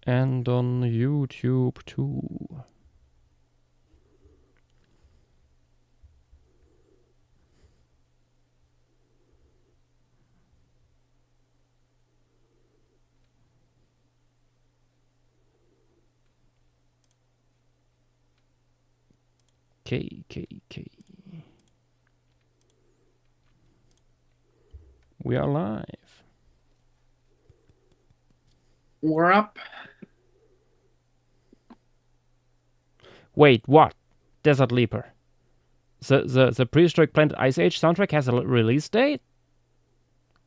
And on YouTube too. KKK. We are live. We're up. Wait, what? Desert Leaper. The Prehistoric Planet Ice Age soundtrack has a release date?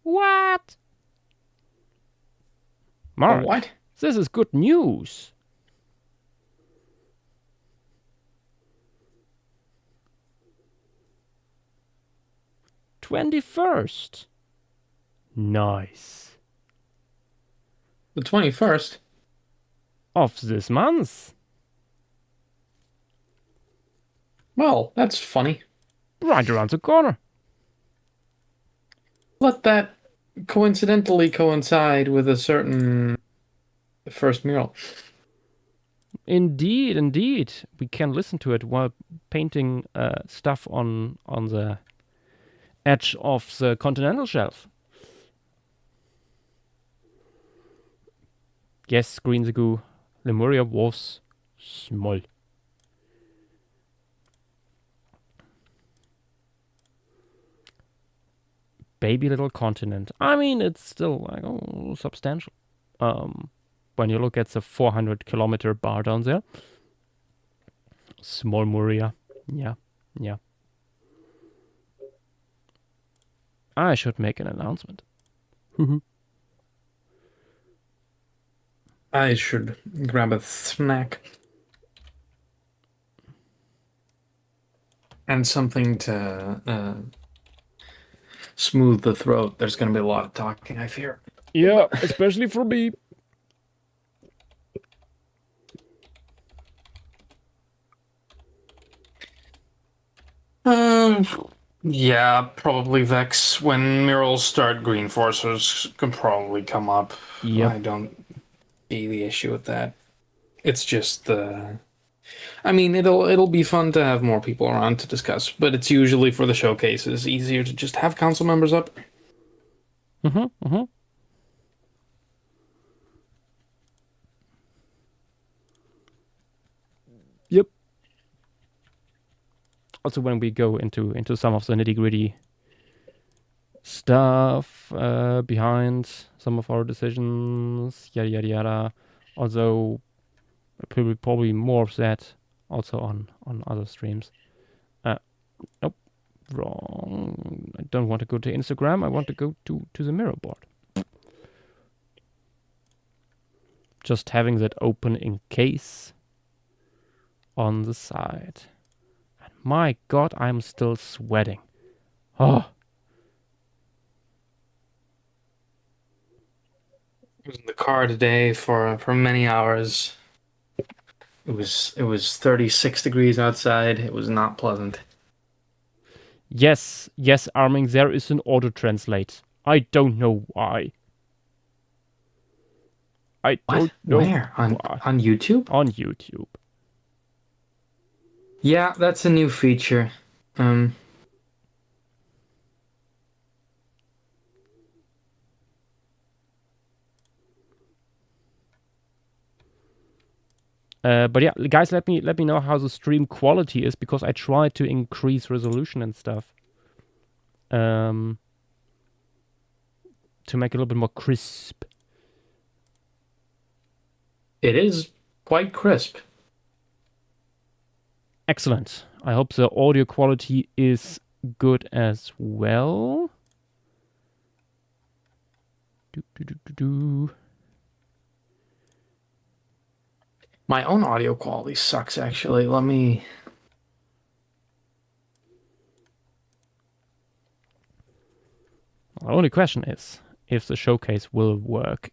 What? Mark, What? this is good news. '21st. Nice. The 21st? Of this month. Well, that's funny. Right around the corner. Let that coincidentally coincide with a certain first mural. Indeed, indeed. We can listen to it while painting stuff on the edge of the continental shelf. Yes, Green the Goo. Lemuria was small. Baby little continent. I mean, it's still like substantial. When you look at the 400-kilometer bar down there. Small Muria. Yeah. I should make an announcement. I should grab a snack. And something to smooth the throat. There's going to be a lot of talking, I fear. Yeah, especially for me. Yeah, probably Vex. When murals start, green forces can probably come up. Yep. I don't see the issue with that. It's just the. I mean, it'll be fun to have more people around to discuss, but it's usually for the showcases easier to just have council members up. Yep. Also, when we go into some of the nitty-gritty stuff behind some of our decisions, yada yada yada. Although probably more of that also on other streams. Nope, wrong. I don't want to go to Instagram. I want to go to the mirror board. Just having that open in case on the side. And my God, I'm still sweating. Oh. I was in the car today for many hours. It was 36 degrees outside. It was not pleasant. Yes, Arming, there is an auto-translate. I don't know why. I don't know. Where? On YouTube? On YouTube. Yeah, that's a new feature. But yeah, guys, let me know how the stream quality is, because I try to increase resolution and stuff. To make it a little bit more crisp. It is quite crisp. Excellent. I hope the audio quality is good as well. My own audio quality sucks, actually. Let me... The only question is if the showcase will work.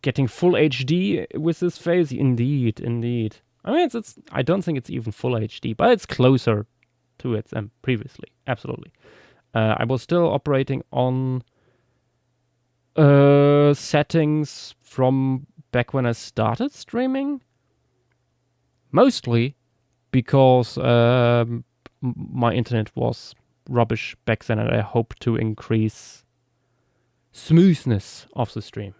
Getting full HD with this phase, indeed. I mean, it's I don't think it's even full HD, but it's closer to it than previously. Absolutely. I was still operating on settings from back when I started streaming, mostly because my internet was rubbish back then, and I hope to increase smoothness of the stream.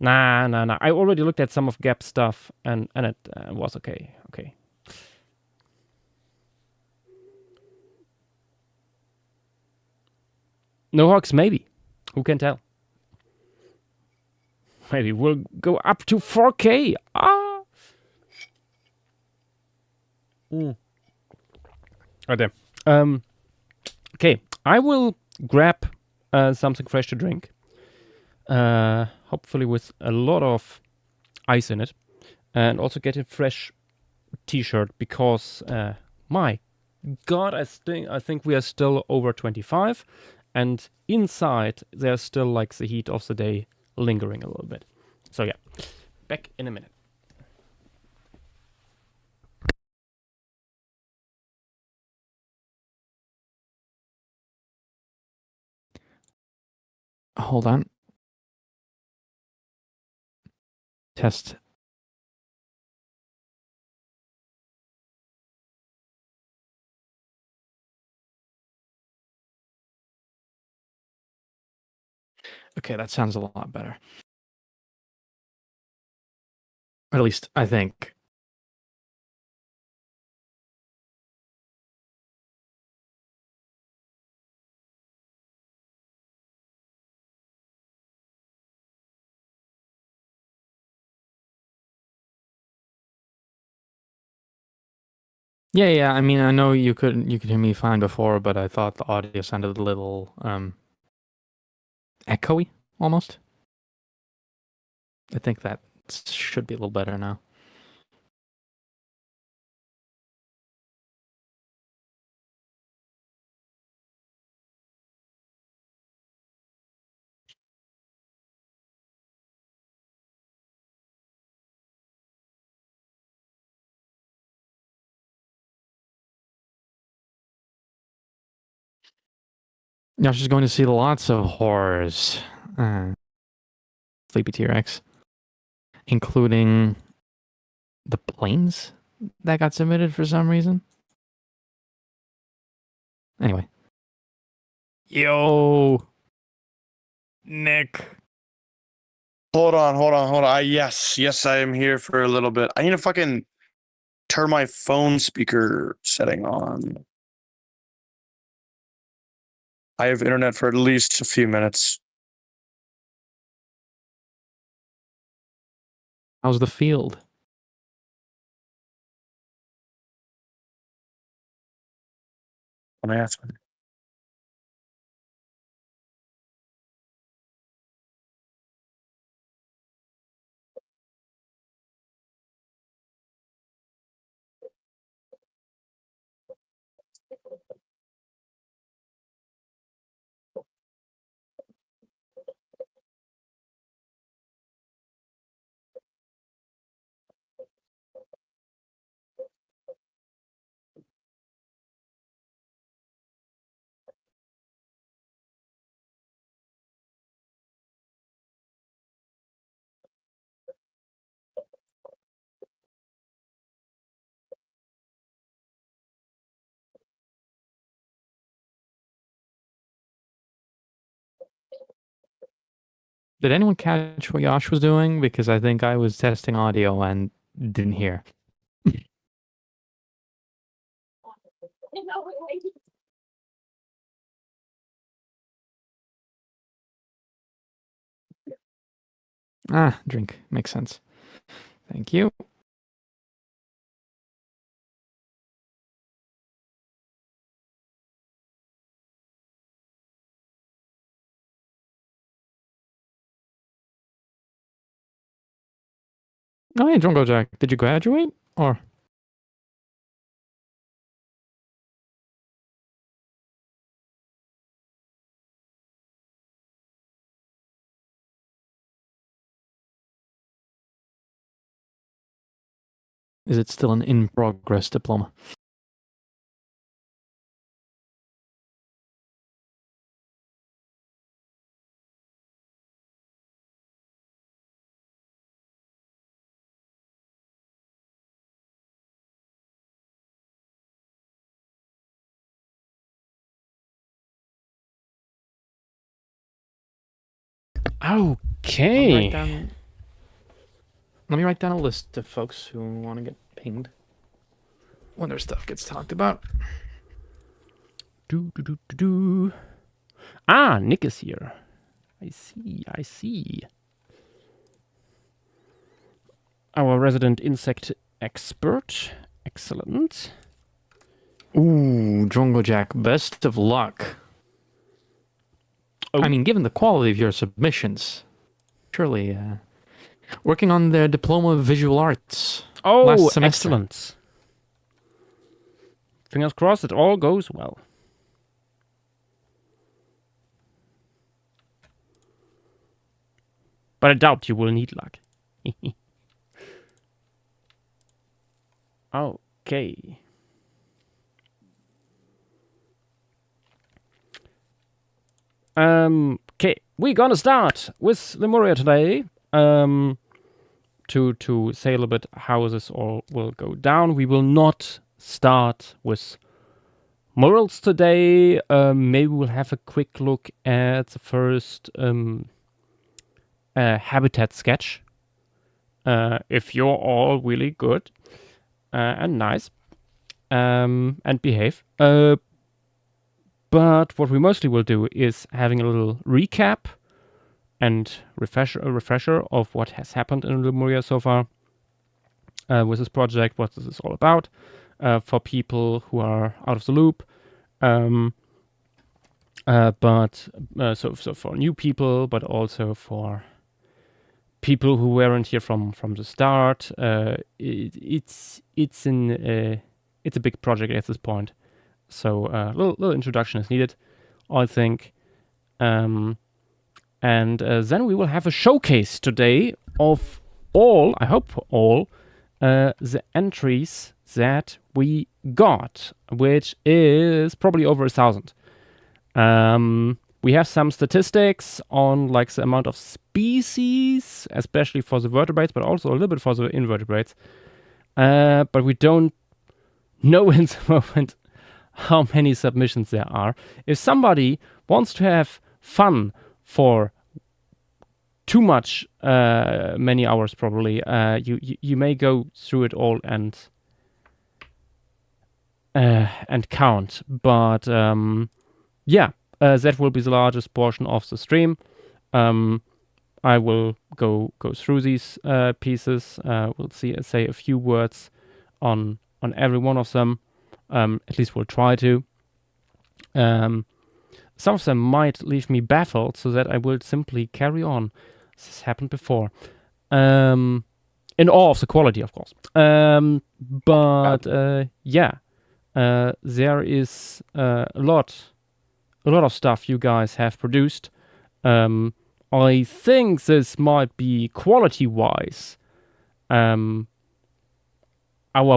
Nah. I already looked at some of Gap's stuff, and it was okay. Okay. No Hawks, maybe. Who can tell? Maybe we'll go up to 4K. Ah. Oh, damn. Okay, I will grab something fresh to drink. Hopefully with a lot of ice in it, and also get a fresh T-shirt because my God, I think we are still over 25, and inside there's still like the heat of the day lingering a little bit. So yeah, back in a minute. Hold on. Test. Okay, that sounds a lot better. Or at least I think. Yeah. I mean, I know you could hear me fine before, but I thought the audio sounded a little echoey almost. I think that should be a little better now. Yeah, she's going to see lots of horrors. Sleepy T-Rex, including the planes that got submitted for some reason. Anyway. Yo, Nick. Hold on. Yes, I am here for a little bit. I need to fucking turn my phone speaker setting on. I have internet for at least a few minutes. How's the field? Let me ask. Did anyone catch what Yash was doing? Because I think I was testing audio and didn't hear. Drink. Makes sense. Thank you. Oh, hey, Drongo Jack. Did you graduate? Or Is it still an in-progress diploma? Okay. Let me write down a list of folks who want to get pinged when their stuff gets talked about. Ah, Nick is here. I see. Our resident insect expert. Excellent. Ooh, Drongo Jack, best of luck. Oh. I mean, given the quality of your submissions, surely working on their diploma of visual arts. Oh, last semester. excellent. Fingers crossed it all goes well. But I doubt you will need luck. Okay. Okay, we're gonna start with Lemuria today. To say a little bit how this all will go down. We will not start with morals today. Maybe we'll have a quick look at the first habitat sketch. If you're all really good and nice and behave. But what we mostly will do is having a little recap and a refresher of what has happened in Lemuria so far with this project, what this is all about, for people who are out of the loop. So for new people, but also for people who weren't here from the start. It's a big project at this point, so a little introduction is needed, I think. And then we will have a showcase today of all, I hope all, the entries that we got, which is probably over 1,000. We have some statistics on like the amount of species, especially for the vertebrates, but also a little bit for the invertebrates. But we don't know in the moment how many submissions there are. If somebody wants to have fun for too much, many hours probably, you may go through it all and count. But yeah, that will be the largest portion of the stream. I will go through these pieces. We'll say a few words on every one of them. At least we'll try to. Some of them might leave me baffled, so that I will simply carry on. This has happened before. In awe of the quality, of course. Yeah, there is a lot of stuff you guys have produced. I think this might be quality-wise our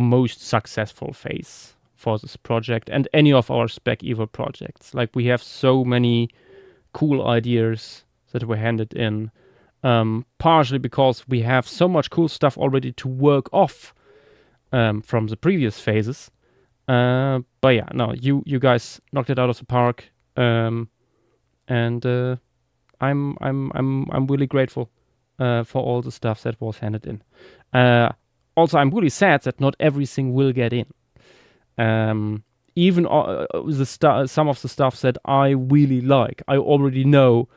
most successful phase for this project and any of our Spec Evo projects. Like, we have so many cool ideas that were handed in, partially because we have so much cool stuff already to work off from the previous phases. But yeah, no, you guys knocked it out of the park, and I'm really grateful for all the stuff that was handed in. Also, I'm really sad that not everything will get in. Even some of the stuff that I really like, I already know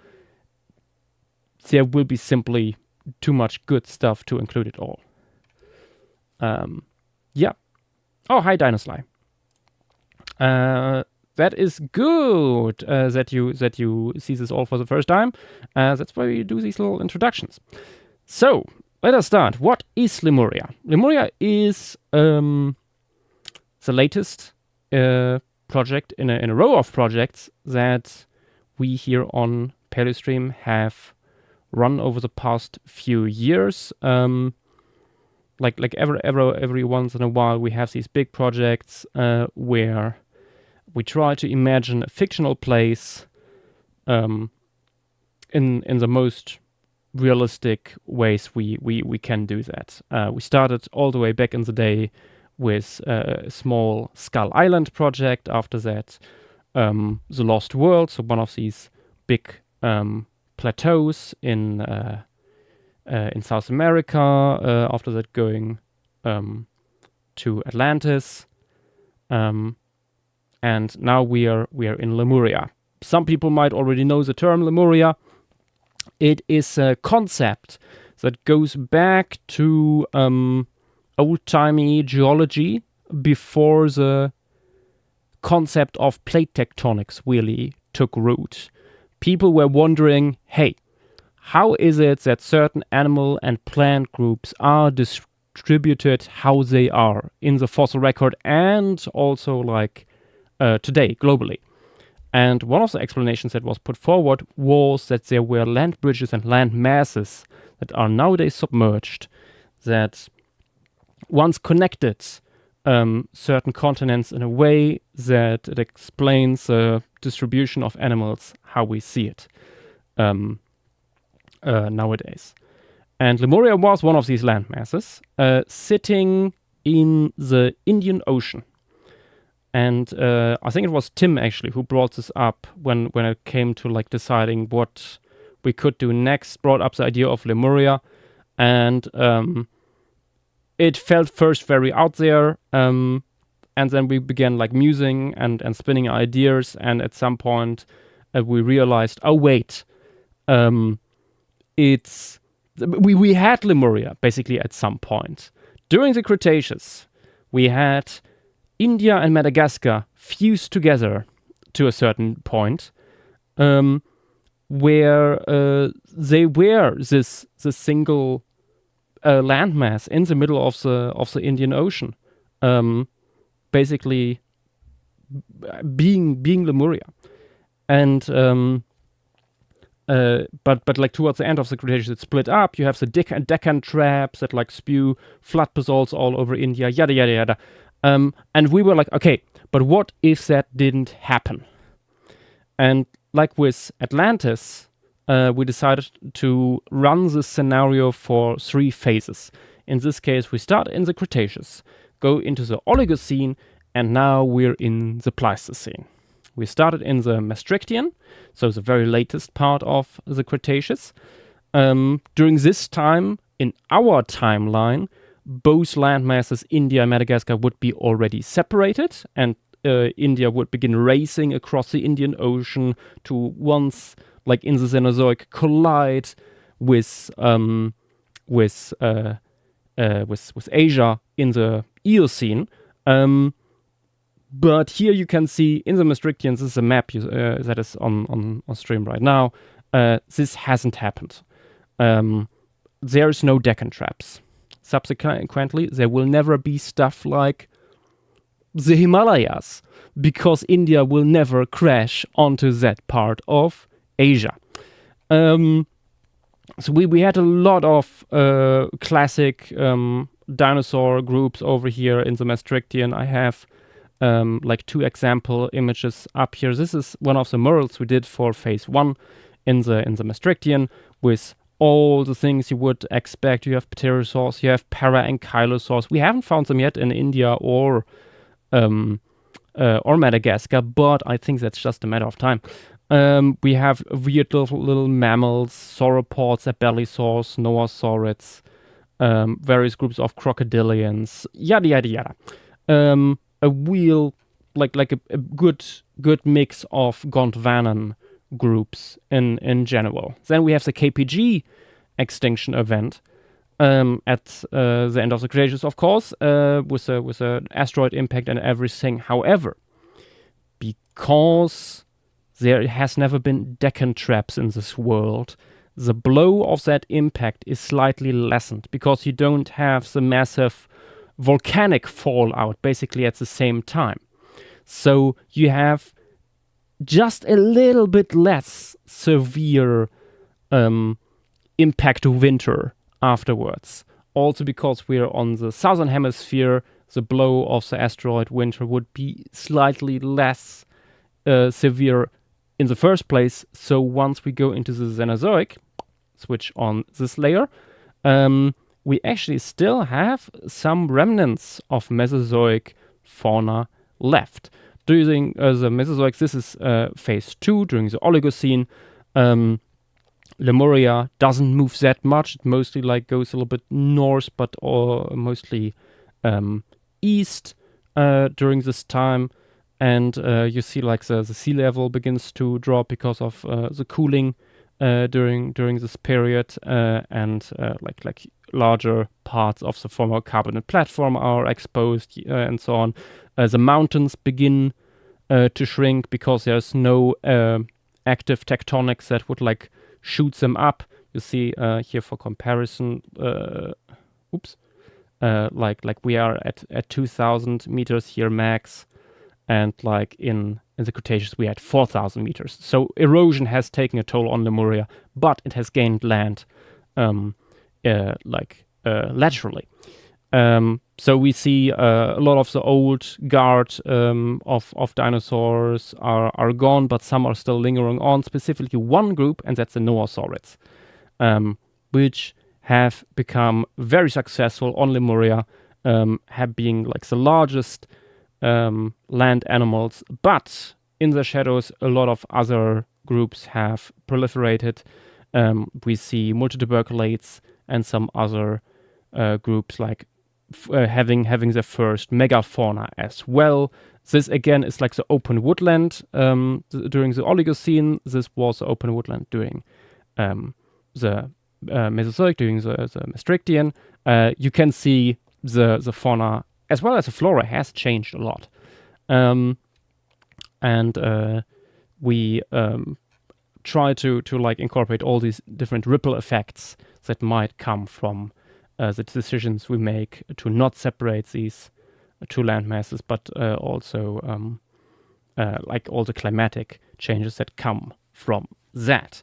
there will be simply too much good stuff to include it all. Yeah. Oh, hi, Dinoslai. That is good that you see this all for the first time. That's why we do these little introductions. So, let us start. What is Lemuria? Lemuria is the latest project in a row of projects that we here on Paleostream have run over the past few years. every once in a while we have these big projects where we try to imagine a fictional place in the most realistic ways we can do that. We started all the way back in the day with a small Skull Island project. After that, The Lost World, so one of these big plateaus in South America. After that, going to Atlantis, and now we are in Lemuria. Some people might already know the term Lemuria. It is a concept that goes back to old-timey geology before the concept of plate tectonics really took root. People were wondering, hey, how is it that certain animal and plant groups are distributed how they are in the fossil record and also today globally? And one of the explanations that was put forward was that there were land bridges and land masses that are nowadays submerged that once connected certain continents in a way that it explains the distribution of animals how we see it nowadays. And Lemuria was one of these land masses sitting in the Indian Ocean. And I think it was Tim actually who brought this up when it came to deciding what we could do next, brought up the idea of Lemuria. And it felt first very out there, and then we began musing and spinning ideas, and at some point we realized, oh wait, we had Lemuria basically at some point. During the Cretaceous, we had India and Madagascar fused together to a certain point, where they were this single landmass in the middle of the Indian Ocean, basically being Lemuria, and but towards the end of the Cretaceous, it split up. You have the Deccan traps that spew flood basalts all over India, yada yada yada, and we were okay, but what if that didn't happen? And with Atlantis, we decided to run this scenario for 3 phases. In this case, we start in the Cretaceous, go into the Oligocene, and now we're in the Pleistocene. We started in the Maastrichtian, so the very latest part of the Cretaceous. During this time, in our timeline, both landmasses, India and Madagascar, would be already separated, and India would begin racing across the Indian Ocean to once, in the Cenozoic, collide with Asia in the Eocene. But here you can see in the Maastrichtian, this is a map that is on stream right now. This hasn't happened. There is no Deccan traps. Subsequently, there will never be stuff like the Himalayas, because India will never crash onto that part of Asia. So we had a lot of classic dinosaur groups over here in the Maastrichtian. I have 2 example images up here. This is one of the murals we did for phase 1 in the Maastrichtian, with all the things you would expect. You have pterosaurs, you have para-ankylosaurs. We haven't found them yet in India or Madagascar, but I think that's just a matter of time. We have weird little mammals, sauropods, abelisaurs, noasaurids, various groups of crocodilians, yada yada yada. A wheel, a good mix of Gondwanan groups in general. Then we have the KPG extinction event at the end of the Cretaceous, of course, with an asteroid impact and everything. However, because there has never been Deccan traps in this world, the blow of that impact is slightly lessened, because you don't have the massive volcanic fallout basically at the same time. So you have just a little bit less severe impact to winter afterwards also because we're on the southern hemisphere, the blow of the asteroid winter would be slightly less severe in the first place. So once we go into the Cenozoic, switch on this layer, we actually still have some remnants of Mesozoic fauna left. During the Mesozoic, this is phase 2, during the Oligocene. Lemuria doesn't move that much. It mostly like goes a little bit north, but mostly east during this time. And you see like the sea level begins to drop because of the cooling during this period, and like larger parts of the former carbonate platform are exposed, and so on. The mountains begin to shrink because there's no active tectonics that would like shoot them up. You see here for comparison, like we are at 2,000 meters here max, and like in the Cretaceous we had 4,000 meters. So erosion has taken a toll on Lemuria, but it has gained land laterally. So we see a lot of the old guard of dinosaurs are gone, but some are still lingering on, specifically one group, and that's the Noosaurids, which have become very successful on Lemuria, have been like the largest land animals, but in the shadows a lot of other groups have proliferated. We see multituberculates and some other groups like having their first megafauna as well. This again is like the open woodland during the Oligocene. This was the open woodland during the Mesozoic, during the Maastrichtian. You can see the fauna as well as the flora has changed a lot. We try to like incorporate all these different ripple effects that might come from the decisions we make to not separate these two land masses, but also like all the climatic changes that come from that.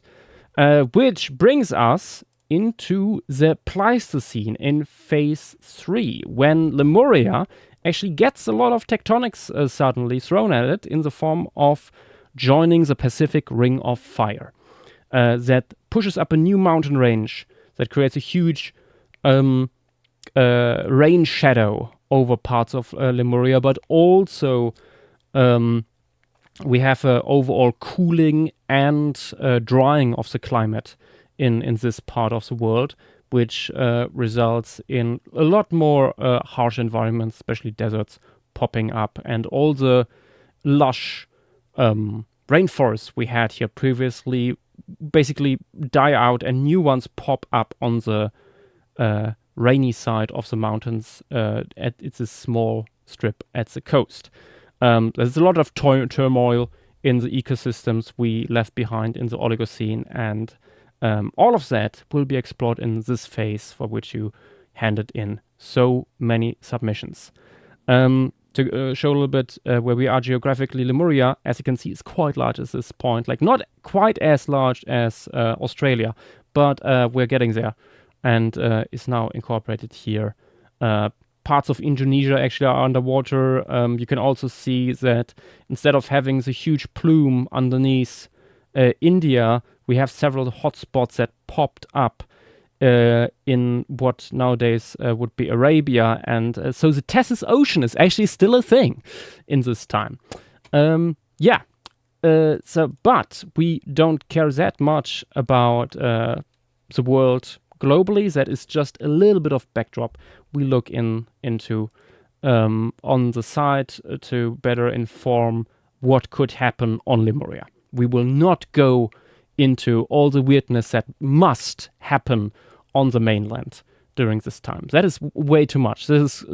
Which brings us into the Pleistocene in phase 3, when Lemuria actually gets a lot of tectonics suddenly thrown at it in the form of joining the Pacific Ring of Fire. That pushes up a new mountain range that creates a huge rain shadow over parts of Lemuria, but also we have overall cooling and drying of the climate in this part of the world, which results in a lot more harsh environments, especially deserts, popping up, and all the lush rainforests we had here previously basically die out, and new ones pop up on the rainy side of the mountains. It's a small strip at the coast. There's a lot of turmoil in the ecosystems we left behind in the Oligocene, and all of that will be explored in this phase, for which you handed in so many submissions. To show a little bit where we are geographically, Lemuria, as you can see, is quite large at this point. Like, not quite as large as Australia, but we're getting there, and is now incorporated here. Parts of Indonesia actually are underwater. You can also see that instead of having the huge plume underneath India, we have several hotspots that popped up in what nowadays would be Arabia, and so the Tethys Ocean is actually still a thing in this time. But we don't care that much about the world globally. That is just a little bit of backdrop we look into on the side to better inform what could happen on Lemuria. We will not go into all the weirdness that must happen on the mainland during this time. That is way too much. This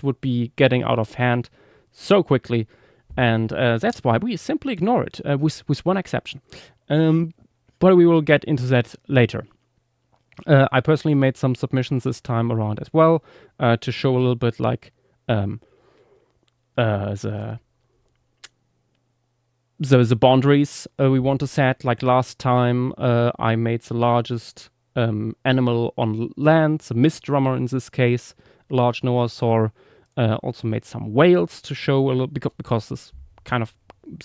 would be getting out of hand so quickly, and that's why we simply ignore it, with one exception. But we will get into that later. I personally made some submissions this time around as well, to show a little bit like the boundaries we want to set. Like last time, I made the largest animal on land, the mist drummer in this case, a large noasaur. Also made some whales to show a little, because this kind of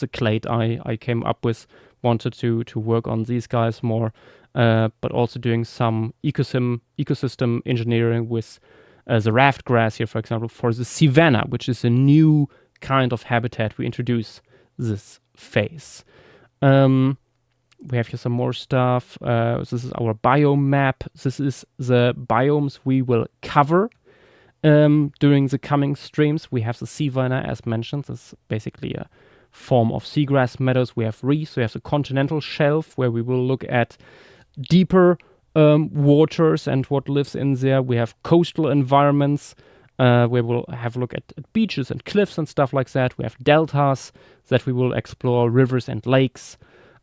the clade I came up with, wanted to work on these guys more, but also doing some ecosystem engineering with the raft grass here, for example, for the savanna, which is a new kind of habitat we introduce this phase. We have here some more stuff. This is our biome map. This is the biomes we will cover during the coming streams. We have the savanna, as mentioned. This is basically a form of seagrass meadows. We have reefs. We have the continental shelf, where we will look at deeper waters and what lives in there. We have coastal environments, where we'll have a look at beaches and cliffs and stuff like that. We have deltas that we will explore, rivers and lakes.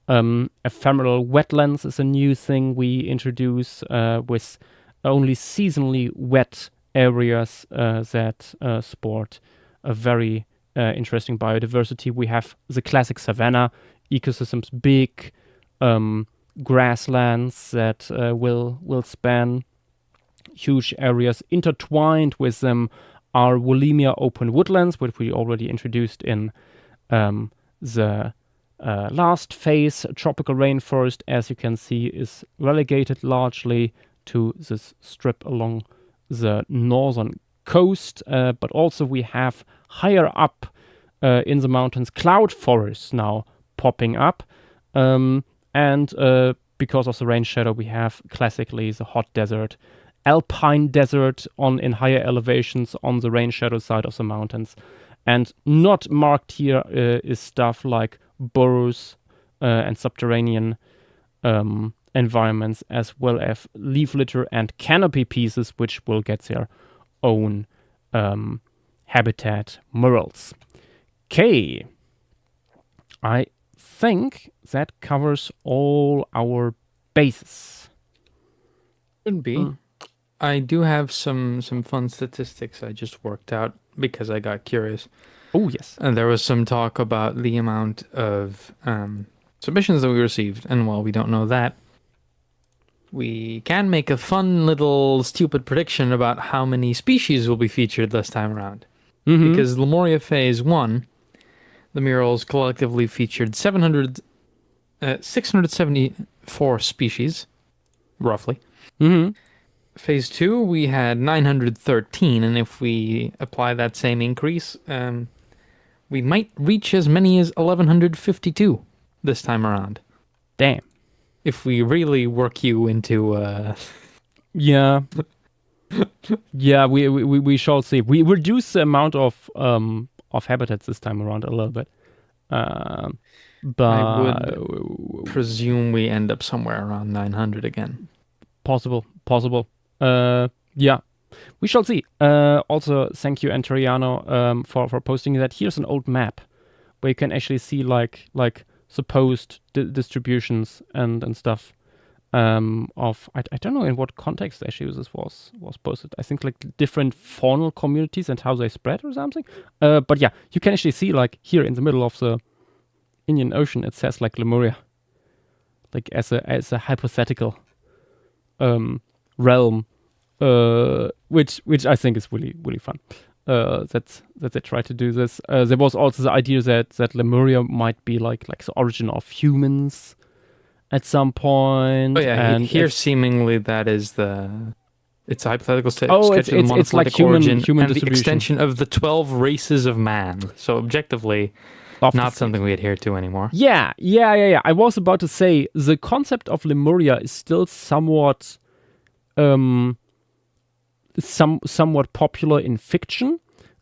Ephemeral wetlands is a new thing we introduce, with only seasonally wet areas that sport a very interesting biodiversity. We have the classic savanna ecosystems, big grasslands that will span huge areas. Intertwined with them are Wolemia open woodlands, which we already introduced in the last phase. Tropical rainforest, as you can see, is relegated largely to this strip along the northern coast, but also we have higher up in the mountains cloud forests now popping up, and because of the rain shadow, we have classically the hot desert, alpine desert in higher elevations on the rain shadow side of the mountains. And not marked here is stuff like burrows and subterranean environments, as well as leaf litter and canopy pieces, which will get their own habitat murals. Okay, I think that covers all our bases. Could be. I do have some fun statistics I just worked out because I got curious. Oh, yes. And there was some talk about the amount of submissions that we received. And while we don't know that, we can make a fun little stupid prediction about how many species will be featured this time around. Mhm. Because Lemuria Phase 1, the murals collectively featured 674 species, roughly. Mhm. Phase 2, we had 913, and if we apply that same increase, we might reach as many as 1152 this time around. Damn. If we really work you into... Yeah. Yeah, we shall see. We reduce the amount of habitats this time around a little bit. But I would presume we end up somewhere around 900 again. Possible. Yeah, we shall see. Also, thank you, Anteriano, for posting that. Here's an old map where you can actually see like supposed distributions and stuff. Of I don't know in what context actually this was posted. I think like different faunal communities and how they spread or something. But yeah, you can actually see like here in the middle of the Indian Ocean, it says like Lemuria, like as a hypothetical realm, which I think is really fun. That they try to do this. There was also the idea that Lemuria might be like the origin of humans at some point. Oh yeah, and here seemingly that is it's a hypothetical sketch Oh, of the it's like monophyletic origin human and the distribution. extension of the 12 races of man. So objectively, not something we adhere to anymore. Yeah. I was about to say the concept of Lemuria is still somewhat somewhat popular in fiction,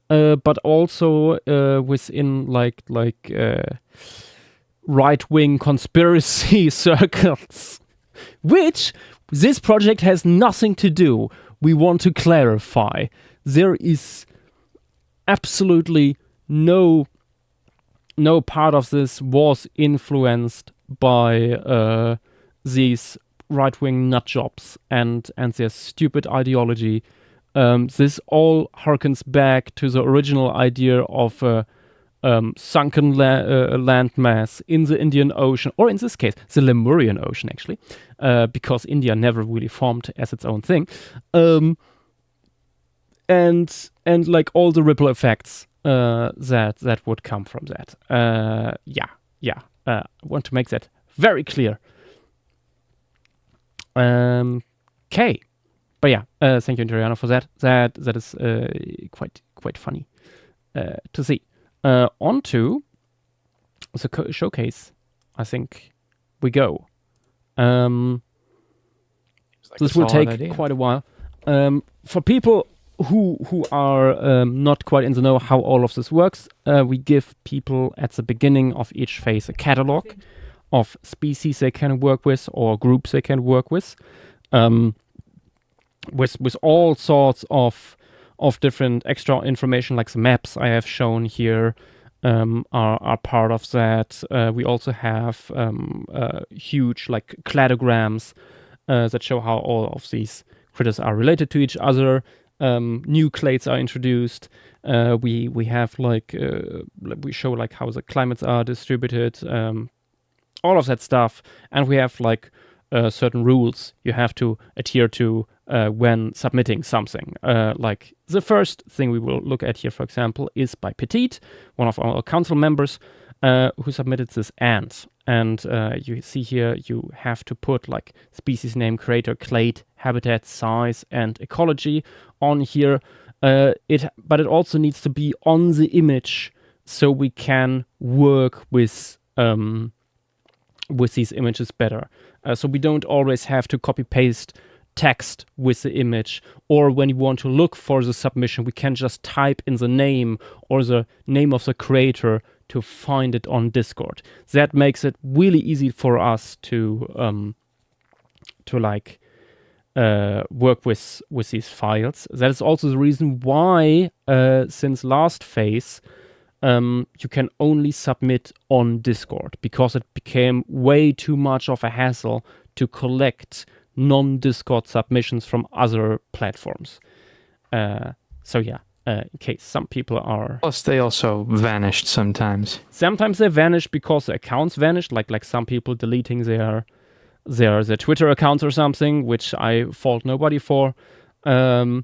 but also within like right-wing conspiracy circles, which this project has nothing to do. We want to clarify. There is absolutely no part of this was influenced by these right-wing nutjobs and their stupid ideology. This all harkens back to the original idea of sunken landmass in the Indian Ocean, or in this case, the Lemurian Ocean, actually, because India never really formed as its own thing, and like all the ripple effects that would come from that. I want to make that very clear. Okay, but yeah, thank you, Adriano, for that. That is quite funny to see. On to the showcase, I think we go. This will take quite a while. For people who are not quite in the know how all of this works, we give people at the beginning of each phase a catalog of species they can work with or groups they can work with all sorts of different extra information, like the maps I have shown here are part of that. We also have huge like cladograms that show how all of these critters are related to each other. New clades are introduced. We have like we show like how the climates are distributed, all of that stuff, and we have like certain rules you have to adhere to when submitting something. Like the first thing we will look at here, for example, is by Petite, one of our council members, who submitted this ant. And you see here you have to put like species name, creator, clade, habitat, size, and ecology on here. But it also needs to be on the image so we can work with these images better. So we don't always have to copy paste text with the image, or when you want to look for the submission, we can just type in the name or the name of the creator to find it on Discord. That makes it really easy for us to work with these files. That is also the reason why since last phase you can only submit on Discord, because it became way too much of a hassle to collect non-Discord submissions from other platforms. So yeah, in case some people are... Plus they also vanished sometimes. Sometimes they vanish because the accounts vanished, like some people deleting their Twitter accounts or something, which I fault nobody for. So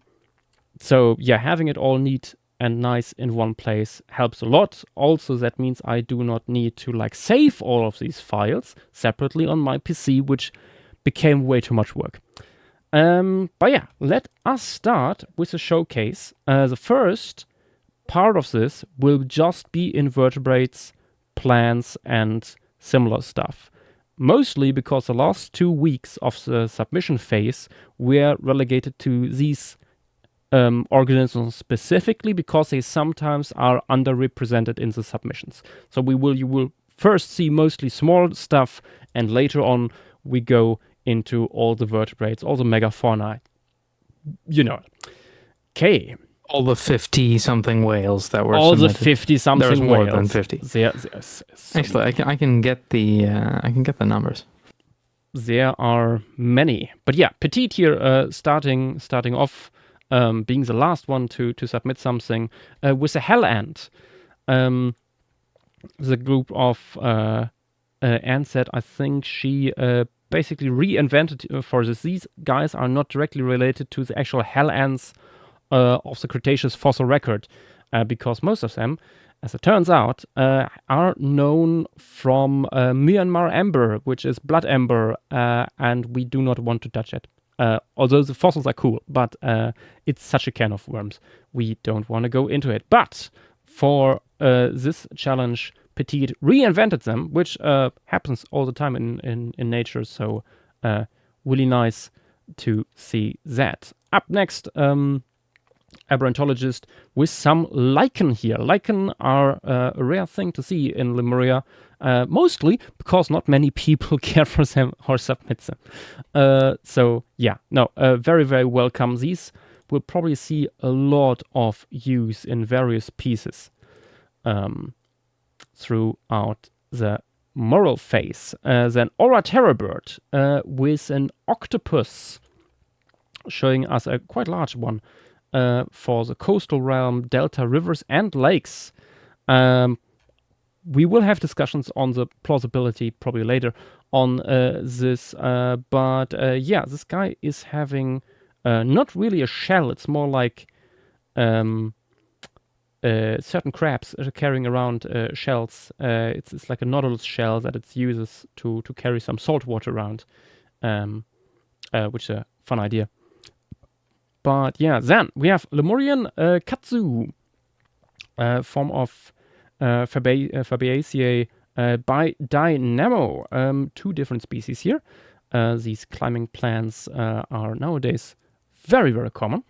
yeah, having it all neat and nice in one place helps a lot. Also, that means I do not need to like save all of these files separately on my PC, which became way too much work. But yeah, let us start with the showcase. The first part of this will just be invertebrates, plants, and similar stuff. Mostly because the last 2 weeks of the submission phase were relegated to these organisms specifically because they sometimes are underrepresented in the submissions. So you will first see mostly small stuff, and later on we go into all the vertebrates, all the megafauna. You know. Okay. All the 50-something whales that were all submitted. The 50-something There's whales. more than 50. There's Actually, I can get the numbers. There are many, but yeah, Petite here starting off, being the last one to submit something with a hell ant. The group of ants that I think she basically reinvented for this. These guys are not directly related to the actual hell ants of the Cretaceous fossil record, because most of them, as it turns out, are known from Myanmar amber, which is blood amber, and we do not want to touch it. Although the fossils are cool, but it's such a can of worms. We don't want to go into it. But for this challenge, Petite reinvented them, which happens all the time in nature. So really nice to see that. Up next, aberrantologist with some lichen here. Lichen are a rare thing to see in Lemuria, mostly because not many people care for them or submit them. So yeah, no, very, very welcome. These will probably see a lot of use in various pieces throughout the moral phase. Then Aura Terrorbird with an octopus, showing us a quite large one. For the coastal realm, delta, rivers, and lakes. we will have discussions on the plausibility probably later on this. But yeah, this guy is having not really a shell. It's more like certain crabs are carrying around shells. It's like a nautilus shell that it uses to carry some salt water around, which is a fun idea. But yeah, then we have Lemurian Katsu, form of Fabaceae by Dynamo. 2 different species here. These climbing plants are nowadays very, very common.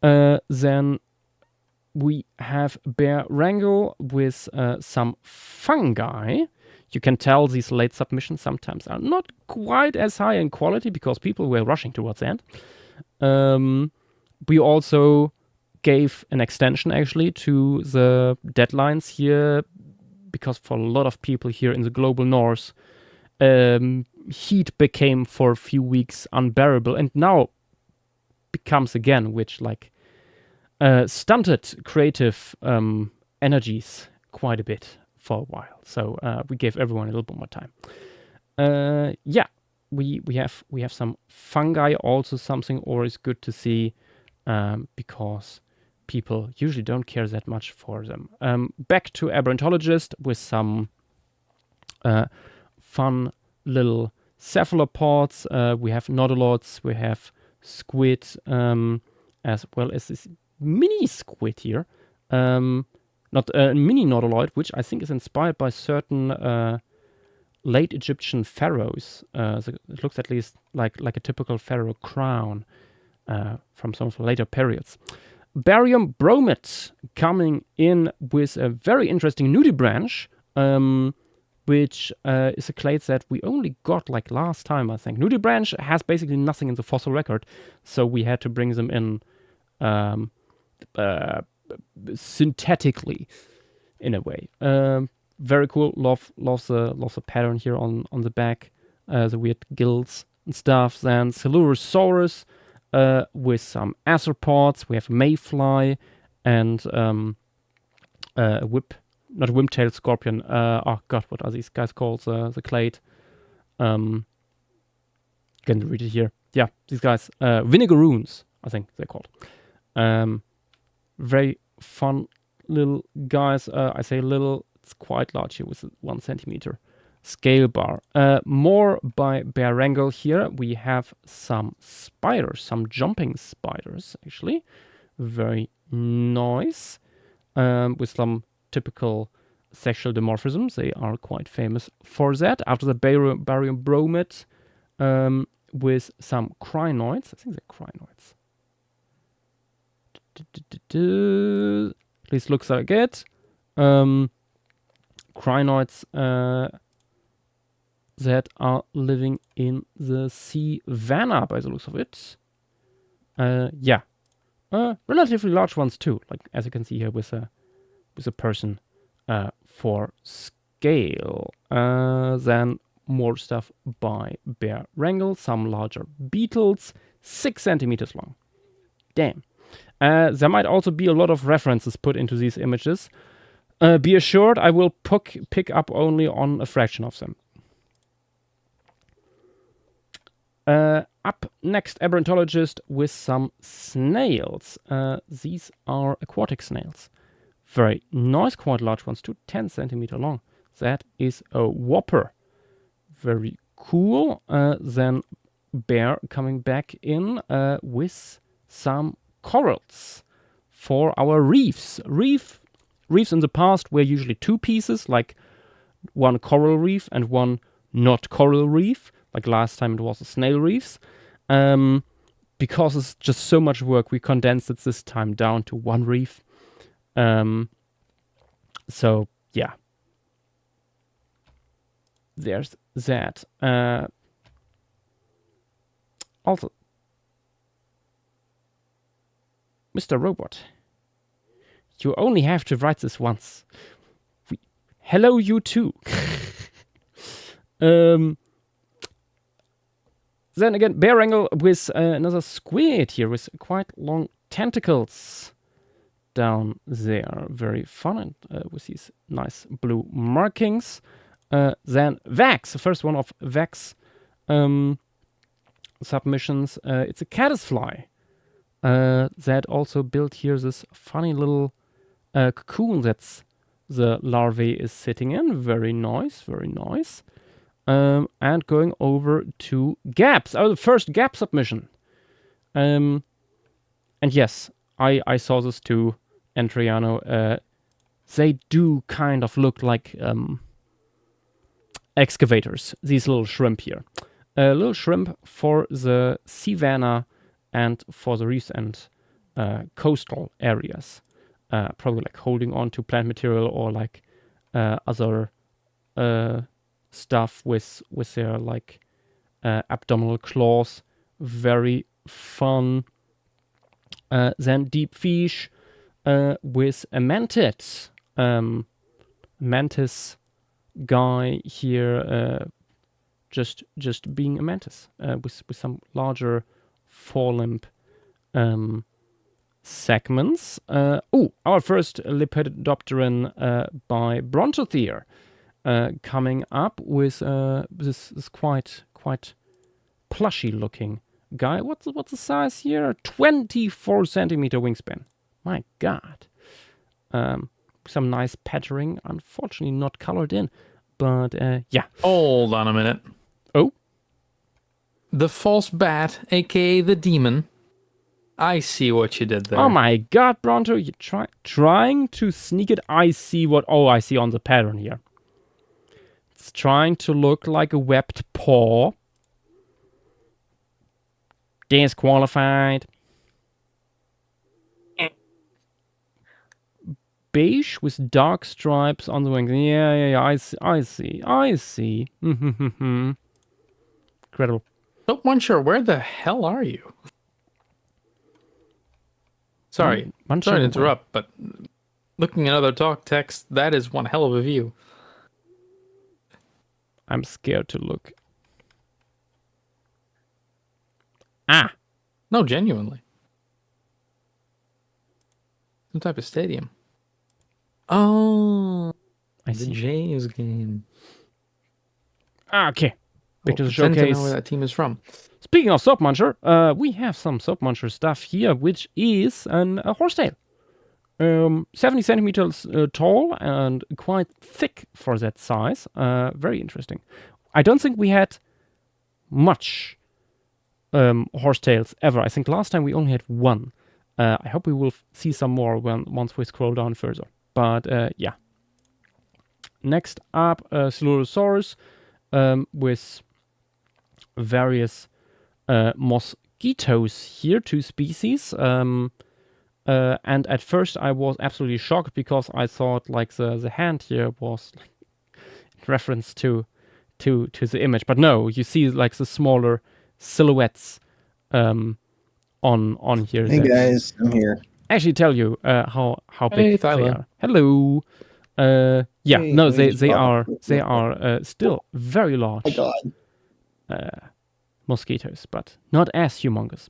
Then we have Bear Wrangle with some fungi. You can tell these late submissions sometimes are not quite as high in quality because people were rushing towards the end. We also gave an extension actually to the deadlines here because for a lot of people here in the global north, heat became for a few weeks unbearable and now becomes again, which like stunted creative energies quite a bit for a while. So we gave everyone a little bit more time. Yeah, we have some fungi, also something always good to see because people usually don't care that much for them. Back to Aberrantologist with some fun little cephalopods. We have nodolots, we have squid, as well as this mini squid here. Not a mini nodoloid, which I think is inspired by certain late Egyptian pharaohs. It looks at least like a typical pharaoh crown from some of the later periods. Barium bromate coming in with a very interesting nudibranch, which is a clade that we only got like last time, I think. Nudibranch has basically nothing in the fossil record, so we had to bring them in synthetically, in a way. Very cool. Love the pattern here on the back, the weird gills and stuff. Then Silurosaurus with some arthropods. We have mayfly and a not a whip-tailed scorpion. Oh god, what are these guys called? The clade. Can read it here. Yeah, these guys. Vinegaroons, I think they're called. Very fun little guys. I say little, it's quite large here with a 1 centimeter scale bar. More by Bear Wrangle here. We have some spiders, some jumping spiders actually. Very nice. With some typical sexual dimorphisms. They are quite famous for that. After the barium bromate with some crinoids. I think they're crinoids. At least looks like it. Crinoids that are living in the savanna by the looks of it. Yeah. Relatively large ones too, like as you can see here with a person for scale. Then more stuff by Bear Wrangle, some larger beetles, 6 centimeters long. Damn. There might also be a lot of references put into these images. Be assured, I will pick up only on a fraction of them. Up next, Aberrantologist with some snails. These are aquatic snails. Very nice, quite large ones too, 10 centimeter long. That is a whopper. Very cool. Then Bear coming back in with some corals for our reefs. Reefs in the past were usually 2 pieces, like one coral reef and one not coral reef. Like last time it was the snail reefs. Because it's just so much work, we condensed it this time down to 1 reef. So yeah, there's that. Also, Mr. Robot, you only have to write this once. Hello, you too. Then again, Bear Wrangle with another squid here with quite long tentacles. down there. Very fun, and with these nice blue markings. Then Vex, the first one of Vex submissions. It's a caddisfly that also built here this funny little cocoon that's the larvae is sitting in. Very nice, very nice. And going over to gaps. Oh, the first gap submission. And yes, I saw this too, Entriano. They do kind of look like excavators, these little shrimp here. A little shrimp for the savanna and for the reefs and coastal areas. Probably like holding on to plant material or like other stuff with their like abdominal claws. Very fun. Then deep fish with a mantid. Mantis guy here, just being a mantis with some larger forelimb segments. Our first Lepidopteran by Brontothere coming up with this quite plushy looking guy. What's the size here? 24 centimeter wingspan. My God. Some nice patterning. Unfortunately, not colored in, but yeah. Hold on a minute. Oh, The false bat, aka the demon. I see what you did there. oh my God, Bronto! You're trying to sneak it. I see what. Oh, I see on the pattern here. It's trying to look like a webbed paw. Disqualified. Beige with dark stripes on the wings. Yeah. I see. Incredible. Soap Muncher, where the hell are you? Sorry, Muncher sorry to away. interrupt, but looking at other talk text, that is one hell of a view. I'm scared to look. Ah, No, genuinely. Some type of stadium. Oh, I the see. Jays game. Ah, okay. Back to the Pretend to know showcase. where that team is from. Speaking of Soap Muncher, we have some Soap Muncher stuff here, which is a horsetail. 70 centimeters tall and quite thick for that size. Very interesting. I don't think we had much horsetails ever. I think last time we only had one. I hope we will see some more once we scroll down further. But yeah. Next up, Silurosaurus with various mosquitoes here, 2 species. And at first I was absolutely shocked because I thought like the hand here was like, in reference to the image. But no, you see like the smaller silhouettes on here. Hey that guys, I'm here. actually tell you how Hey, big they Tyler. are. Hello. Yeah, Hey, no, let me they just are still very large. Oh my god. Mosquitoes, but not as humongous.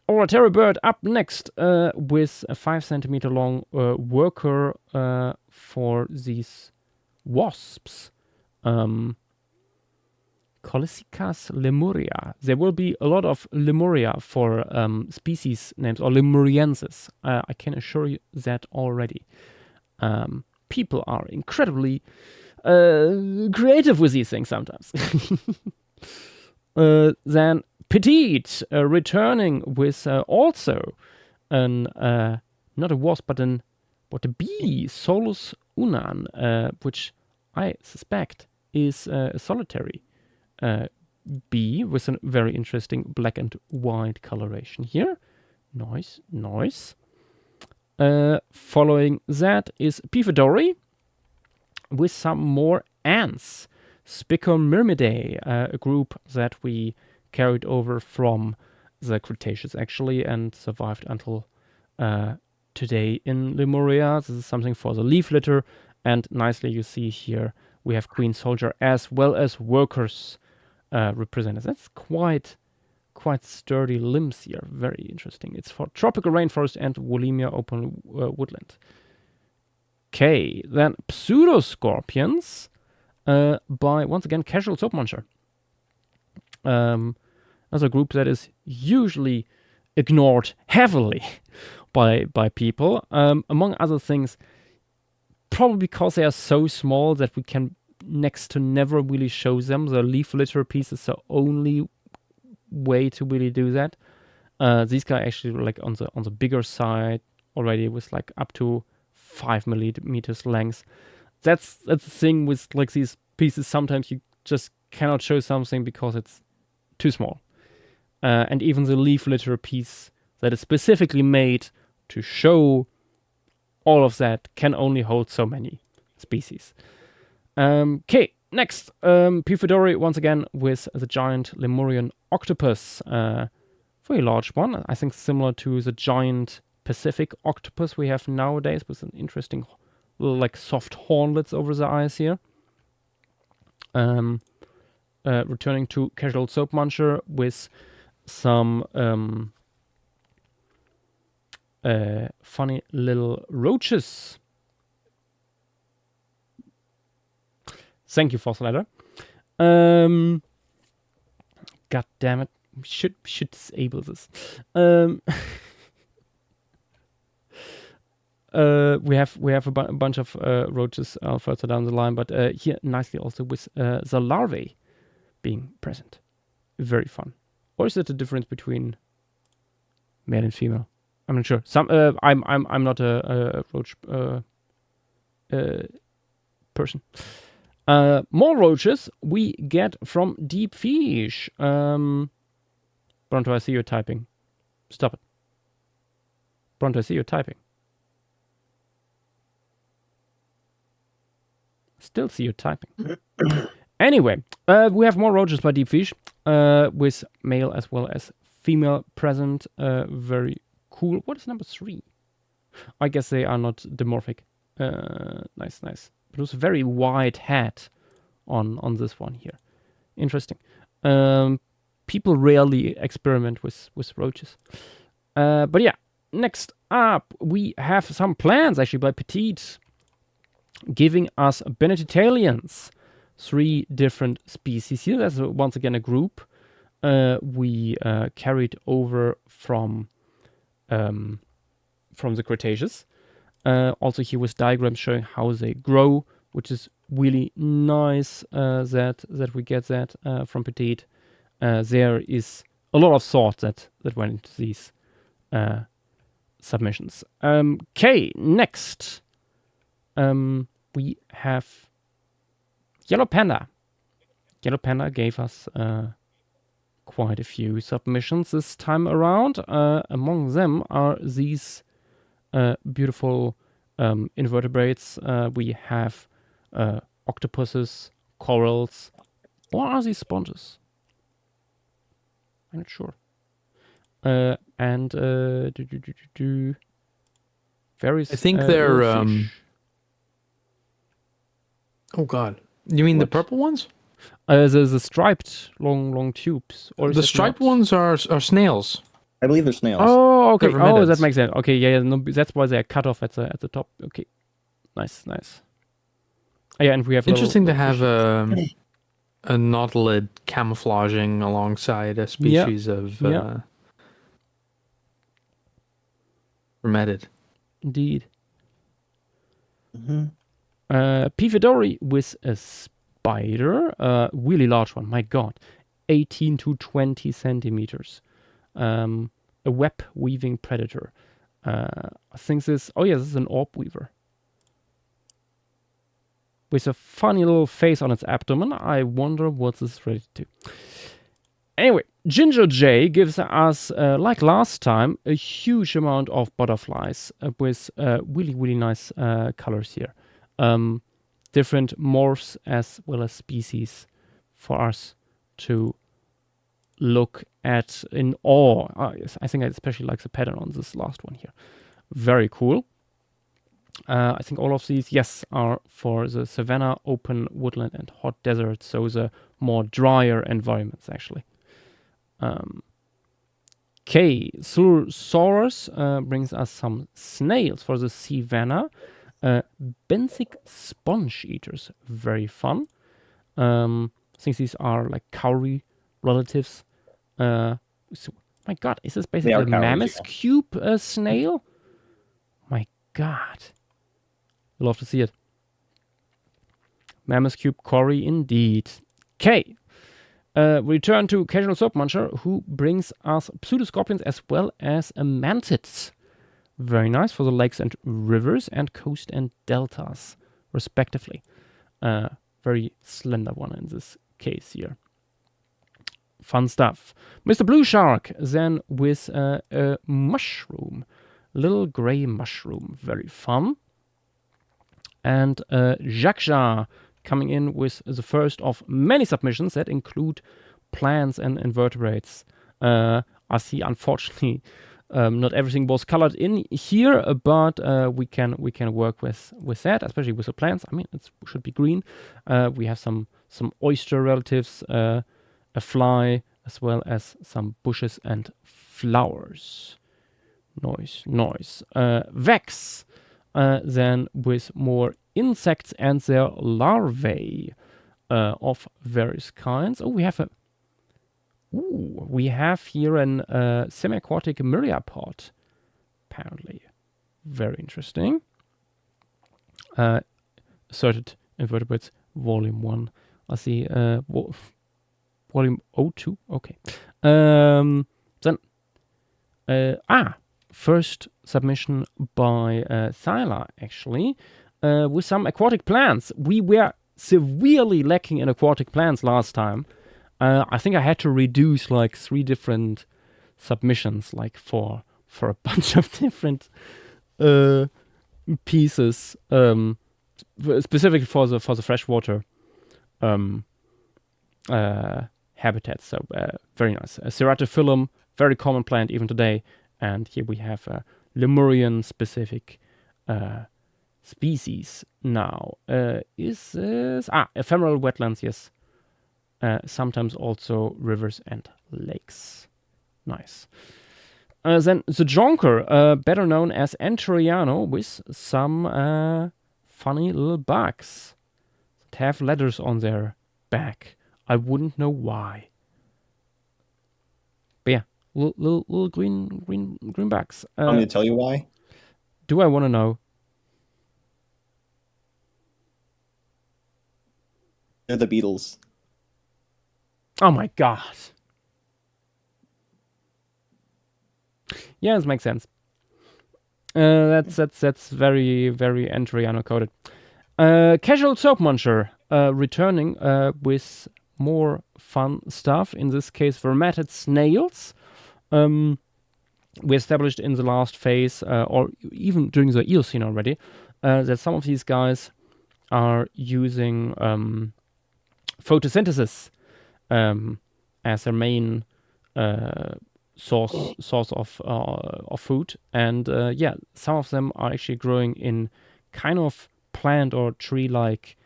Oratera bird up next with a 5 centimeter long worker for these wasps. Colysicas lemuria. There will be a lot of lemuria for species names or lemuriensis. I can assure you that already. People are incredibly creative with these things sometimes. Then Petite returning with also an not a wasp but a bee, Solus unan, which I suspect is a solitary bee with a very interesting black and white coloration here. Nice. Following that is Piphidory with some more ants. Spicomyrmidae, a group that we carried over from the Cretaceous actually and survived until today in Lemuria. This is something for the leaf litter, and nicely you see here we have Queen Soldier as well as workers represented. That's quite quite sturdy limbs here. Very interesting. It's for tropical rainforest and Wolimia open woodland. Okay, then pseudoscorpions by, once again, Casual Soap Muncher. As a group that is usually ignored heavily by people, among other things, probably because they are so small that we can next to never really show them. The leaf litter piece is the only way to really do that. These guys actually like on the bigger side already, with like up to 5 millimeters length. That's the thing with like these pieces. Sometimes you just cannot show something because it's too small. And even the leaf litter piece that is specifically made to show all of that can only hold so many species. Okay, next, Pifidori once again with the giant Lemurian octopus. Very large one, I think similar to the giant Pacific octopus we have nowadays, with an interesting little like soft hornlets over the eyes here. Returning to Casual Soap Muncher with some funny little roaches. Thank you, Fossil Ladder. God damn it. We should disable this. We have a bunch of roaches further down the line, but here nicely also with the larvae being present. Very fun. Or is it a difference between male and female? I'm not sure. I'm not a roach person. More roaches we get from Deep Fish. Bronto, I see you typing. Stop it. Bronto, I see you typing. Still see you typing. Anyway, we have more roaches by Deep Fish, with male as well as female present. Very cool. What is number 3? I guess they are not dimorphic. Nice. But it was a very wide head on this one here. Interesting. People rarely experiment with roaches. But yeah, next up we have some plants actually by Petite, giving us Benedictalians. 3 different species here. That's once again a group we carried over from the Cretaceous. Also here with diagrams showing how they grow, which is really nice that we get that from Petite. There is a lot of thought that went into these submissions. Okay, next we have Yellow Panda. Yellow Panda gave us quite a few submissions this time around. Among them are these beautiful invertebrates. We have octopuses, corals, or are these sponges? I'm not sure. And various. I think they're. little fish. Oh God! You mean the What? purple ones? The striped long tubes, or is The it striped not? ones are snails. I believe they're snails. Oh, okay. They're Oh, that verminids. makes sense. Okay, yeah. No, that's why they're cut off at the top. Okay, nice. Oh, yeah, and we have Interesting to little have fish. a nautilid camouflaging alongside a species of yeah. vermetid. Indeed. Mm-hmm. Pifidori with a spider, really large one. My God, 18 to 20 centimeters. A web weaving predator. I think this. Oh yeah, this is an orb weaver with a funny little face on its abdomen. I wonder what this is related to. Anyway, Ginger J gives us, like last time, a huge amount of butterflies with really nice colors here. Different morphs as well as species for us to look at in awe. Yes, I think I especially like the pattern on this last one here. Very cool. I think all of these, yes, are for the savanna, open woodland, and hot desert, so the more drier environments, actually. Okay, Saurus brings us some snails for the savanna. Benthic sponge eaters, very fun. I think these are like cowrie relatives. My God, is this basically are a cowries, mammoth yeah. cube snail? My God, love to see it. Mammoth cube cowrie indeed. Okay. Return to Casual Soap Muncher, who brings us pseudoscorpions as well as mantids. Very nice for the lakes and rivers and coast and deltas, respectively. Very slender one in this case here. Fun stuff. Mr. Blue Shark then with a mushroom. Little grey mushroom. Very fun. And Jaksha coming in with the first of many submissions that include plants and invertebrates. I see, unfortunately, not everything was colored in here, but we can work with that, especially with the plants. I mean, it should be green. We have some oyster relatives, a fly, as well as some bushes and flowers. Noise. Vex, then with more insects and their larvae of various kinds. Oh, we have here an semi-aquatic myriapod, apparently. Very interesting. Asserted invertebrates, volume 1. I see volume 02. Okay. Then first submission by Thyla, actually, with some aquatic plants. We were severely lacking in aquatic plants last time. I think I had to reduce like 3 different submissions, like for a bunch of different pieces, specifically for the freshwater habitats. So very nice. Ceratophyllum, very common plant even today. And here we have a Lemurian specific species now. Is this ephemeral wetlands? Yes. Sometimes also rivers and lakes. Nice. Then the jonker, better known as Enteriano, with some funny little bugs that have letters on their back. I wouldn't know why. But yeah, little green bugs. Want me to tell you why? Do I want to know? They're the Beatles. Oh my God. Yeah, this makes sense. That's very, very Enteriano coded. Casual Soap Muncher returning with more fun stuff. In this case, vermatid snails. We established in the last phase, or even during the Eocene already, that some of these guys are using photosynthesis as their main source of food, and yeah, some of them are actually growing in kind of plant or tree-like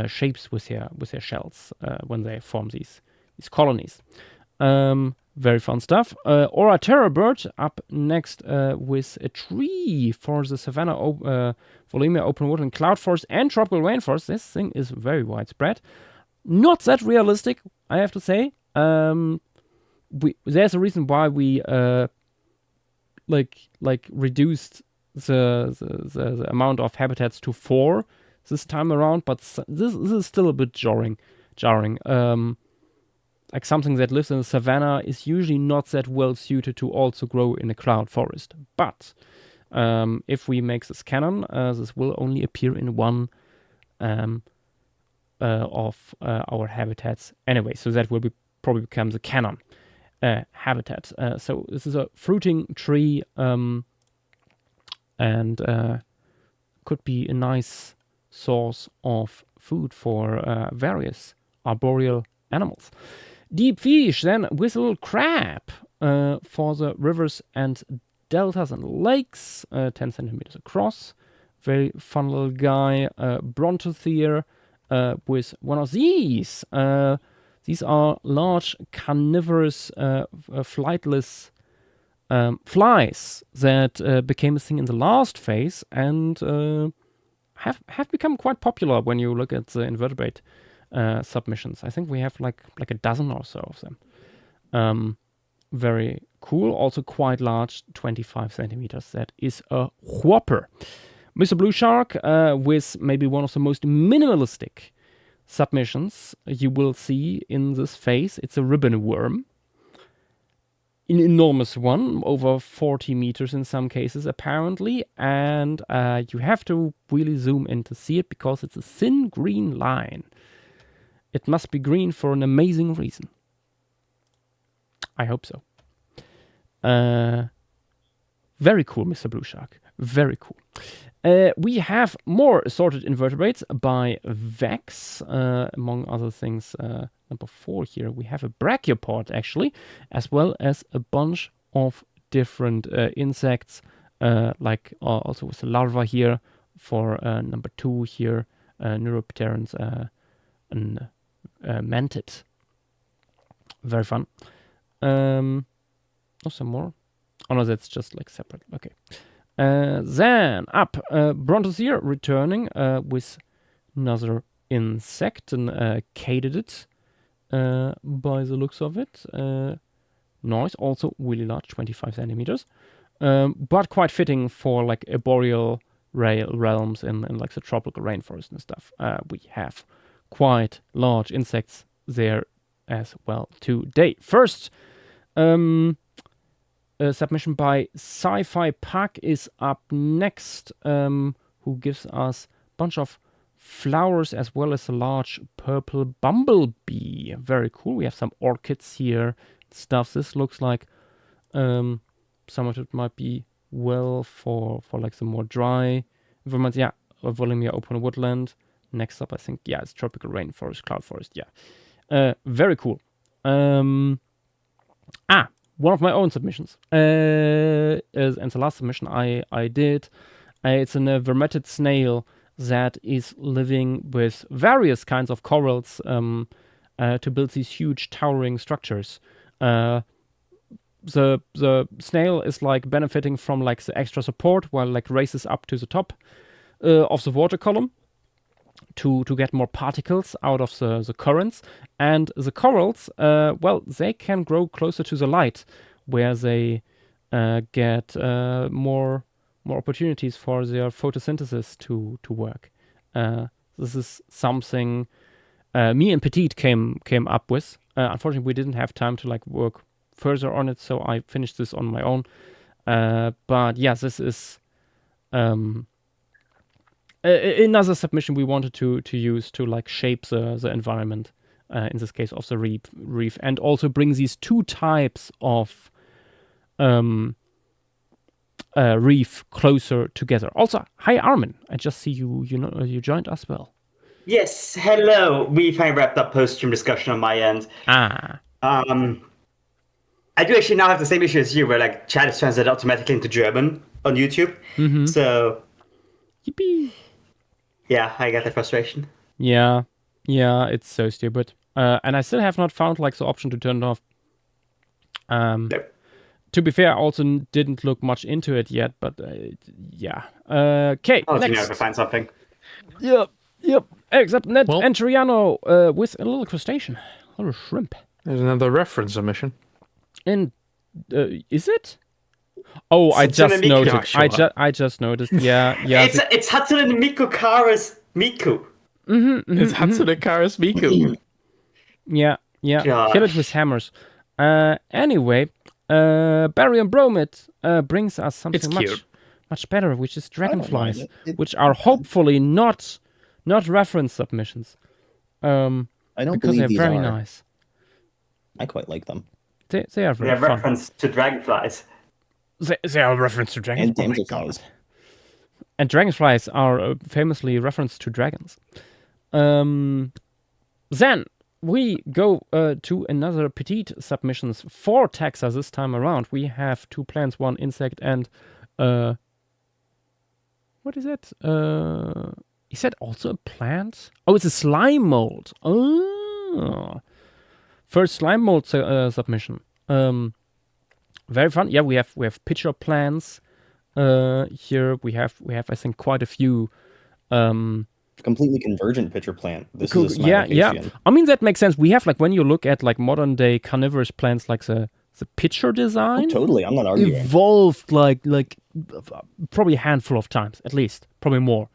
shapes with their shells when they form these colonies. Very fun stuff. Aura Terror Bird up next with a tree for the Savannah, Volumia, Open Wood, and Cloud Forest and Tropical Rainforest. This thing is very widespread. Not that realistic, I have to say. There's a reason why we reduced the amount of habitats to 4 this time around, but this is still a bit jarring. Like something that lives in the savannah is usually not that well suited to also grow in a cloud forest. But if we make this canon, this will only appear in one of our habitats anyway. So that will probably become the canon habitat. So this is a fruiting tree and could be a nice source of food for various arboreal animals. Deep fish then with a little crab for the rivers and deltas and lakes, 10 centimeters across. Very fun little guy. Brontothere with one of these. These are large carnivorous flightless flies that became a thing in the last phase and have become quite popular when you look at the invertebrate submissions. I think we have like a dozen or so of them. Very cool. Also quite large, 25 centimeters. That is a whopper. Mr. Blue Shark with maybe one of the most minimalistic submissions you will see in this phase. It's a ribbon worm. An enormous one, over 40 meters in some cases, apparently. And you have to really zoom in to see it because it's a thin green line. It must be green for an amazing reason. I hope so. Very cool, Mr. Blue Shark. Very cool. We have more assorted invertebrates by Vex, among other things. Number 4 here, we have a brachiopod, actually, as well as a bunch of different insects, like also with the larva here for number 2 here, Neuropterans and mantid. Very fun. Some more. Oh no, that's just like separate. Okay. Then up, Brontosaur returning with another insect, and katydid by the looks of it. Nice, also really large, 25 centimeters, but quite fitting for like arboreal realms in like the tropical rainforest and stuff. We have quite large insects there as well today. First, a submission by Sci-Fi Pack is up next, who gives us a bunch of flowers as well as a large purple bumblebee. Very cool. We have some orchids here, stuff. This looks like some of it might be well for like some more dry environment. Yeah, a Volumia open woodland. Next up, I think, yeah, it's tropical rainforest, cloud forest. Yeah, very cool. One of my own submissions. And the last submission I did, it's a vermetid snail that is living with various kinds of corals to build these huge towering structures. The snail is like benefiting from like the extra support while like races up to the top of the water column to get more particles out of the currents. And the corals, well, they can grow closer to the light, where they get more opportunities for their photosynthesis to work. This is something me and Petit came up with. Unfortunately, we didn't have time to like work further on it, so I finished this on my own. But yeah, this is another submission we wanted to use to like shape the environment, in this case of the reef, and also bring these two types of reef closer together. Also, hi Armin, I just see you joined us. Well, yes, hello. We finally wrapped up post-stream discussion on my end. I do actually now have the same issue as you, where like chat is translated automatically into German on YouTube. Mm-hmm. So, yippee. Yeah, I get the frustration. Yeah, it's so stupid. And I still have not found like the option to turn it off. Nope. To be fair, I also didn't look much into it yet, but yeah. Okay, I'll let next. you know if I find something. Yep. Except Ned Well- and Triano with a little crustacean, a little shrimp. There's another reference submission. And is it? Oh, I Hatsune just Miku. noticed. Joshua. I just noticed. Yeah. It's Hatsune Miku Kara's Miku. It's Hatsune Kara's Miku. Yeah. Gosh. Kill it with hammers. Anyway, barium bromide brings us something It's cute. much better, which is I don't mind dragonflies, it. which are hopefully not reference submissions. I don't Because believe they're these very are. nice. I quite like them. They are They very have fun. reference to dragonflies. They are a reference to dragons. And Oh my damselflies. God. And dragonflies are famously referenced to dragons. Then we go to another petite submissions for Taxa this time around. We have 2 plants, 1 insect, and what is it? Is that also a plant? Oh, it's a slime mold. Oh, first slime mold submission. Very fun. Yeah, we have pitcher plants. Here we have I think quite a few. Completely convergent pitcher plant. This Cool. is a Yeah. Smilocasian. I mean, that makes sense. We have like when you look at like modern day carnivorous plants, like the pitcher Oh, design totally. I'm not arguing. evolved like probably a handful of times, at least, probably more.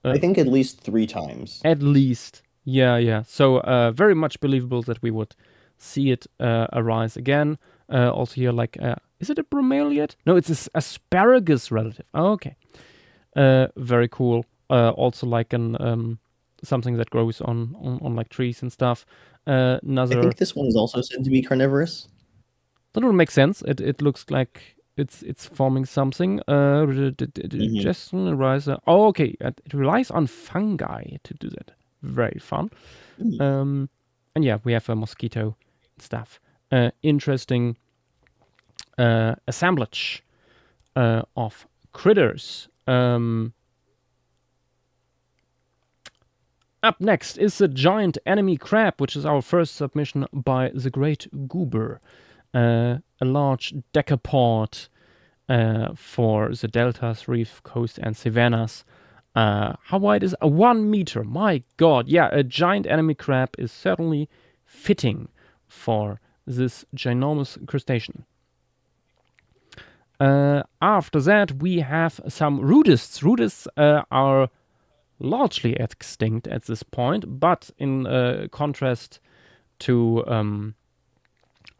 I think at least 3 times. At least. Yeah. So very much believable that we would see it arise again. Also here, like, is it a bromeliad? No, it's an asparagus relative. Oh, okay. Very cool. Also like an something that grows on like trees and stuff. I Another think this one is also said to be carnivorous. that would make sense. It looks like it's forming something. Digestion riser. Oh, okay. It relies on fungi to do that. Very fun. And yeah, we have a mosquito stuff. Interesting assemblage of critters. Up next is the giant enemy crab, which is our first submission by the Great Goober. A large decapod for the deltas, reef coast, and savannas. How wide is 1 meter? My god, yeah, a giant enemy crab is certainly fitting for this ginormous crustacean. After that, we have some rudists. Rudists are largely extinct at this point, but in contrast to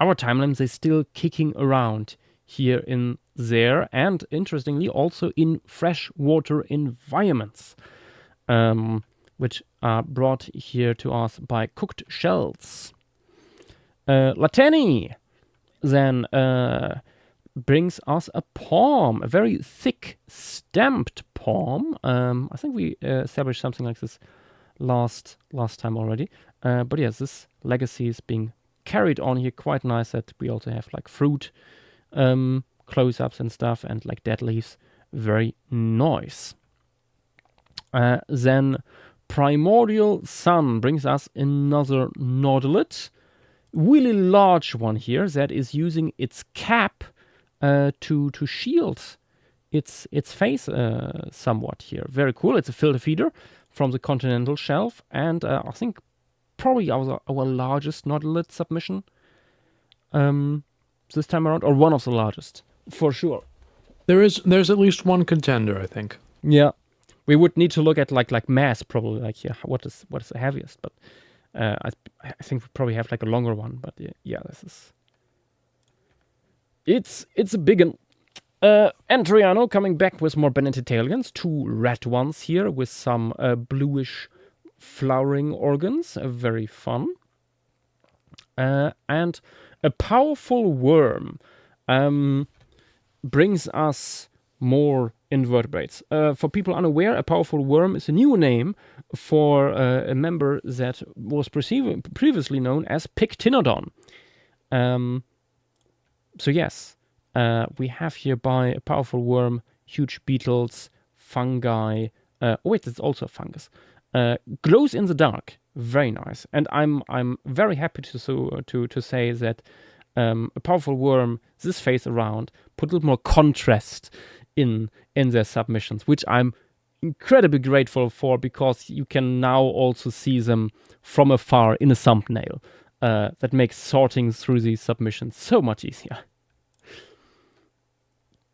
our timelines, they're still kicking around here in there, and interestingly also in freshwater environments, which are brought here to us by cooked shells. Latani then brings us a palm, a very thick stamped palm. I think we established something like this last time already. But yes, this legacy is being carried on here. Quite nice that we also have like fruit close-ups and stuff, and like dead leaves. Very nice. Then Primordial Sun brings us another nautilid. Really large one here that is using its cap to shield its face somewhat here. Very cool. It's a filter feeder from the continental shelf, and I think probably our largest nautilid submission this time around, or one of the largest for sure. There's at least one contender, I think. Yeah, we would need to look at like mass probably, like here what is the heaviest, but I think we probably have like a longer one, but yeah, this is. It's a big one. Antriano coming back with more Benentitalians, 2 red ones here with some bluish flowering organs, very fun. And a powerful worm brings us more invertebrates. For people unaware, a powerful worm is a new name for a member that was previously known as Pictinodon. So yes, we have hereby a powerful worm, huge beetles, fungi. Wait, it's also a fungus. Glows in the dark, very nice. And I'm very happy to say that a powerful worm this phase around put a little more contrast in their submissions, which I'm incredibly grateful for, because you can now also see them from afar in a thumbnail. That makes sorting through these submissions so much easier.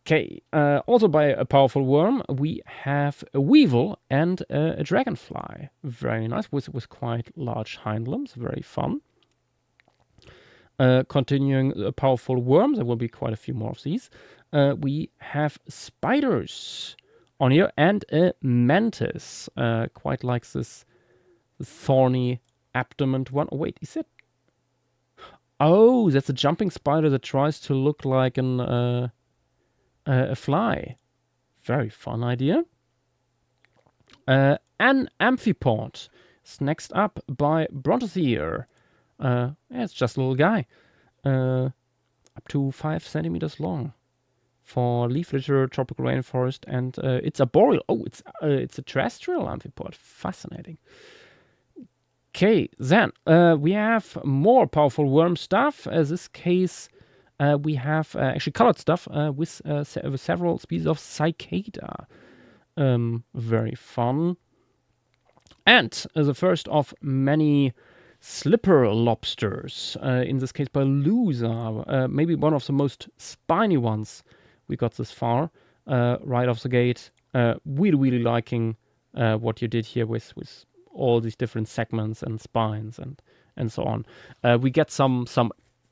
Okay, also by a powerful worm, we have a weevil and a dragonfly. Very nice, with quite large hind limbs, very fun. Continuing a powerful worm, there will be quite a few more of these. We have spiders on here and a mantis. Quite like this thorny abdomen one. Oh, wait, is it? Oh, that's a jumping spider that tries to look like a fly. Very fun idea. An amphipod is next up by Brontothere. Yeah, it's just a little guy. Up to 5 centimeters long. For leaf litter, tropical rainforest, and it's arboreal. Oh, it's a terrestrial amphipod. Fascinating. Okay, then we have more powerful worm stuff. This case, we have actually colored stuff with several species of cicada. Very fun. And the first of many slipper lobsters, in this case Belusa, maybe one of the most spiny ones we got this far, right off the gate. Really liking what you did here with all these different segments and spines and so on. We get some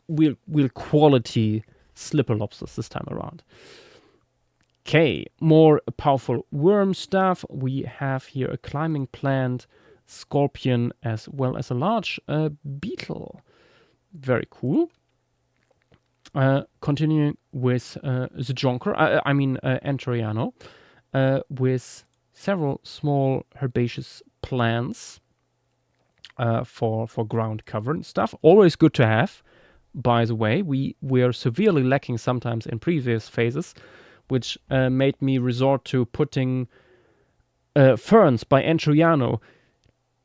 real quality slipper lobsters this time around. Okay, more powerful worm stuff. We have here a climbing plant, scorpion, as well as a large beetle. Very cool. Continuing with the jonker, Antoriano, with several small herbaceous plants for ground cover and stuff. Always good to have, by the way. We are severely lacking sometimes in previous phases, which made me resort to putting ferns by Antoriano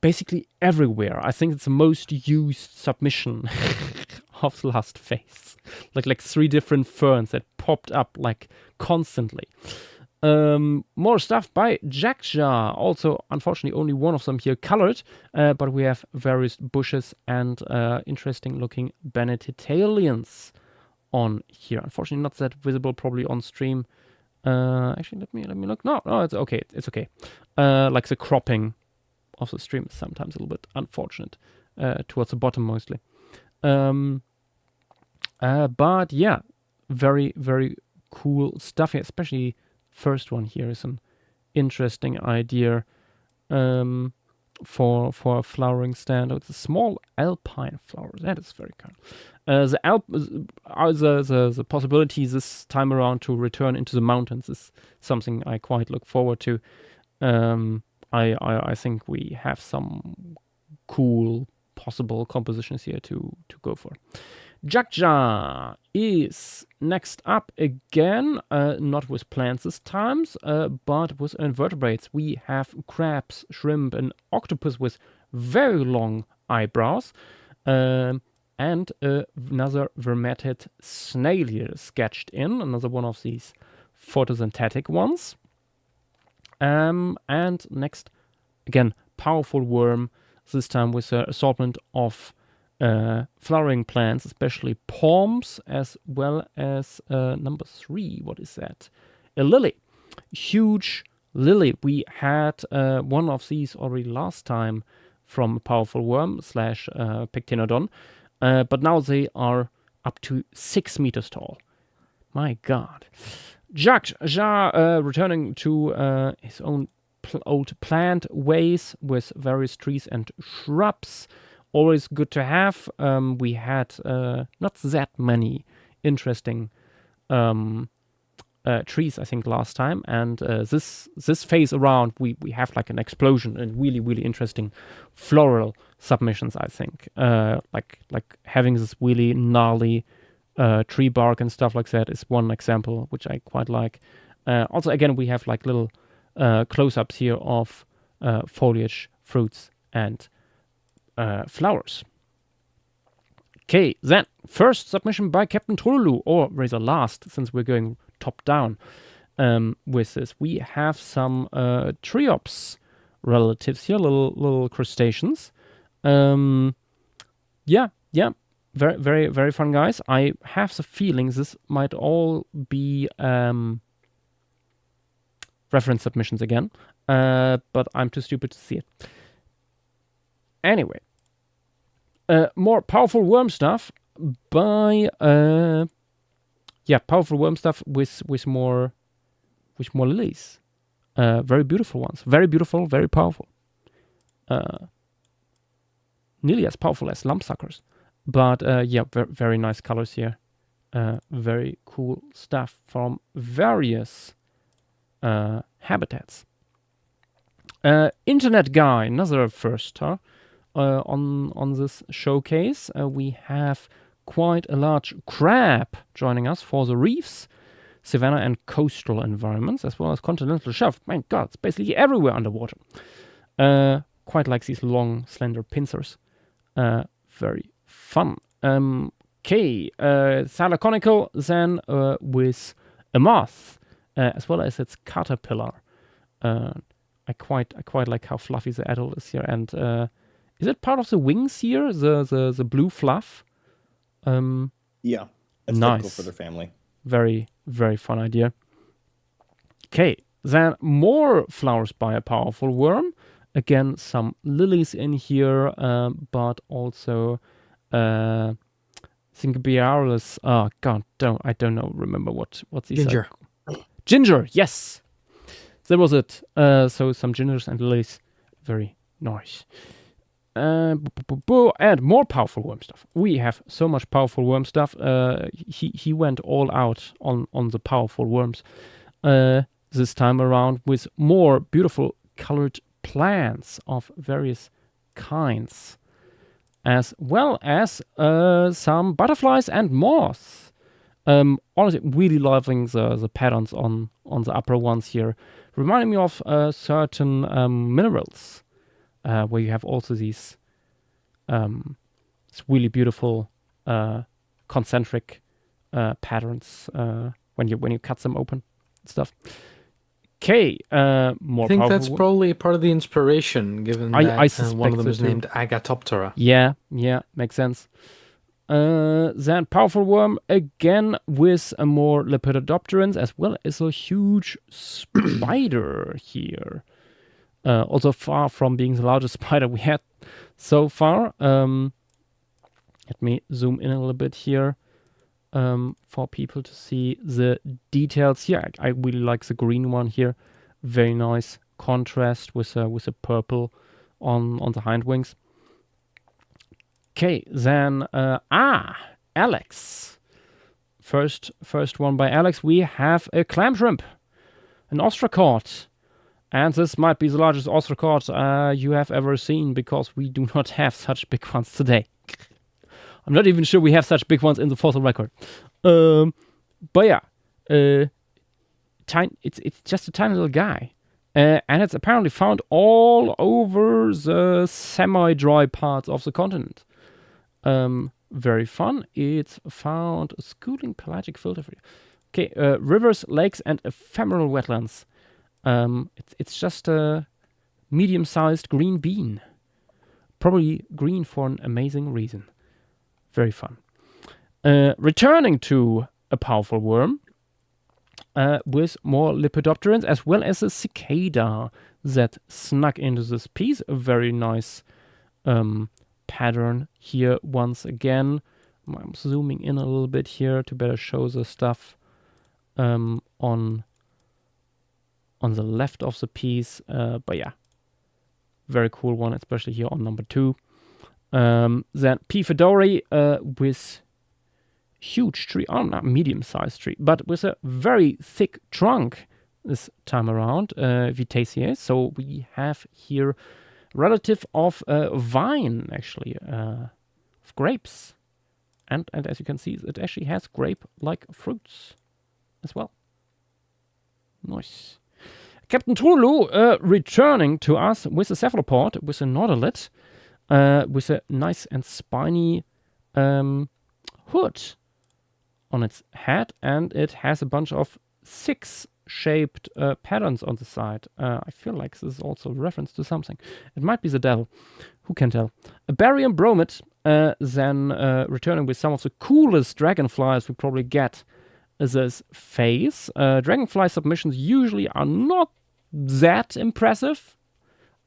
basically everywhere. I think it's the most used submission of the last phase. Like 3 different ferns that popped up like constantly. More stuff by Jackja. Also, unfortunately, only one of them here colored, but we have various bushes and interesting looking Benedictalians on here. Unfortunately, not that visible probably on stream. Actually, let me look. No, it's okay. It's okay. Like the cropping of the stream is sometimes a little bit unfortunate towards the bottom mostly. But yeah, very cool stuff here. Especially first one here is an interesting idea for a flowering stand. Oh, it's a small alpine flower. That is very cool. The possibility this time around to return into the mountains is something I quite look forward to. I think we have some cool possible compositions here to go for. Jakja is next up again, not with plants this time, but with invertebrates. We have crabs, shrimp, and octopus with very long eyebrows, and another vermetid snail here sketched in, another one of these photosynthetic ones. And next, again, powerful worm, this time with an assortment of flowering plants, especially palms, as well as number 3. What is that? A lily. Huge lily. We had one of these already last time from powerful worm / Pectinodon, but now they are up to 6 meters tall. My God. Jakja returning to his own old plant ways with various trees and shrubs. Always good to have. We had not that many interesting trees, I think, last time, and this phase around we have like an explosion and really interesting floral submissions. I think like having this really gnarly tree bark and stuff like that is one example which I quite like. Also, again, we have like little close-ups here of foliage, fruits, and flowers. Okay, then first submission by Captain Trululu, or rather last, since we're going top down with this. We have some triops relatives here, little crustaceans. Yeah, very fun guys. I have the feeling this might all be reference submissions again, but I'm too stupid to see it. Anyway, more powerful worm stuff by powerful worm stuff with more lilies. Very beautiful ones. Very beautiful, very powerful. Nearly as powerful as lumpsuckers. But very nice colors here. Very cool stuff from various habitats. Internet guy, another first on this showcase. We have quite a large crab joining us for the reefs, savanna and coastal environments, as well as continental shelf. My God, it's basically everywhere underwater. Quite like these long, slender pincers. Very fun. Okay, Thalaconical then with a moth, as well as its caterpillar. I quite like how fluffy the adult is here. And is it part of the wings here? The blue fluff? Yeah, that's Nice. typical for their family. Very, very fun idea. Okay, then more flowers by a powerful worm. Again, some lilies in here, but also Syngabialis. Oh god, I don't know. Remember what these Ginger. are. Ginger, yes, that was it. So some gingers and lilies, very nice. And more powerful worm stuff. We have so much powerful worm stuff. He went all out on the powerful worms this time around with more beautiful colored plants of various kinds, as well as some butterflies and moths. Honestly, really loving the patterns on the upper ones here, reminding me of certain minerals. Where you have also these it's really beautiful concentric patterns when you cut them open and stuff. Okay, more I think powerful that's wo- probably part of the inspiration, given I that one suspect of them so is too. named Agatoptera. Yeah, makes sense. Then powerful worm again with a more Lepidopterans, as well as a huge spider here. Also far from being the largest spider we had so far. Let me zoom in a little bit here for people to see the details here. I really like the green one here. Very nice contrast with a purple on the hind wings. Okay, then Alex. First one by Alex. We have a clam shrimp, an ostracod. And this might be the largest ostracod you have ever seen, because we do not have such big ones today. I'm not even sure we have such big ones in the fossil record. But yeah, it's just a tiny little guy. And it's apparently found all over the semi-dry parts of the continent. Very fun. It's found schooling pelagic filter. Okay, rivers, lakes, and ephemeral wetlands. It's just a medium-sized green bean. Probably green for an amazing reason. Very fun. Returning to a powerful worm with more Lepidopterans, as well as a cicada that snuck into this piece. A very nice pattern here once again. I'm zooming in a little bit here to better show the stuff on the left of the piece. But yeah, very cool one, especially here on number 2. Then P. fedori with huge tree, not medium-sized tree, but with a very thick trunk this time around, Vitaceae. So we have here relative of vine, actually, of grapes. And as you can see, it actually has grape-like fruits as well. Nice. Captain Trulu returning to us with a cephalopod, with a nautilid, with a nice and spiny hood on its head, and it has a bunch of 6-shaped patterns on the side. I feel like this is also a reference to something. It might be the devil. Who can tell? A barium bromid, then returning with some of the coolest dragonflies we probably get this phase. Dragonfly submissions usually are not that impressive,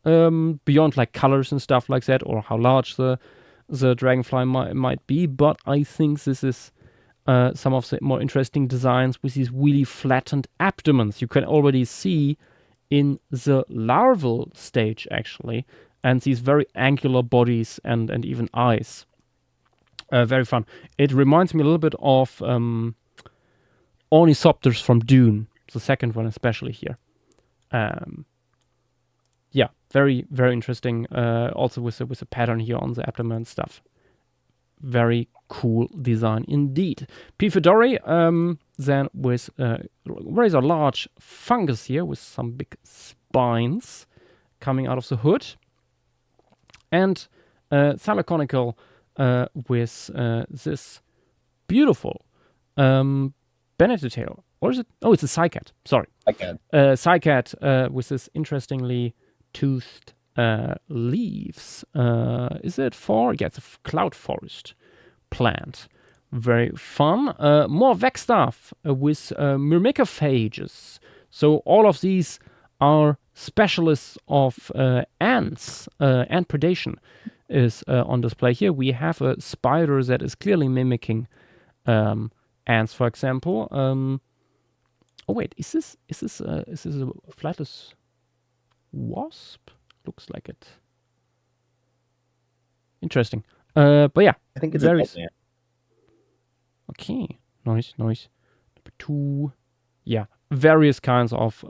beyond like colors and stuff like that, or how large the dragonfly might be. But I think this is some of the more interesting designs with these really flattened abdomens. You can already see in the larval stage, actually, and these very angular bodies and even eyes. Very fun. It reminds me a little bit of Ornithopters from Dune, the second one especially here. Yeah, very, very interesting. Also with a pattern here on the abdomen and stuff. Very cool design indeed. P. fedori, then with rather large fungus here with some big spines coming out of the hood. And Thalaconical with this beautiful Benedict tail. Or is it? Oh, it's a cycad. Sorry. Cycad. Cycad with this interestingly toothed leaves. Is it for? Yeah, it's a cloud forest plant. Very fun. More Vex stuff with Myrmicophages. So all of these are specialists of ants. Ant predation is on display here. We have a spider that is clearly mimicking ants, for example. Oh wait, is this a flightless wasp? Looks like it. Interesting. But yeah, I think it's very a plant. okay. Nice. Number 2. Yeah, various kinds of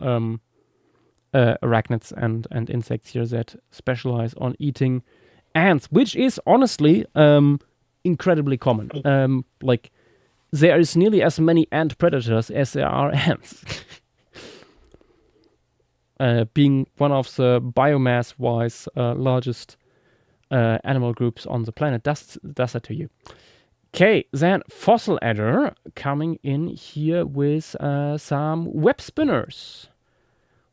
arachnids and insects here that specialize on eating ants, which is honestly incredibly common. Like there is nearly as many ant predators as there are ants. Being one of the biomass-wise largest animal groups on the planet does that to you. Okay, then Fossil Adder coming in here with some web spinners.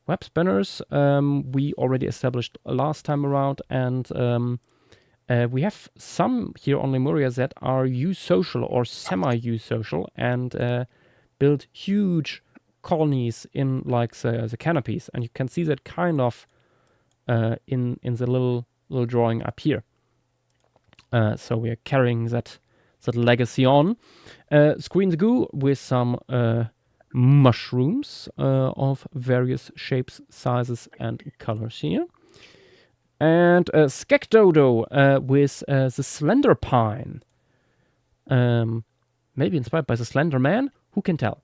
Web spinners we already established last time around, and we have some here on Lemuria that are eusocial or semi-eusocial and build huge colonies in like the canopies, and you can see that kind of in the little drawing up here. So we are carrying that legacy on. Screen the Goo with some mushrooms of various shapes, sizes, and colors here. And Skekdodo with the Slender Pine. Maybe inspired by the Slender Man? Who can tell?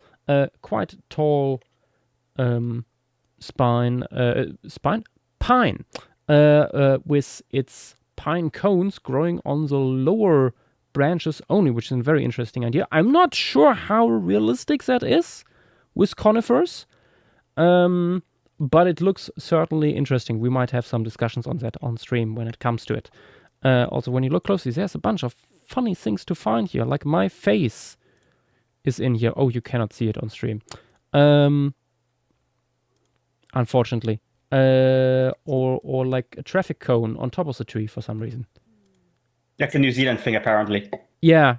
Quite tall pine with its pine cones growing on the lower branches only, which is a very interesting idea. I'm not sure how realistic that is with conifers, but it looks certainly interesting. We might have some discussions on that on stream when it comes to it. Also, when you look closely, there's a bunch of funny things to find here, like my face is in here. Oh, you cannot see it on stream, unfortunately. Or like a traffic cone on top of the tree for some reason. That's a New Zealand thing, apparently. Yeah.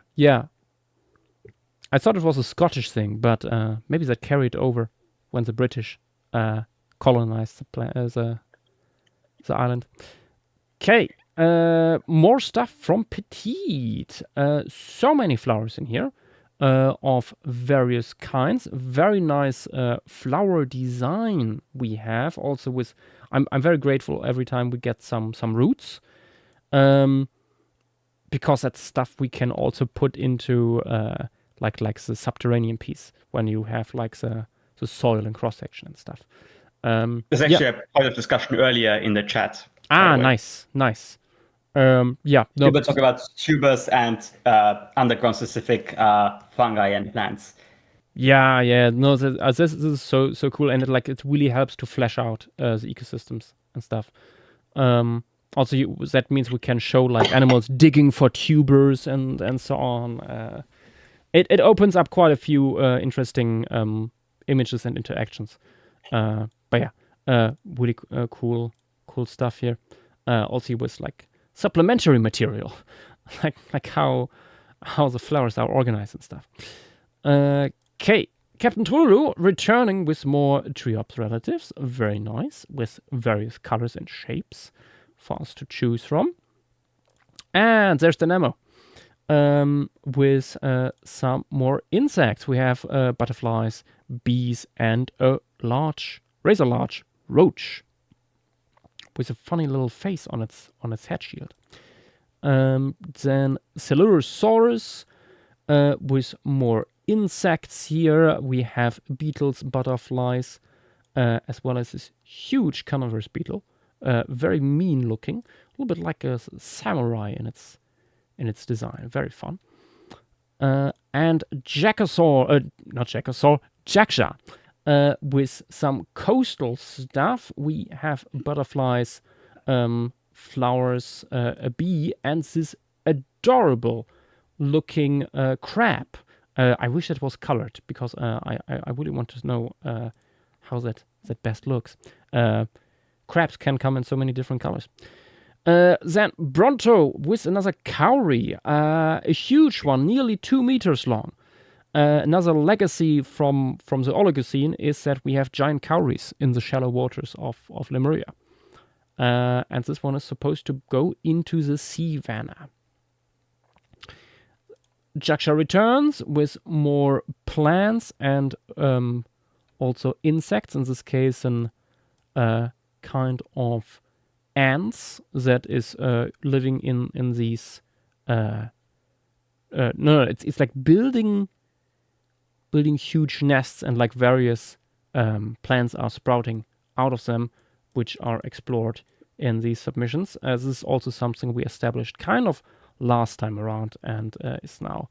I thought it was a Scottish thing, but maybe that carried over when the British colonized the island. Okay, more stuff from Petite. So many flowers in here of various kinds. Very nice flower design we have. Also with, I'm very grateful every time we get some roots. Because that's stuff we can also put into like the subterranean piece when you have like the soil and cross section and stuff. There's actually a point of discussion earlier in the chat. Nice. Yeah. No, We talk about tubers and underground specific fungi and plants. Yeah. No, this is so cool, and it really helps to flesh out the ecosystems and stuff. Also, that means we can show like animals digging for tubers and so on. It opens up quite a few interesting images and interactions. But yeah, really cool stuff here. Also with like supplementary material, like how the flowers are organized and stuff. Okay, Captain Trululu returning with more Triops relatives. Very nice, with various colors and shapes for us to choose from. And there's the Nemo. With some more insects. We have butterflies, bees, and a razor large roach with a funny little face on its head shield. Then Celurosaurus with more insects here. We have beetles, butterflies, as well as this huge carnivorous beetle. Very mean looking, a little bit like a samurai in its design. Very fun. And Jacksha. With some coastal stuff. We have butterflies, flowers, a bee, and this adorable looking crab. I wish it was colored because I really want to know how that best looks. Crabs can come in so many different colors. Then Bronto with another cowrie, a huge one, nearly 2 meters long. Another legacy from the Oligocene is that we have giant cowries in the shallow waters of Lemuria. And this one is supposed to go into the savanna. Jaksha returns with more plants and also insects, in this case an kind of ants that is living in these it's like building huge nests, and like various plants are sprouting out of them, which are explored in these submissions. This is also something we established kind of last time around, and is now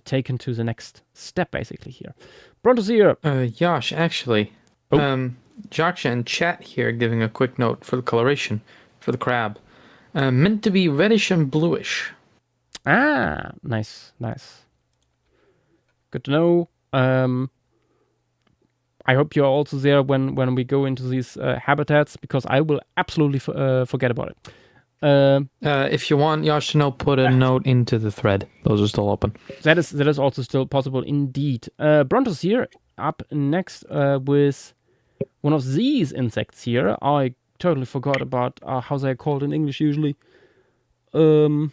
taken to the next step basically here. Brontoseer. Yash, actually, Jaksha and chat here giving a quick note for the coloration for the crab. Meant to be reddish and bluish. Ah, nice. Good to know. I hope you're also there when we go into these habitats, because I will absolutely forget about it. If you want Yash to know, put a note into the thread. Those are still open. That is also still possible indeed. Brontos here up next with one of these insects here. I totally forgot about how they're called in English usually. Boatman?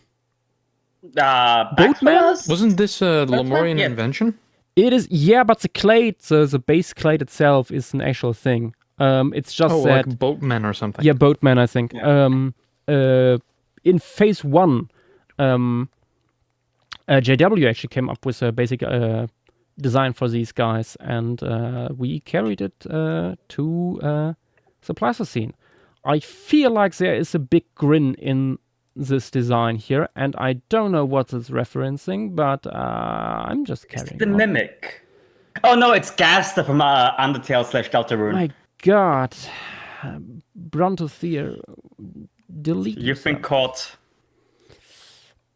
Wasn't this a Lemurian invention? It is, yeah, but the clade, the base clade itself is an actual thing. It's just that... like boatmen or something. Yeah, boatman, I think. Yeah. In phase 1, JW actually came up with a basic design for these guys, and we carried it to the Pleistocene. I feel like there is a big grin in this design here, and I don't know what it's referencing, but I'm just carrying The on. Mimic. Oh no, it's Gaster from Undertale / Deltarune. My god. Brontoseer, delete You've been yourself. caught.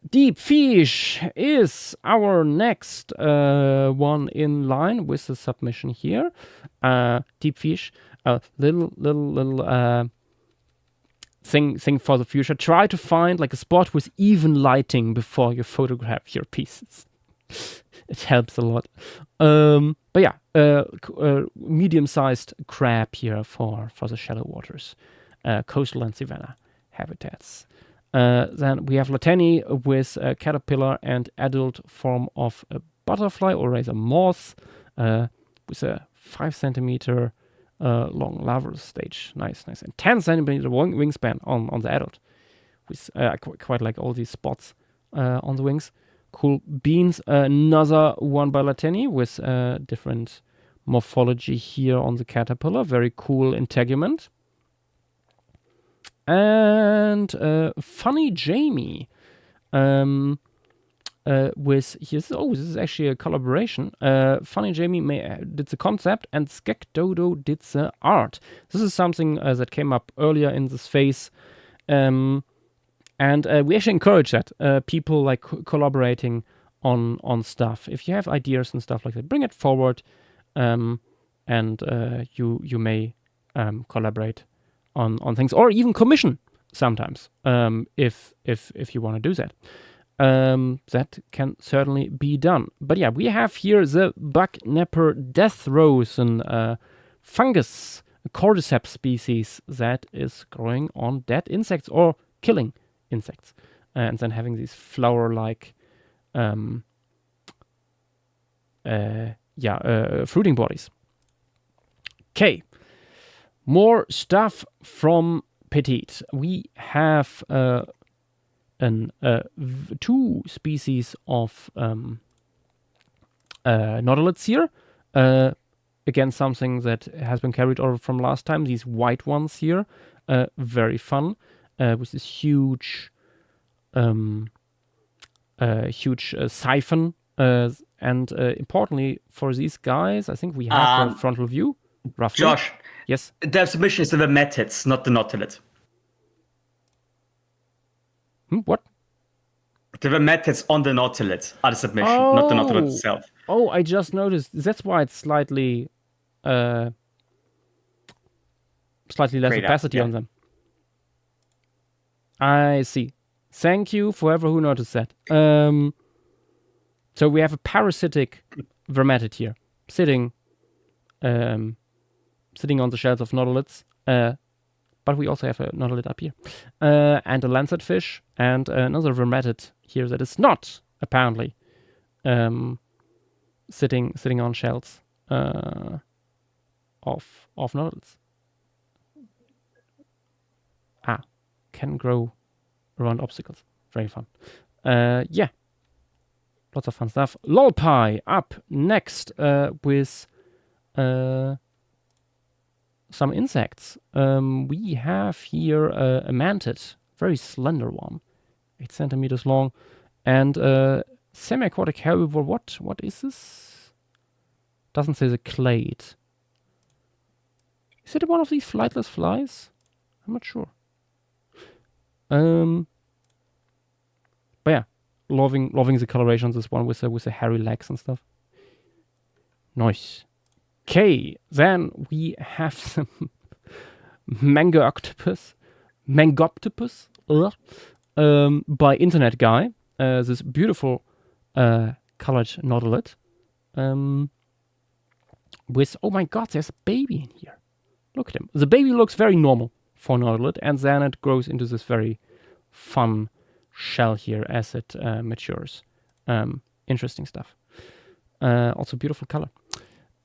Deep Fish is our next one in line with the submission here. Deep Fish, little thing for the future. Try to find like a spot with even lighting before you photograph your pieces. It helps a lot. But yeah, medium-sized crab here for the shallow waters, coastal and savanna habitats. Then we have Latani with a caterpillar and adult form of a butterfly, or rather moth, with a 5 centimeter long larval stage. Nice. And 10 centimeter wingspan on the adult, with quite like all these spots on the wings. Cool beans. Another one by Latani with different morphology here on the caterpillar. Very cool integument. And Funny Jamie with this is actually a collaboration. Funny Jamie did the concept, and Skek Dodo did the art. This is something that came up earlier in this phase, and we actually encourage that people like collaborating on stuff. If you have ideas and stuff like that, bring it forward, and you may collaborate on things, or even commission sometimes, if you want to do that. That can certainly be done. But yeah, we have here the Bucknapper death rose, and fungus, a cordyceps species that is growing on dead insects or killing insects, and then having these flower-like fruiting bodies. Okay. More stuff from Petite. We have 2 species of nautiloids here. Again, something that has been carried over from last time. These white ones here, very fun, with this huge siphon. And importantly for these guys, I think we have a frontal view, roughly. Josh. Yes. The submission is to the metids, not the nautilid. What? The vermetids on the nodulid are the submission, not the nodulid Oh. itself. Oh, I just noticed. That's why it's slightly less Grayed out, opacity yeah. on them. I see. Thank you for whoever who noticed that. So we have a parasitic vermetid here, sitting on the shells of nodulids. But we also have a nodulid up here, and a lancetfish, and another vermetid here that is not apparently sitting on shells of nodulids. Can grow around obstacles. Very fun. Yeah. Lots of fun stuff. Lolpie up next with some insects. We have here a mantid, very slender one, 8 centimeters long, and semi-aquatic herbivore. What is this? Doesn't say the clade. Is it one of these flightless flies? I'm not sure. But yeah, loving the colorations. This one with the hairy legs and stuff. Nice. Okay, then we have some Mangoptopus by Internet Guy. This beautiful colored nodulid. With, oh my god, there's a baby in here. Look at him. The baby looks very normal for nodulid, and then it grows into this very fun shell here as it matures. Interesting stuff. Also beautiful color.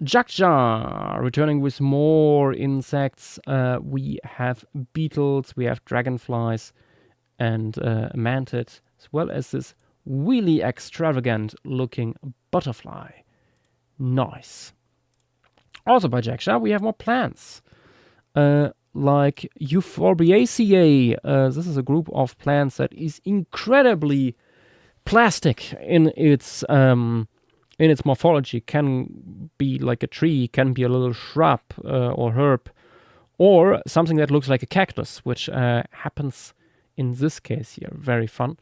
Jakja returning with more insects. We have beetles, we have dragonflies, and a mantid, as well as this really extravagant looking butterfly. Nice. Also by Jakja, we have more plants. Like Euphorbiaceae. This is a group of plants that is incredibly plastic in its morphology. Can be like a tree, can be a little shrub or herb, or something that looks like a cactus, which happens in this case here. Very fun.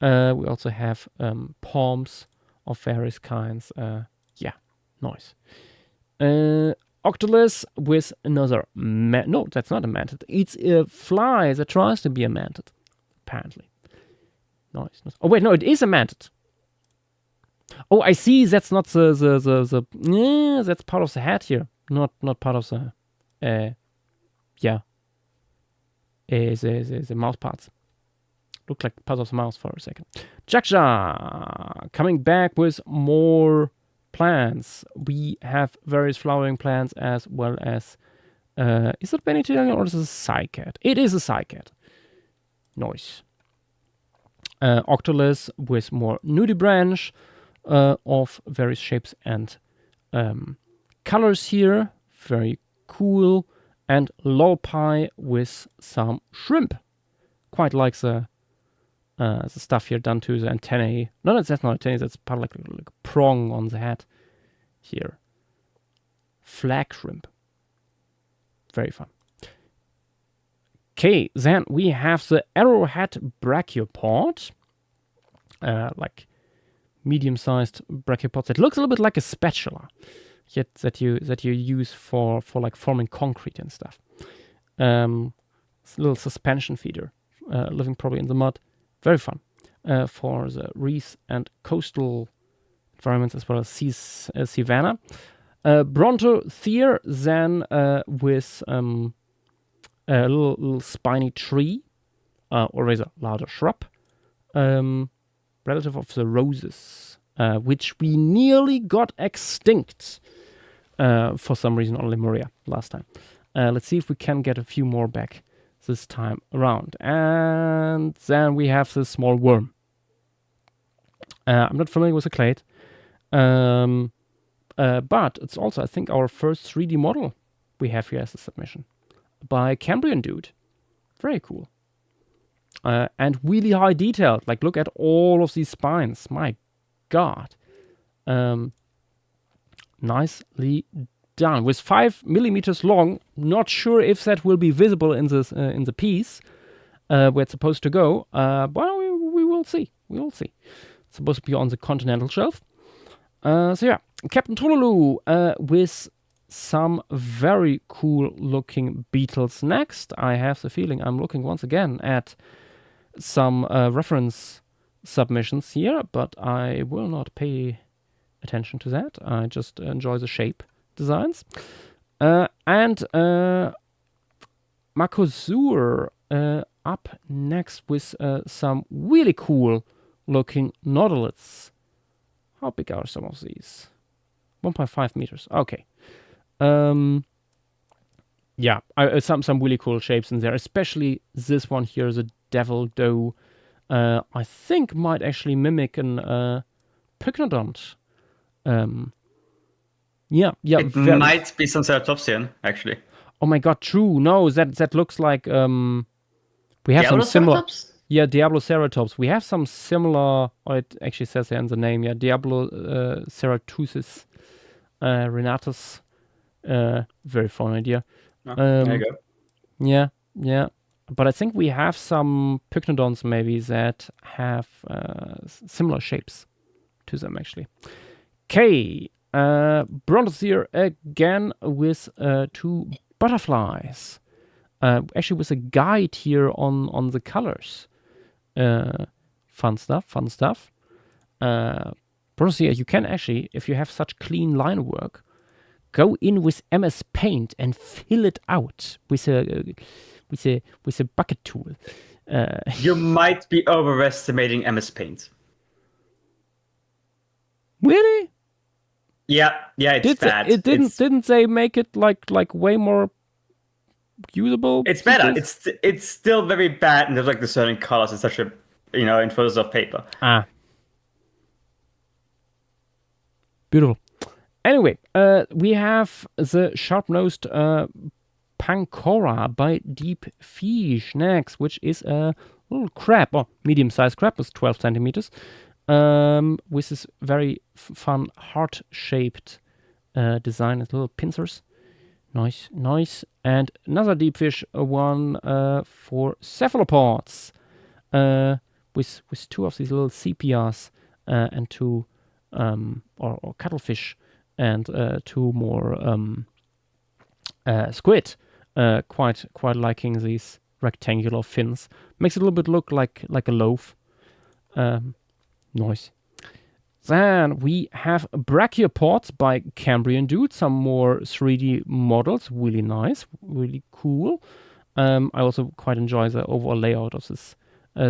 We also have palms of various kinds. Yeah, nice. Octolus with another no, that's not a mantid. It's a fly that tries to be a mantid, apparently. Nice. Oh wait, no, it is a mantid. Oh, I see. That's not the that's part of the head here, not part of the the mouth parts. Look like part of the mouth for a second. Jakja coming back with more plants. We have various flowering plants as well as is it Benitilian or is it a cycad? It is a cycad. Nice. Octolus with more nudibranch of various shapes and colors here. Very cool. And lolpie with some shrimp. Quite like the stuff here done to the antennae. No, that's not antennae. That's part of like a prong on the head here. Flag shrimp. Very fun. Okay, then we have the arrowhead brachiopod. Like medium-sized brachiopods. It looks a little bit like a spatula, yet that you use for like forming concrete and stuff. It's a little suspension feeder, living probably in the mud. Very fun for the reef and coastal environments as well as savanna. Brontothere then with a little spiny tree, or rather larger shrub, relative of the roses, which we nearly got extinct for some reason on Lemuria last time. Let's see if we can get a few more back this time around. And then we have this small worm. I'm not familiar with the clade, but it's also, I think, our first 3D model we have here as a submission by Cambrian Dude. Very cool. And really high detailed. Like, look at all of these spines. My God. Nicely done. With 5 millimeters long. Not sure if that will be visible in this in the piece where it's supposed to go. But we will see. We will see. It's supposed to be on the continental shelf. So yeah, Captain Trululu with some very cool looking beetles next. I have the feeling I'm looking once again at some reference submissions here, but I will not pay attention to that. I just enjoy the shape designs. And Makozur up next with some really cool looking Nautilus. How big are some of these? 1.5 meters. Okay. Yeah, some really cool shapes in there, especially this one here, the Devil Doe. I think might actually mimic an Pycnodont. Yeah. It might be some Ceratopsian, actually. Oh my god, true. No, that looks like we have some similar. Yeah, Diabloceratops. We have some similar. Oh, it actually says here in the name. Yeah, Diabloceratusis renatus. Very fun idea. There you go. Yeah. But I think we have some Pycnodons maybe that have similar shapes to them actually. Okay, Brontosaur again with 2 butterflies. Actually with a guide here on the colors. Fun stuff. Brontosaur, you can actually, if you have such clean line work, go in with MS Paint and fill it out with a bucket tool. You might be overestimating MS Paint. Really? Yeah, it's bad. Didn't they make it like way more usable? It's better. It's still very bad in terms of like the certain colors and such a in photos of paper. Beautiful. Anyway, we have the sharp-nosed Pancora by Deep Fish next, which is a little crab, or medium-sized crab with 12 centimeters, with this very fun heart-shaped design with little pincers. Nice. And another deep fish, one for cephalopods, with 2 of these little sepias and 2 or cuttlefish and 2 more squid. Quite liking these rectangular fins. Makes it a little bit look like a loaf. Nice. Then we have Brachiopods by Cambrian Dude. Some more 3D models. Really nice. Really cool. I also quite enjoy the overall layout of this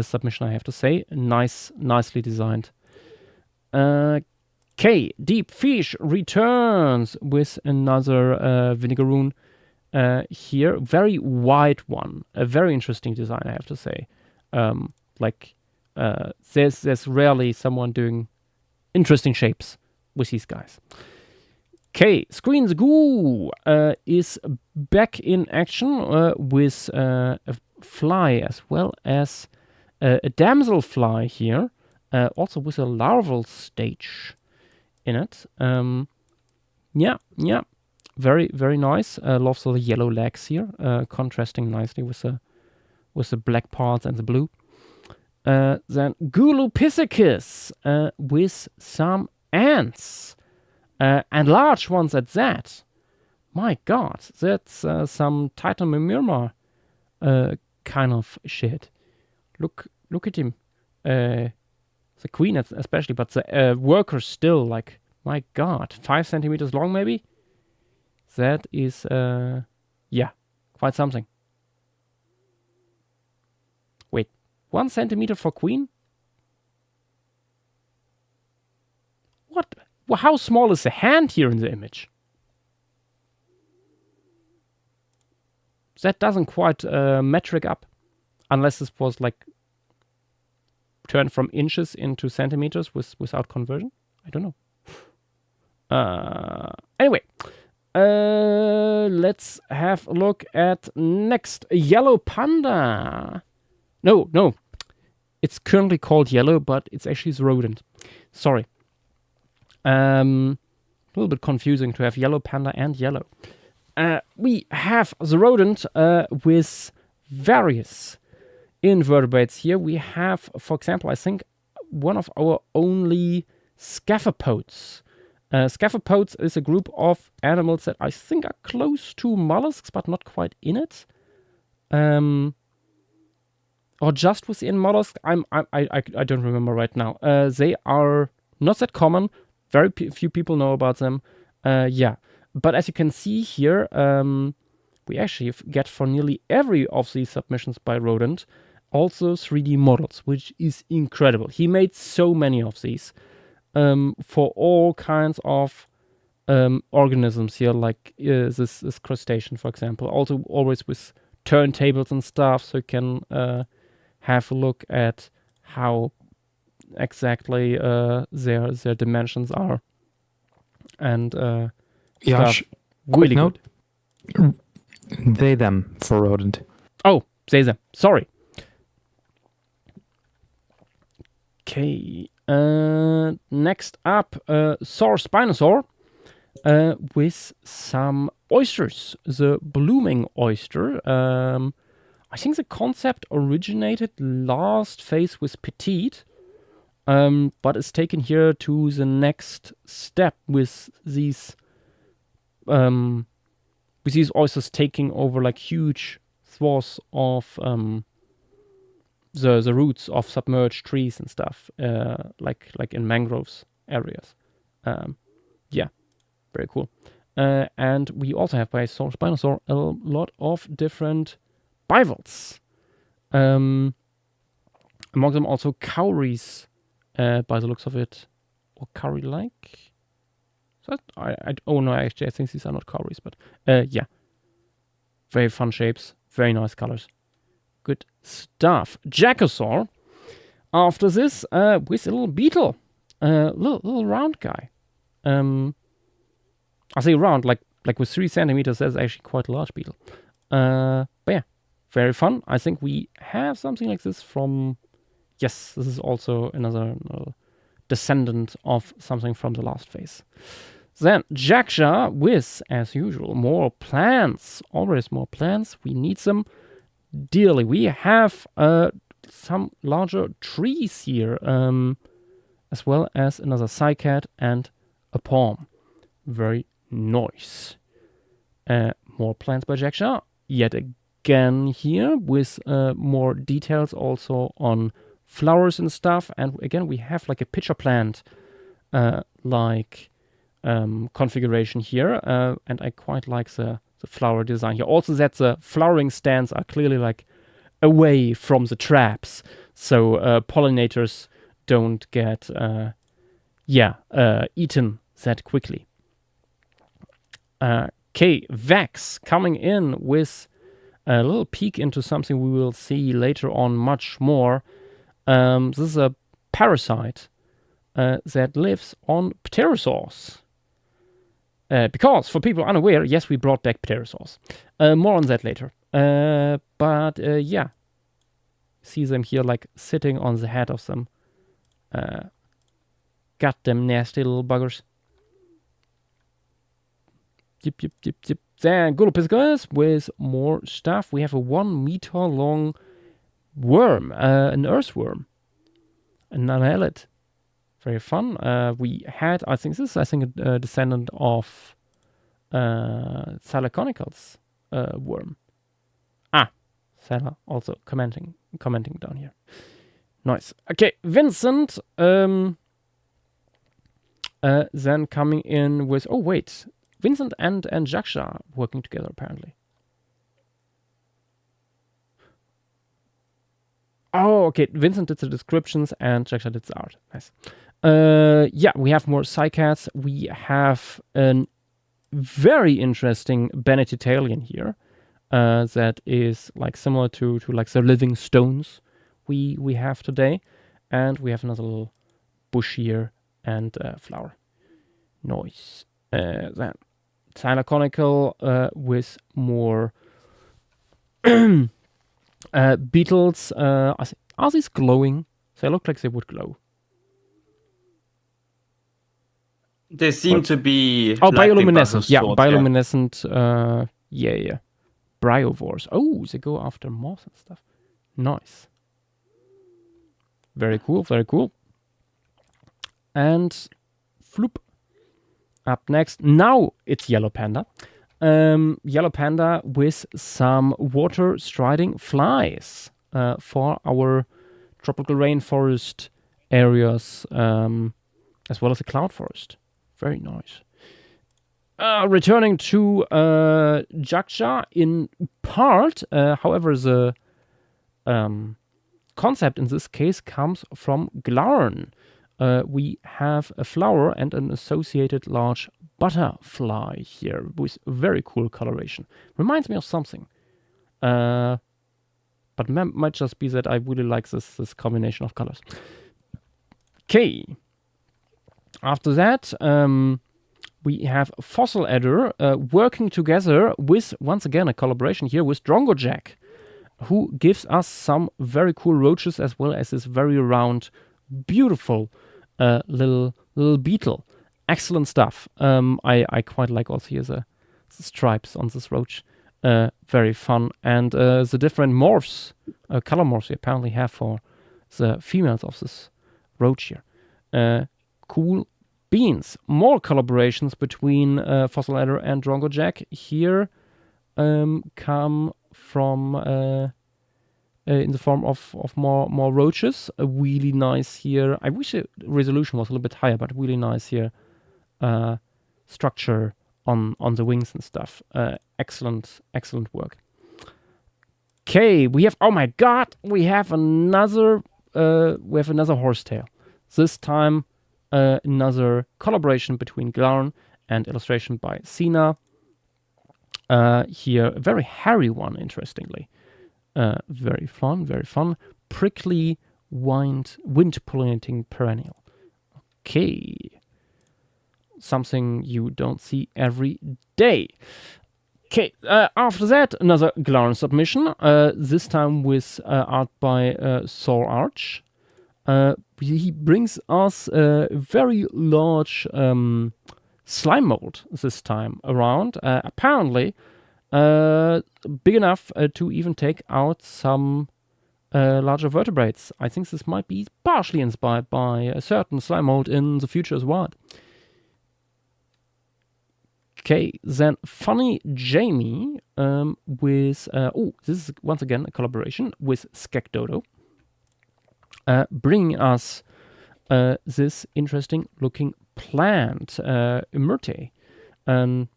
submission, I have to say. Nicely designed. Okay, Deep Fish returns with another Vinegaroon here. Very wide one. A very interesting design, I have to say. There's rarely someone doing interesting shapes with these guys. Okay, Screens Goo is back in action with a fly as well as a damsel fly here, also with a larval stage in it. Yeah, very, very nice. Lots of the yellow legs here, contrasting nicely with the black parts and the blue. Then Gulopithecus with some ants, and large ones at that. My God, that's some Titanmyrma kind of shit. Look at him. The queen especially, but the workers still, like, my God, 5 centimeters long maybe? That is, quite something. Wait, 1 centimeter for queen? What? Well, how small is the hand here in the image? That doesn't quite metric up, unless this was like turned from inches into centimeters without conversion. I don't know. Anyway, let's have a look at next. Yellow panda. No. It's currently called yellow, but it's actually the rodent. Sorry. A little bit confusing to have yellow panda and yellow. We have the rodent with various invertebrates here. We have, for example, I think one of our only scaphopods. Scaphopods is a group of animals that I think are close to mollusks, but not quite in it. Or just within mollusks. I don't remember right now. They are not that common. Very few people know about them. Yeah, but as you can see here, we actually get for nearly every of these submissions by Rodent also 3D models, which is incredible. He made so many of these for all kinds of organisms here, like this crustacean, for example. Also always with turntables and stuff, so you can have a look at how exactly their dimensions are. And Yash, really note. good. They, them for Rodent. Oh, they, them. Sorry. Okay. Next up, Saur Spinosaur with some oysters. The blooming oyster. I think the concept originated last phase with Petite, but is taken here to the next step with these oysters taking over like huge swaths of the roots of submerged trees and stuff, like in mangroves areas. Yeah, very cool. And we also have by Saur Spinosaur a lot of different bivalves. Among them also cowries, by the looks of it, or cowrie-like. Oh no, actually, I think these are not cowries, but yeah, very fun shapes, very nice colors. Good stuff. Jackosaur. After this, with a little beetle, little round guy. I say round, like with 3 centimeters. That's actually quite a large beetle. But yeah, very fun. I think we have something like this from. Yes, this is also another descendant of something from the last phase. Then Jaksha with, as usual, more plants. Always more plants. We need them dearly. We have some larger trees here, as well as another cycad and a palm. Very nice. More plants by Jaksha. Yet again here with more details also on flowers and stuff. And again, we have like a pitcher plant configuration here. And I quite like the flower design here. Also that the flowering stands are clearly like away from the traps. So pollinators don't get eaten that quickly. Okay, Vex coming in with a little peek into something we will see later on much more. This is a parasite that lives on pterosaurs. Because, for people unaware, yes, we brought back pterosaurs. More on that later. But yeah, see them here like sitting on the head of some goddamn nasty little buggers. Yip. Then Golopiscus with more stuff. We have a 1 meter long worm, an earthworm, an annelid. Very fun. We had, I think, a descendant of Thylaconical's worm. Thyla also commenting down here. Nice. Okay, Vincent. Then coming in with Vincent and Jaksha working together apparently. Oh, okay. Vincent did the descriptions and Jaksha did the art. Nice. Yeah, we have more cycads. We have a very interesting Benedictalian here. That is like similar to like the living stones we have today. And we have another little bush here and flower. Nice. Then Thylaconicale with more beetles. Are these glowing? They look like they would glow. They seem to be bioluminescent. Yeah, sort, bioluminescent. Yeah. Bryovores. Oh, they go after moss and stuff. Nice. Very cool, very cool. And floop. Up next, now it's Yellow Panda. Yellow Panda with some water striding flies for our tropical rainforest areas, as well as the cloud forest. Very nice. Returning to Jaksha in part, however, the concept in this case comes from Glarn. We have a flower and an associated large butterfly here with very cool coloration. Reminds me of something. But might just be that I really like this combination of colors. Okay. After that, we have Fossil Adder working together with, once again, a collaboration here with Drongo Jack, who gives us some very cool roaches as well as this very round, beautiful little beetle. Excellent stuff. I quite like also here the stripes on this roach. Very fun. And the different morphs, color morphs we apparently have for the females of this roach here. Cool beans. More collaborations between Fossil Adder and Drongo Jack here come from in the form of more roaches. Really nice here. I wish the resolution was a little bit higher, but really nice here. Structure on the wings and stuff. Excellent work. Okay, we have, oh my god, we have another horsetail. This time another collaboration between Glarn and illustration by Sina. Here, a very hairy one, interestingly. Very fun. Prickly wind pollinating perennial. Okay. Something you don't see every day. Okay, after that, another Glarn submission, this time with art by Soul Arch. He brings us a very large slime mold this time around. Apparently, big enough to even take out some larger vertebrates. I think this might be partially inspired by a certain slime mold in the future as well. Okay, then Funny Jamie with... this is once again a collaboration with Skek Dodo. Bringing us this interesting looking plant, Myrte, an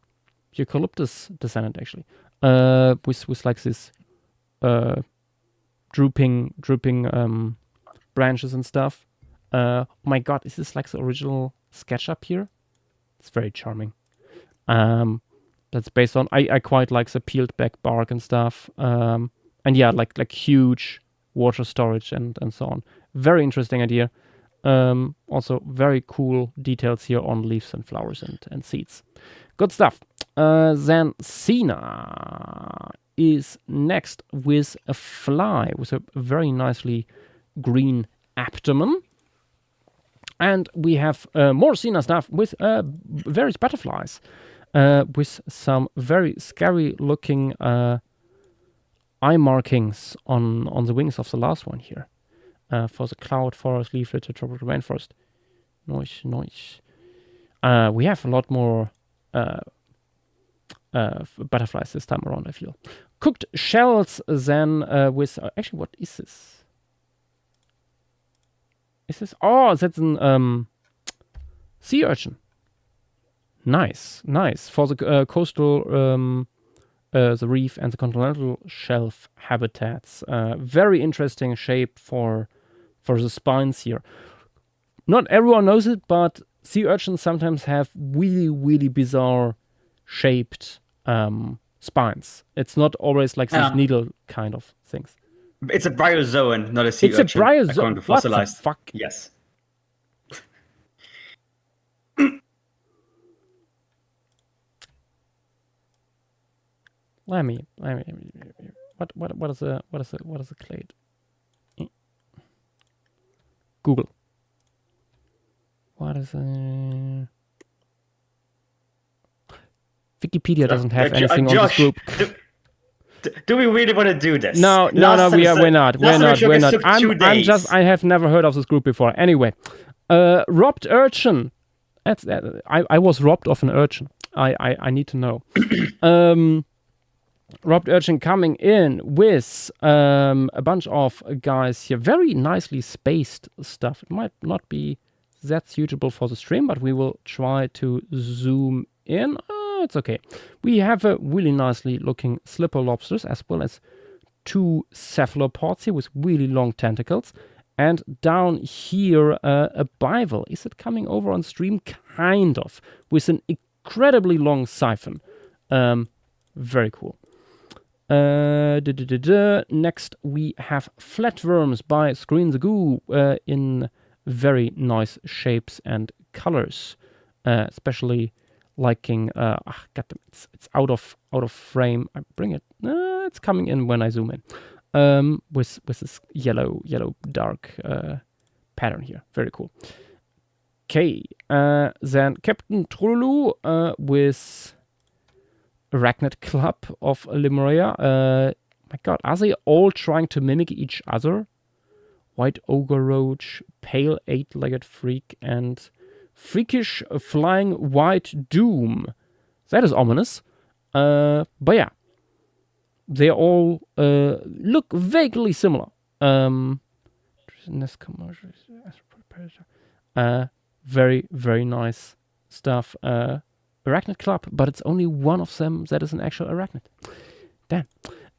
eucalyptus descendant actually, with like this drooping branches and stuff. Oh my god, is this like the original sketch up here? It's very charming. That's based on, I quite like the peeled back bark and stuff. And yeah, like huge water storage and so on. Very interesting idea. Also very cool details here on leaves and flowers and seeds. Good stuff. Then Sina is next with a fly with a very nicely green abdomen. And we have more Sina stuff with various butterflies. With some very scary looking eye markings on the wings of the last one here. For the cloud forest, leaf litter, tropical rainforest. Nice. We have a lot more butterflies this time around, I feel. Cooked shells then with... actually, what is this? Is this... Oh, that's an sea urchin. Nice. For the coastal, the reef and the continental shelf habitats. Very interesting shape for the spines here. Not everyone knows it, but sea urchins sometimes have really, really bizarre shaped spines. It's not always like these needle kind of things. It's a bryozoan, not a sea urchin. It's a bryozoan. According to What fossilized. the fuck? Yes. Let me. What is a clade? Google. What is a... Wikipedia doesn't have anything on this Josh, group. Do we really want to do this? No, we're not. We're not. I have never heard of this group before. Anyway, robbed urchin. I was robbed of an urchin. I need to know. Robbed urchin coming in with a bunch of guys here. Very nicely spaced stuff. It might not be that suitable for the stream, but we will try to zoom in. It's okay. We have a really nicely looking slipper lobsters, as well as 2 cephalopods here with really long tentacles. And down here, a bivalve. Is it coming over on stream? Kind of. With an incredibly long siphon. Very cool. Next, we have flatworms by Screen the Goo in very nice shapes and colors. Especially liking it's out of frame. I bring it. It's coming in when I zoom in. With this yellow dark pattern here. Very cool. Okay, then Captain Trululu with Arachnid Club of Lemuria. My God, are they all trying to mimic each other? White Ogre Roach, Pale 8-legged Freak, and Freakish Flying White Doom. That is ominous. But yeah. They all look vaguely similar. Very, very nice stuff. Arachnid Club, but it's only one of them that is an actual arachnid. Damn.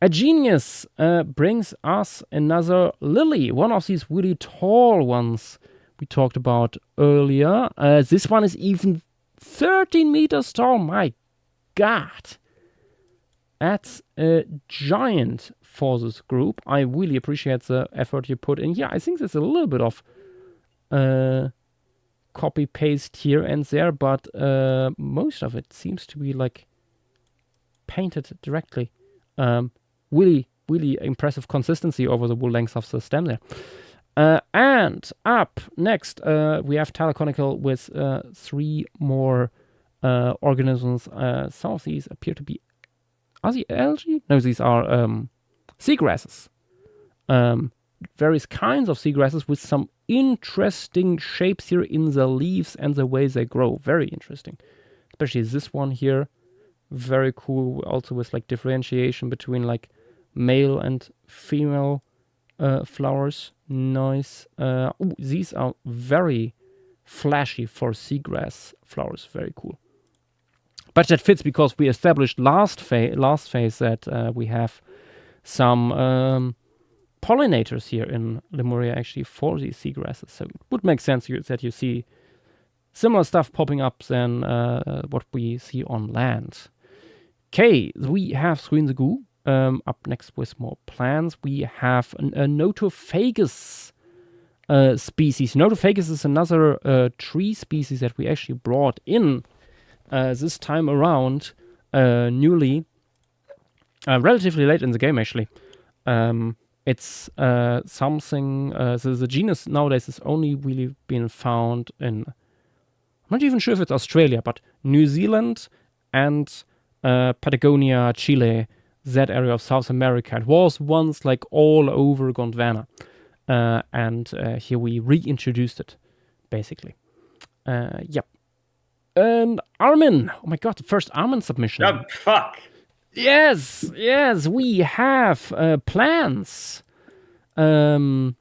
A genius brings us another lily, one of these really tall ones we talked about earlier. This one is even 13 meters tall. My God. That's a giant for this group. I really appreciate the effort you put in. Yeah, I think there's a little bit of copy-paste here and there, but most of it seems to be like painted directly. Really, really impressive consistency over the whole length of the stem there. And up next, we have Talaconical with 3 more organisms. Some of these appear to be... Are they algae? No, these are seagrasses. Various kinds of seagrasses with some interesting shapes here in the leaves and the way they grow. Very interesting. Especially this one here. Very cool. Also with like differentiation between like male and female flowers. Nice. These are very flashy for seagrass flowers. Very cool. But that fits because we established last phase that we have some pollinators here in Lemuria actually for these seagrasses. So it would make sense that you see similar stuff popping up than what we see on land. Okay, we have Screen the Goo. Up next with more plants. We have a Notophagus species. Notophagus is another tree species that we actually brought in this time around, newly, relatively late in the game actually. It's something, the genus nowadays is only really been found in, I'm not even sure if it's Australia, but New Zealand and Patagonia, Chile, that area of South America. It was once like all over Gondwana. And here we reintroduced it, basically. Yep. And Armin, oh my God, the first Armin submission. Oh, fuck. Yes, we have plants. Plants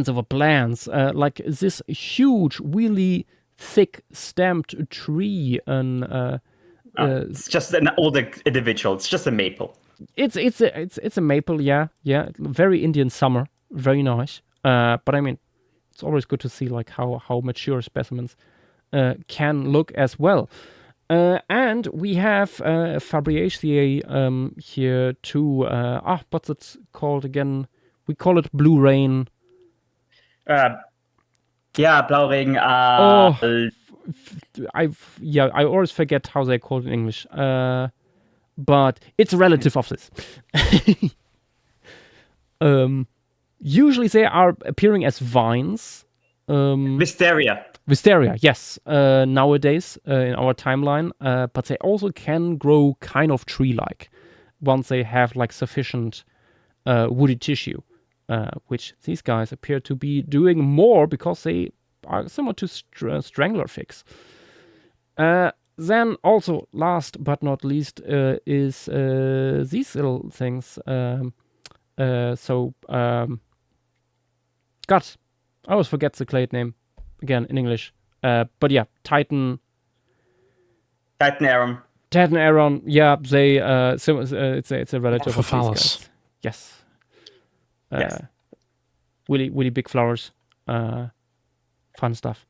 over plants. Like this huge, really thick stamped tree. It's just an older individual. It's just a maple. It's a maple, yeah. Very Indian summer, very nice. But I mean, it's always good to see like how mature specimens can look as well. And we have Fabriaceae here too. What's it called again? We call it Blue Rain. Yeah, Blauregen. I always forget how they're called in English. But it's a relative of this. Usually they are appearing as vines. Wisteria, yes. Nowadays in our timeline, but they also can grow kind of tree-like. once they have like sufficient woody tissue, which these guys appear to be doing more because they are similar to stranglerfigs. Then also, last but not least, is these little things. God, I always forget the clade name again in English. But yeah, Titan Aram. Yeah, they it's a relative of these Orthophallus. guys. Yes. Yes. Really big flowers. Fun stuff.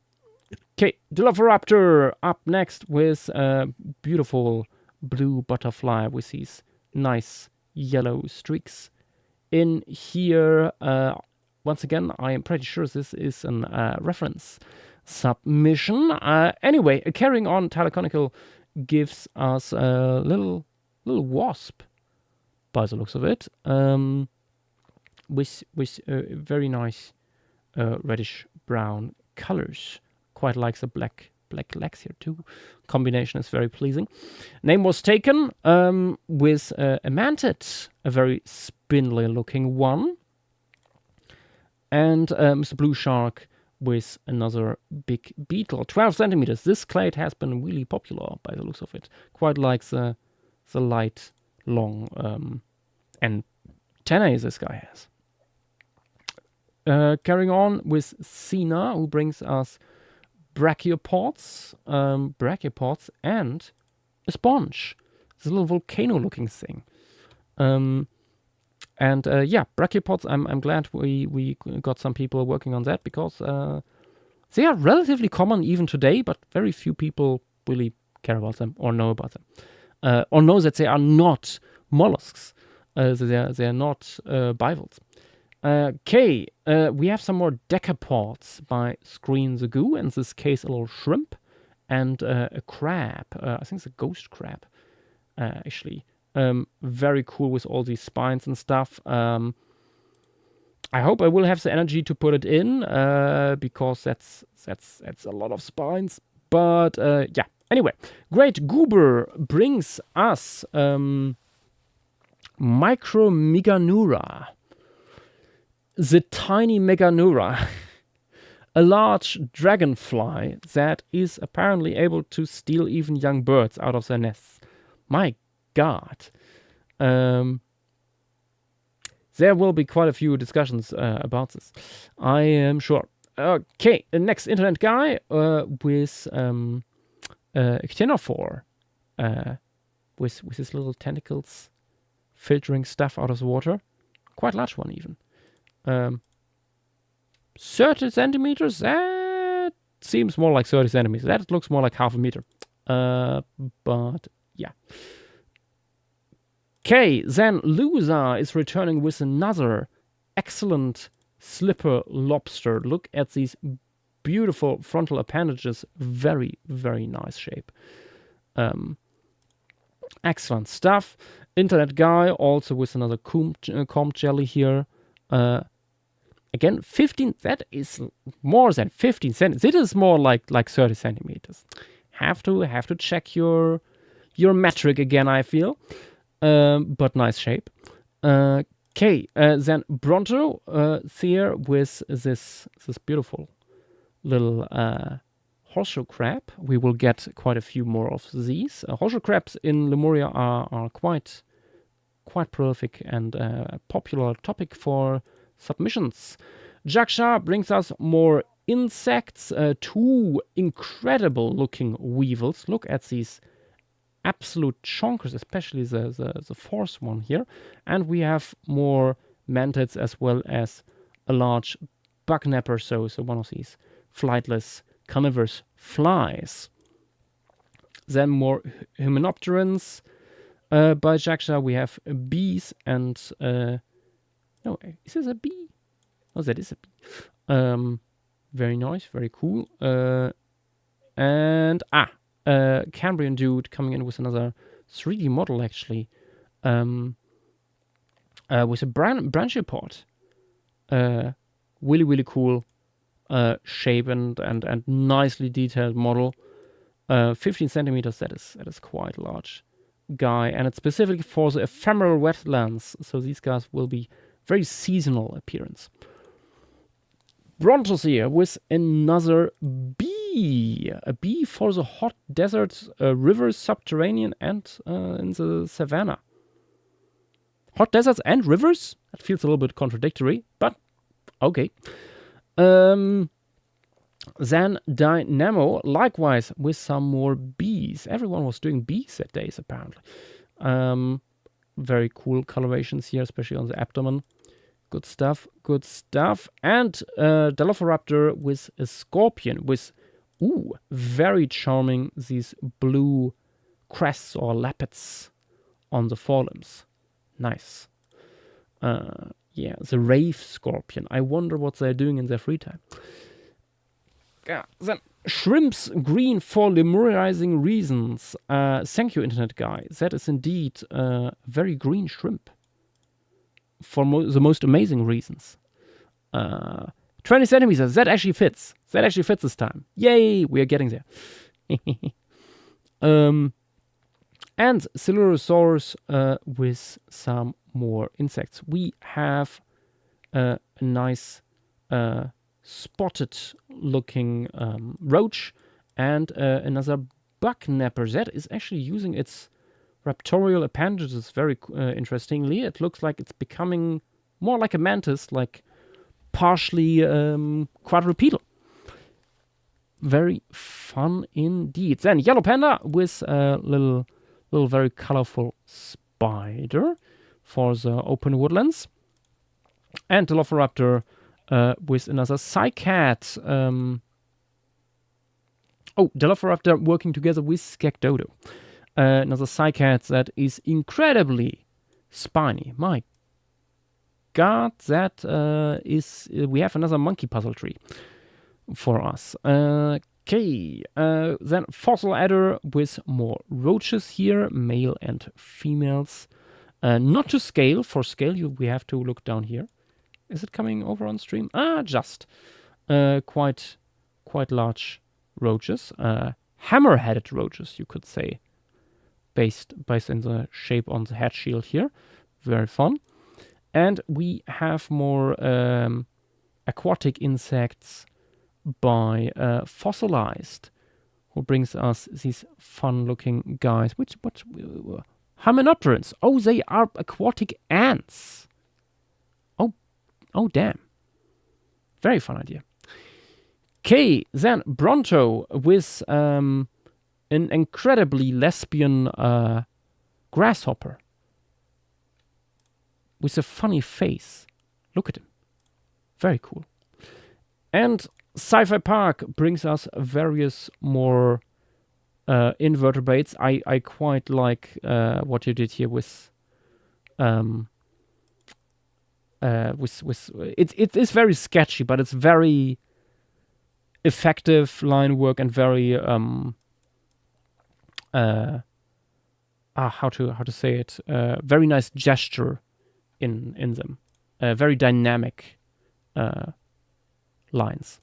Okay, Dilophoraptor up next with a beautiful blue butterfly with these nice yellow streaks. In here, once again, I am pretty sure this is an reference submission. Anyway, carrying on, Tyler gives us a little wasp, by the looks of it, with very nice reddish brown colors. Quite like the black legs here too. Combination is very pleasing. Name was taken with a mantid, a very spindly looking one, and Mr. Blue Shark with another big beetle, 12 centimeters. This clade has been really popular by the looks of it. Quite like the light, long antennae this guy has. Carrying on with Sina, who brings us brachiopods, and a sponge. It's a little volcano-looking thing. Brachiopods. I'm glad we got some people working on that because they are relatively common even today, but very few people really care about them or know about them, or know that they are not mollusks. They are not bivalves. Okay, we have some more decapods by Screen the Goo, in this case a little shrimp, and a crab. I think it's a ghost crab, actually. Very cool with all these spines and stuff. I hope I will have the energy to put it in, because that's a lot of spines. But yeah, anyway, Great Goober brings us Micromeganura. The tiny Meganura, a large dragonfly that is apparently able to steal even young birds out of their nests. My God. There will be quite a few discussions about this, I am sure. Okay, the next internet guy with Ctenophore, with his little tentacles filtering stuff out of the water. Quite large one even. 30 centimeters? That seems more like 30 centimeters. That looks more like half a meter. But yeah. Okay, then Lusa is returning with another excellent slipper lobster. Look at these beautiful frontal appendages. Very, very nice shape. Excellent stuff. Internet guy also with another comb jelly here. Again, 15, that is more than 15 centimeters. It is more like 30 centimeters. Have to check your metric again, I feel. But nice shape. Okay, then Bronto here with this beautiful little horseshoe crab. We will get quite a few more of these. Horseshoe crabs in Lemuria are quite prolific and a popular topic for submissions. Jaksha brings us more insects, two incredible looking weevils. Look at these absolute chonkers, especially the fourth one here. And we have more mantids as well as a large bug napper, so one of these flightless carnivorous flies. Then more hymenopterans. By Jaksha we have bees and no, is this a bee? Oh, that is a bee. Very nice, very cool. Cambrian dude coming in with another 3D model actually. With a branchiopod. Really cool shape and nicely detailed model. 15 centimeters, that is quite large. guy, and it's specifically for the ephemeral wetlands. So these guys will be very seasonal appearance. Brontos here with another bee. A bee for the hot deserts, rivers, subterranean, and in the savannah. Hot deserts and rivers? That feels a little bit contradictory, but okay. Then Dynamo, likewise with some more bees. Everyone was doing bees that days, apparently. Very cool colorations here, especially on the abdomen. Good stuff, good stuff. And Dilophoraptor with a scorpion with, very charming, these blue crests or lappets on the forelimbs. Nice. Yeah, the Wraith Scorpion. I wonder what they're doing in their free time. Yeah, then shrimps green for lemurizing reasons. Thank you, internet guy. That is indeed a very green shrimp. For the most amazing reasons. 20 centimeters. That actually fits. That actually fits this time. Yay! We are getting there. And Silurosaurus with some more insects. We have a nice spotted looking roach and another bucknapper that is actually using its raptorial appendages very interestingly. It looks like it's becoming more like a mantis, like partially quadrupedal. Very fun indeed. Then yellow panda with a little very colorful spider for the open woodlands. And Dilophoraptor with another cycat. Dilophoraptor working together with Skekdodo. Another cycat that is incredibly spiny. My god, that is... we have another monkey puzzle tree for us. Okay, then fossil adder with more roaches here, male and females. Not to scale. For scale, we have to look down here. Is it coming over on stream? Just. Quite large roaches. Hammer-headed roaches, you could say. Based in the shape on the head shield here. Very fun. And we have more aquatic insects by Fossilized, who brings us these fun-looking guys. What? Hymenopterans. Oh, they are aquatic ants. Oh, damn. Very fun idea. Okay, then Bronto with an incredibly lesbian grasshopper with a funny face. Look at him. Very cool. And Sci-Fi Park brings us various more invertebrates. I quite like what you did here with it is very sketchy, but it's very effective line work and very how to say it, very nice gesture in them, very dynamic lines.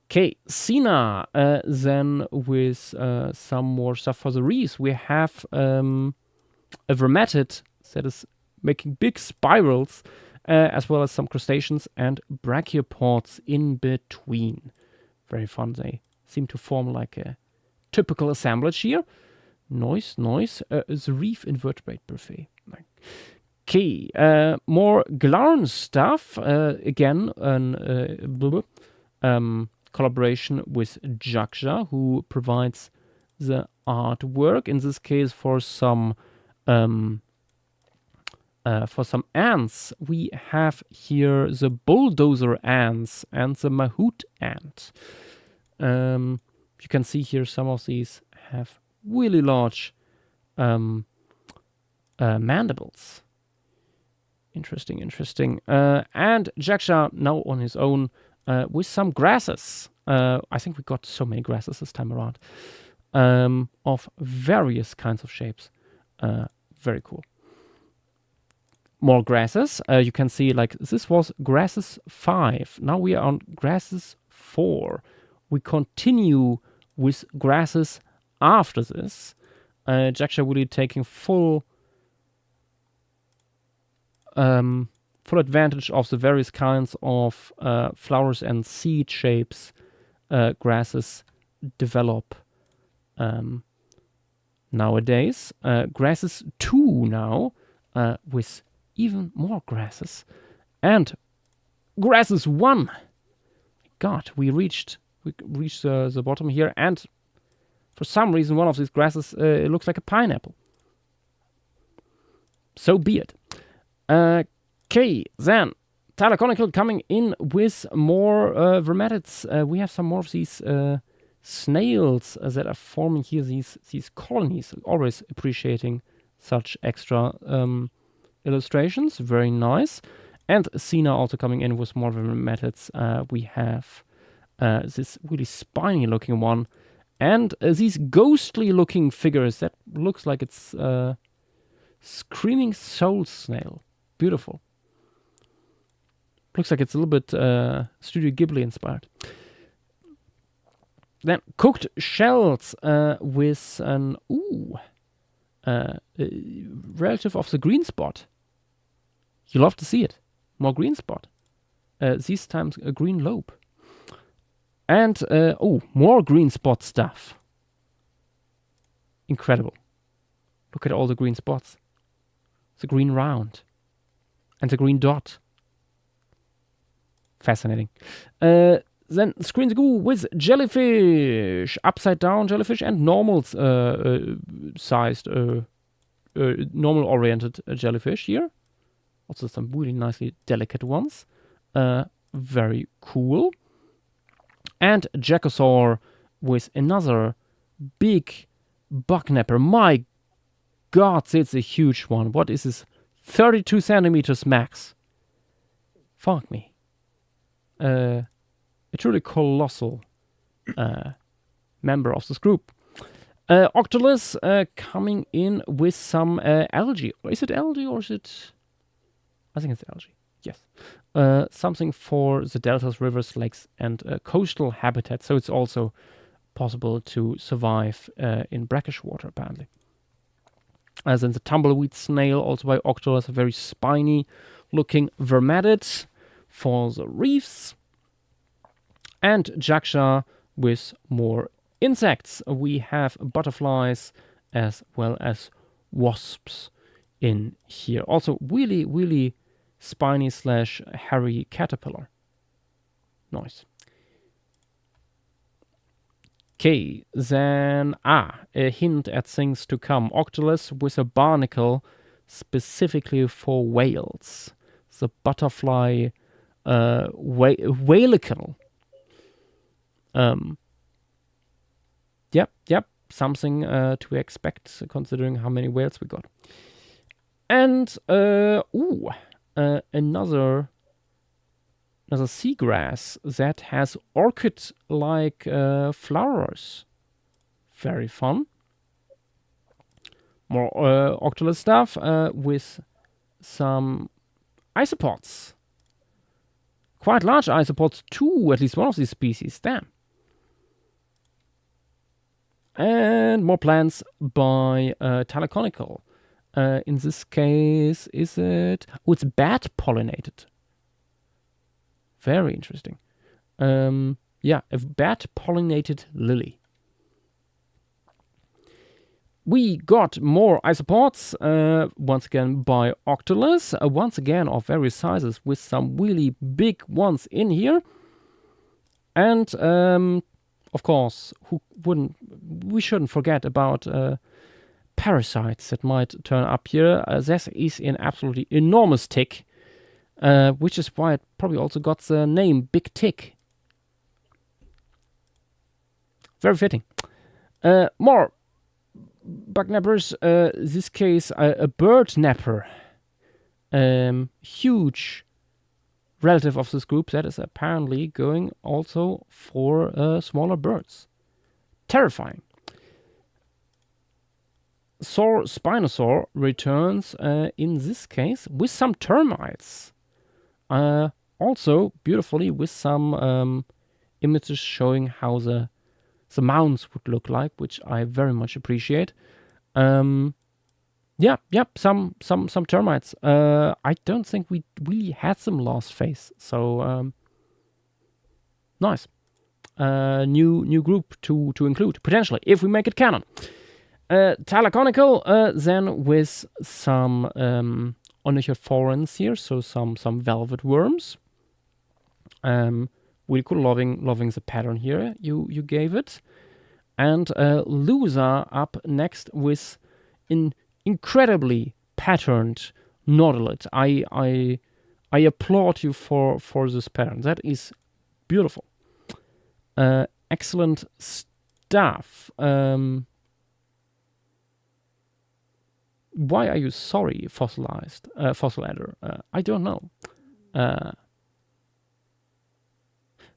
Okay, Sina, then with some more stuff for the reefs. We have a vermatid that is making big spirals, as well as some crustaceans and brachiopods in between. Very fun. They seem to form like a typical assemblage here. Nice. The reef invertebrate buffet. Okay, more Glarn stuff. Again, collaboration with Jaksha, who provides the artwork. In this case, for some ants, we have here the bulldozer ants and the mahout ant. You can see here some of these have really large mandibles. Interesting. And Jaksha now on his own with some grasses. I think we got so many grasses this time around, of various kinds of shapes. Very cool. More grasses. You can see, like, this was grasses 5. Now we are on grasses 4. We continue with grasses after this. Jaksha really taking full advantage of the various kinds of flowers and seed shapes grasses develop nowadays. Grasses 2 now, with even more grasses. And grasses 1. God, we reached the bottom here, and for some reason one of these grasses it looks like a pineapple. So be it. Okay, then Thalaconical coming in with more vermatids. We have some more of these snails that are forming here, these colonies. Always appreciating such extra illustrations. Very nice. And Sina also coming in with more vermatids. We have this really spiny looking one. And these ghostly looking figures that looks like it's Screaming Soul Snail. Beautiful. Looks like it's a little bit Studio Ghibli inspired. Then cooked shells with an relative of the green spot. You love to see it. More green spot. These times a green lobe. And more green spot stuff. Incredible. Look at all the green spots. The green round. And the green dot. Fascinating. Then Screen the Goo with jellyfish. Upside down jellyfish and normal sized, normal oriented jellyfish here. Also some really nicely delicate ones. Very cool. And Jackosaur with another big bucknapper. My God, it's a huge one. What is this? 32 centimeters max. Fuck me. A truly colossal member of this group. Octolus coming in with some algae. Is it algae or is it... I think it's algae. Yes. Something for the deltas, rivers, lakes, and coastal habitat. So it's also possible to survive in brackish water, apparently. As in the tumbleweed snail, also by Octolus, a very spiny looking vermatid for the reefs. And Jaksha with more insects. We have butterflies as well as wasps in here. Also really, really spiny / hairy caterpillar. Nice. Okay, then a hint at things to come. Octolus with a barnacle specifically for whales. The butterfly whalicle. Yep, something to expect considering how many whales we got. And another seagrass that has orchid-like flowers. Very fun. More Octolus stuff with some isopods. Quite large isopods too, at least one of these species. Damn. And more plants by Thalaconical. In this case, is it... Oh, it's bat-pollinated. Very interesting. Yeah, a bat-pollinated lily. We got more isopods, once again by Octolus. Once again of various sizes with some really big ones in here. And, of course, we shouldn't forget about parasites that might turn up here. This is an absolutely enormous tick. Which is why it probably also got the name Big Tick. Very fitting. More bug nappers. This case, a bird napper. Huge relative of this group that is apparently going also for smaller birds. Terrifying. Spinosaur returns in this case with some termites. Also beautifully with some images showing how the mounds would look like, which I very much appreciate. Some termites. I don't think we really had them last phase, so nice. New group to include potentially if we make it canon. Talaconical, then with some onychophorans here, so some velvet worms. Really cool, loving the pattern here you gave it. And Loser up next with an incredibly patterned Nautilus. I applaud you for this pattern. That is beautiful. Excellent stuff. Why are you sorry, fossilized fossil adder? I don't know.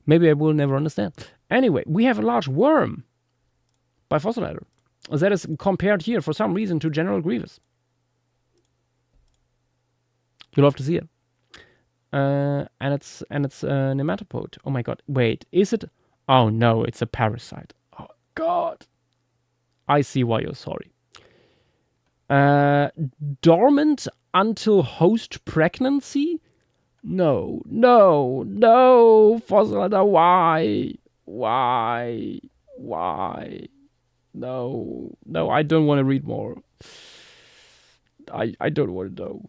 Maybe I will never understand. Anyway, we have a large worm by fossil adder. That is compared here for some reason to General Grievous. You'll have to see it. And it's a nematopode. Oh my god! Wait, is it? Oh no, it's a parasite. Oh god! I see why you're sorry. Dormant until host pregnancy? No, fossil adder. Why? No, I don't want to read more. I don't want to know.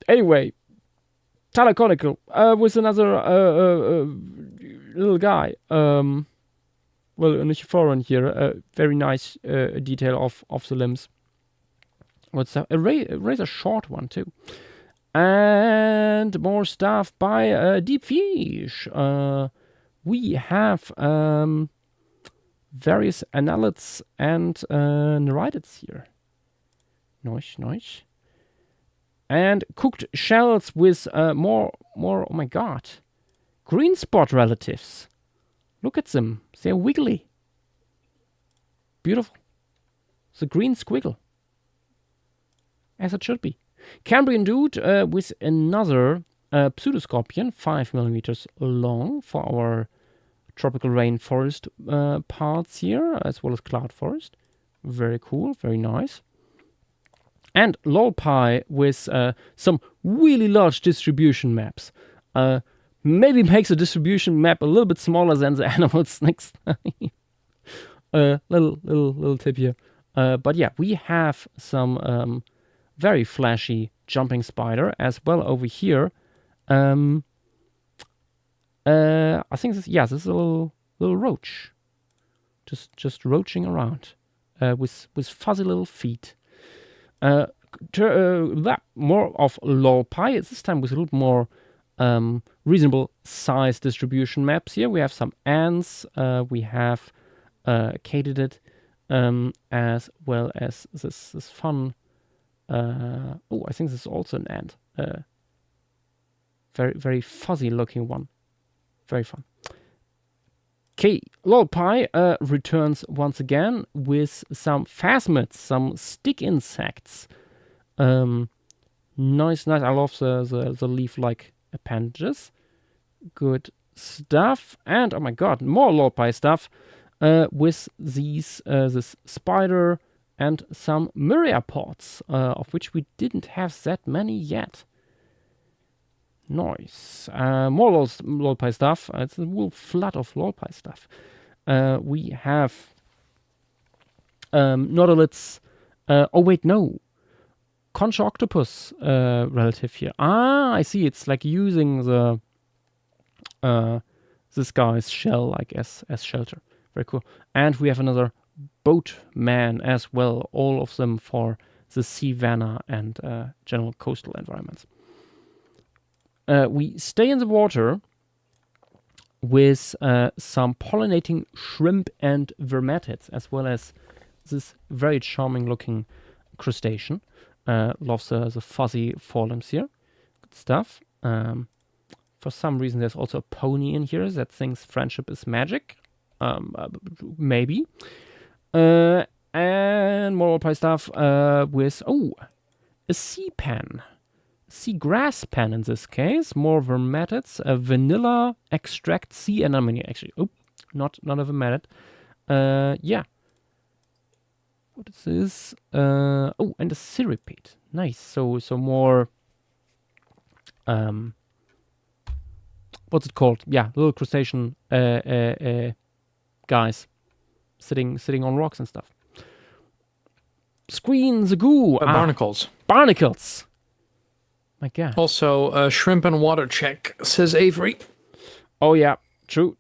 Anyway, Talaconical with another little guy. Well, an Onychophorans here. Very nice detail of the limbs. What's that? A razor short one too. And more stuff by Deep Fish. We have various annelids and nereids here. Nice. And cooked shells with more, oh my god. Green spot relatives. Look at them. They're wiggly. Beautiful. The green squiggle. As it should be. Cambrian dude with another pseudoscorpion, 5 millimeters long for our tropical rainforest parts here, as well as cloud forest. Very cool, very nice. And Lolpie with some really large distribution maps. Maybe makes a distribution map a little bit smaller than the animals next time. Little tip here. But yeah, we have some very flashy jumping spider as well over here. I think this is a little roach, just roaching around with fuzzy little feet. More of Lolpie. This time with a little more reasonable size distribution maps here. We have some ants. We have katydid, as well as this fun. I think this is also an ant. Very fuzzy looking one. Very fun. Okay, Lolpie returns once again with some phasmids, some stick insects. Nice. I love the leaf-like appendages. Good stuff. And oh my god, more Lolpie stuff with these this spider and some myriapods, of which we didn't have that many yet. Nice. More Lolpie stuff. It's a whole flood of Lolpie stuff. We have Nautilus. Conch octopus relative here. I see. It's like using the this guy's shell, like as shelter. Very cool. And we have another boatman as well. All of them for the savanna and general coastal environments. We stay in the water with some pollinating shrimp and vermatids, as well as this very charming looking crustacean. Loves the fuzzy forelimbs here. Good stuff. For some reason, there's also a pony in here that thinks friendship is magic. Maybe. And more pie stuff with, a sea pen. Seagrass pen in this case. More vermatids. A vanilla extract sea anemone. Actually, not a vermatid. Yeah. What is this? Oh, and a cirripede. Nice. So more. What's it called? Yeah, little crustacean guys sitting on rocks and stuff. Screen the goo. Barnacles. Barnacles. My God. Also, shrimp and water check, says Avery. Oh yeah, true.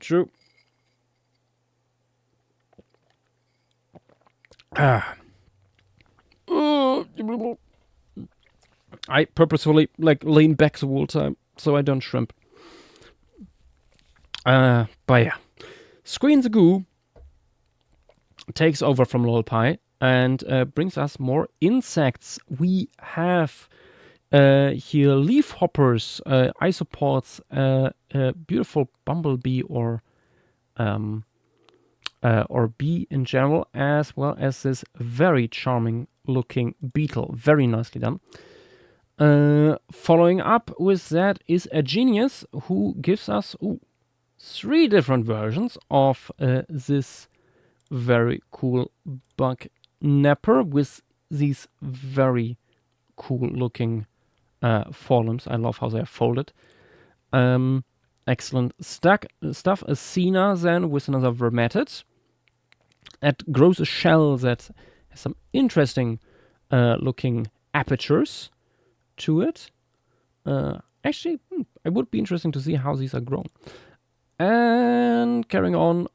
I purposefully lean back the whole time so I don't shrimp. But yeah, Screen the Goo takes over from Lolpai and brings us more insects. We have here leaf hoppers, isopods, a beautiful bumblebee or bee in general, as well as this very charming looking beetle. Very nicely done. Following up with that is a genius who gives us 3 different versions of this very cool bug napper with these very cool looking forelimbs. I love how they are folded. Excellent stuff. A Sena then with another vermetid. It grows a shell that has some interesting looking apertures to it. Actually, it would be interesting to see how these are grown. And carrying on,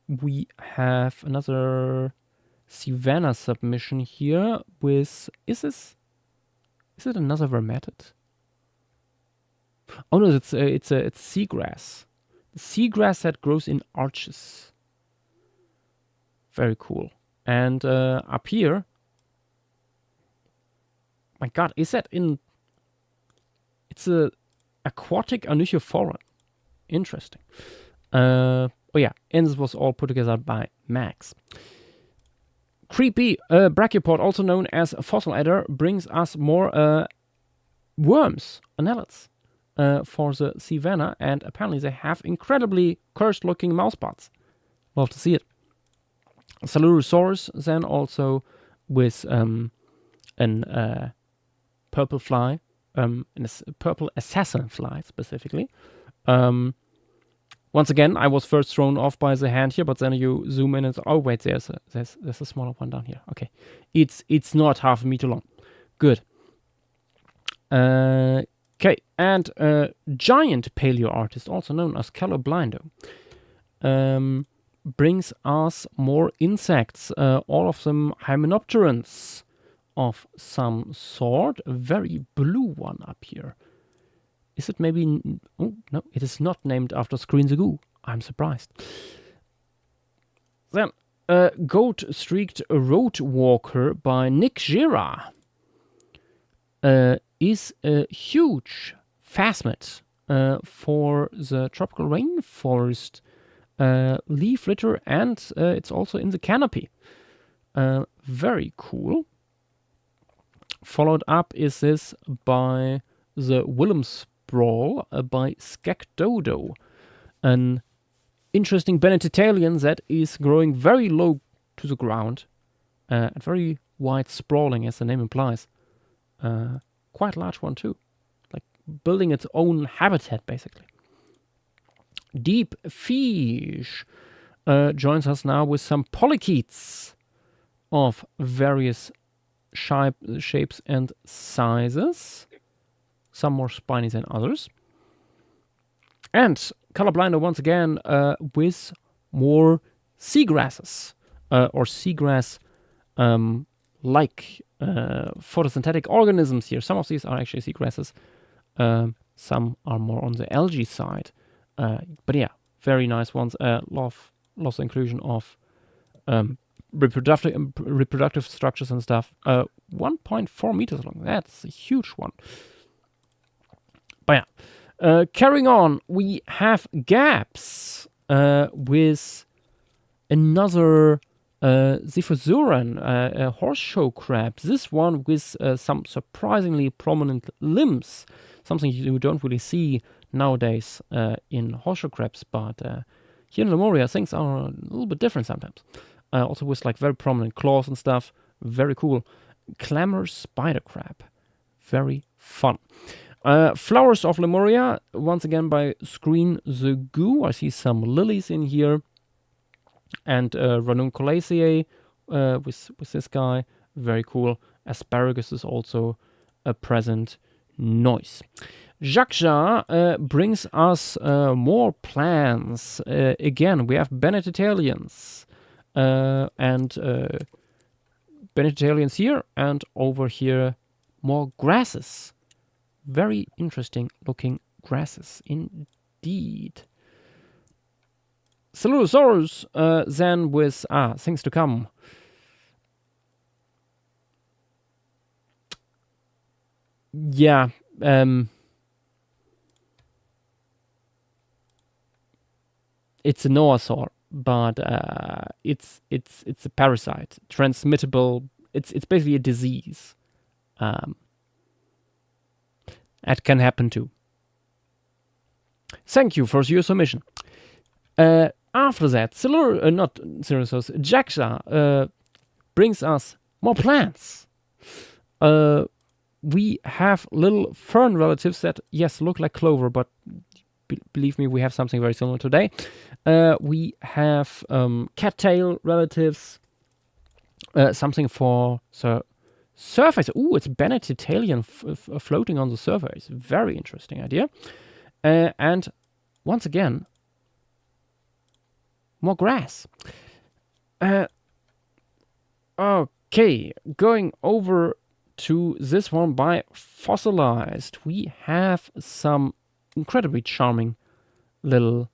we have another Savannah submission here with, is it another vermetid? Oh no, it's seagrass. Seagrass that grows in arches. Very cool. And up here, my God, is that in? It's a aquatic Annuchophoran. Interesting. Oh yeah, and this was all put together by Max. Creepy Brachiopod, also known as fossil adder, brings us more worms, annelids, for the Savannah, and apparently they have incredibly cursed-looking mouthparts. Love to see it. Salurosaurus then also with an purple fly, a purple assassin fly specifically. Once again, I was first thrown off by the hand here, but then you zoom in and oh wait, there's a smaller one down here. Okay, it's not half a meter long. Good. Okay, and giant paleo artist, also known as Caloblindo, brings us more insects. All of them hymenopterans of some sort. A very blue one up here. Is it maybe... Oh, no, it is not named after Screen the Goo. I'm surprised. Then, Goat-Streaked Road Walker by Nick Gira is a huge phasmid for the tropical rainforest leaf litter, and it's also in the canopy. Very cool. Followed up is this by the Willem Sprawl by Skekdodo, an interesting Benedictalian that is growing very low to the ground and very wide sprawling, as the name implies. Quite large one too, like building its own habitat basically. Deep Fish joins us now with some polychaetes of various shapes and sizes. Some more spiny than others. And Colorblinder once again with more seagrasses or seagrass like photosynthetic organisms here. Some of these are actually seagrasses. Some are more on the algae side. But yeah, very nice ones. Love the inclusion of reproductive structures and stuff. 1.4 meters long. That's a huge one. But yeah, carrying on, we have gaps with another Ziphozuran, horseshoe crab. This one with some surprisingly prominent limbs, something you don't really see nowadays in horseshoe crabs, but here in Lemuria things are a little bit different sometimes. also with like very prominent claws and stuff. Very cool. Clamor spider crab. Very fun. Flowers of Lemuria, once again by Screen the Goo. I see some lilies in here. And Ranunculaceae with this guy. Very cool. Asparagus is also a present. Nice. Jaksha brings us more plants. Again, we have Benedictalians. And Benedictalians here. And over here, more grasses. Very interesting looking grasses indeed. Celulosaurus then with things to come. Yeah, it's a noasaur, but it's a parasite, transmittable. It's basically a disease. That can happen too. Thank you for your submission. After that, Jaksha brings us more plants. We have little fern relatives that, yes, look like clover, but believe me, we have something very similar today. We have cattail relatives, something for surface. Ooh, it's Benedictalian floating on the surface. Very interesting idea. And once again, more grass. Okay, going over to this one by Fossilized. We have some incredibly charming little...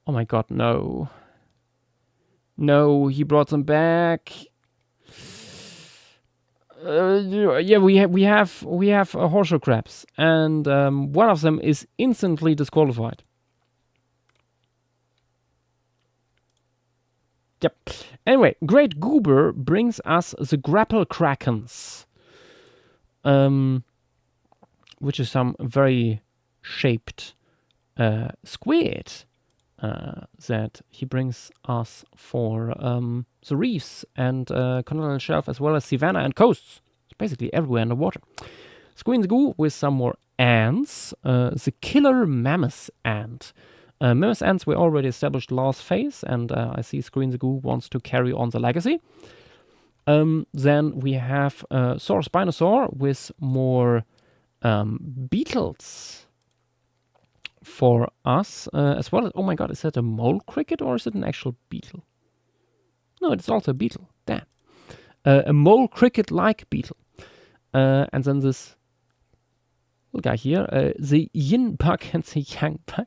Oh my god, no. No, he brought them back. Yeah, we have horseshoe crabs, and one of them is instantly disqualified. Yep. Anyway, Great Goober brings us the Grapple Krakens, which is some very shaped squid that he brings us for the reefs and continental shelf, as well as savanna and coasts. It's basically everywhere in the water. Squeen the Goo with some more ants. The killer mammoth ant. Mammoth ants were already established last phase, and I see Screen the Goo wants to carry on the legacy. Then we have Spinosaur with more beetles for us, as well as... Oh my god, is that a mole cricket or is it an actual beetle? No, it's also a beetle. Damn. A mole cricket-like beetle. And then this little guy here, the yin bug and the yang bug.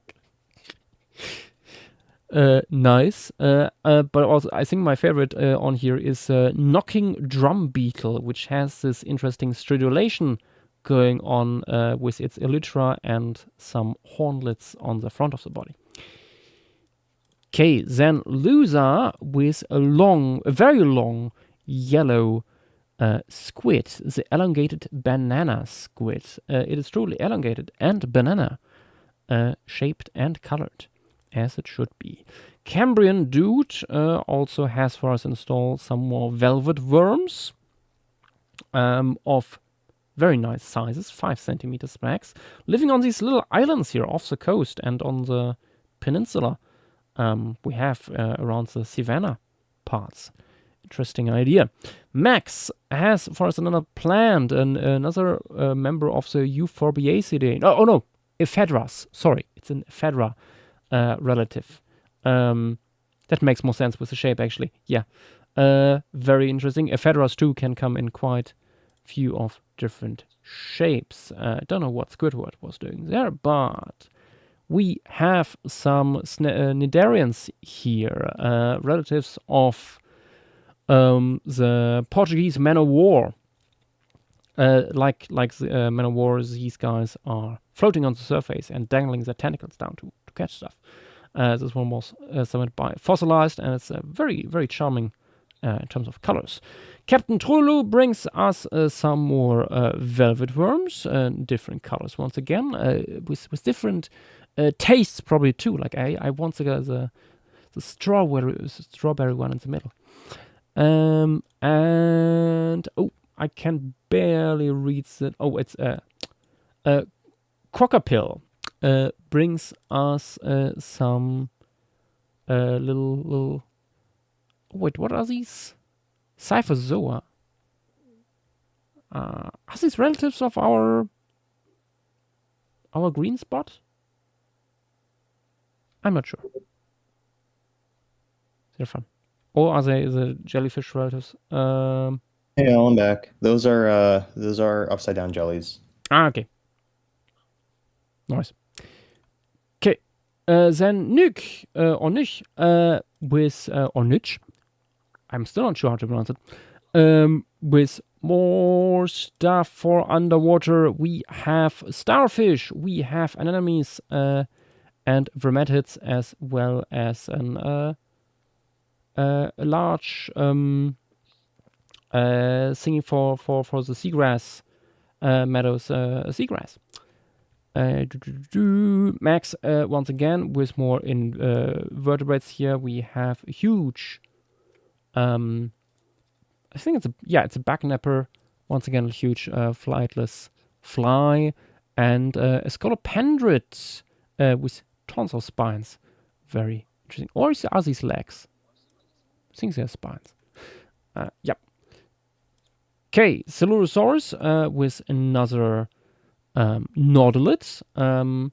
Nice. But also, I think my favorite on here is Knocking Drum Beetle, which has this interesting stridulation going on with its elytra and some hornlets on the front of the body. Okay, then Lusa with a very long yellow squid, the elongated banana squid. It is truly elongated and banana shaped and colored, as it should be. Cambrian Dude also has for us installed some more velvet worms of very nice sizes, 5 centimeters max, living on these little islands here off the coast and on the peninsula we have around the savanna parts. Interesting idea. Max has for us another plant, another member of the Euphorbiaceae. Oh no, Ephedras. Sorry, it's an Ephedra relative. That makes more sense with the shape, actually. Yeah. Very interesting. Ephedras too can come in quite few of different shapes. I don't know what Squidward was doing there, but we have some Cnidarians here, relatives of the Portuguese man of war. Like the man of war, these guys are floating on the surface and dangling their tentacles down to catch stuff. This one was summoned by Fossilized, and it's very, very charming in terms of colors. Captain Trulu brings us some more velvet worms, different colors once again, with different tastes probably too. Like I want the strawberry one in the middle. And I can barely read that. Oh, it's Crocopil brings us some little. Wait, what are these? Cyphozoa. Are these relatives of our green spot? I'm not sure. They're fun. Or are they the jellyfish relatives? Hey, I'm back. Those are upside down jellies. Okay. Nice. Okay. Then Nuke or Nich with or Nich. I'm still not sure how to pronounce it. With more stuff for underwater, we have starfish, we have anemones, and vermetids, as well as a large thingy for the seagrass meadows, seagrass. Max, once again, with more vertebrates here, we have a huge. I think it's a backnapper. Once again, a huge flightless fly, and a scolopendrid with tons of spines. Very interesting. Or are these legs? I think they're spines. Yep. Okay, Celurosaurus with another Nautilid. A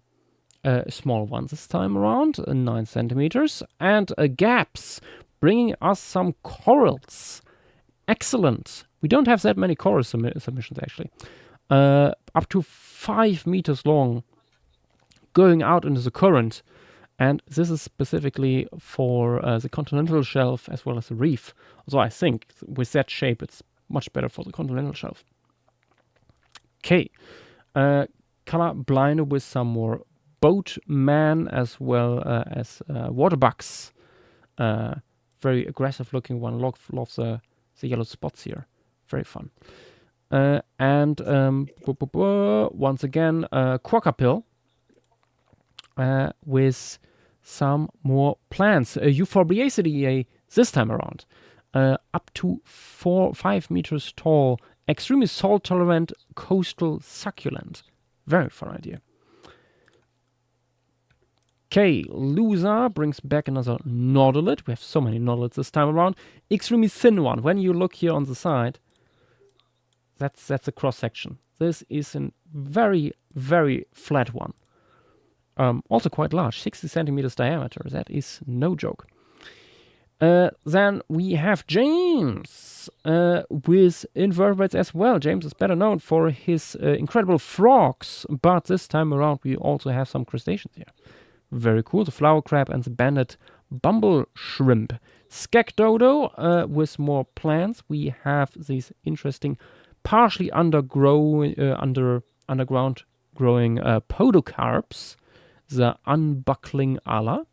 small one this time around, 9 centimeters. And gaps, bringing us some corals. Excellent. We don't have that many coral submissions, actually. Up to 5 meters long, going out into the current. And this is specifically for the continental shelf as well as the reef. So I think with that shape, it's much better for the continental shelf. Okay. Color blinded with some more boatman as well as waterbucks. Very aggressive looking one. Loves the yellow spots here. Very fun. And once again, Quokkapill with some more plants. Euphorbiaceae this time around. Up to 5 meters tall. Extremely salt-tolerant coastal succulent. Very fun idea. Okay, Lusa brings back another Nautilid. We have so many Nautilids this time around. Extremely thin one. When you look here on the side, that's a cross-section. This is a very, very flat one. Also quite large, 60 centimeters diameter. That is no joke. Then we have James with invertebrates as well. James is better known for his incredible frogs, but this time around we also have some crustaceans here. Very cool. The flower crab and the banded bumble shrimp. Skek dodo with more plants. We have these interesting, partially underground growing podocarps. The unbuckling ala.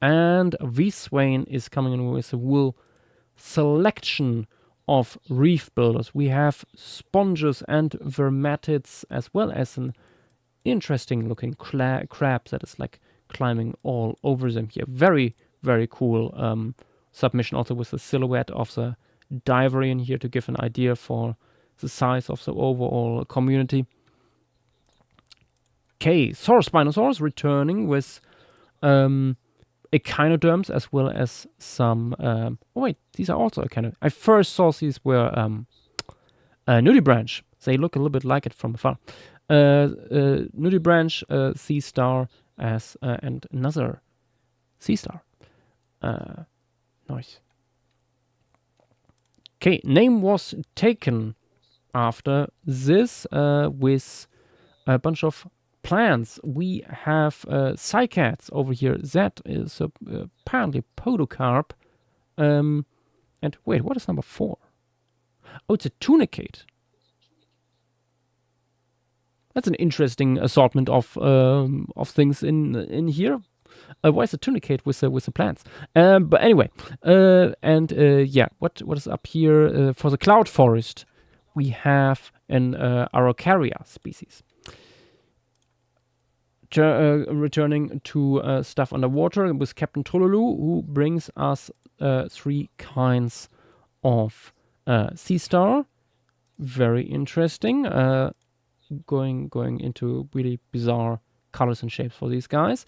And V-Swain is coming in with a wool selection of reef builders. We have sponges and vermetids, as well as an interesting looking crab that is like climbing all over them here. Very, very cool submission, also with the silhouette of the diver in here to give an idea for the size of the overall community. Okay, Saurospinosaurus returning with echinoderms as well as some. Oh wait, these are also echinoderms. I first saw these were nudibranch. They look a little bit like it from afar. Nudibranch, sea star, as and another sea star. Nice. Okay, name was taken after this with a bunch of plants. We have cycads over here. That is apparently podocarp. And wait, what is number 4? Oh, it's a tunicate. That's an interesting assortment of things in here. Why is a tunicate with the plants? But anyway, yeah, what is up here for the cloud forest? We have an Araucaria species. Returning to stuff underwater with Captain Trululu, who brings us three kinds of sea star. Very interesting. Going into really bizarre colors and shapes for these guys.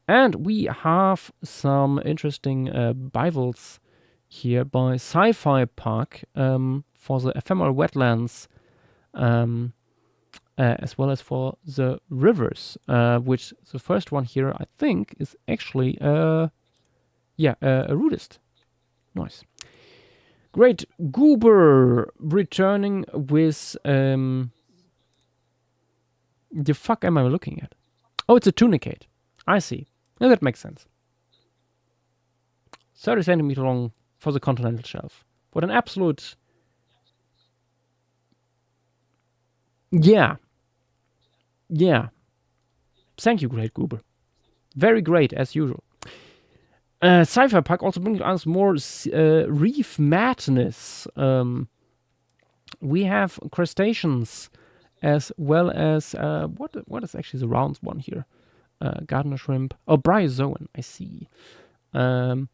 And we have some interesting bivals here by Sci-Fi Park for the ephemeral wetlands, as well as for the rivers, which the first one here, I think, is actually a rudist. Nice. Great. Goober returning with... the fuck am I looking at? Oh, it's a tunicate. I see. Yeah, that makes sense. 30 centimeter long for the continental shelf. What an absolute... Yeah. Yeah. Thank you, Great Goober. Very great, as usual. Sci-Fi Park also brings us more reef madness. We have crustaceans as well as... what is actually the round one here? Gardener shrimp. Oh, bryozoan, I see. Quite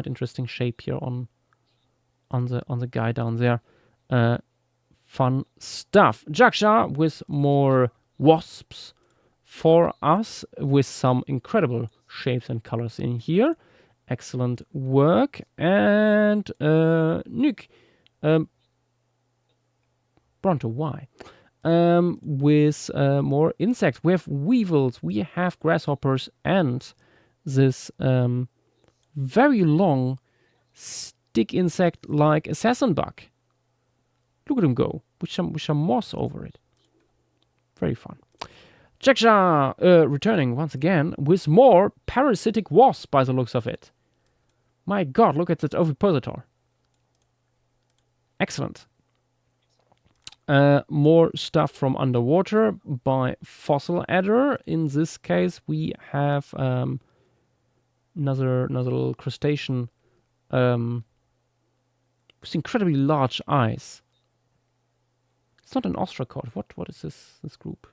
interesting shape here on the guy down there. Fun stuff. Jaksha with more wasps for us, with some incredible shapes and colors in here. Excellent work. And Nuke, Bronto, why? With more insects. We have weevils, we have grasshoppers, and this very long stick insect like assassin bug. Look at him go, with some moss over it. Very fun. Jaksha returning once again with more parasitic wasp by the looks of it. My god, look at that ovipositor. Excellent. More stuff from underwater by Fossil Adder. In this case, we have another little crustacean with incredibly large eyes. It's not an ostracod. What is this group?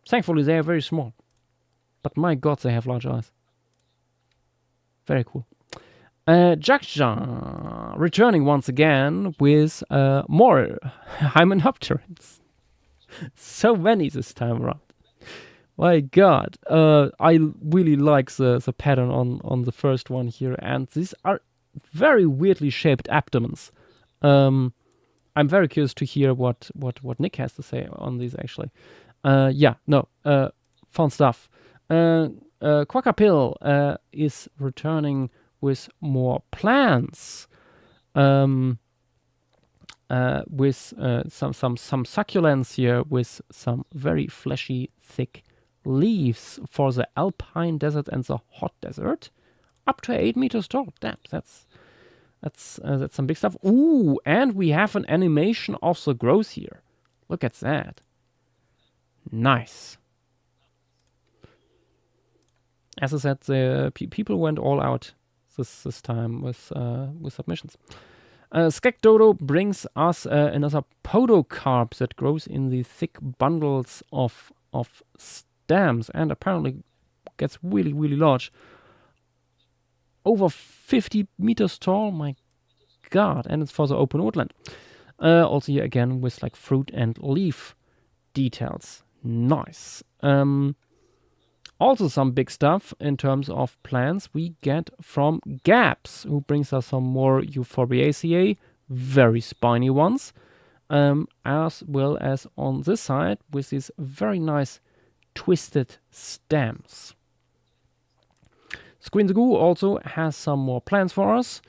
Thankfully, they are very small. But my god, they have large eyes. Very cool. Jaksha returning once again with more Hymenopterans. So many this time around. My god. I really like the pattern on the first one here. And these are very weirdly shaped abdomens. I'm very curious to hear what Nick has to say on these, actually. Fun stuff. Quackerpill is returning with more plants, with some succulents here, with some very fleshy, thick leaves for the alpine desert and the hot desert, up to 8 meters tall. Damn, that's some big stuff. Ooh, and we have an animation of the growth here. Look at that. Nice. As I said, the people went all out this time with submissions. Skekdodo brings us another podocarp that grows in the thick bundles of stems and apparently gets really, really large. Over 50 meters tall, my god, and it's for the open woodland. Also here again with like fruit and leaf details. Nice. Also some big stuff in terms of plants we get from Gaps, who brings us some more Euphorbiaceae, very spiny ones, as well as on this side with these very nice twisted stems. Squinzagoo also has some more plants for us,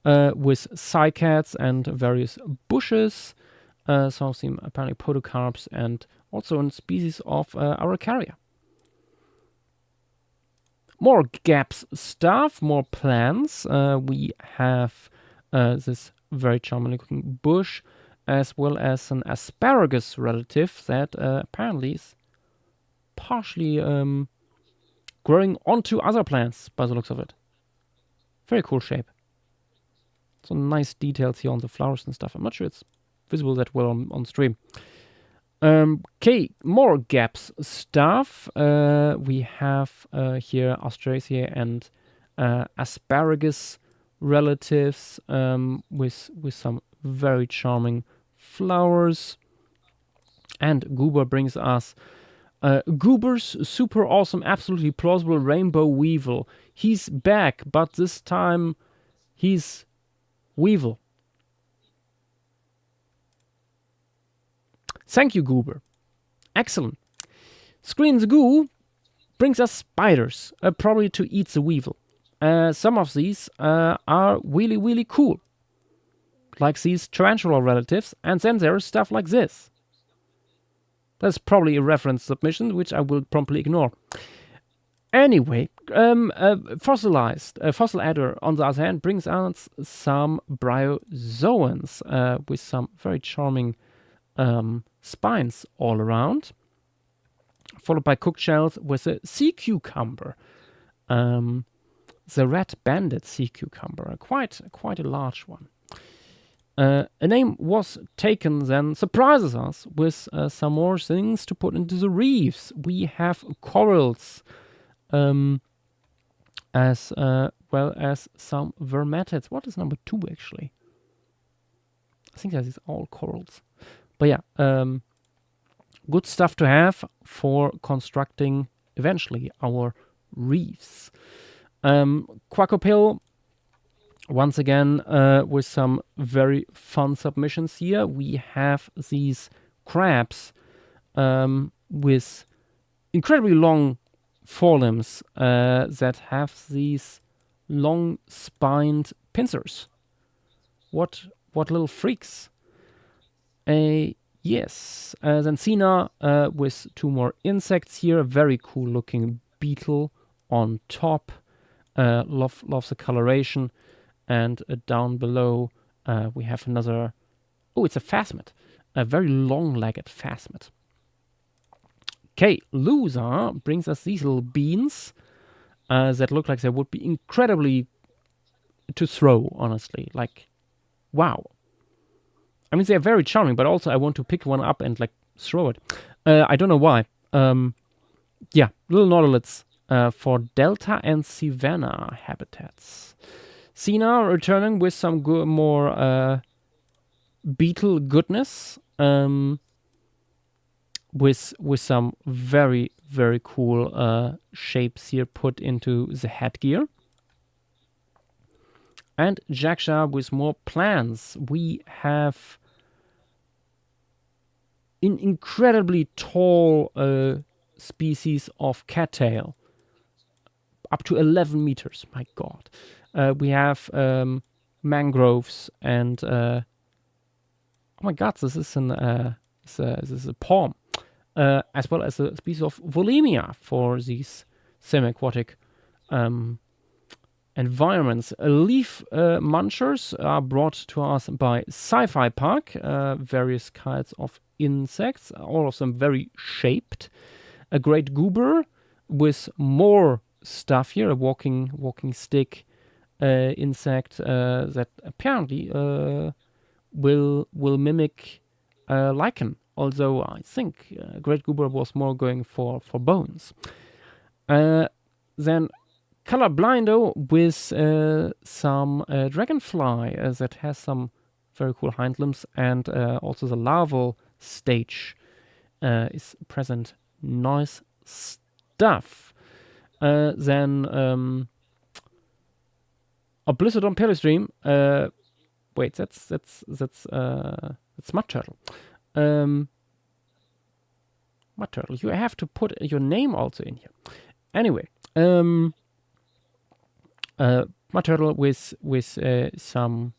with cycads and various bushes, some of them apparently podocarps, and also a species of Araucaria. More Gaps stuff, more plants. We have this very charming looking bush, as well as an asparagus relative that apparently is partially growing onto other plants by the looks of it. Very cool shape. Some nice details here on the flowers and stuff. I'm not sure it's visible that well on stream. Okay, more gaps stuff. We have here Austrasia and asparagus relatives with some very charming flowers. And Goober brings us Goober's super awesome, absolutely plausible rainbow weevil. He's back, but this time he's weevil. Thank you, Goober. Excellent. Screen's Goo brings us spiders, probably to eat the weevil. Some of these are really, really cool. Like these tarantula relatives, and then there is stuff like this. That's probably a reference submission, which I will promptly ignore. Anyway, fossilized fossil adder, on the other hand, brings us some bryozoans with some very charming spines all around, followed by cooked shells with a sea cucumber, the red-banded sea cucumber, quite a large one. A name was taken then, surprises us with some more things to put into the reefs. We have corals, as well as some vermatids. What is number 2 actually? I think that is all corals. But yeah, good stuff to have for constructing eventually our reefs. Quackopil, once again, with some very fun submissions here. We have these crabs with incredibly long forelimbs that have these long spined pincers. What little freaks. Yes. Then Sina with 2 more insects here. Very cool looking beetle on top. Loves the coloration. And down below we have another... Oh, it's a phasmid. A very long-legged phasmid. Okay, Loser brings us these little beans that look like they would be incredibly to throw, honestly. Like, wow. I mean, they're very charming, but also I want to pick one up and, like, throw it. I don't know why. Yeah, little nautiloids for Delta and Savannah habitats. Sina returning with some more beetle goodness. With some very, very cool shapes here put into the headgear. And Jaksha with more plants. We have an incredibly tall species of cattail. Up to 11 meters, my god. We have mangroves and... oh my god, this is a palm. As well as a species of Volemia for these semi-aquatic environments. Leaf munchers are brought to us by Sci-Fi Park. Various kinds of insects, all of them very shaped. A great goober with more stuff here, a walking stick insect that apparently will mimic lichen. Although I think Great Goober was more going for bones. Then Color Blindo with some dragonfly that has some very cool hind limbs, and also the larval stage is present. Nice stuff. Then a Blizzard on Pelistream. Wait, that's Mud Turtle. Mud Turtle. You have to put your name also in here. Anyway, Mud Turtle with some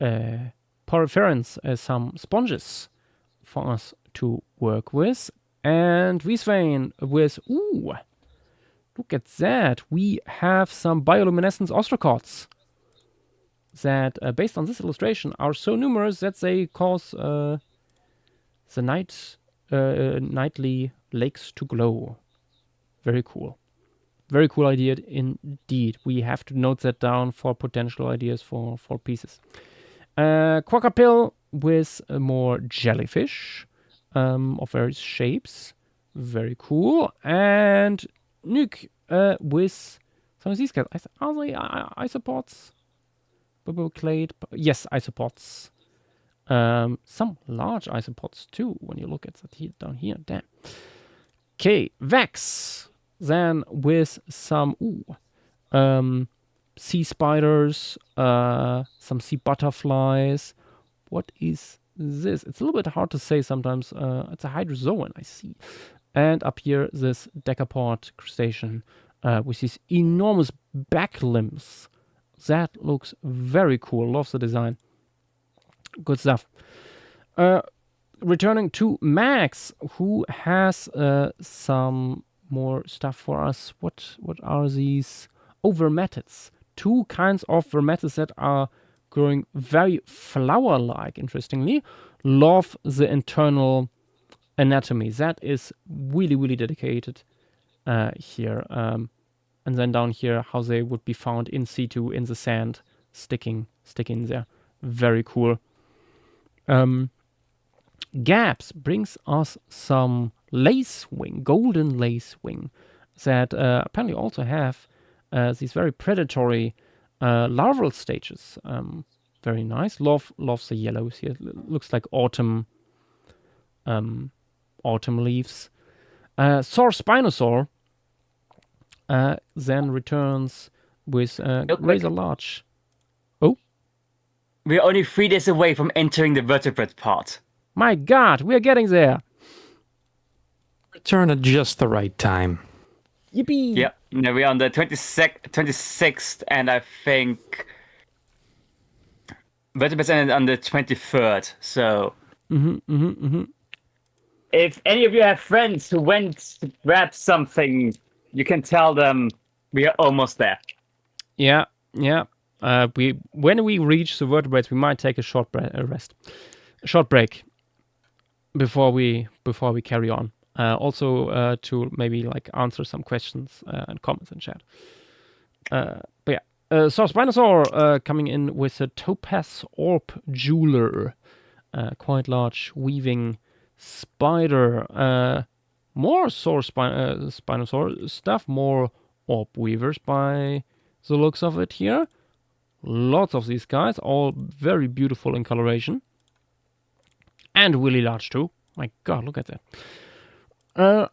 porphyrin, some sponges for us to work with, and Wiesvein with look at that. We have some bioluminescence ostracods that, based on this illustration, are so numerous that they cause the nightly lakes to glow. Very cool. Very cool idea indeed. We have to note that down for potential ideas for pieces. Quackapil with more jellyfish. of various shapes. Very cool. And Nuke with some of these guys. Are they isopods? Clade? Yes, isopods. Some large isopods too, when you look at that here, down here. Damn. Okay, Vex. Then with some sea spiders, some sea butterflies. What is this? It's a little bit hard to say sometimes. It's a hydrozoan, I see. And up here, this decapod crustacean with these enormous back limbs. That looks very cool. Love the design. Good stuff. Returning to Max, who has some more stuff for us. What are these? Oh, vermetids. Two kinds of vermetids that are growing very flower-like, interestingly. Love the internal anatomy. That is really, really dedicated here. And then down here, how they would be found in situ, in the sand, sticking there. Very cool. Gaps brings us some lacewing, golden lacewing, that apparently also have these very predatory larval stages. Very nice. Love the yellows here. Looks like autumn leaves. Saur Spinosaur then returns with razor large. Oh, We're only 3 days away from entering the vertebrate part. my God, we are getting there. Return at just the right time. Yippee! Yeah, no, we're on the 26th, and I think vertebrates ended on the 23rd. So, if any of you have friends who went to grab something, you can tell them we are almost there. Yeah. When we reach the vertebrates, we might take a short break before we carry on. Also to maybe like answer some questions and comments in chat. But yeah, Saur Spinosaur coming in with a Topaz Orb Jeweler, quite large weaving spider. More Saur Spinosaur stuff, more orb weavers by the looks of it here. Lots of these guys, all very beautiful in coloration. And really large too. My God, look at that.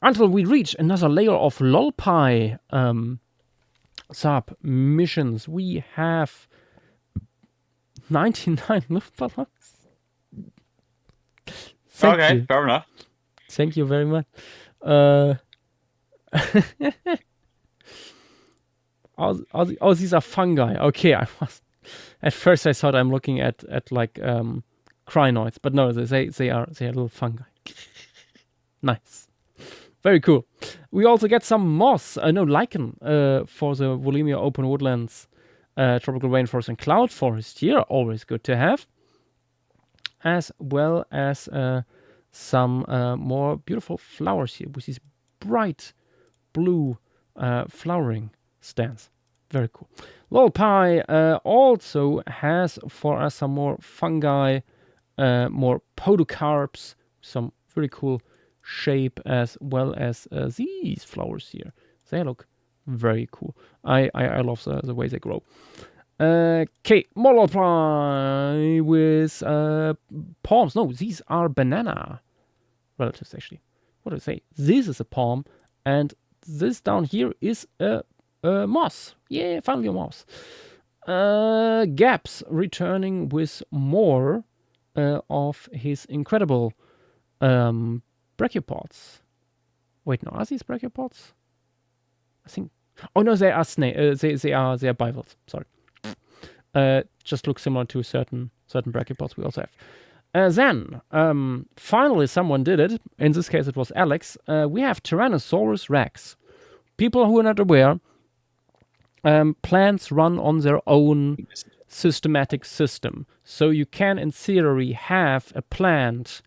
Until we reach another layer of Lolpai submissions. We have 99 Luftballons. Okay, fair enough. Thank you very much. These are fungi. Okay, at first I thought I'm looking at like crinoids, but no, they are little fungi. Nice, very cool. We also get some moss, lichen for the Volemia open woodlands, tropical rainforest and cloud forest here. Always good to have, as well as some more beautiful flowers here with these bright blue flowering stands. Very cool. Lolpai also has for us some more fungi, more podocarps, some very cool shape, as well as these flowers here. They look very cool. I love the way they grow. Okay, more Lolpai with palms. No, these are banana relatives actually. What do I say? This is a palm, and this down here is a moss. Yeah, finally a moss. Gaps returning with more of his incredible brachiopods. Wait, no, are these brachiopods? I think. Oh no, they are they are bivalves. Sorry. Just look similar to certain brachiopods we also have. Then, finally, someone did it. In this case, it was Alex. We have Tyrannosaurus rex. People who are not aware, plants run on their own systematic system. So you can, in theory, have a plant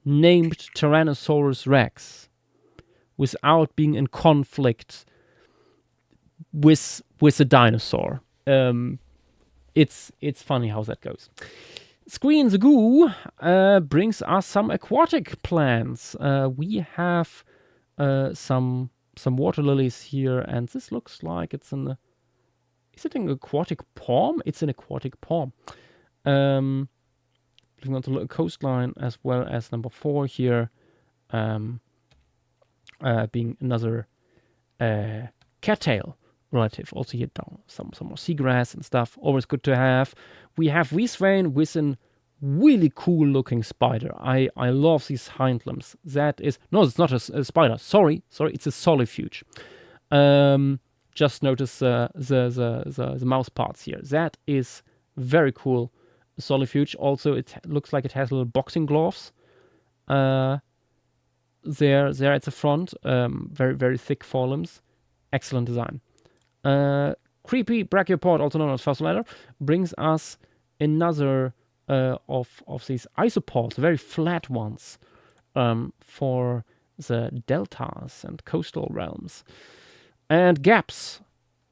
named Tyrannosaurus rex without being in conflict with a dinosaur. It's funny how that goes. Screen the Goo brings us some aquatic plants. We have some water lilies here, and this looks like it's an. Is it an aquatic palm? It's an aquatic palm. Looking onto the coastline as well as number 4 here, being another cattail relative. Also here down some more seagrass and stuff. Always good to have. We have Weeswain with an really cool looking spider. I love these hind limbs. That is no, it's not a spider. Sorry, it's a solifuge. Just notice the mouse parts here. That is very cool. Solifuge. Also, it looks like it has little boxing gloves. There at the front. Very, very thick forelimbs. Excellent design. Creepy Brachiopod, also known as Fossilizer, brings us another of these isopods, very flat ones, for the deltas and coastal realms. And gaps,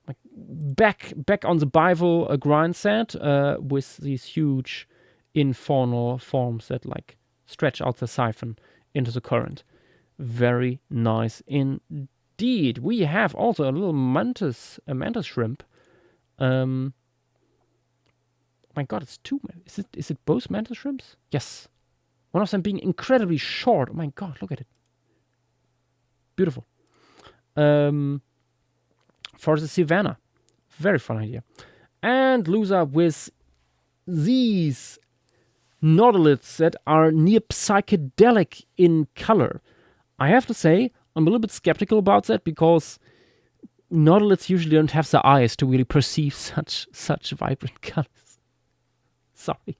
like back on the bival grind set, with these huge infaunal forms that like stretch out the siphon into the current. Very nice indeed. We have also a little mantis shrimp. My God, it's two. Is it both mantis shrimps? Yes. One of them being incredibly short. Oh my God, look at it. Beautiful. For the Savannah. Very fun idea. And Lusa with these nautiloids that are near psychedelic in color. I have to say, I'm a little bit skeptical about that because nautiloids usually don't have the eyes to really perceive such vibrant colors. Sorry.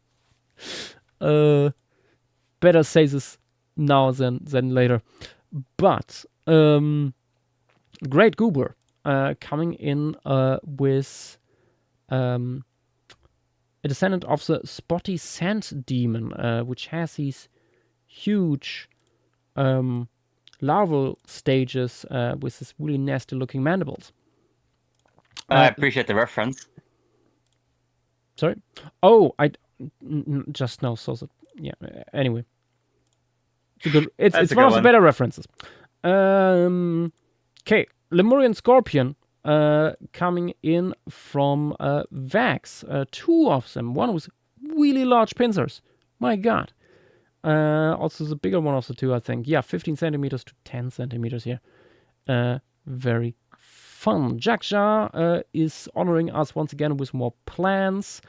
Better say this now than later. But Great Goober coming in with a descendant of the spotty sand demon, which has these huge larval stages with this really nasty looking mandibles. I appreciate the reference. Sorry? Oh, I just now saw that. Yeah, anyway. It's one of the better references. Okay, Lemurian Scorpion coming in from Vax. 2 of them. One with really large pincers. My God. Also the bigger one of the 2, I think. Yeah, 15 centimeters to 10 centimeters here. Very fun. Jackja is honoring us once again with more plants.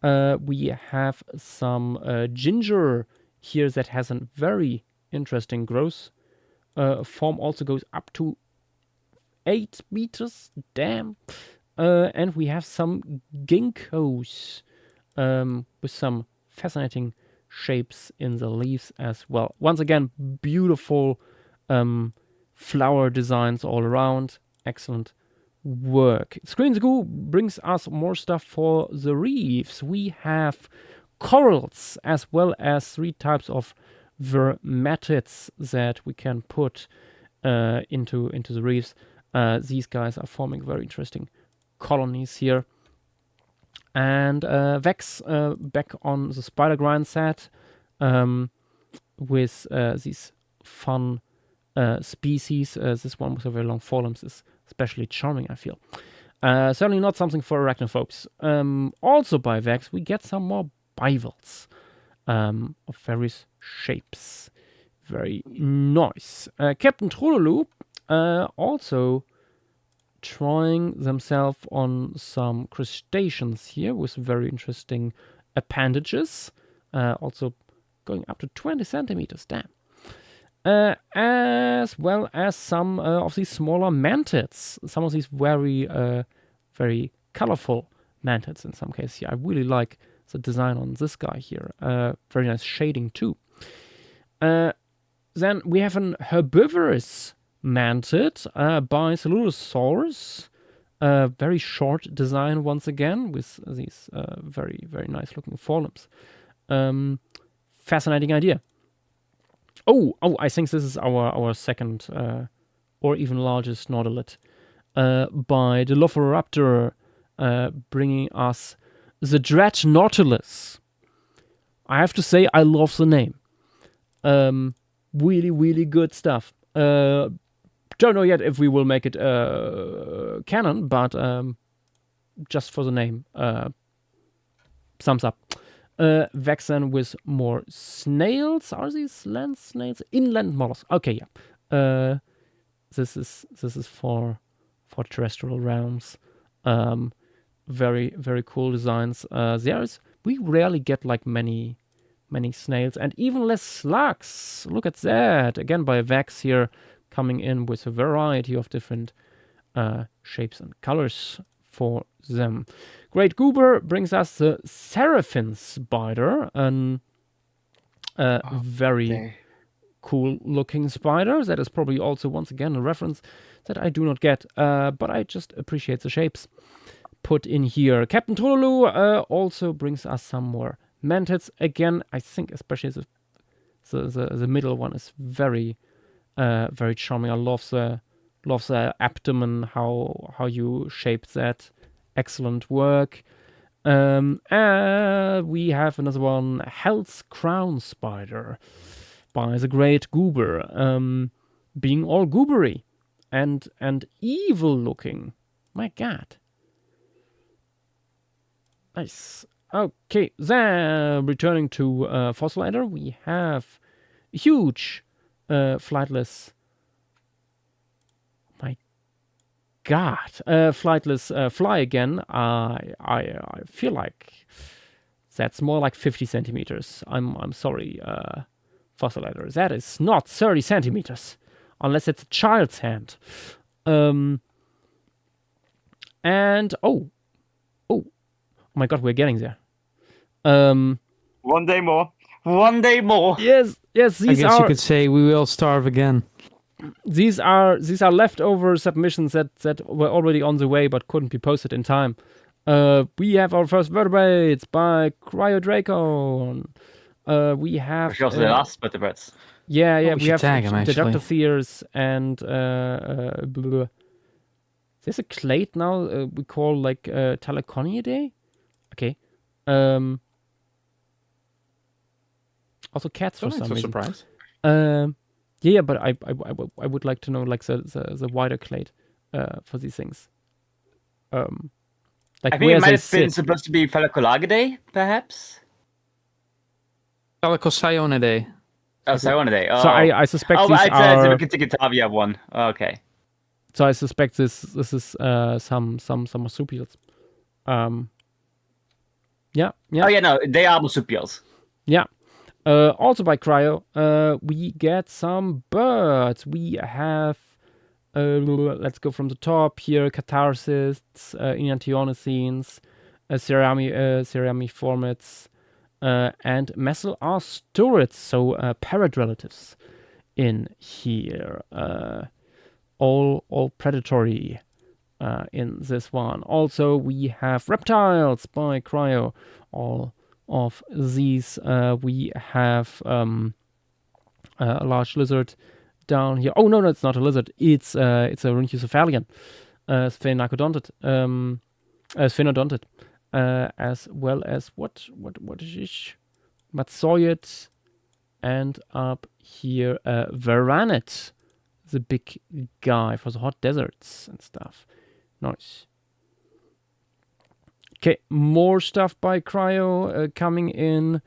We have some ginger here that has a very interesting growth form. Also goes up to 8 meters. Damn. And we have some ginkgos with some fascinating shapes in the leaves as well. Once again, beautiful flower designs all around. Excellent work. Screen Goo brings us more stuff for the reefs. We have corals as well as 3 types of vermatids that we can put into the reefs. These guys are forming very interesting colonies here. And Vex back on the spider grind set with these fun species. This one with a very long forelimbs is especially charming, I feel. Certainly not something for arachnophobes. Also by Vex, we get some more bivalves of various shapes. Very nice. Captain Trololo also trying themselves on some crustaceans here with very interesting appendages. Also going up to 20 centimeters. Damn. As well as some of these smaller mantids. Some of these very, very colorful mantids in some cases here. I really like the design on this guy here. Very nice shading too. Then we have an herbivorous mantid by Celulosaurus. Very short design once again with these very, very nice looking forelimbs. Fascinating idea. Oh, I think this is our second or even largest nautilid by Dilophosaurus, bringing us the Dredge Nautilus. I have to say I love the name. Really, really good stuff. Don't know yet if we will make it canon, but just for the name, thumbs up. Vexen with more snails. Are these land snails? Inland mollusks. Okay, yeah. This is for terrestrial realms. Very, very cool designs. We rarely get like many snails and even less slugs. Look at that. Again, by Vex here coming in with a variety of different shapes and colors for them. Great Goober brings us the Seraphim Spider, very cool looking spider. That is probably also once again a reference that I do not get, but I just appreciate the shapes put in here. Captain Trololo also brings us some more mantids. Again, I think especially the middle one is very very charming. I love the abdomen, how you shaped that. Excellent work. We have another one, Hell's Crown Spider by the Great Goober, being all goobery and evil looking. My God. Nice. Okay, then returning to Fossil Adder, we have a huge flightless. My God, flightless fly again. I feel like that's more like 50 centimeters. I'm sorry, Fossil Adder. That is not 30 centimeters, unless it's a child's hand. And oh my God, we're getting there. One day more. One day more. Yes. I guess you could say we will starve again. These are leftover submissions that were already on the way but couldn't be posted in time. We have our first vertebrates by Cryodraco. We have Which was the last vertebrates. Yeah, we we should have tag 'em, actually. Deductotheres and blah, blah, blah. There's a clade now we call like Talaconiidae. Okay. Also cats for some reason. Surprise. Yeah, but I would like to know like the wider clade for these things. Like I think where it might they have been sit. supposed to be Phalacolagidae, perhaps? Thalacocyonidae. Oh, Cyonidae. Oh. So I suspect Oh, these I are. said Ricketicatavia one. Okay. So I suspect this is some marsupials. Yeah. Oh, yeah, no, they are marsupials. Yeah. Also by Cryo, we get some birds. We have, let's go from the top here, Catharsis, Enantiomycines, Ceramiformids, and Mesoasturids, so parrot relatives in here. All predatory in this one. Also, we have reptiles by Cryo. All of these, we have a large lizard down here. Oh no, it's not a lizard. It's a rhynchocephalian, sphenodontid, as well as what is it? Matsoid, and up here Varanid, the big guy for the hot deserts and stuff. Nice. Okay, more stuff by Cryo coming in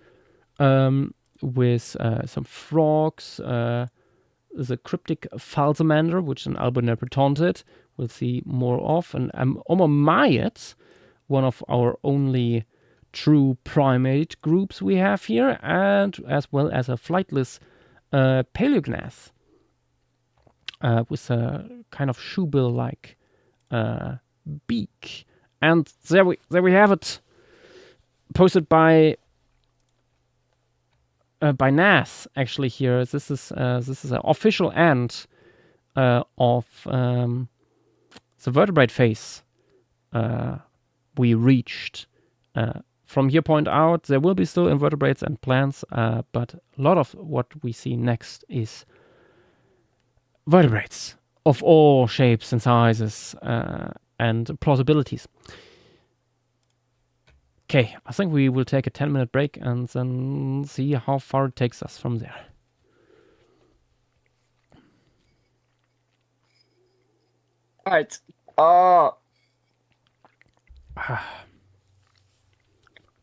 with some frogs. The cryptic Falsamander, which is an alboneptontid, we'll see more of. And Omomaiet, one of our only true primate groups we have here, and as well as a flightless Paleognath with a kind of shoebill-like beak. And there we have it, posted by Nath actually here. This is an official end of the vertebrate phase we reached. From here point out, there will be still invertebrates and plants, but a lot of what we see next is vertebrates of all shapes and sizes and plausibilities. Okay, I think we will take a 10-minute break and then see how far it takes us from there. All right.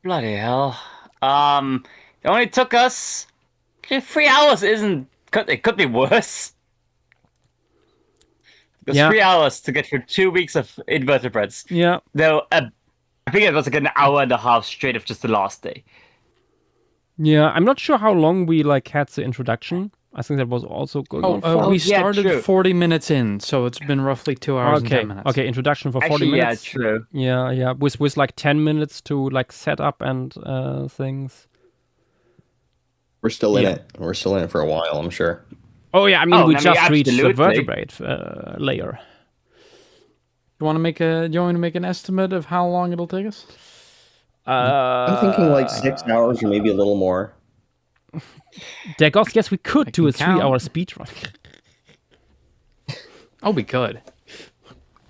Bloody hell. It only took us 3 hours. It could be worse. It was Yeah. 3 hours to get through 2 weeks of invertebrates. Yeah. Though I think it was like an hour and a half straight of just the last day. Yeah, I'm not sure how long we had the introduction. I think that was also going on for... we yeah, started true. 40 minutes in, so it's been roughly 2 hours and 10 minutes. Okay, introduction for 40 Actually, minutes. yeah, true. Yeah, with 10 minutes to set up and things. We're still in Yeah. it. We're still in it for a while, I'm sure. Oh yeah, I mean we just reached the absolutely. vertebrate layer. You want to make an estimate of how long it'll take us? I'm thinking like 6 hours or maybe a little more. Dagos, yes, we could do a can 3-hour count. speed run. Oh, we could.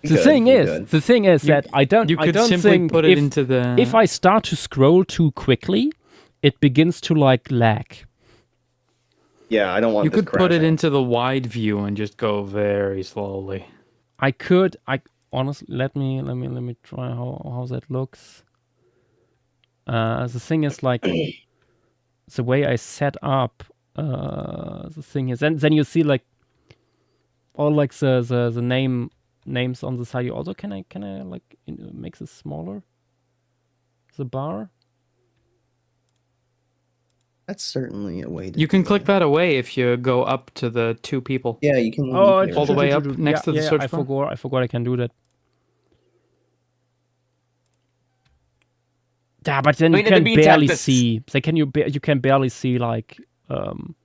The thing is that I don't simply think put it into the. if I start to scroll too quickly, it begins to lag. Yeah, I don't want You this could put it crashing. into the wide view and just go very slowly. I honestly let me try how that looks. The thing is the way I set up the thing is then you see all the names on the side. You also can I make this smaller? The bar? That's certainly a way to You can do click it. that away if you go up to the 2 people. Yeah, you can. Oh, you can all the way up arrange next to the search I bar? forgot I can do that. Yeah, but then Wait, you in the can meantime, barely this- see. You can barely see some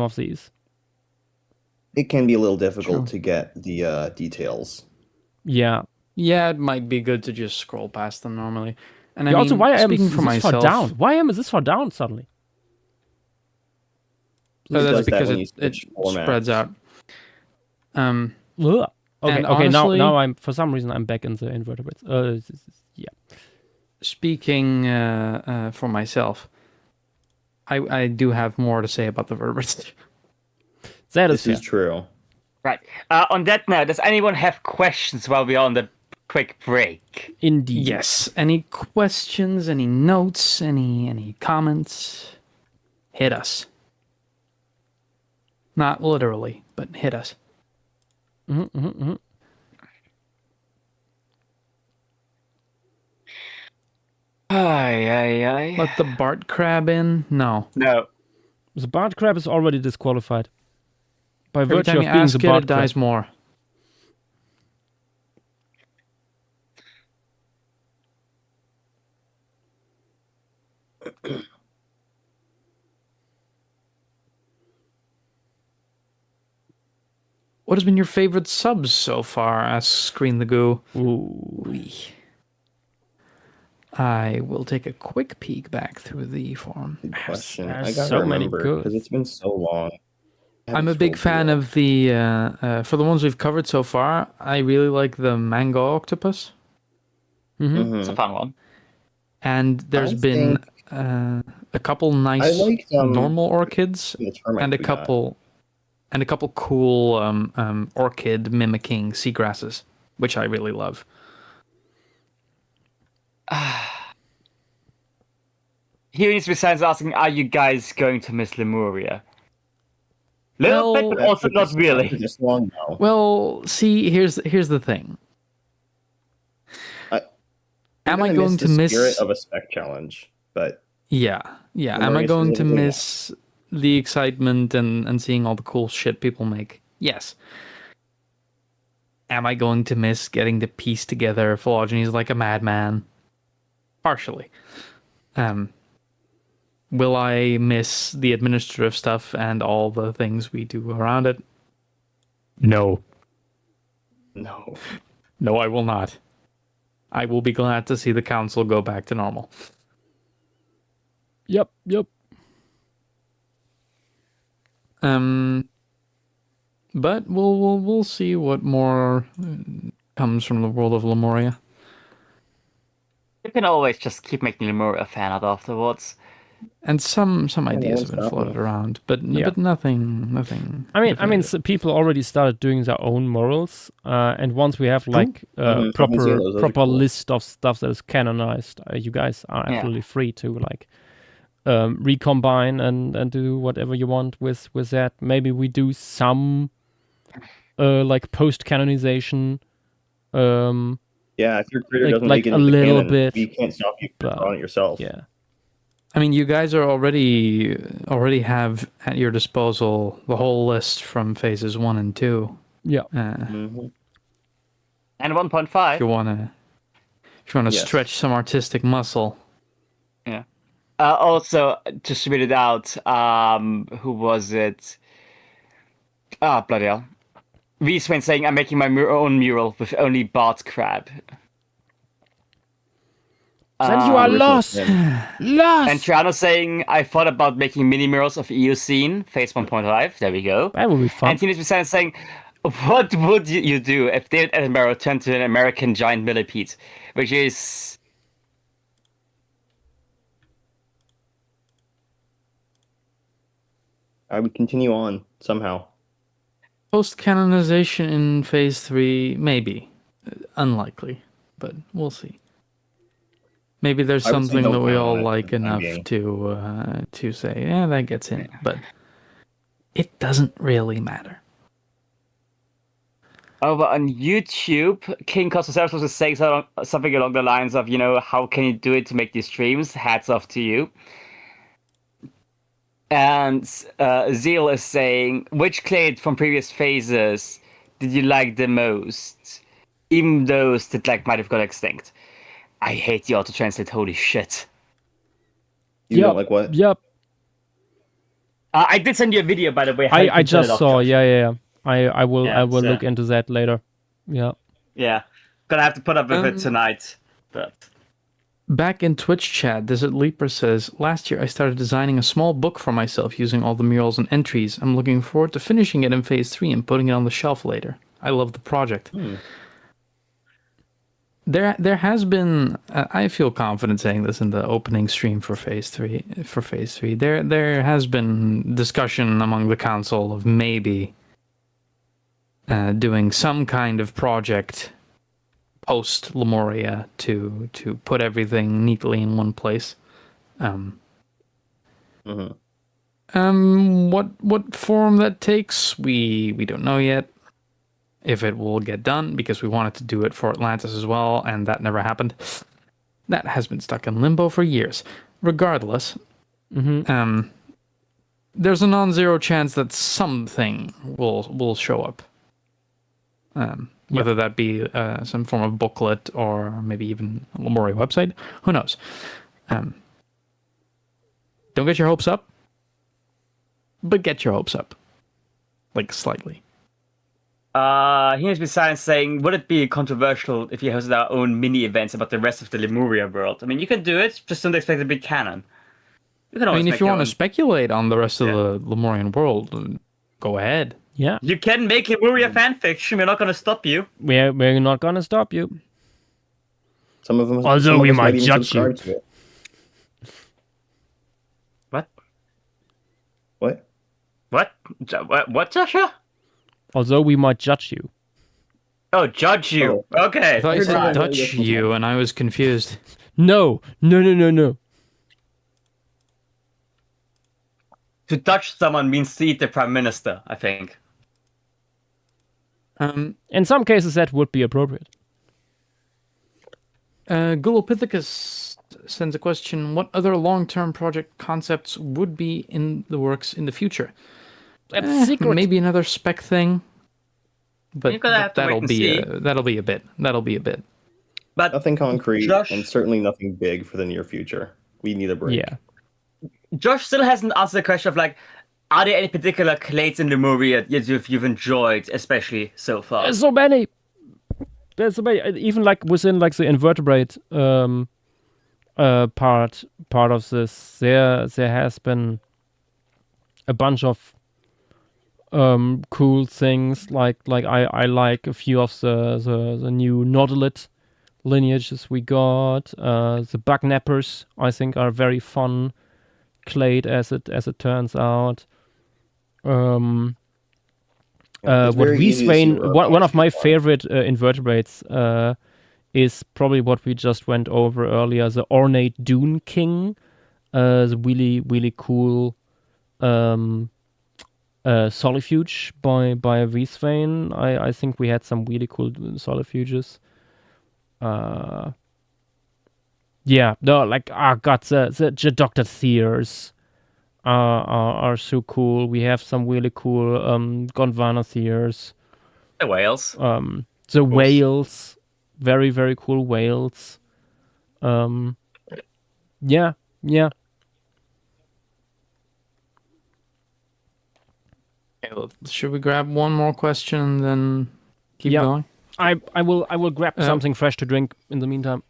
of these. it can be a little difficult True. to get the details. Yeah. Yeah, it might be good to just scroll past them normally. And I Yeah, mean, also, why am speaking this for myself, far down? Why am this far down suddenly? It does that's that because when you it switch spreads formats. out. Ugh. Okay, And okay. honestly- Now I'm for some reason I'm back in the invertebrates. Yeah. Speaking for myself, I do have more to say about the vertebrates. That is This is fair. true. Right. On that note, does anyone have questions while we're on the quick break? Indeed. Yes. Any questions? Any notes? Any comments? Hit us. Not literally, but hit us. Aye. Let the Bart crab in? No. No. The Bard crab is already disqualified by Every virtue time of you being ask the it, Bard it dies crab. more. What has been your favorite subs so far? Asks Screen the Goo. Ooh. I will take a quick peek back through the forum. Good question. there's I gotta so many remember good- because it's been so long. I I'm haven't a big scrolled fan through of the for the ones we've covered so far. I really like the mango octopus, it. Mm-hmm. It's a Mhm. fun one. and there's I been think a couple nice I liked normal orchids the termites and a we got. couple cool orchid mimicking seagrasses, which I really love. Here needs to be signs asking, are you guys going to miss Lemuria? Little bit, Well, but also not After really. this long now. Well, see, here's the thing. Am I going to the miss? spirit of a spec challenge? But Yeah. Am I Lemuria going to specifically, no. miss the excitement and seeing all the cool shit people make? Yes. Am I going to miss getting to piece together phylogenies like a madman? Partially. Will I miss the administrative stuff and all the things we do around it? No. no. No, I will not. I will be glad to see the council go back to normal. Yep. But we'll see what more comes from the world of Lemuria. can always just keep making Lemuria fan art afterwards. And some ideas won't have been stop floated me. around, but Yeah. but nothing. I mean, definitive. so people already started doing their own morals, and once we have like Mhm, I've been seeing those. Those are proper cool. list of stuff that is canonized, you guys are Yeah. absolutely free to like recombine and do whatever you want with that. Maybe we do some like post canonization. Yeah, if your creator doesn't Like make it a into little canon, bit, we can't stop you from but drawing it yourself. yeah. I mean, you guys are already have at your disposal the whole list from phases 1 and 2. Yeah. Mhm. And 1.5. If you wanna Yes. stretch some artistic muscle. Yeah. Also, just to read it out, who was it? Ah, bloody hell. V-Swain saying, I'm making my own mural with only Bart Crab. Then you are Original lost. sin. And Lost. Triano saying, I thought about making mini murals of Eocene, phase 1.5. There we go. That would be fun. And Teenage Mutant saying, what would you do if David Attenborough turned to an American giant millipede? Which is... I would continue on somehow. Post canonization in phase 3, maybe. Unlikely, but we'll see. Maybe there's I would say something no that we canon all on it for like the time enough being. to say, yeah, that gets in. But it doesn't really matter. Over on YouTube, King Costosaurus was saying something along the lines of, how can you do it to make these streams? Hats off to you. And Zeal is saying, which clade from previous phases did you like the most? Even those that might have got extinct. I hate the auto-translate, holy shit. You don't like what? Yep. I did send you a video, by the way. How you I can turn it just off, saw. Josh. Yeah. I will Yeah, so. so- look into that later. Yeah. Yeah. Gonna have to put up with it tonight. But Back in Twitch chat, Desert Leaper says, last year I started designing a small book for myself using all the murals and entries. I'm looking forward to finishing it in phase 3 and putting it on the shelf later. I love the project. There has been, I feel confident saying this in the opening stream for phase 3. There has been discussion among the council of maybe doing some kind of project post Lemuria to put everything neatly in one place. What form that takes, we don't know yet. If it will get done, because we wanted to do it for Atlantis as well, and that never happened. That has been stuck in limbo for years. Regardless, there's a non-zero chance that something will show up. Whether that be some form of booklet or maybe even a Lemuria website, who knows? Don't get your hopes up, but get your hopes up, slightly. here's Besides saying, would it be controversial if you hosted our own mini events about the rest of the Lemuria world? I mean, you can do it, just don't expect it to be canon. You can always if you want to to speculate on the rest of the Lemurian world, go ahead. Yeah. You can make Lemuria fanfiction. We're not going to stop you. We're not gonna stop you. Some of them. Although some of we us might even judge you. subscribe to it. What? What? What, Joshua? Although we might judge you. Oh, judge you. Oh. Okay. I thought you said fine. Dutch you, and I was confused. No. To touch someone means to eat the prime minister, I think. In some cases, that would be appropriate. Gulopithecus sends a question: what other long-term project concepts would be in the works in the future? That's secret. Maybe another spec thing, but You're gonna have to wait that'll and be see. that'll be a bit. But Nothing concrete, Josh- and certainly nothing big for the near future. We need a break. Yeah. Josh still hasn't answered the question of are there any particular clades in Lemuria you've enjoyed, especially so far? There's so many. Even within the invertebrate part of this, there has been a bunch of cool things. I like a few of the new Nautilid, lineages we got. The bug nappers, I think, are very fun clade as it turns out. It's What very easy to see Wiesvane, where our one of my biases are. favorite invertebrates is probably what we just went over earlier, the ornate dune king, the really cool solifuge by Wiesvane. I think we had some really cool solifuges. Yeah, no, like God, the Dr. Sears are so cool. We have some really cool Gondwana Sears. The whales. The whales, very cool whales. Yeah. Okay, should we grab one more question and then keep Yeah. going? I will grab something fresh to drink in the meantime.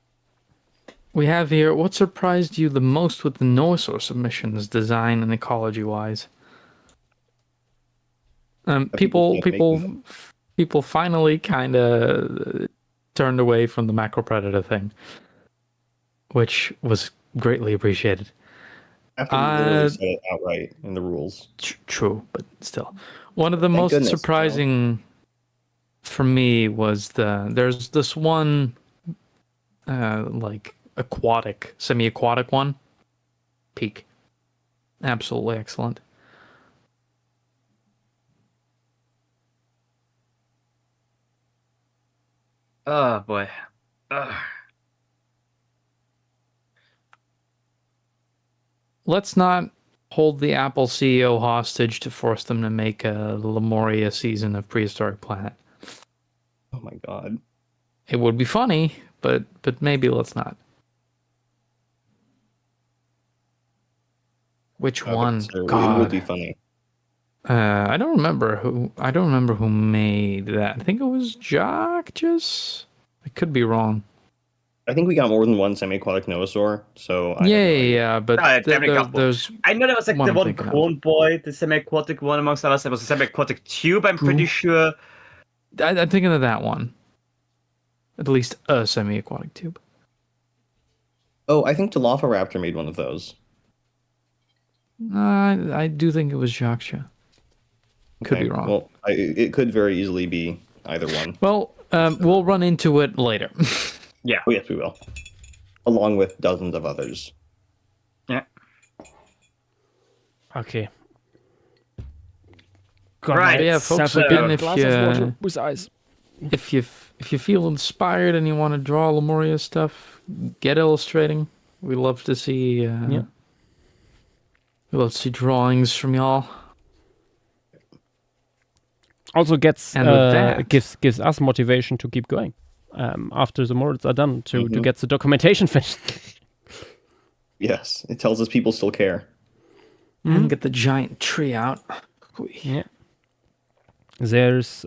We have here, what surprised you the most with the Noasaur submissions, design and ecology-wise? People finally kind of turned away from the macro predator thing, which was greatly appreciated. After we literally said it outright in the rules. True, but still, one of the Thank most goodness, surprising for me was there's this one like aquatic, semi-aquatic one. Peak. Absolutely excellent. Oh boy. Ugh. Let's not hold the Apple CEO hostage to force them to make a Lemuria season of Prehistoric Planet. Oh my god. It would be funny, but maybe let's not. Which one? It God. would be funny. I don't remember who made that. I think it was Jock. Just I could be wrong. I think we got more than one semi-aquatic Noasaur, so Yeah, but No, definitely a couple. there's I know there was like one the I'm one thinking of. corn boy, the semi-aquatic one amongst others. There was a semi-aquatic tube, I'm pretty sure. I'm thinking of that one. At least a semi-aquatic tube. Oh, I think Dilophosauraptor made one of those. I do think it was Jaksha. Could Okay, be wrong. Well, it could very easily be either one. Well, we'll run into it later. Yeah. Oh, yes, we will. Along with dozens of others. Yeah. Okay. God, Right, my yeah, folks, self- again, glass of water with ice. if you feel inspired and you want to draw Lemuria stuff, get illustrating. We love to see. Yeah. We love to see drawings from y'all. Also gets And with that- gives us motivation to keep going after the models are done to get the documentation finished. Yes, it tells us people still care. And get the giant tree out. Yeah. There's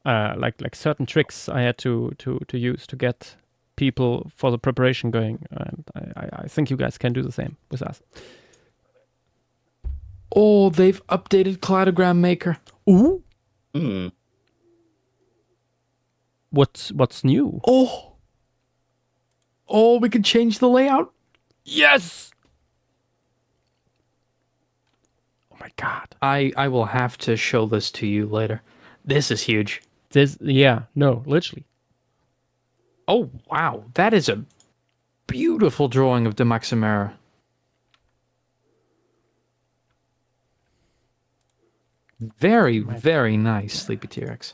like certain tricks I had to use to get people for the preparation going, and I think you guys can do the same with us. Oh, they've updated Cladogram Maker. Ooh. Hmm. What's new? Oh, we can change the layout. Yes. Oh my god. I will have to show this to you later. This is huge. Literally. Oh, wow. That is a beautiful drawing of Demaximera. Very, very nice, Sleepy T-Rex.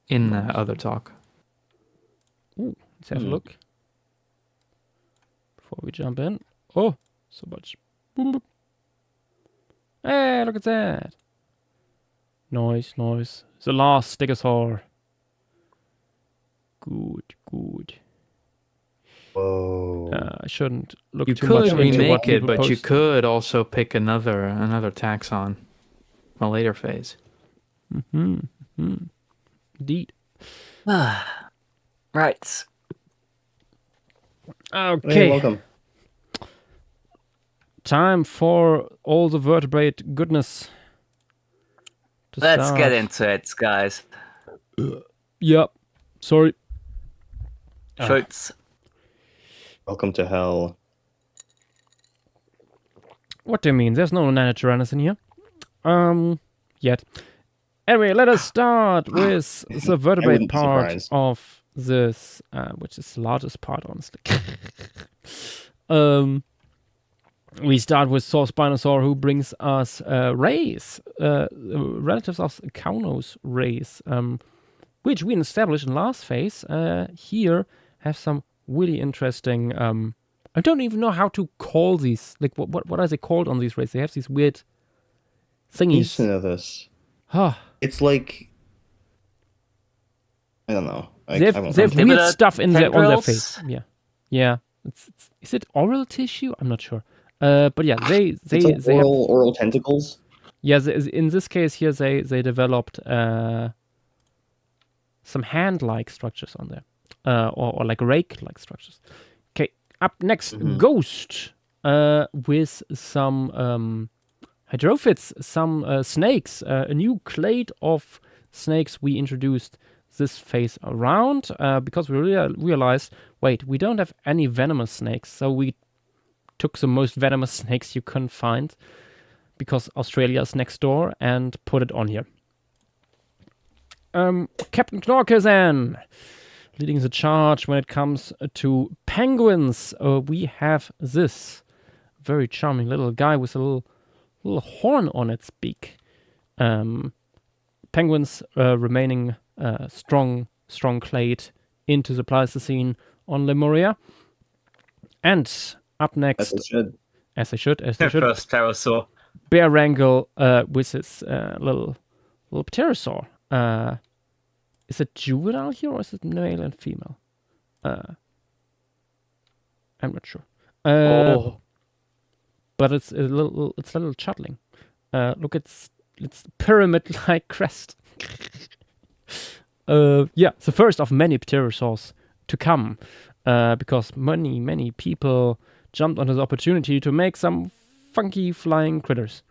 In other talk. Ooh, let's have a look before we jump in. Oh, so much. Boop, boop. Hey, look at that. Nice. The last Stegosaur. Good. Whoa. I shouldn't look You too much could into remake what it, people but you post. could also pick another taxon from a later phase. Indeed. Right. Okay. Hey, welcome. Time for all the vertebrate goodness. To Let's start. get into it, guys. Yep. Sorry. Schultz. Welcome to hell. What do you mean? There's no Nanotyrannus in here. Yet. Anyway, let us start with the vertebrate wouldn't be part surprised. of this, which is the largest part, honestly. We start with Saw Spinosaur, who brings us rays, relatives of Kaunos rays, which we established in last phase. Here have some really interesting. I don't even know how to call these. Like, what are they called on these rays? They have these weird I used to thingies. know this. Huh. It's like I don't know. They have weird Mandibular stuff in their on their tendrils? face. Yeah. Is it oral tissue? I'm not sure. But yeah, they It's like have oral tentacles. yeah. In this case here, they developed some hand-like structures on there, or like rake-like structures. Okay, up next, Ghost, with some hydrophytes, some snakes, a new clade of snakes we introduced this phase around because we realized, wait, we don't have any venomous snakes, so we took the most venomous snakes you couldn't find because Australia is next door and put it on here. Captain Knorkezan leading the charge when it comes to penguins. We have this very charming little guy with a little horn on its beak. Penguins remaining strong clade into the Pleistocene on Lemuria. And up next, as they should, First pterosaur. Bear Wrangle with his little pterosaur. Is it juvenile here or is it male and female? I'm not sure. But it's a little chuddling. Look, it's pyramid-like crest. Yeah, the first of many pterosaurs to come, because many people jumped on this opportunity to make some funky flying critters.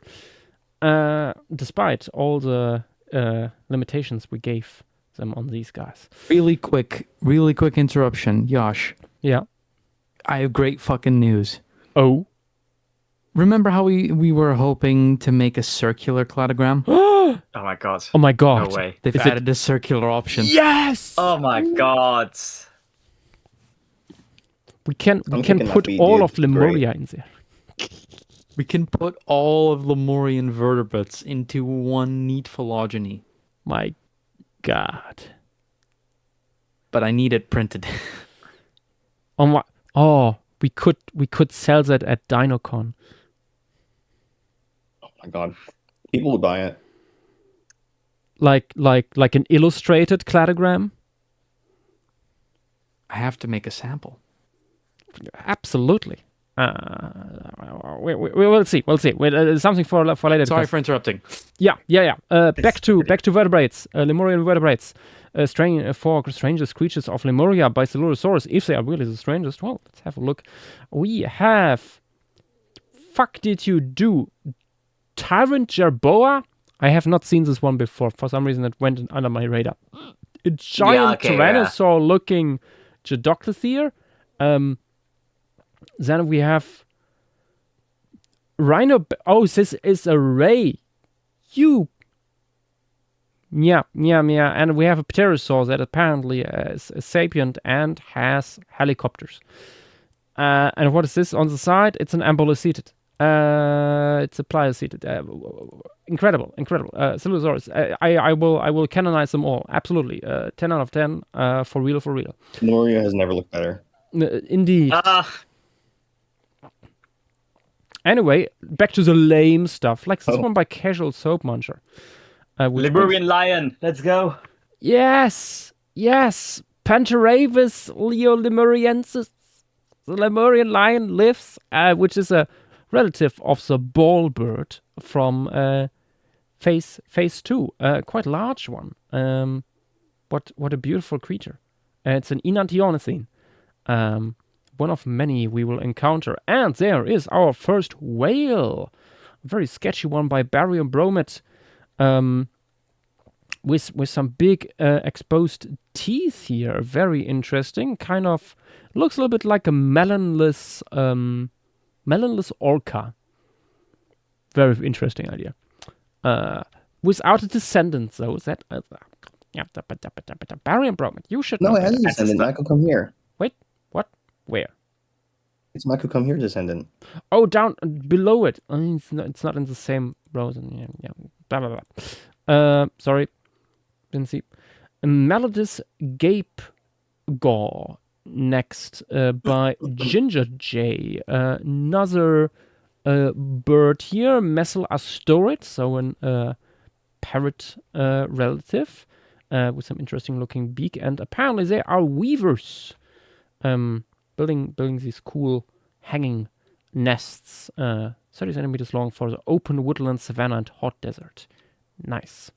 Despite all the limitations we gave them on these guys. Really quick interruption, Yosh. Yeah. I have great fucking news. Oh. Remember how we were hoping to make a circular cladogram? Oh my god. Oh my god. No way. They've Is it- added a circular option. Yes. Oh my god. We can thinking that put beat, all dude. of Lemuria in there. We can put all of Lemurian vertebrates into one neat phylogeny. My god. But I need it printed. We could sell that at DinoCon. Oh my god. People would buy it. Like an illustrated cladogram. I have to make a sample. Absolutely. We will see. We'll see. Something for later. Sorry because- for interrupting. Yeah. Back to vertebrates. Lemurian vertebrates. Four strangest creatures of Lemuria by Celurosaurus. If they are really the strangest, well, let's have a look. We have. Fuck did you do? Tyrant Jerboa? I have not seen this one before. For some reason, it went under my radar. A giant Tyrannosaur-looking Geodoctothere. Then we have Rhino. Oh, this is a ray. Yeah. And we have a pterosaur that apparently is sapient and has helicopters. And what is this on the side? It's an ambuloceted. It's a plioceted. Incredible. Celurosaurus. I will canonize them all. Absolutely. 10 out of 10. For real. Lemuria has never looked better. Indeed. Anyway, back to the lame stuff. Like this one by Casual Soap Muncher. Lemurian lion. Let's go. Yes. Panteravis leolemuriensis. The Lemurian lion lives, which is a relative of the ball bird from phase 2. Quite large one. What a beautiful creature. It's an Enantiornithine. One of many we will encounter. And there is our first whale. A very sketchy one by Barium Bromid. with some big exposed teeth here. Very interesting. Kind of looks a little bit like a melonless orca. Very interesting idea. Without a descendant, though. That Barian Bromid, you should No, know it has a better. descendant. Michael, come here. Wait, what? Where? It's Michael, come here, descendant. Oh, down below it. It's not in the same rows. Yeah. Blah, blah, blah. Sorry. Didn't see. Melodis Gape Gaw next by Ginger J. Another bird here, Messel astorid, so an parrot relative with some interesting looking beak. And apparently they are weavers. Building these cool hanging nests, 30 centimeters long for the open woodland, savanna, and hot desert. Nice.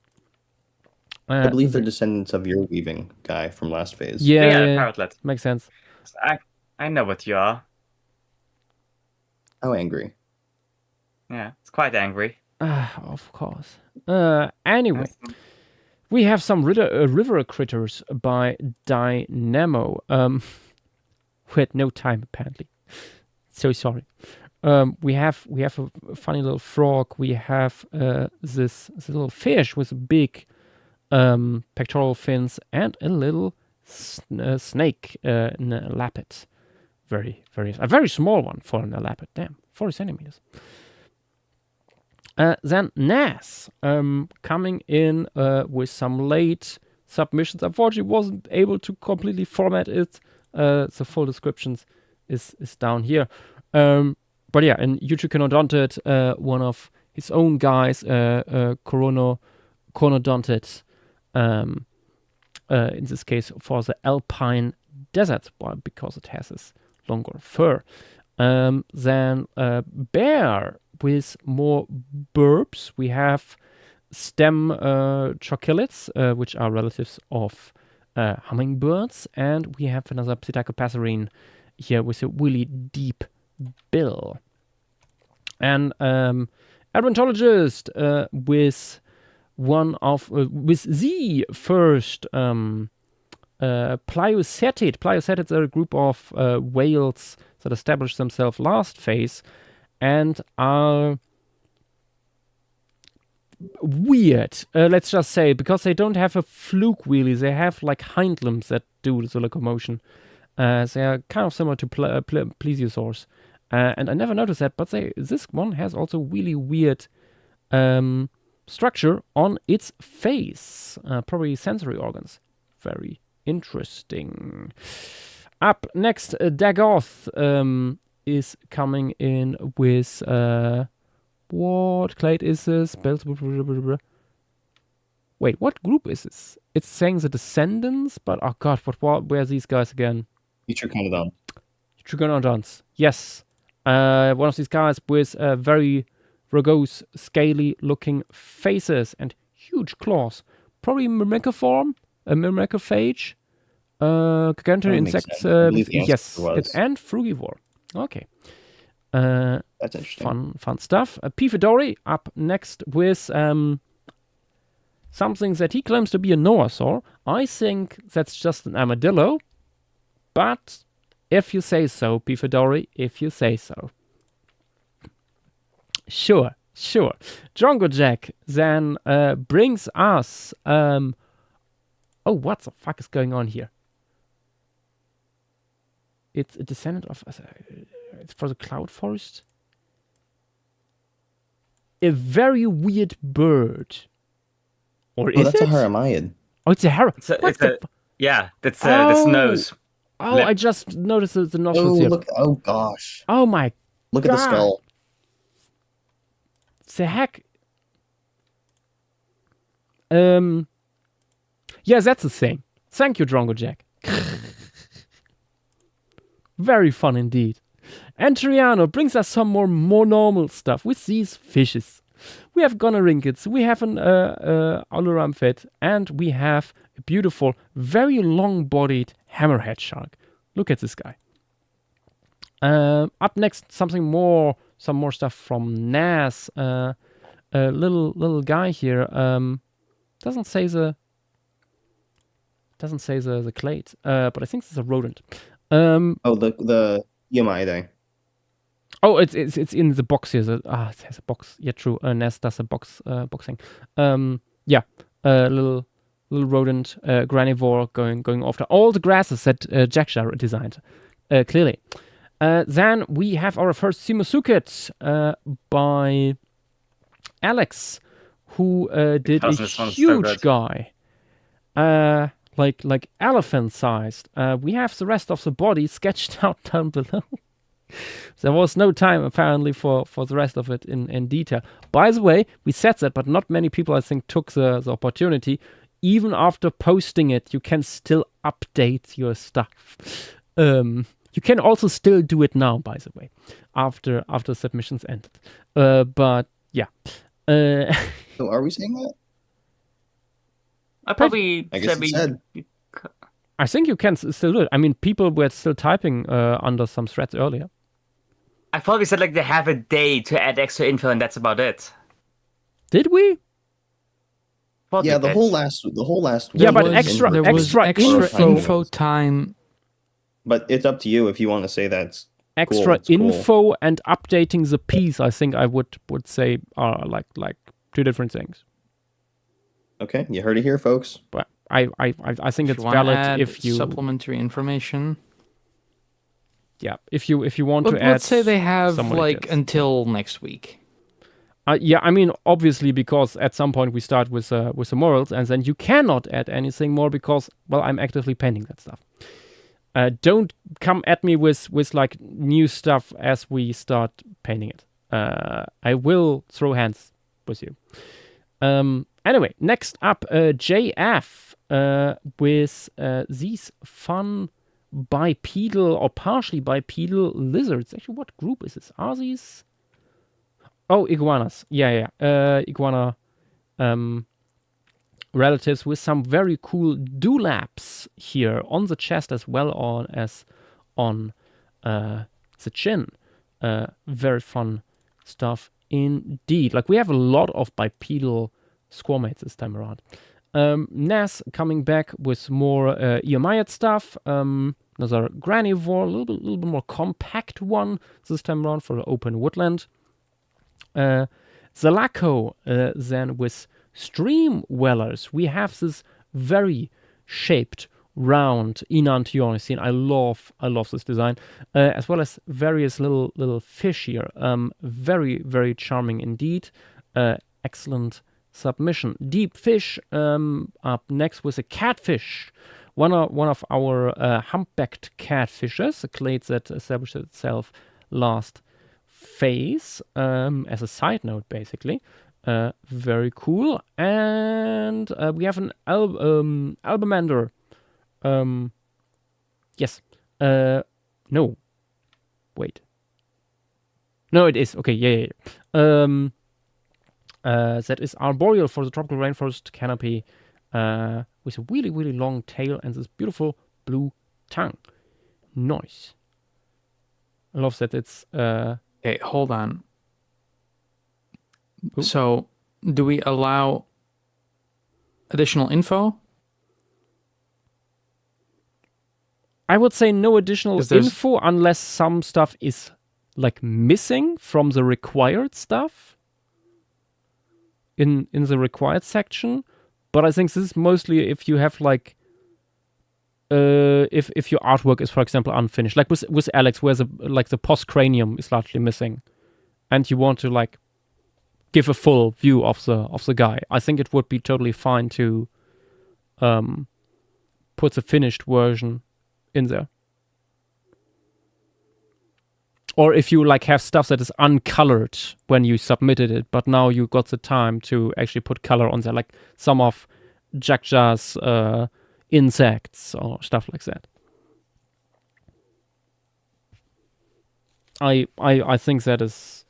I believe they're descendants of your weaving guy from last phase. Yeah, parrotlet. makes sense. I know what you are. How angry. Yeah, it's quite angry. Of course. Anyway, we have some river critters by Dynamo. We had no time apparently. So sorry. We have a funny little frog. We have this little fish with big pectoral fins and a little snake in a lappet. A very small one for an lappet. Damn, 40 centimeters. Then Nas coming in with some late submissions. Unfortunately, wasn't able to completely format it. The full descriptions is down here. But yeah, and Utriconodonted, one of his own guys, Coronodonted, in this case for the alpine desert, because it has this longer fur. Then bear with more burbs. We have stem trochilids, which are relatives of hummingbirds, and we have another psittacopasserine here with a really deep bill. And herpetologist with one of with the first Pliocetids. Pliocetids are a group of whales that established themselves last phase and are weird, let's just say, because they don't have a fluke wheelie. They have like hind limbs that do the locomotion. They are kind of similar to plesiosaurs. And I never noticed that, but this one has also really weird structure on its face. Probably sensory organs. Very interesting. Up next, Dagoth is coming in with... what clade is this? Wait, what group is this? It's saying the Descendants, but oh god, what where are these guys again? Utriconodon. Utriconodons. Yes. One of these guys with very rugose, scaly-looking faces and huge claws. Probably myrmecophage. Gargantuan insects. Yes, it's and frugivore. Okay. That's interesting. Fun stuff. Pifidori up next with something that he claims to be a noasaur. I think that's just an armadillo, but if you say so, Pifidori, if you say so. Sure. Drongo Jack then brings us... oh, what the fuck is going on here? It's a descendant of... it's for the cloud forest. A very weird bird. Or is that's it? a Haramiid. Oh, it's a That's the nose. Oh, Lip. I just noticed the nostrils here. Look! Oh gosh! Oh my Look God. at the skull. The heck? Yeah, that's the thing. Thank you, Drongo Jack. Very fun indeed. And Triano brings us some more normal stuff with these fishes. We have gonorhynchids, we have an Oluramphid, and we have a beautiful, very long-bodied hammerhead shark. Look at this guy. Up next, some more stuff from Nas. A little guy here. Doesn't say the clade, but I think it's a rodent. Oh, the EMI thing. Oh, it's in the box here. It has a box. Yeah, true. Ness does a boxing. Yeah, little rodent, granivore going after all the grasses that Jackjar designed. Clearly. Then we have our first Simusuket by Alex, who did a This one's so huge good. guy. Like elephant sized. We have the rest of the body sketched out down below. There was no time apparently for the rest of it in detail. By the way, we said that, but not many people I think took the opportunity. Even after posting it, you can still update your stuff. You can also still do it now, by the way, after submissions ended. But yeah. So are we saying that? I probably I guess it said. I think you can still do it. I mean, people were still typing under some threads earlier. I thought we said like they have a day to add extra info and that's about it. Did we? Thought Yeah, we the did. whole last Yeah, week but was extra- info. There was extra info time. But it's up to you if you want to say that's Extra it's cool. info and updating the piece, I think I would say are like two different things. Okay, you heard it here, folks. But I think If it's you wanna valid add if you supplementary information. yeah if you want to add. Let's say they have some like widgets. until next week. Yeah, I mean obviously because at some point we start with the morals and then you cannot add anything more because well I'm actively painting that stuff. Don't come at me with like new stuff as we start painting it. I will throw hands with you. Anyway, next up, JF with these fun bipedal or partially bipedal lizards. Actually, what group is this? Are these? Oh, iguanas. Yeah. Iguana relatives with some very cool dewlaps here on the chest as well as on the chin. Very fun stuff indeed. Like we have a lot of bipedal squamates this time around. Nas coming back with more Eomiad stuff. Another granivore, a little bit more compact one this time around for the open woodland. Zalaco then with stream wellers. We have this very shaped round Enantiornicine. I love this design, as well as various little fish here. Very, very charming indeed. Excellent submission. Deep fish up next with a catfish. One of our humpbacked catfishes, a clade that established itself last phase, as a side note, basically. Very cool. And we have an Albamander. Yes. No. Wait. No, it is. Okay, yeah. That is arboreal for the tropical rainforest canopy with a really, really long tail and this beautiful blue tongue. Nice. I love that it's... Okay, hold on. Ooh. So, do we allow additional info? I would say no additional 'Cause there's- info unless some stuff is like missing from the required stuff in the required section. But I think this is mostly if you have like if your artwork is, for example, unfinished, like with Alex, where the post cranium is largely missing, and you want to like give a full view of the guy. I think it would be totally fine to put the finished version in there. Or if you like have stuff that is uncolored when you submitted it, but now you got the time to actually put color on there, like some of Jackjar's insects or stuff like that. I think that is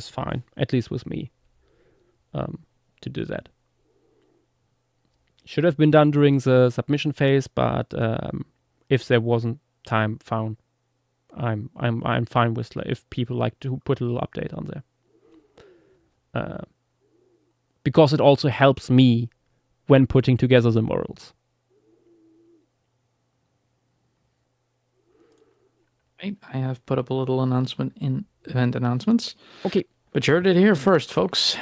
fine, at least with me, to do that. Should have been done during the submission phase, but if there wasn't time found, I'm fine with if people like to put a little update on there. because it also helps me when putting together the morals. Right, I have put up a little announcement in event announcements. Okay. But you heard it here first, folks.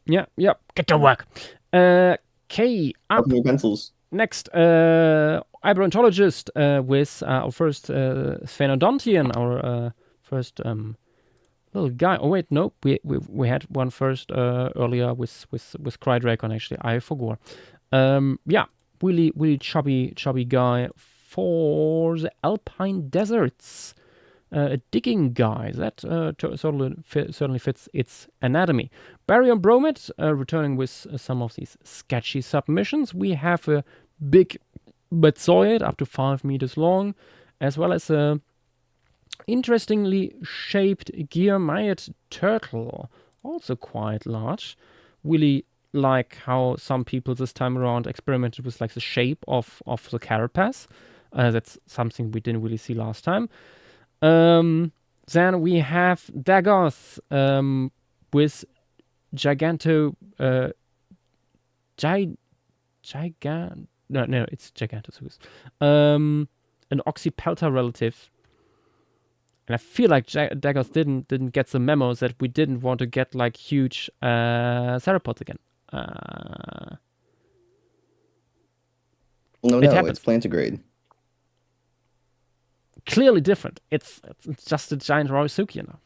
Yeah, get to work. Okay, up Open your pencils. next, Hybridologist with our first Sphenodontian, our first little guy. Oh wait, no, we had one first earlier with Crydragon. Actually, I forgot. Yeah, really chubby guy for the Alpine deserts. A digging guy that certainly fits its anatomy. Barium Bromid returning with some of these sketchy submissions. We have a big Betzoid up to 5 meters long, as well as a interestingly shaped Gearmaiad turtle, also quite large. Really like how some people this time around experimented with like the shape of the carapace. That's something we didn't really see last time. Then we have Dagoth with Giganto no, it's Gigantosaurus. An Oxypelta relative. And I feel like Dagoth didn't get the memo that we didn't want to get like huge theropods again. No, happens. it's plantigrade. Clearly different. It's just a giant Rauisuke now.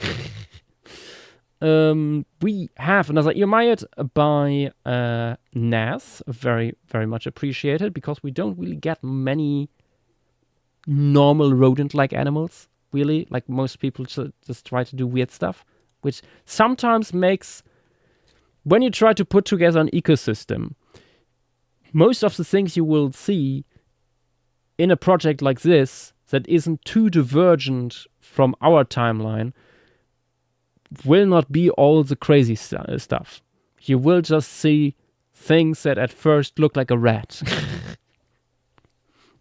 We have another Earmiad by Nas, very, very much appreciated, because we don't really get many normal rodent-like animals, really. Like most people just try to do weird stuff, which sometimes makes, when you try to put together an ecosystem, most of the things you will see in a project like this that isn't too divergent from our timeline will not be all the crazy stuff. You will just see things that at first look like a rat.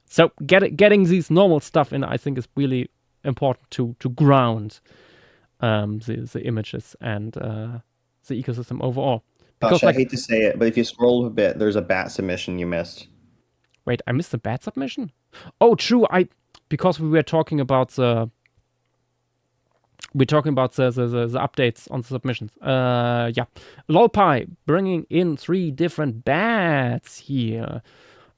So getting these normal stuff in, I think, is really important to ground the images and the ecosystem overall. Because, Gosh, I hate to say it, but if you scroll a bit, there's a bat submission you missed. Wait, I missed the bat submission? Oh, true. Because we were talking about the updates on the submissions. Yeah, Lolpie bringing in 3 different bats here.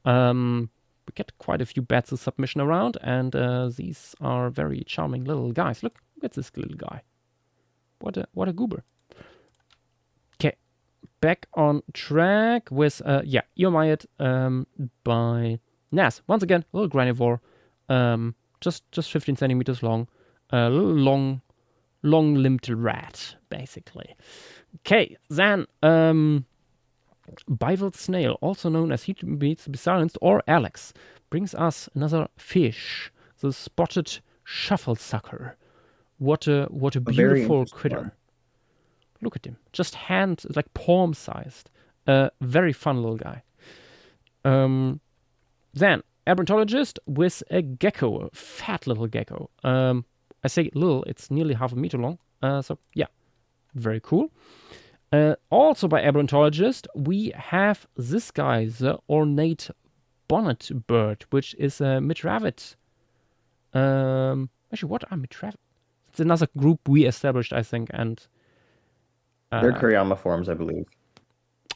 We get quite a few bats of submission around, and these are very charming little guys. Look at this little guy. What a goober. Okay, back on track with Earmiad by Nas. Once again, a little granivore. Just 15 centimeters long. A little long-limbed rat, basically. Okay, then Bivalve Snail, also known as Heat Beats Be Silenced or Alex, brings us another fish, the spotted shufflesucker. What a very beautiful interesting critter. one. Look at him. Just like palm-sized. Very fun little guy. Then, Abrantologist with a gecko, a fat little gecko. I say little, it's nearly 0.5 meter long. So, yeah, very cool. Also by Abrantologist, we have this guy, the ornate bonnet bird, which is a Mitravid. Actually, what are Mitravid? It's another group we established, I think, and They're Kuriyama forms, I believe.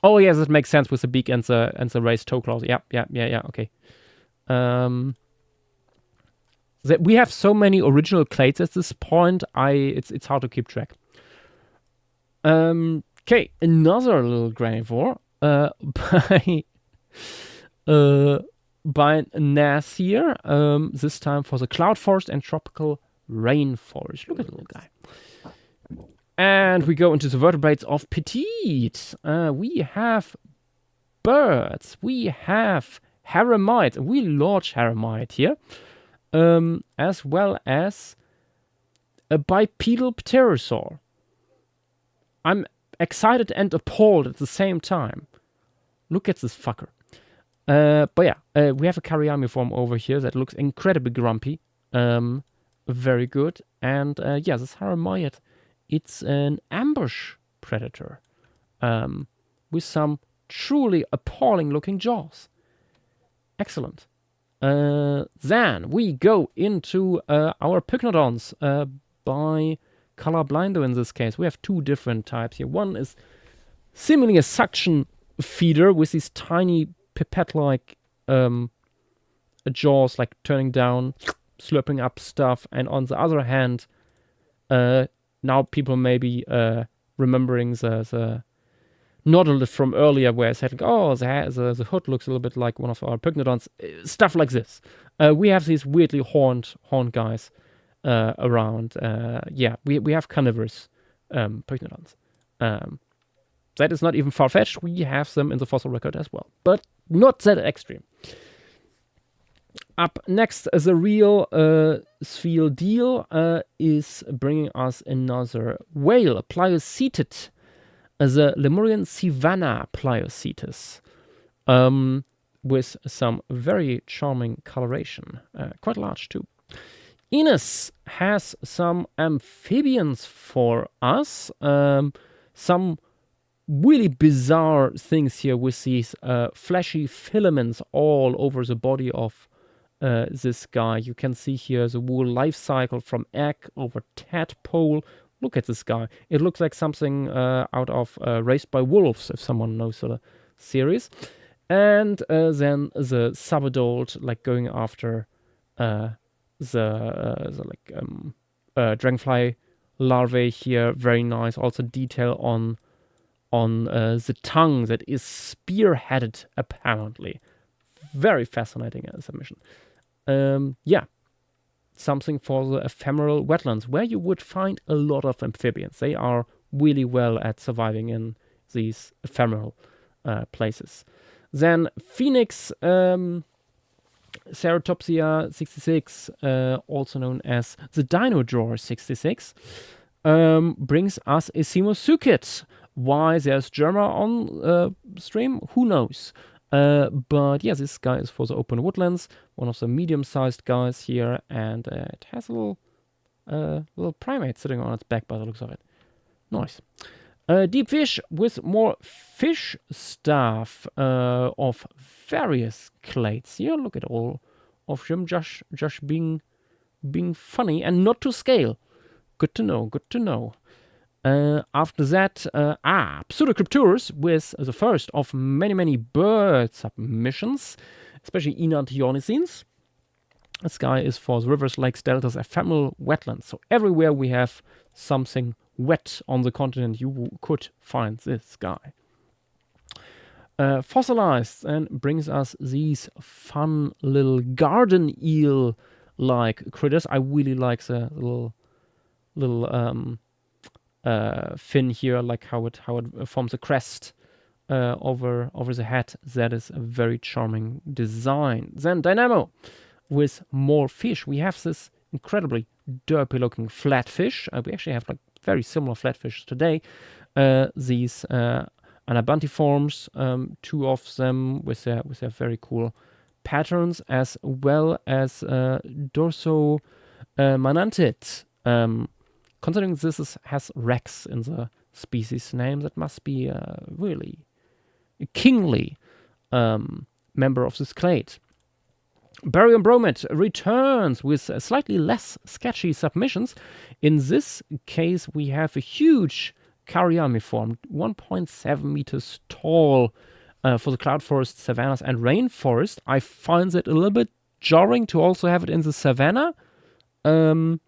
oh yes, it makes sense with the beak and the raised toe claws. Yeah, okay. We have so many original clades at this point. It's hard to keep track. Okay, another little granivore by Nas here. This time for the cloud forest and tropical rainforest. Look at the little guy. And we go into the vertebrates of Petite. We have birds. We have Haramite. We large Haramite here. As well as a bipedal pterosaur. I'm excited and appalled at the same time. Look at this fucker. But yeah, we have a Kariami form over here that looks incredibly grumpy. Very good. And this Haramite, it's an ambush predator. with some truly appalling looking jaws. Excellent. Then we go into our Pycnodons by colorblindo in this case. We have two different types here. One is seemingly a suction feeder with these tiny pipette-like jaws, like turning down, slurping up stuff. And on the other hand, now people may be remembering the Nautilus from earlier, where I said, oh, the hood looks a little bit like one of our Pycnodons. Stuff like this. We have these weirdly horned guys around. We have carnivorous Pycnodons. That is not even far-fetched. We have them in the fossil record as well, but not that extreme. Up next, the real sphere deal is bringing us another whale, Plioceted, the Lemurian Savanna Pliocetus, with some very charming coloration, quite large too. Ines has some amphibians for us, some really bizarre things here with these fleshy filaments all over the body of this guy. You can see here the whole life cycle from egg over tadpole. Look at this guy. It looks like something out of Raised by Wolves, if someone knows the series. And then the subadult, like going after dragonfly larvae here. Very nice. Also detail on the tongue that is spearheaded, apparently. Very fascinating submission. Something for the ephemeral wetlands, where you would find a lot of amphibians. They are really well at surviving in these ephemeral places. Then Phoenix Ceratopsia 66, also known as the Dino Drawer 66, brings us a Simosuchid. Why there's Germa on stream, who knows? But yeah, this guy is for the open woodlands, one of the medium-sized guys here, and it has a little primate sitting on its back by the looks of it. Nice. Deep fish with more fish stuff of various clades here. Look at all of them just being funny and not to scale. Good to know, good to know. After that, Pseudocrypturus with the first of many bird submissions, especially Enantiornicines. This guy is for the rivers, lakes, deltas, ephemeral wetlands. So everywhere we have something wet on the continent, you could find this guy. Fossilized and brings us these fun little garden eel-like critters. I really like the little fin here, like how it forms a crest over the head. That is a very charming design. Then Dynamo with more fish. We have this incredibly derpy looking flatfish. We actually have like very similar flatfish today. These Anabantiforms, two of them with their very cool patterns, as well as Dorso Manantid. Considering this has Rex in the species name, that must be really a kingly member of this clade. Barium Bromid returns with slightly less sketchy submissions. In this case, we have a huge Cariamiform, 1.7 meters tall for the cloud forest, savannas, and rainforest. I find it a little bit jarring to also have it in the savanna, but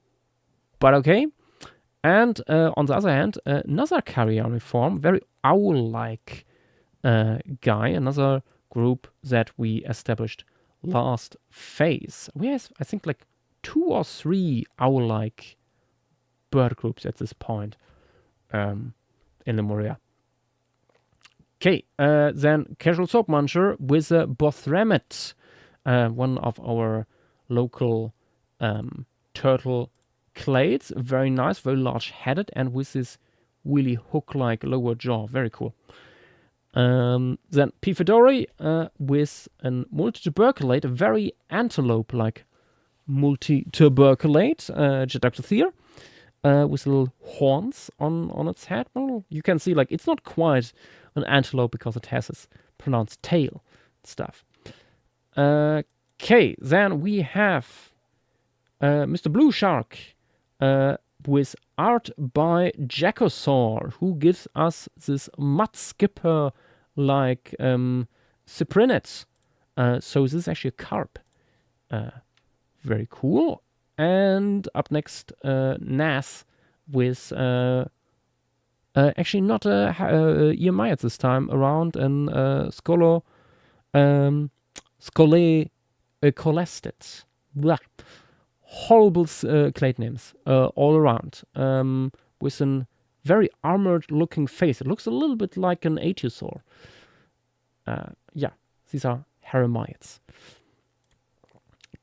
okay. And on the other hand, another Cariamiform, very owl-like guy, another group that we established last phase. We have, I think, like 2 or 3 owl-like bird groups at this point in Lemuria. Okay, then Casual Soap Muncher with a Bothramid, one of our local turtle clades. Very nice, very large-headed, and with this really hook-like lower jaw. Very cool. Then Pifidori with a multituberculate, a very antelope-like multituberculate, Jetoctothere, with little horns on its head. Well, you can see, like, it's not quite an antelope because it has its pronounced tail stuff. Okay, then we have Mr. Blue Shark with art by Jackosaur, who gives us this mud skipper like cyprinet. So this is actually a carp. Very cool. And up next, Nas with actually not EMI at this time, around an Scolo Scole Colestet. Blah. Horrible clade names all around, with a very armored looking face. It looks a little bit like an Atiosaur. Yeah, these are Heramites.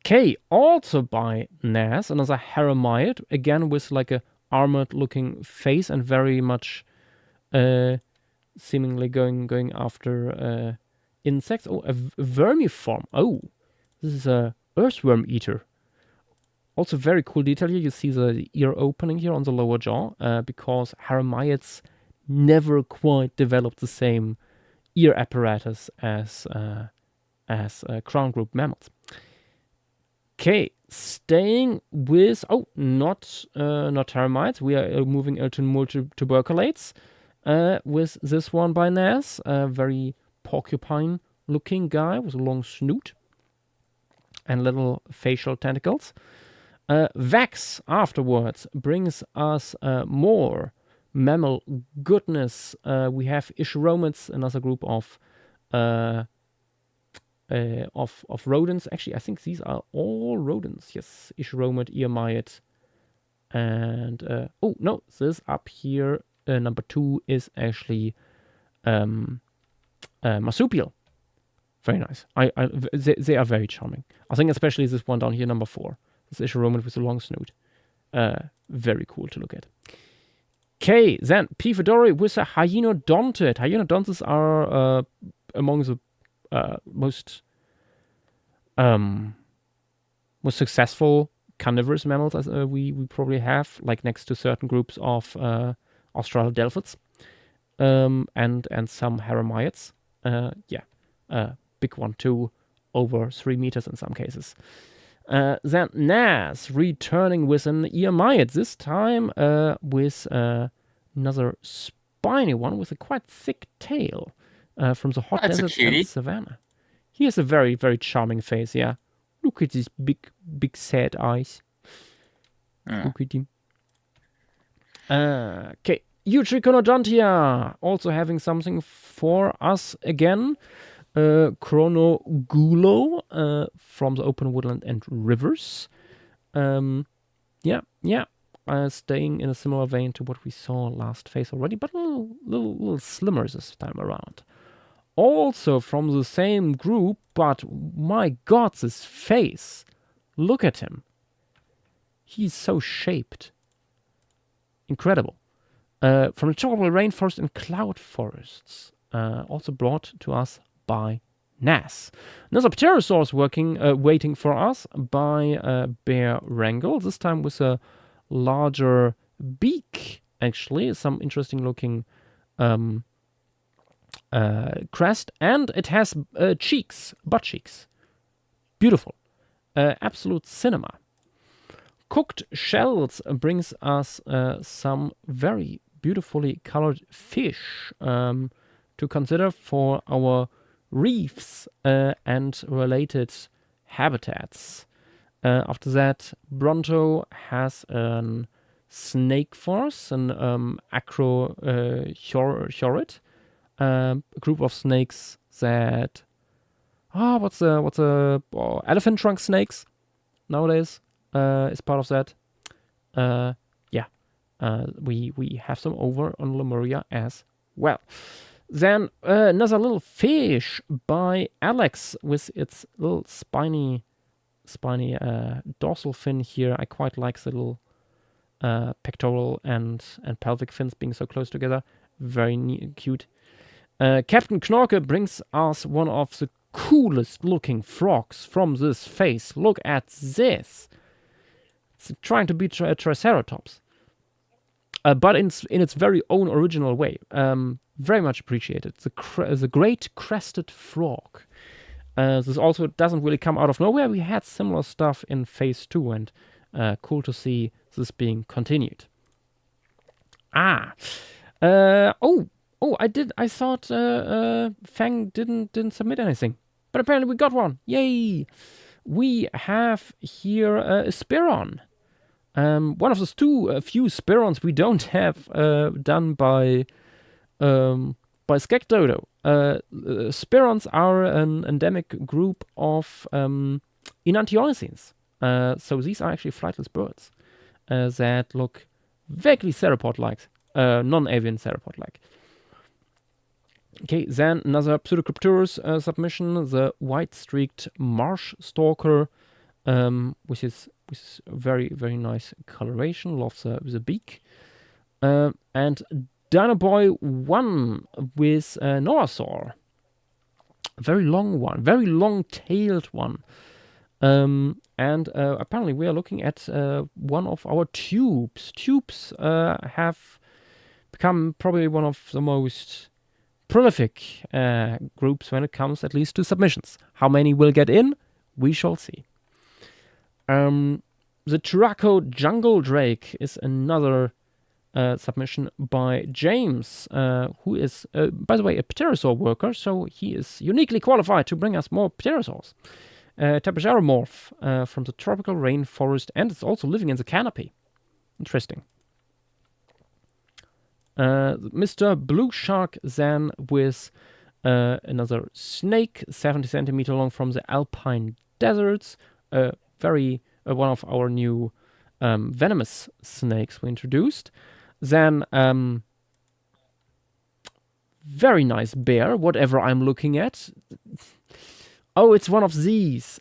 Okay, also by Nas, another Haramite, again with like a armored looking face and very much seemingly going after insects. Oh, a vermiform. Oh, this is a earthworm eater. Also very cool detail here. You see the ear opening here on the lower jaw, because Haramites never quite developed the same ear apparatus as crown group mammals. Okay, staying with not Haramites. We are moving into multituberculates with this one by Nas, a very porcupine-looking guy with a long snoot and little facial tentacles. Vax afterwards brings us more mammal goodness. We have Ischiromids, another group of rodents. Actually, I think these are all rodents. Yes, Ischiromid, Eomyid, and oh no, this up here, number 2 is actually marsupial. Very nice. They are very charming. I think especially this one down here, number 4. This Ischiromid with a long snoot. Very cool to look at. Okay, then P. Fedori with a Hyenodonted. Hyenodontids are among the most successful carnivorous mammals as we probably have, like next to certain groups of Australopithecus and some Haramioids. Big one too, over 3 meters in some cases. Then Nas returning with an Eomyid, this time with another spiny one with a quite thick tail from the hot desert and savanna. He has a very, very charming face, yeah. Look at his big sad eyes. Look at him. Okay, Eutriconodontia also having something for us again. Chronogulo from the open woodland and rivers. Staying in a similar vein to what we saw last phase already, but a little slimmer this time around. Also from the same group, but my god, this face. Look at him. He's so shaped. Incredible. From the tropical rainforest and cloud forests. Also brought to us by Nas. Another pterosaurus waiting for us by Bear Wrangle. This time with a larger beak, actually. Some interesting looking crest. And it has cheeks, butt cheeks. Beautiful. Absolute cinema. Cooked Shells brings us some very beautifully colored fish to consider for our reefs and related habitats. After that, Bronto has a snake force, an acrochorid, a group of snakes that elephant trunk snakes nowadays is part of that. We have some over on Lemuria as well. Then another little fish by Alex with its little spiny dorsal fin here. I quite like the little pectoral and pelvic fins being so close together. Very cute. Captain Knorke brings us one of the coolest looking frogs from this phase. Look at this. It's trying to be a Triceratops. but in its very own original way. Very much appreciated. The Great Crested Frog. This also doesn't really come out of nowhere. We had similar stuff in Phase 2, and cool to see this being continued. I thought Fang didn't submit anything, but apparently we got one. Yay! We have here a Spearon. One of those few Spearons we don't have done by Skekdodo. Spearons are an endemic group of Enantiornicines. So these are actually flightless birds that look vaguely theropod-like, non-avian theropod-like. Okay, then another Pseudocrypturus submission, the white-streaked marsh stalker, which is very, very nice coloration. Love the beak. And Dinoboy 1 with Norasaur. Very long one, very long-tailed one. And apparently we are looking at one of our tubes. Tubes have become probably one of the most prolific groups when it comes at least to submissions. How many will get in? We shall see. The Churaco Jungle Drake is another submission by James, who is, by the way, a pterosaur worker, so he is uniquely qualified to bring us more pterosaurs. Tapageromorph from the tropical rainforest, and it's also living in the canopy. Interesting. Mr. Blue Shark then with another snake, 70 centimeter long from the Alpine Deserts. One of our new venomous snakes we introduced. Then very nice bear, whatever I'm looking at. Oh, it's one of these.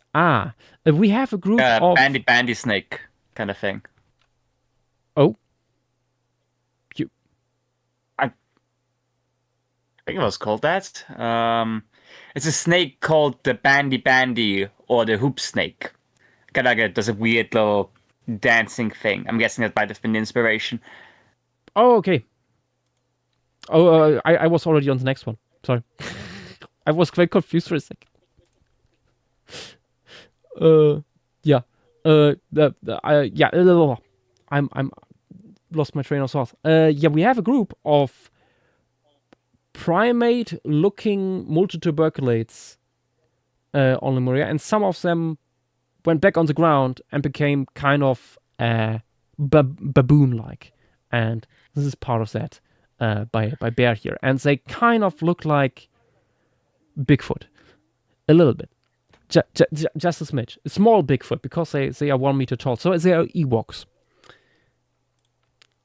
We have a group of bandy snake kind of thing. Oh. I think it was called that. It's a snake called the bandy or the hoop snake. Kind of does a weird little dancing thing. I'm guessing that might have been the inspiration. Oh, okay. Oh, I was already on the next one. Sorry. I was quite confused for a second. Yeah. I'm lost my train of thought. Yeah, we have a group of primate-looking multituberculates on Lemuria, and some of them went back on the ground and became kind of baboon-like. And this is part of that by Bear here. And they kind of look like Bigfoot. A little bit. Just a smidge. A small Bigfoot, because they are 1 meter tall. So they are Ewoks.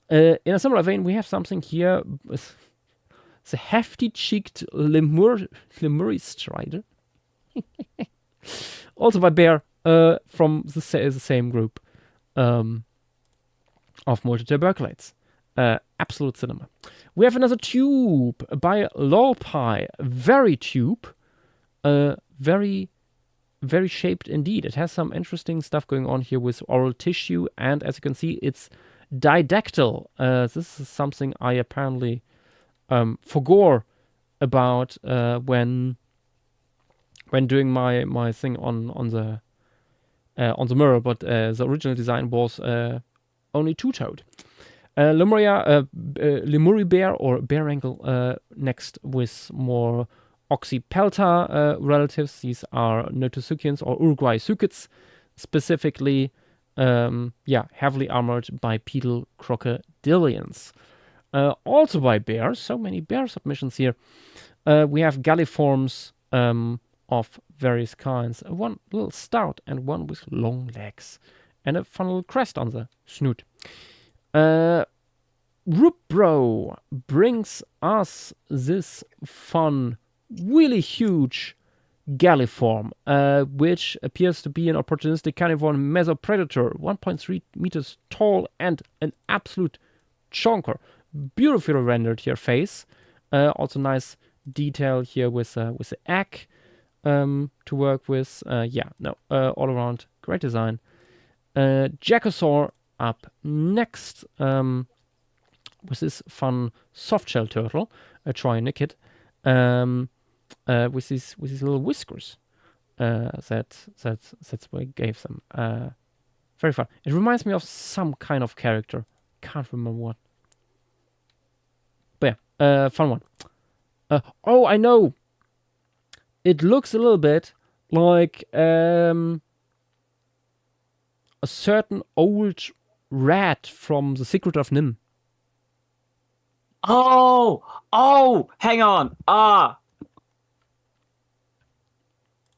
In a similar vein, we have something here with the hefty-cheeked Lemuria Strider. Also by Bear, from the same group of multituberculates. Absolute cinema. We have another tube by Lolpie. Very tube. Very, very shaped indeed. It has some interesting stuff going on here with oral tissue, and as you can see, it's didactyl. This is something I apparently forgot about when doing my thing on the mirror, but the original design was only two-toed. Lemuria bear or bear ankle next with more Oxypelta relatives. These are Notosuchians or Uruguay sucids, specifically heavily armored bipedal crocodilians. Also by bears, so many bear submissions here. We have galliforms of various kinds. One little stout and one with long legs. And a fun little crest on the snoot. Rupbro brings us this fun, really huge galliform, which appears to be an opportunistic carnivore mesopredator, 1.3 meters tall and an absolute chonker. Beautifully rendered here face. Also nice detail here with the egg to work with. All around great design. Jackosaur up next. with this fun softshell turtle, a trionychid, with these little whiskers. That's what I gave them. Very fun. It reminds me of some kind of character. Can't remember what. But yeah, fun one. Oh, I know. It looks a little bit like a certain old rat from The Secret of Nim. Oh, hang on. That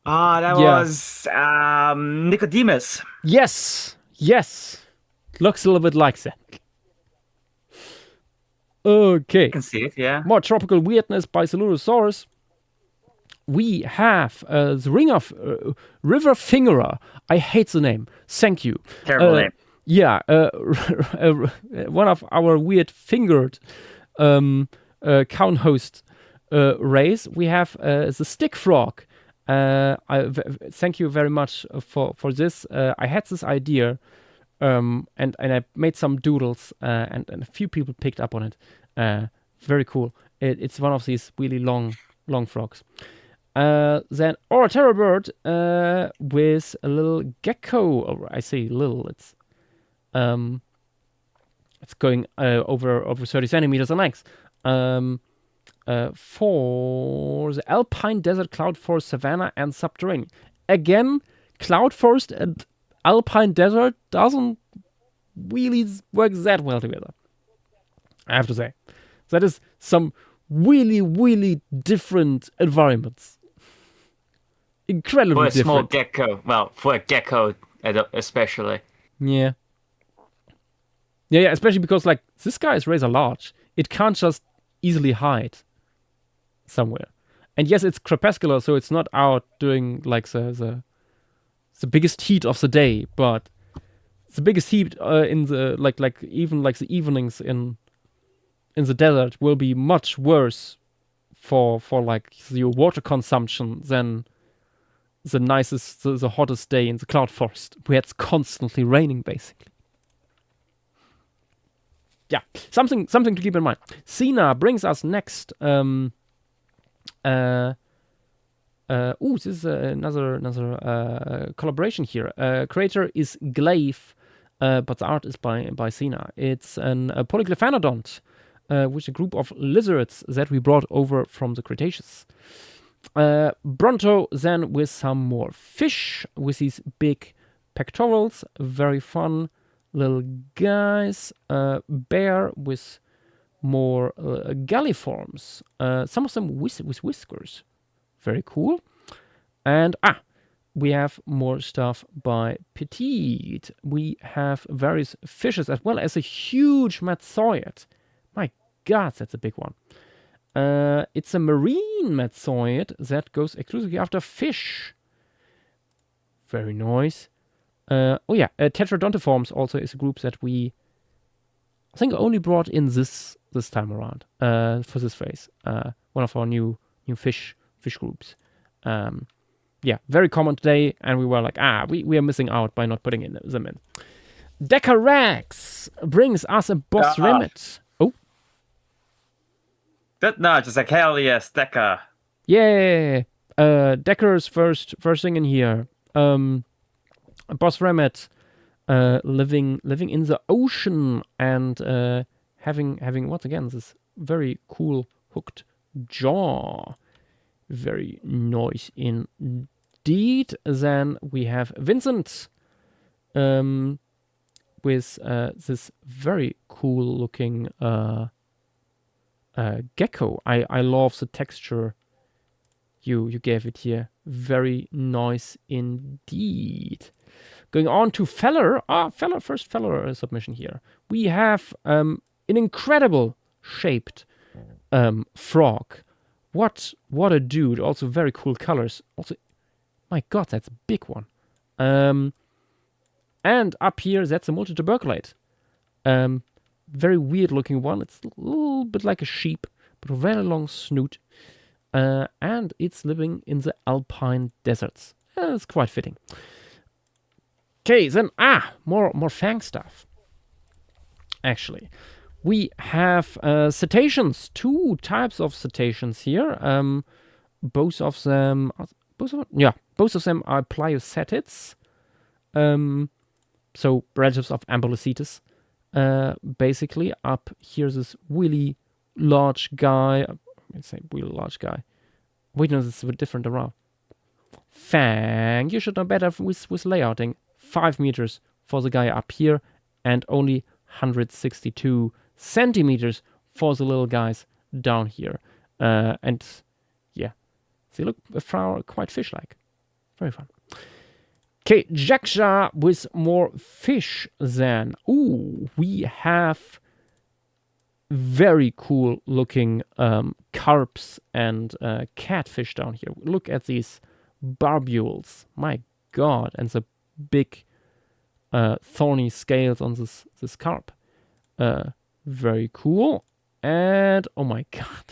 Yeah. was Nicodemus. Yes. Looks a little bit like that. Okay. I can see it, yeah. More tropical weirdness by Celurosaurus. We have the ring of River Fingerer. I hate the name. Thank you. Terrible name. Yeah, one of our weird fingered count host race. We have the stick frog. Thank you very much for this. I had this idea, and I made some doodles, and a few people picked up on it. Very cool. It's one of these really long frogs. Then Terror Bird with a little gecko. Or I say little. It's going over 30 centimeters in length. For the Alpine Desert, Cloud Forest, Savanna, and Subterranean. Again, Cloud Forest and Alpine Desert doesn't really work that well together, I have to say. That is some really, really different environments. Incredibly For a different. small gecko. Well, for a gecko especially. Yeah, especially because, like, this guy is rather large. It can't just easily hide somewhere. And yes, it's crepuscular, so it's not out doing, like, the biggest heat of the day, but the biggest heat in the, like even, like, the evenings in the desert will be much worse for like, your water consumption than the nicest, the hottest day in the cloud forest, where it's constantly raining, basically. Yeah, something to keep in mind. Cena brings us next. This is another collaboration here. Creator is Glaive, but the art is by Cena. It's a polyglyphanodont, which is a group of lizards that we brought over from the Cretaceous. Bronto then with some more fish with these big pectorals, very fun little guys. Bear with more galliforms, some of them with whiskers, very cool. And we have more stuff by Petite. We have various fishes as well as a huge Matzoid. My God, that's a big one. It's a marine Matzoid that goes exclusively after fish. Very nice. Tetradontiforms also is a group that we, I think, only brought in this time around for this phase. One of our new fish groups. Very common today, and we were like, we are missing out by not putting them in. Decarax brings us a boss remit. Oh. No, just like, hell yes, Deca. Yeah. Decker's first thing in here. Boss remit, living in the ocean and having once again this very cool hooked jaw. Very nice indeed. Then we have Vincent with this very cool looking gecko. I love the texture you gave it here. Very nice indeed. Going on to Feller. First Feller submission here. We have an incredible shaped frog. What a dude. Also very cool colors. Also, my God, that's a big one. And up here, that's a multituberculate. Very weird looking one. It's a little bit like a sheep, but a very long snoot. And it's living in the alpine deserts. It's quite fitting. Okay, then more Fang stuff. Actually, We have cetaceans, 2 types of cetaceans here. Both of them are pliocetids. So relatives of Ambulocetus. Basically, up here's this really large guy. Let's say really large guy. Wait, no, this is a different around. Fang, you should know better with layouting. 5 meters for the guy up here, and only 162 centimeters for the little guys down here. And yeah, they look quite fish-like. Very fun. Okay, Jaksha with more fish then. Ooh, we have very cool looking carps and catfish down here. Look at these barbules. My god, and the big thorny scales on this carp. Very cool. And oh my god.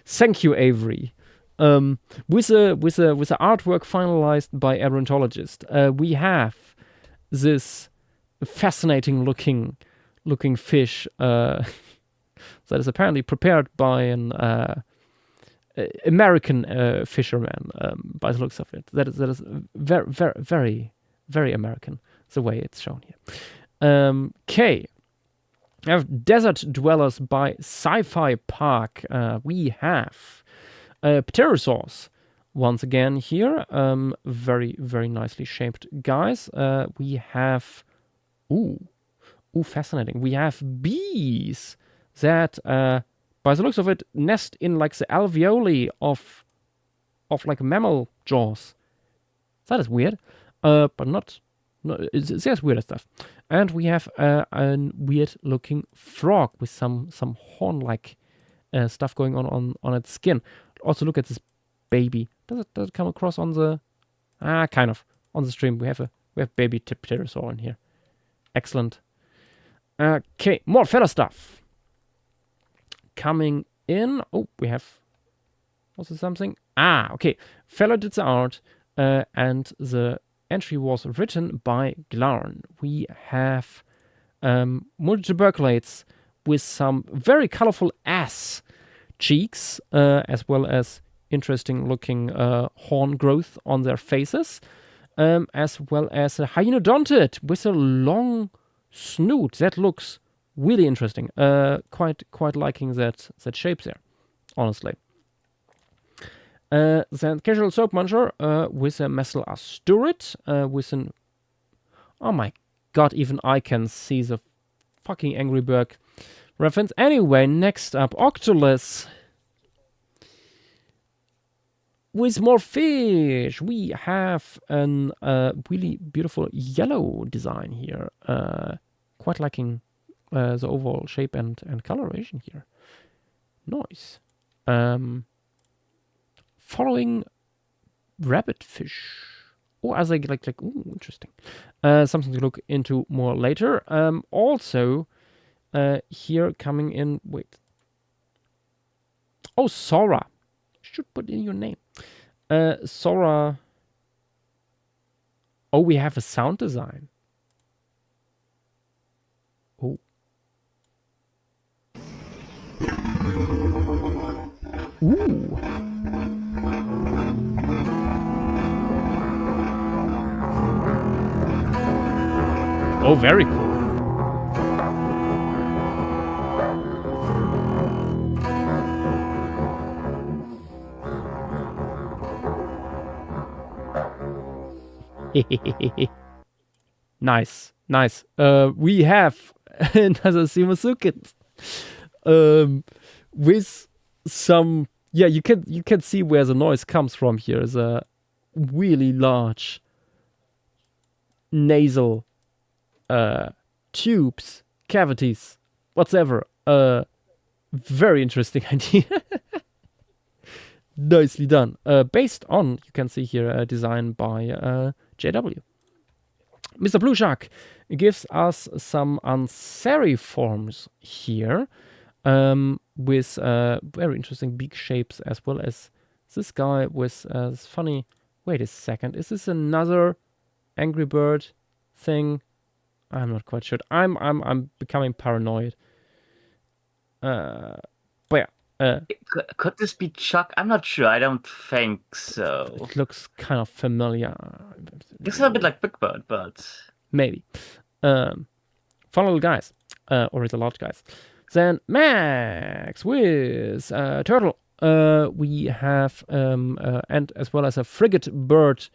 Thank you, Avery. With the artwork finalized by a ornithologist, we have this fascinating looking fish that is apparently prepared by an American fisherman. By the looks of it, that is very American the way it's shown here. Okay. We have Desert Dwellers by Sci-Fi Park. We have pterosaurs once again here. Very, very nicely shaped guys. We have... Ooh, fascinating. We have bees that, by the looks of it, nest in like the alveoli of like mammal jaws. That is weird. But not... No, there's weird stuff. And we have a weird looking frog with some horn-like stuff going on its skin. Also look at this baby. Does it come across on the... kind of. On the stream we have baby pterosaur in here. Excellent. Okay, more fella stuff. Coming in. Oh, we have... Was it something? Okay. Fella did the art, and the entry was written by Glarn. We have multituberculates with some very colorful ass cheeks, as well as interesting looking horn growth on their faces, as well as a hyenodontid with a long snoot. That looks really interesting. Quite liking that shape there, honestly. Then Casual Soap Muncher with a Messel Asturit with an... Oh my god, even I can see the fucking Angry Bird reference. Anyway, next up, Octolus. With more fish, we have an really beautiful yellow design here. Quite liking the overall shape and coloration here. Nice. Following rabbitfish. Oh, as I like, ooh, interesting. Something to look into more later. Also, here coming in, wait. Oh, Sora. Should put in your name. Sora. Oh, we have a sound design. Oh. Ooh. Oh, very cool. Nice. We have another Simasuket. With some... Yeah, you can see where the noise comes from here. Is a really large nasal tubes, cavities, whatever. Very interesting idea. Nicely done. Based on, you can see here, a design by JW. Mr. Blue Shark gives us some anseriforms here, with very interesting beak shapes, as well as this guy with this funny... Wait a second, is this another Angry Bird thing? I'm not quite sure. I'm becoming paranoid. But yeah, Could this be Chuck? I'm not sure. I don't think so. it looks kind of familiar. Looks a bit like Big Bird, but Maybe. Fun little guys. Or is a large guys. Then Max with Turtle. We have and as well as a frigate bird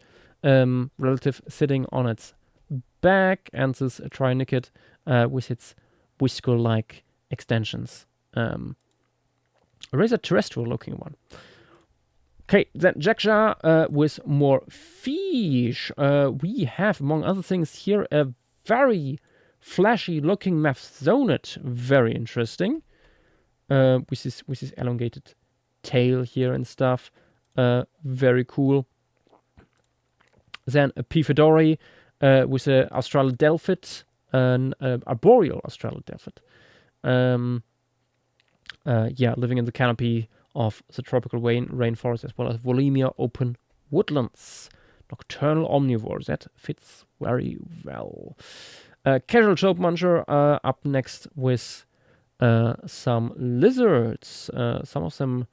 relative sitting on its back, and this Trinicid with its whisker-like extensions. A rather terrestrial looking one. Okay, then Jackja with more fish. We have, among other things, here a very flashy looking Maphozonet. Very interesting. With this elongated tail here and stuff. Very cool. Then a Pifidori with a Australodelphid, an arboreal Australodelphid. Living in the canopy of the tropical rainforest as well as Volemia open woodlands. Nocturnal omnivore, that fits very well. Casual choke muncher up next with some lizards, some of them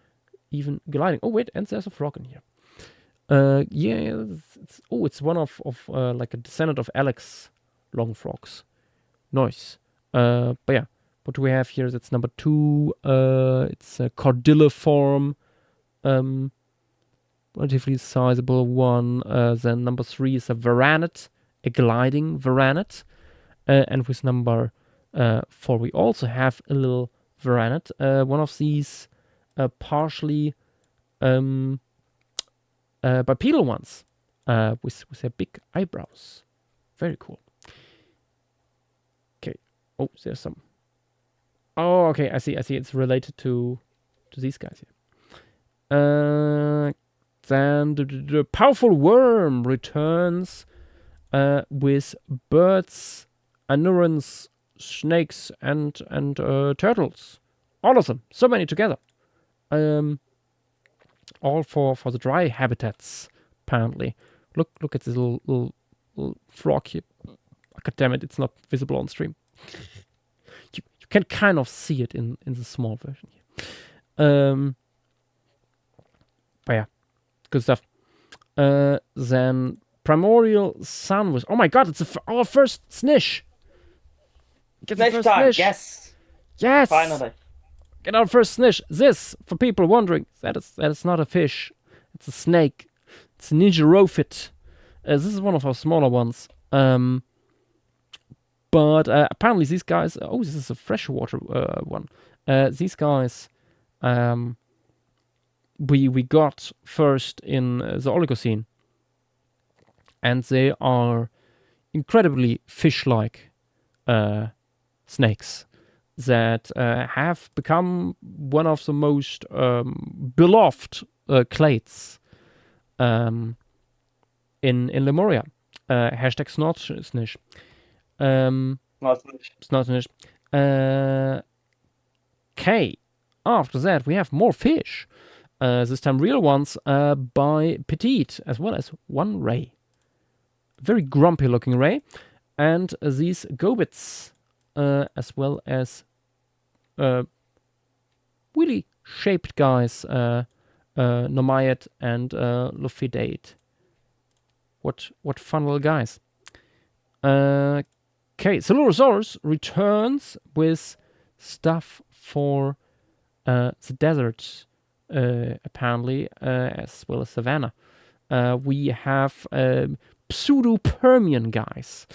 even gliding. Oh wait, and there's a frog in here. It's one of like a descendant of Alex long frogs. Nice. But yeah, what do we have here? That's number 2. It's a cordilliform, relatively sizable one. Then number 3 is a varanet, a gliding varanet. And with number 4, we also have a little varanet. One of these partially bipedal ones with their big eyebrows. Very cool. Okay. Oh, there's some. Oh, okay. I see. It's related to these guys here. Then the powerful worm returns with birds, anurans, snakes, and turtles. All of them. So many together. All for the dry habitats, apparently. Look at this little frog here. God damn it, it's not visible on stream. You can kind of see it in the small version here. But yeah, good stuff. Then Primordial Sun was... Oh my god, it's our first Snish! Get the Snish first time, Snish! yes! Yes! Finally. Get our first Snish. This, for people wondering, that is not a fish. It's a snake. It's a Ninjarophyt. This is one of our smaller ones. But apparently these guys... Oh, this is a freshwater one. These guys... we got first in the Oligocene. And they are incredibly fish-like snakes that have become one of the most beloved clades in Lemuria. Hashtag Snortnish. Snortnish. Okay. After that, we have more fish. This time real ones by Petite, as well as one ray. Very grumpy looking ray. And these gobits, as well as really shaped guys, Nomaiad and Lophidate. What fun little guys. Okay, Celurosaurus returns with stuff for the desert, apparently, as well as savannah. We have pseudo-Permian guys.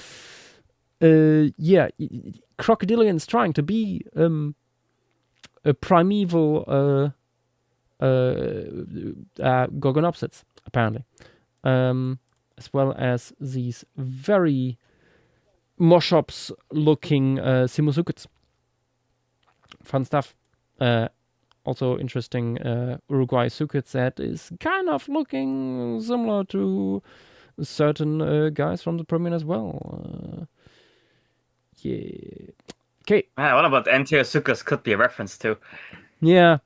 Crocodilians trying to be a primeval Gorgonopsids, apparently. As well as these very Moschops looking Simosukids. Fun stuff. Also interesting Uruguay Sukid that is kind of looking similar to certain guys from the Permian as well. Yeah. Okay. What about Antiosuchus could be a reference to? Yeah.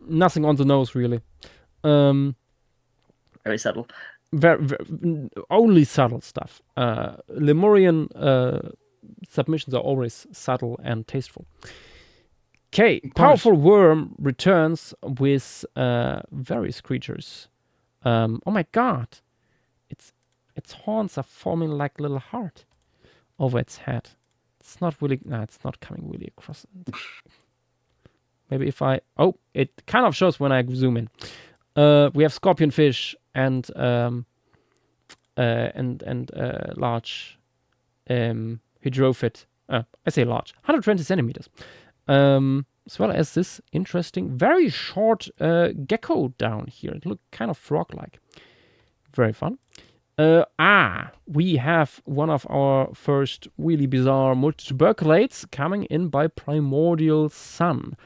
Nothing on the nose, really. Very subtle. Very only subtle stuff. Lemurian submissions are always subtle and tasteful. Okay, powerful worm returns with various creatures. Oh my god, its horns are forming like a little heart over its head. It's not really. No, it's not coming really across. Maybe if I. Oh, it kind of shows when I zoom in. We have scorpionfish and large hydrophyte. I say large, 120 centimeters. As well as this interesting, very short gecko down here. It looked kind of frog-like. Very fun. We have one of our first really bizarre multituberculates coming in by Primordial Sun.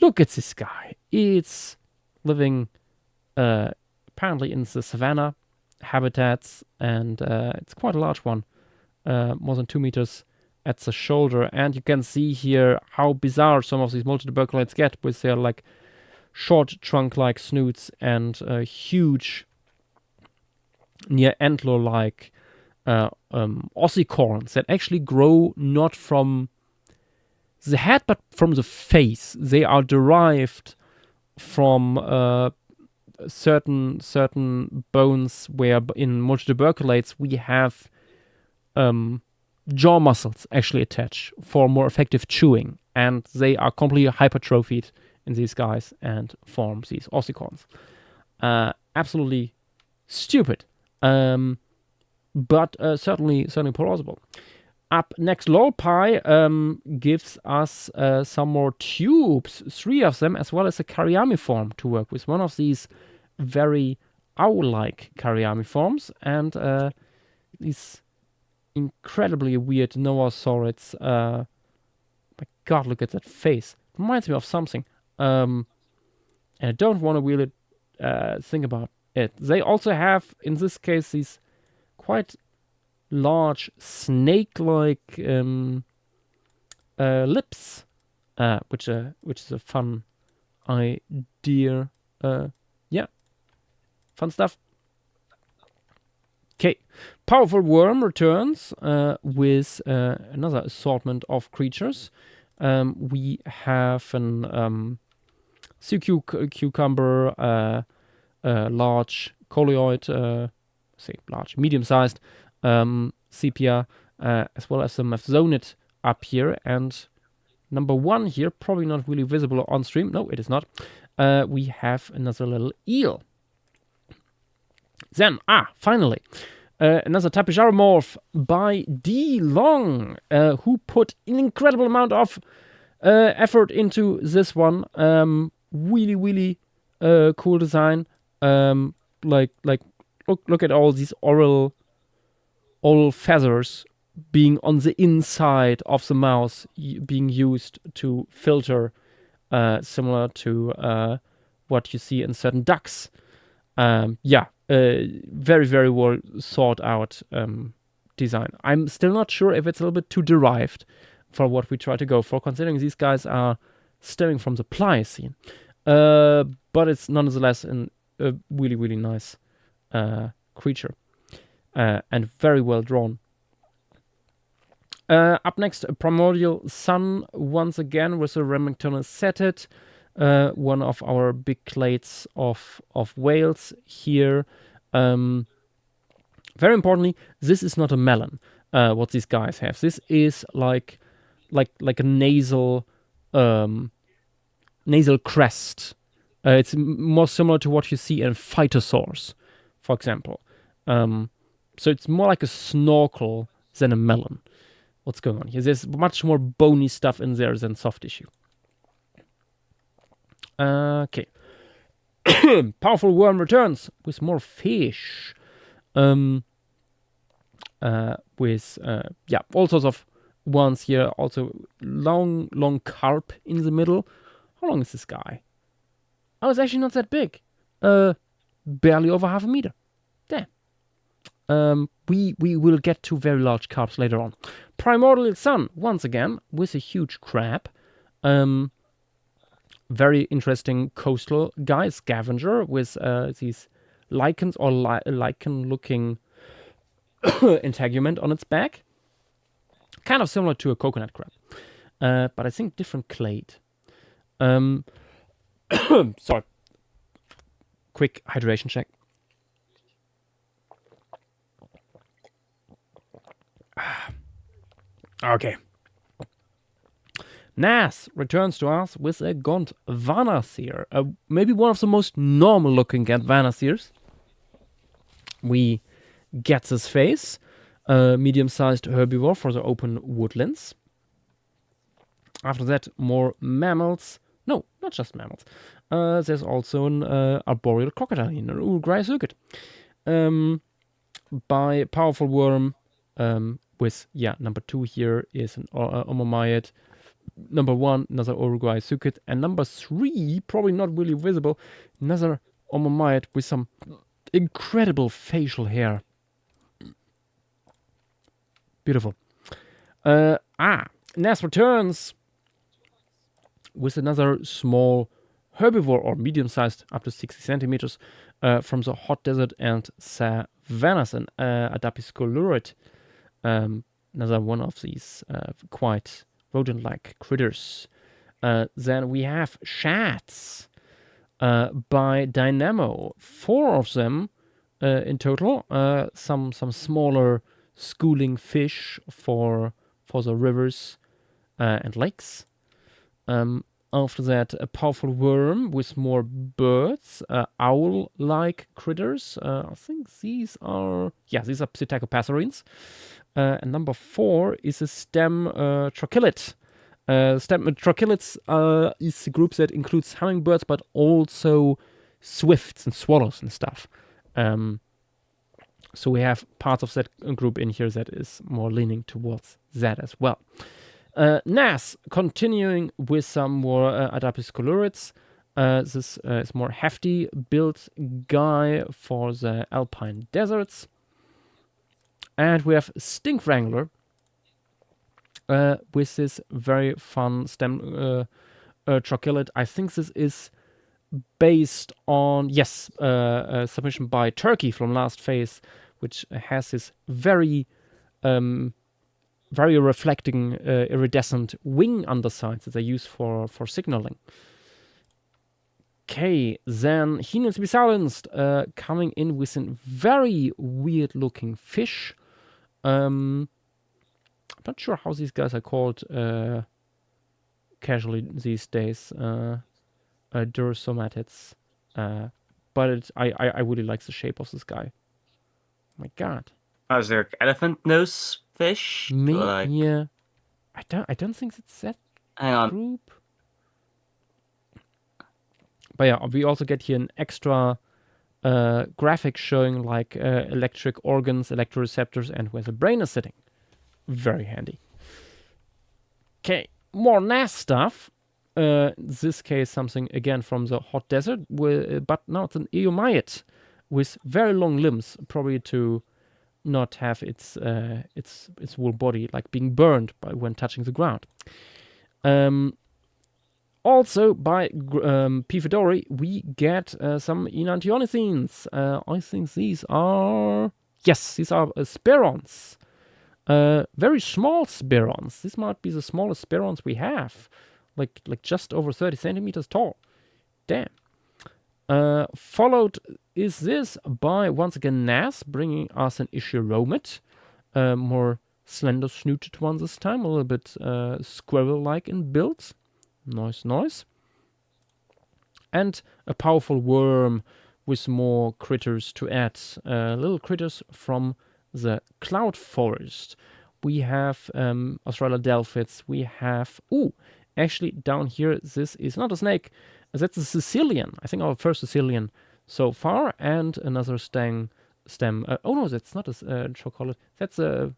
Look at this guy. It's living apparently in the savanna habitats, and it's quite a large one, more than 2 meters at the shoulder. And you can see here how bizarre some of these multituberculates get with their like short trunk-like snoots and huge near antler-like ossicorns that actually grow not from the head but from the face. They are derived from certain bones where in multituberculates we have jaw muscles actually attached for more effective chewing, and they are completely hypertrophied in these guys and form these ossicorns. Absolutely stupid. But certainly plausible. Up next, Lolpie gives us some more tubes, 3 of them, as well as a Karyamiform to work with. One of these very owl-like Karyamiforms, and these incredibly weird Noasaurids. My god, look at that face. It reminds me of something. And I don't want to really think about it. They also have, in this case, these quite large snake-like lips, which is a fun idea. Yeah, fun stuff. Okay, powerful worm returns with another assortment of creatures. We have an sea cucumber, large coleoid, large, medium-sized sepia, as well as some Mafzonid up here, and number 1 here, probably not really visible on stream. No, it is not. We have another little eel. Then, finally, another Tapijaromorph by D. Long, who put an incredible amount of effort into this one. Really cool design. Look at all these oral feathers being on the inside of the mouth, being used to filter, similar to what you see in certain ducks. Very well thought out design. I'm still not sure if it's a little bit too derived for what we try to go for, considering these guys are stemming from the Pliocene. But it's nonetheless a really nice creature, and very well drawn. Up next, Primordial Sun once again with a Remington Setet, one of our big clades of whales here. Very importantly, this is not a melon. What these guys have, this is like a nasal crest. It's more similar to what you see in phytosaurs, for example. So it's more like a snorkel than a melon. What's going on here? There's much more bony stuff in there than soft tissue. Okay. Powerful worm returns with more fish. With all sorts of ones here. Also long carp in the middle. How long is this guy? Oh, it's actually not that big. Barely over half a meter. Damn. We will get to very large carps later on. Primordial Sun, once again, with a huge crab. Very interesting coastal guy, scavenger, with these lichens or lichen-looking integument on its back. kind of similar to a coconut crab, but I think different clade. Sorry. Quick hydration check. Okay. Nas returns to us with a Gaunt Vanasir, maybe one of the most normal-looking Vanasirs. We get this phase, medium-sized herbivore for the open woodlands. After that, more mammals. No, not just mammals. There's also an arboreal crocodile in an Uruguay circuit. By powerful worm, with number 2 here is an Omomyet. Number 1, another Uruguay circuit, and number 3, probably not really visible, another Omomyet with some incredible facial hair. Beautiful. Nas returns with another small herbivore or medium-sized, up to 60 centimeters, from the hot desert and savannas, an Adapis colurid, another one of these quite rodent-like critters. Then we have shats by Dynamo. 4 of them in total. Some smaller schooling fish for the rivers and lakes. After that, a powerful worm with more birds, owl-like critters. I think these are psittacopatherines. And number 4 is a stem trochilid. Stem trochilids is a group that includes hummingbirds, but also swifts and swallows and stuff. So we have parts of that group in here that is more leaning towards that as well. Nas, continuing with some more Adapis colurids. This is more hefty built guy for the alpine deserts. And we have Stink Wrangler with this very fun stem trochilid. I think this is based on, a submission by Turkey from last phase, which has this very reflecting iridescent wing undersides that they use for signaling. Okay, then he needs to be silenced, coming in with a very weird looking fish. I'm not sure how these guys are called casually these days. Dursomatids. But I really like the shape of this guy. My God. Is there elephant nose fish? Yeah. I don't think it's that Hang on. group. But yeah, we also get here an extra graphic showing like electric organs, electroreceptors, and where the brain is sitting. Very handy. Okay, more NAS stuff. This case, something again from the hot desert, but now it's an Eomyet with very long limbs, probably to not have its whole body like being burned when touching the ground. Also, by P. Fedori, we get some Enantiornithines. I think these are Sperons. Very small Sperons. This might be the smallest Sperons we have. Like just over 30 centimeters tall. Damn. Followed is this by, once again, Nas, bringing us an Ishiromid. More slender snooted one this time. A little bit squirrel-like in build. Nice. And a powerful worm with more critters to add. Little critters from the cloud forest. We have Australodelphids. We have... actually, down here, this is not a snake. That's a Sicilian. I think our first Sicilian so far. And another stem. No, that's not a trocolid. That's a...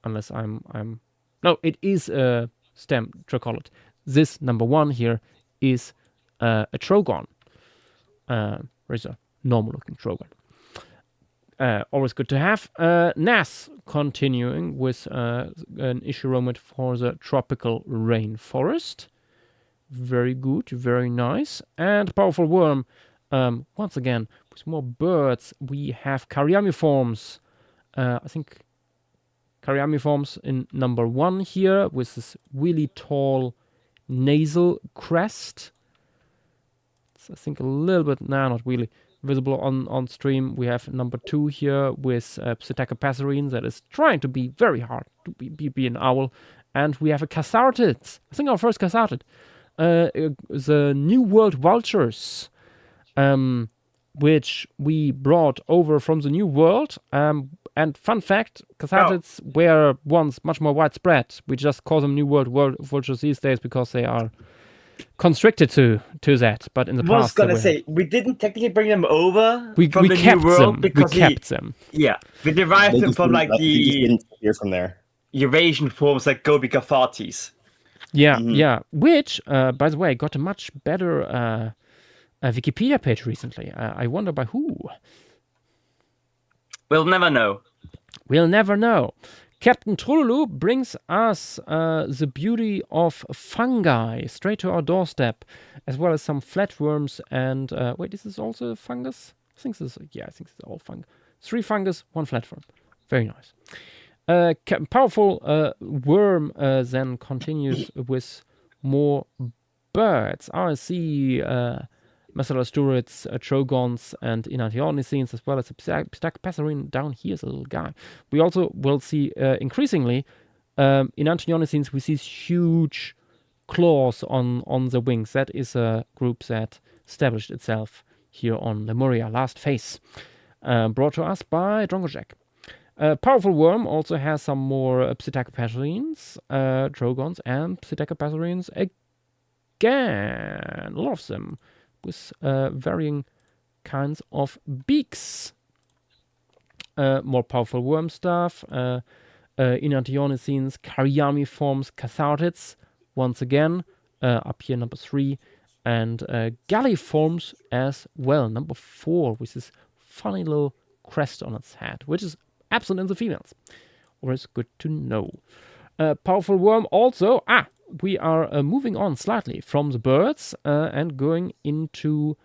unless I'm... No, it is a stem trocolid. This number 1 here is a Trogon. Where's a normal-looking Trogon? Always good to have. Nas continuing with an Ishiromid for the tropical rainforest. Very good, very nice. And powerful worm. Once again, with more birds, we have Cariamiforms. I think Karyami forms in number 1 here with this really tall nasal crest. It's, I think, a little bit, not really visible on stream. We have number 2 here with Psittaca passerine that is trying to be very hard to be an owl. And we have a Cathartid. I think our first Cathartid. The New World Vultures, which we brought over from the New World. And fun fact, Cathartids were once much more widespread. We just call them New World Vultures these days because they are constricted to that. But in the I was past, gonna say we didn't technically bring them over from the kept New World them. because we kept them. Yeah, we derived They them just from didn't- like they just the didn't appear from there. Eurasian forms like Gobi Cathartes. Yeah, Mhm. yeah. Which, by the way, got a much better Wikipedia page recently. I wonder by who. We'll never know. We'll never know. Captain Trululu brings us the beauty of fungi straight to our doorstep, as well as some flatworms and wait, is this also fungus? I think this is all fungus. 3 fungus, 1 flatworm. Very nice. Powerful worm then continues with more birds. I see Messalasturids, Trogons, and Enantiornicines, as well as a Psittaca passerine down here is a little guy. We also will see increasingly Enantiornicines with these huge claws on the wings. That is a group that established itself here on Lemuria last phase, brought to us by Drongojack. Powerful Worm also has some more Psittaca passerines, Trogons, and Psittaca passerines again. A lot of them with varying kinds of beaks. More powerful worm stuff. Enantiornicines, Karyami forms, Cathartids, once again, up here number 3. And Galliforms as well, number 4, with this funny little crest on its head, which is absent in the females. Always good to know. Powerful worm also. We are moving on slightly from the birds and going into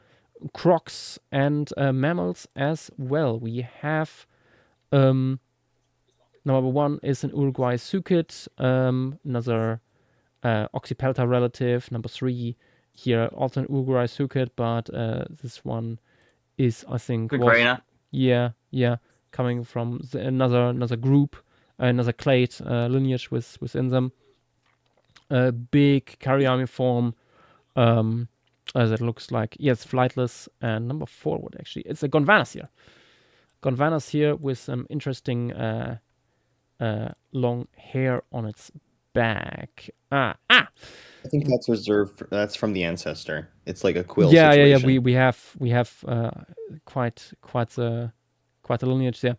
crocs and mammals as well. We have number 1 is an Uruguay sucid, another Oxypelta relative. Number 3 here also an Uruguay sucid, but this one is, I think, yeah, coming from another group, another clade lineage within them. A big Karyami form that looks like, it's flightless. And number 4 would actually, it's a Gondwanus here. Gondwanus here with some interesting long hair on its back. I think that's reserved. That's from the ancestor. It's like a quill. Yeah. situation. We have quite the lineage there.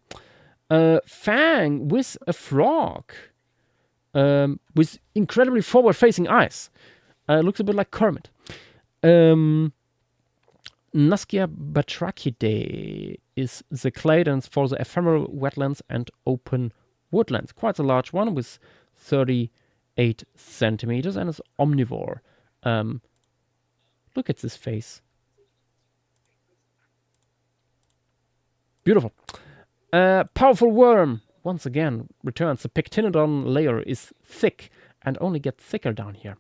Fang with a frog, with incredibly forward-facing eyes. Looks a bit like Kermit. Naskia batrachidae is the cladence for the ephemeral wetlands and open woodlands. Quite a large one with 38 centimeters and is omnivore. Look at this face. Beautiful. Powerful worm, once again, returns. The pectinodon layer is thick and only gets thicker down here.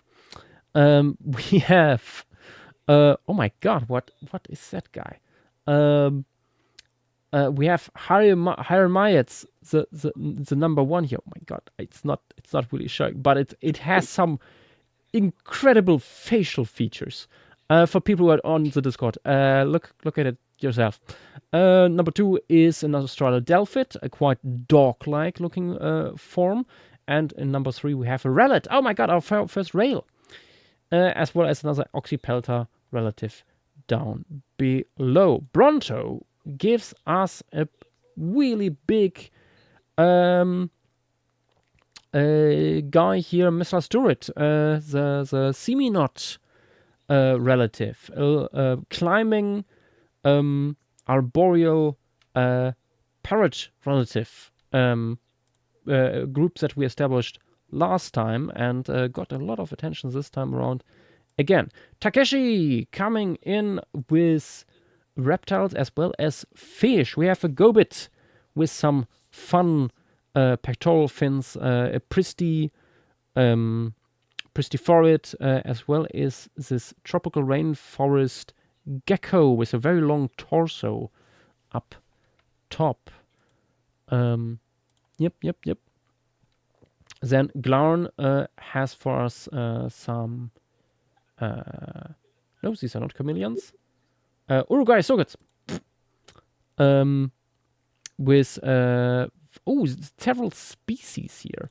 We have... oh my god, what is that guy? We have Hieromyids, the number 1 here. Oh my god, it's not really showing, but it has some incredible facial features. For people who are on the Discord, look at it yourself. Number 2 is an Australodelphid, a quite dog-like looking form, and in number 3 we have a Relit. Oh my god, our first rail, as well as another Oxypelta relative down below. Bronto gives us a really big guy here, Messalasturids, the Seminot relative, climbing arboreal parrot relative groups that we established last time and got a lot of attention this time around. Again, Takeshi coming in with reptiles as well as fish. We have a gobit with some fun pectoral fins, a pristty forehead, as well as this tropical rainforest gecko with a very long torso up top. Yep. Then Glarn has for us some... no, these are not chameleons. Uruguay sockets. With several species here.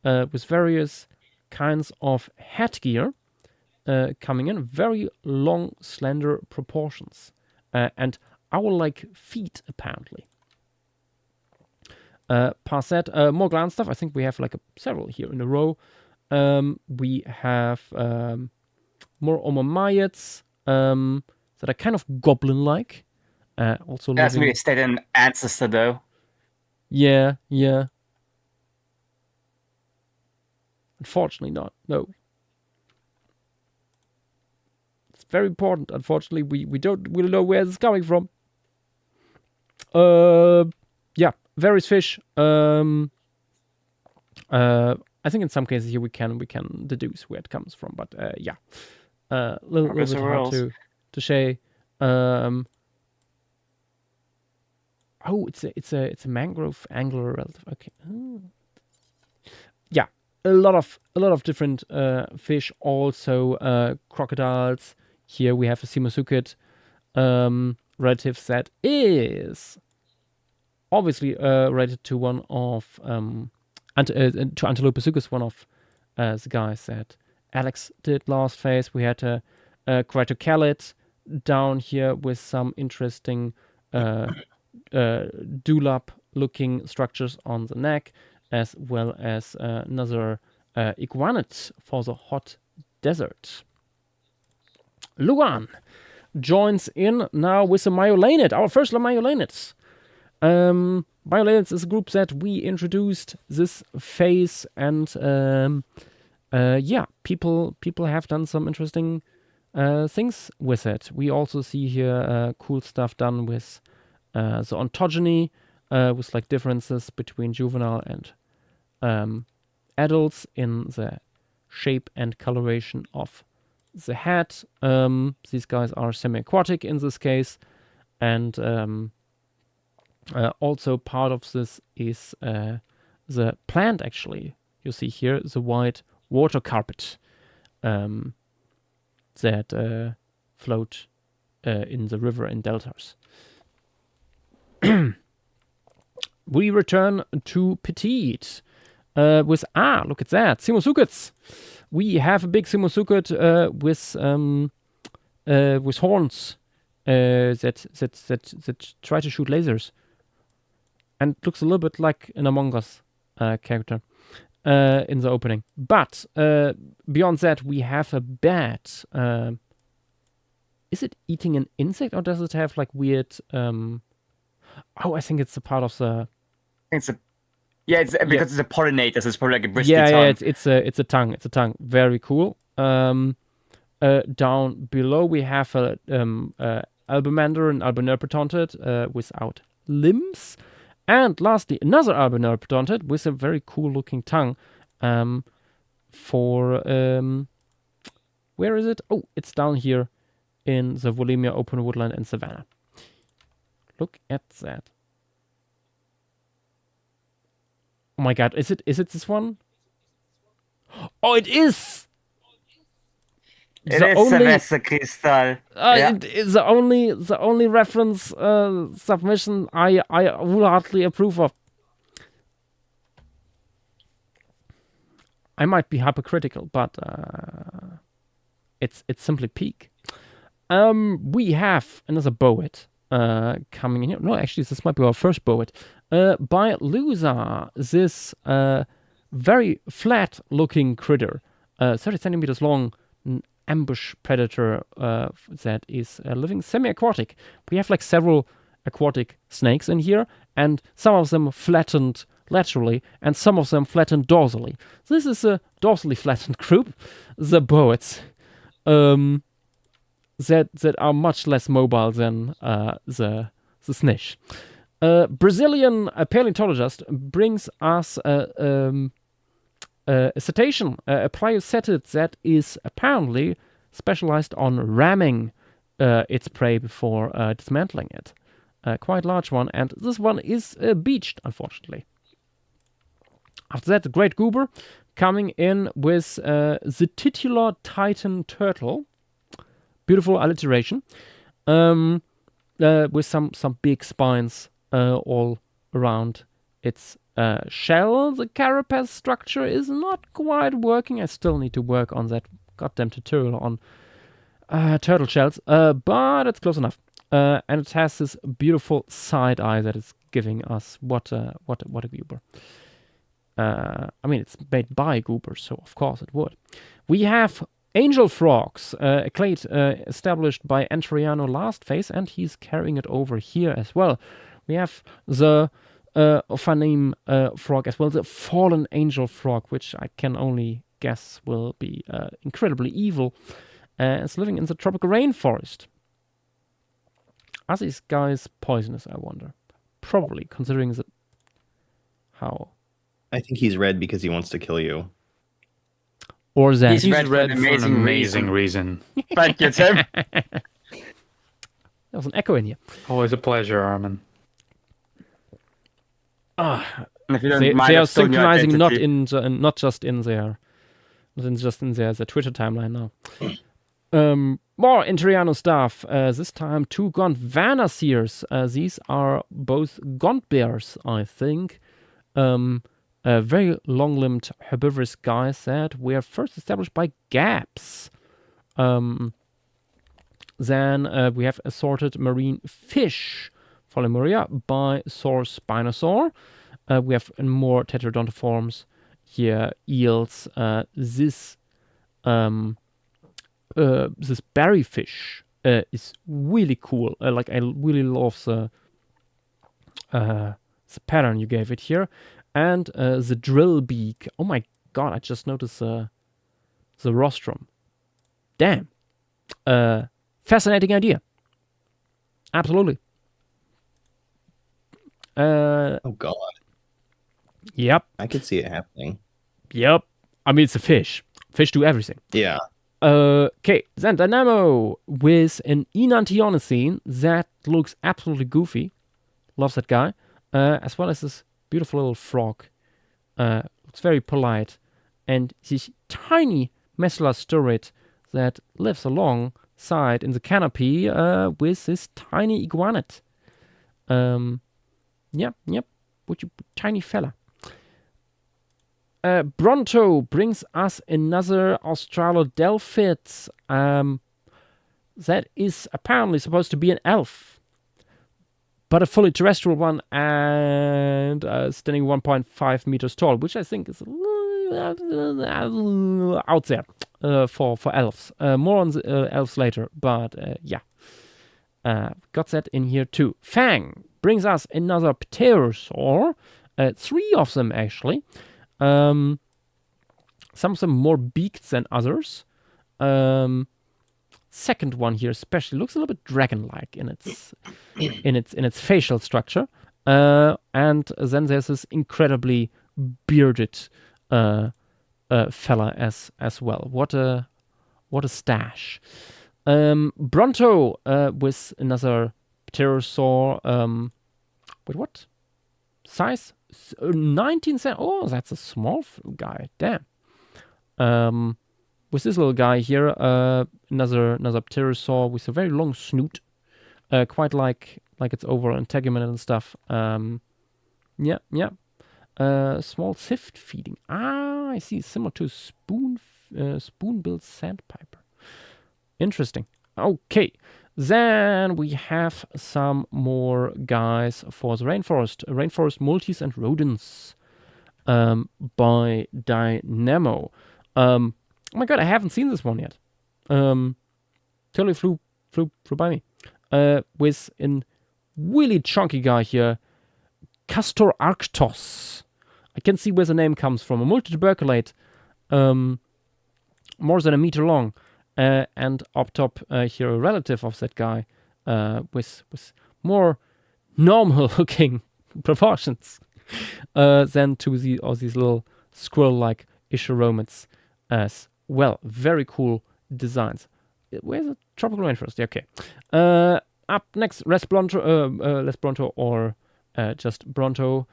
With various kinds of headgear coming in. Very long, slender proportions. And owl-like feet, apparently. Past that, more Glarn stuff. I think we have like several here in a row. We have more Omamaids that are kind of goblin-like. Also That's living... maybe stayed an ancestor though. Yeah. Unfortunately not. No. It's very important. Unfortunately, we don't really know where this is coming from. Yeah, various fish. I think in some cases here we can deduce where it comes from, but yeah. Little bit hard to say. Oh, it's a mangrove angler relative. Okay. Oh. Yeah, a lot of different fish. Also, crocodiles. Here we have a Simosuchid relative that is obviously related to one of to Antilopasuchus, one of the guys that Alex did last phase. We had a Cratocalid down here with some interesting dewlap-looking structures on the neck, as well as another iguanid for the hot desert. Luan joins in now with a Myolanid, our first Myolanid. Myolanids is a group that we introduced this phase, and yeah, people have done some interesting things with it. We also see here cool stuff done with the ontogeny, with like differences between juvenile and adults in the shape and coloration of the head. These guys are semi-aquatic in this case, and also part of this is the plant, actually. You see here the white water carpet that float in the river in deltas. We return to Petite with look at that, Simosuchids. We have a big Simosuchid with horns that try to shoot lasers, and looks a little bit like an Among Us character in the opening. But beyond that, we have a bat. Is it eating an insect, or does it have like weird? I think it's a part of the. It's because it's a pollinator, so it's probably like a bristly tongue. tongue. It's a tongue. It's a tongue. Very cool. Down below we have a Albamander and Albinerpetontid without limbs, and lastly another Albinerpetontid with a very cool looking tongue. For where is it? Oh, it's down here in the Volemia open woodland and savanna. Look at that. Oh my god, is it this one? Oh, it is! It is Silvestre Crystal. It is the only reference submission I wholeheartedly approve of. I might be hypercritical, but it's simply peak. We have another Boet coming in here. No, actually, this might be our first Boet. By Lusa, this very flat-looking critter, 30 centimeters long, an ambush predator that is living semi-aquatic. We have like several aquatic snakes in here, and some of them flattened laterally, and some of them flattened dorsally. This is a dorsally flattened group, the Boets, that are much less mobile than the Snish. Brazilian paleontologist brings us a cetacean, a pliocetid that is apparently specialized on ramming its prey before dismantling it. Quite large one, and this one is beached, unfortunately. After that, the great goober coming in with the titular titan turtle. Beautiful alliteration. With some big spines all around its shell. The carapace structure is not quite working. I still need to work on that goddamn tutorial on turtle shells, but it's close enough. And it has this beautiful side eye that is giving us what a goober. I mean, it's made by goobers, so of course it would. We have angel frogs, a clade established by Antriano last phase, and he's carrying it over here as well. We have the Ophanim frog as well, the fallen angel frog, which I can only guess will be incredibly evil. It's living in the tropical rainforest. Are these guys poisonous, I wonder? Probably, considering how... I think he's red because he wants to kill you. Or that. He's He's red red for for an an amazing reason. Thank you, Tim. There was an echo in here. Always a pleasure, Armin. And if you don't They mind, are I've stolen your synchronizing not identity. not just in their Twitter timeline now. More Interiano stuff. This time 2 Gaunt Vanaseers. These are both Gaunt bears, I think. Very long-limbed herbivorous guys that were first established by gaps. Then we have assorted marine fish for Lemuria by Sor Spinosaur. We have more tetraodontiforms here, eels. This berry fish is really cool. I really love the pattern you gave it here. And the drill beak. Oh my god, I just noticed the rostrum. Damn. Fascinating idea. Absolutely. Oh god, Yep. I could see it happening. Yep. I mean, it's a fish. Fish do everything. Yeah. Okay, then Dynamo with an Enantiomycene that looks absolutely goofy. Loves that guy. As well as this beautiful little frog. It's very polite. And this tiny Mesolasturid that lives alongside in the canopy with this tiny iguanid. Yep. Would you tiny fella. Bronto brings us another Australodelphid. That is apparently supposed to be an elf. But a fully terrestrial one and standing 1.5 meters tall, which I think is out there for elves. More on the elves later, but yeah. Got that in here too. Fang brings us another pterosaur. 3 of them, actually. Some of them more beaked than others. Second one here especially looks a little bit dragon-like in its facial structure, and then there's this incredibly bearded fella as well. What a stash! Bronto with another pterosaur. Wait, what size? 19 cent. Oh, that's a small guy. Damn. With this little guy here, another pterosaur with a very long snoot, quite like its overall integument and stuff. Yeah. Small sift feeding. I see, similar to spoon-billed sandpiper. Interesting. Okay, then we have some more guys for the rainforest. Rainforest multis and rodents by Dynamo. Oh my god, I haven't seen this one yet. Totally flew by me. With a really chunky guy here, Castor Arctos. I can see where the name comes from. A multituberculate, more than a meter long, and up top here a relative of that guy, with more normal-looking proportions than to these little squirrel-like Ishiromids as well. Very cool designs. Where's the tropical rainforest? Yeah, okay. Up next, Lesbronto or just Bronto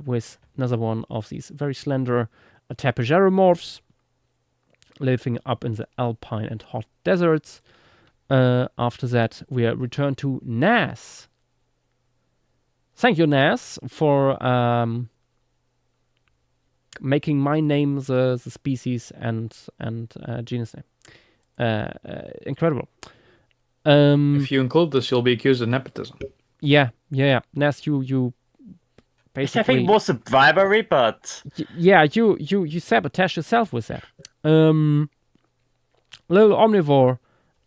with another one of these very slender tapigeromorphs living up in the alpine and hot deserts. After that, we return to Nas. Thank you, Nas, for making my name the species and genus name. Incredible. If you include this, you'll be accused of nepotism. Yeah. Nas, you Which basically. I think was a bribery, but Yeah, you sabotage yourself with that. Little omnivore,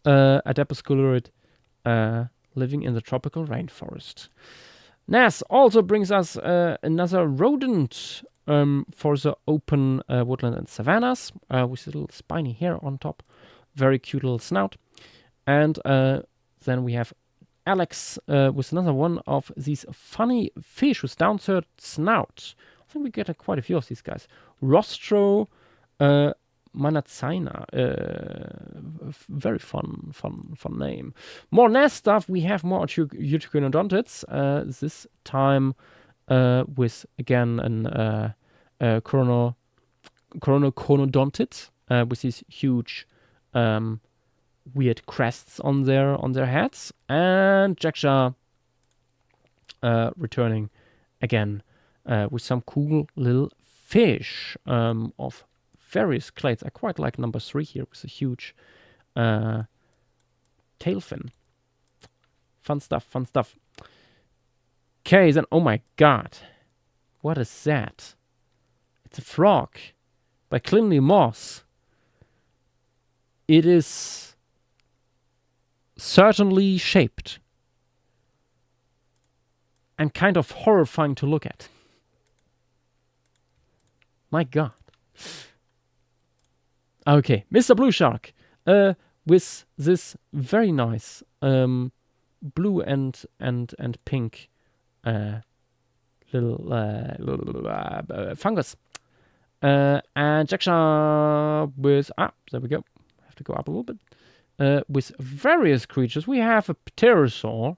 Adepusculurid, living in the tropical rainforest. Nas also brings us another rodent for the open woodland and savannas, with a little spiny hair on top, very cute little snout. And then we have Alex with another one of these funny fish with downturned snout. I think we get quite a few of these guys. Rostro Manatsaina. Very fun name. More Nest stuff. We have more Utriconodontids. This time with, again, an Chronoconodontid with these huge weird crests on their heads. And Jacksha returning again with some cool little fish of various clades. I quite like number 3 here with a huge tail fin. Fun stuff. Okay, then, oh my god. What is that? It's a frog by Clinley Moss. It is certainly shaped and kind of horrifying to look at. My god. Okay, Mr. Blue Shark, with this very nice blue and pink little fungus, and Jacksha with there we go. Have to go up a little bit. With various creatures, we have a pterosaur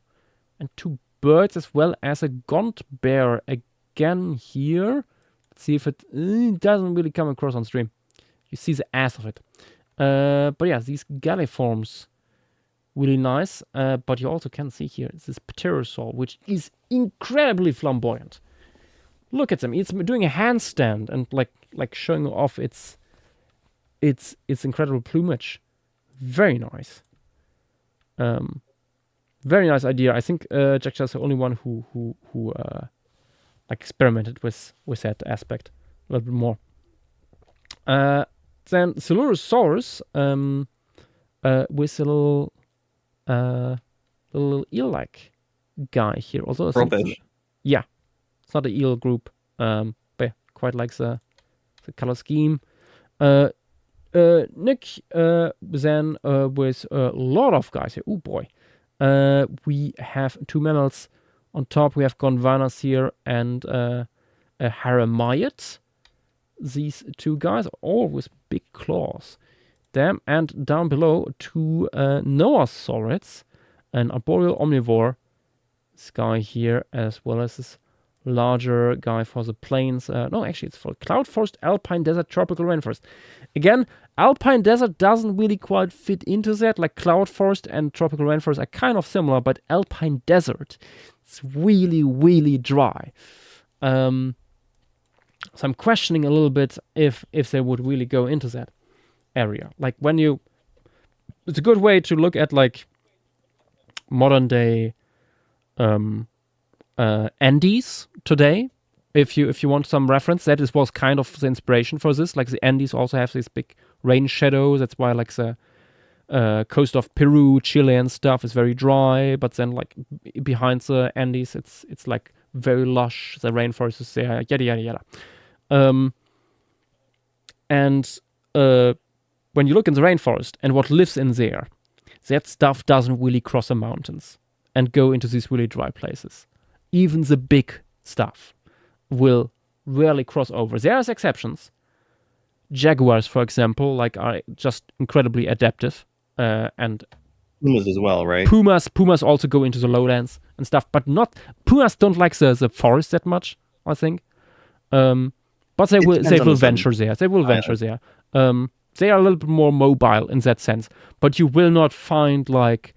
and 2 birds, as well as a gaunt bear again here. Let's see if it doesn't really come across on stream. You see the ass of it. But yeah, these galliforms, really nice. But you also can see here this pterosaur, which is incredibly flamboyant. Look at them. It's doing a handstand and like showing off its incredible plumage. Very nice. Very nice idea. I think Jacksha is the only one who experimented with that aspect a little bit more. Then Silurosaurus with a little eel-like guy here. Also, Rubbish. Yeah, it's not an eel group, but yeah, quite like the color scheme. Nick then with a lot of guys here. Oh boy, we have 2 mammals on top. We have Gondwanas here and a Haramyid. These 2 guys, all with big claws. Them, and down below 2 Noasaurids, an arboreal omnivore. This guy here, as well as this larger guy for the plains. No, actually, it's for cloud forest, alpine desert, tropical rainforest. Again, alpine desert doesn't really quite fit into that. Like cloud forest and tropical rainforest are kind of similar, but alpine desert, it's really, really dry. So I'm questioning a little bit if they would really go into that area. Like it's a good way to look at like modern day Andes today. If you want some reference, that was kind of the inspiration for this. Like the Andes also have this big rain shadow. That's why like the coast of Peru, Chile and stuff is very dry. But then like behind the Andes, it's like very lush. The rainforest is there. Yada yada yada. And when you look in the rainforest and what lives in there, that stuff doesn't really cross the mountains and go into these really dry places. even the big stuff will rarely cross over. There's exceptions. Jaguars, for example, like are just incredibly adaptive, and Pumas as well, right? Pumas also go into the lowlands and stuff, but not Pumas don't like the forest that much, I think. But they will depends on the venture there. They will venture there. They are a little bit more mobile in that sense, but you will not find like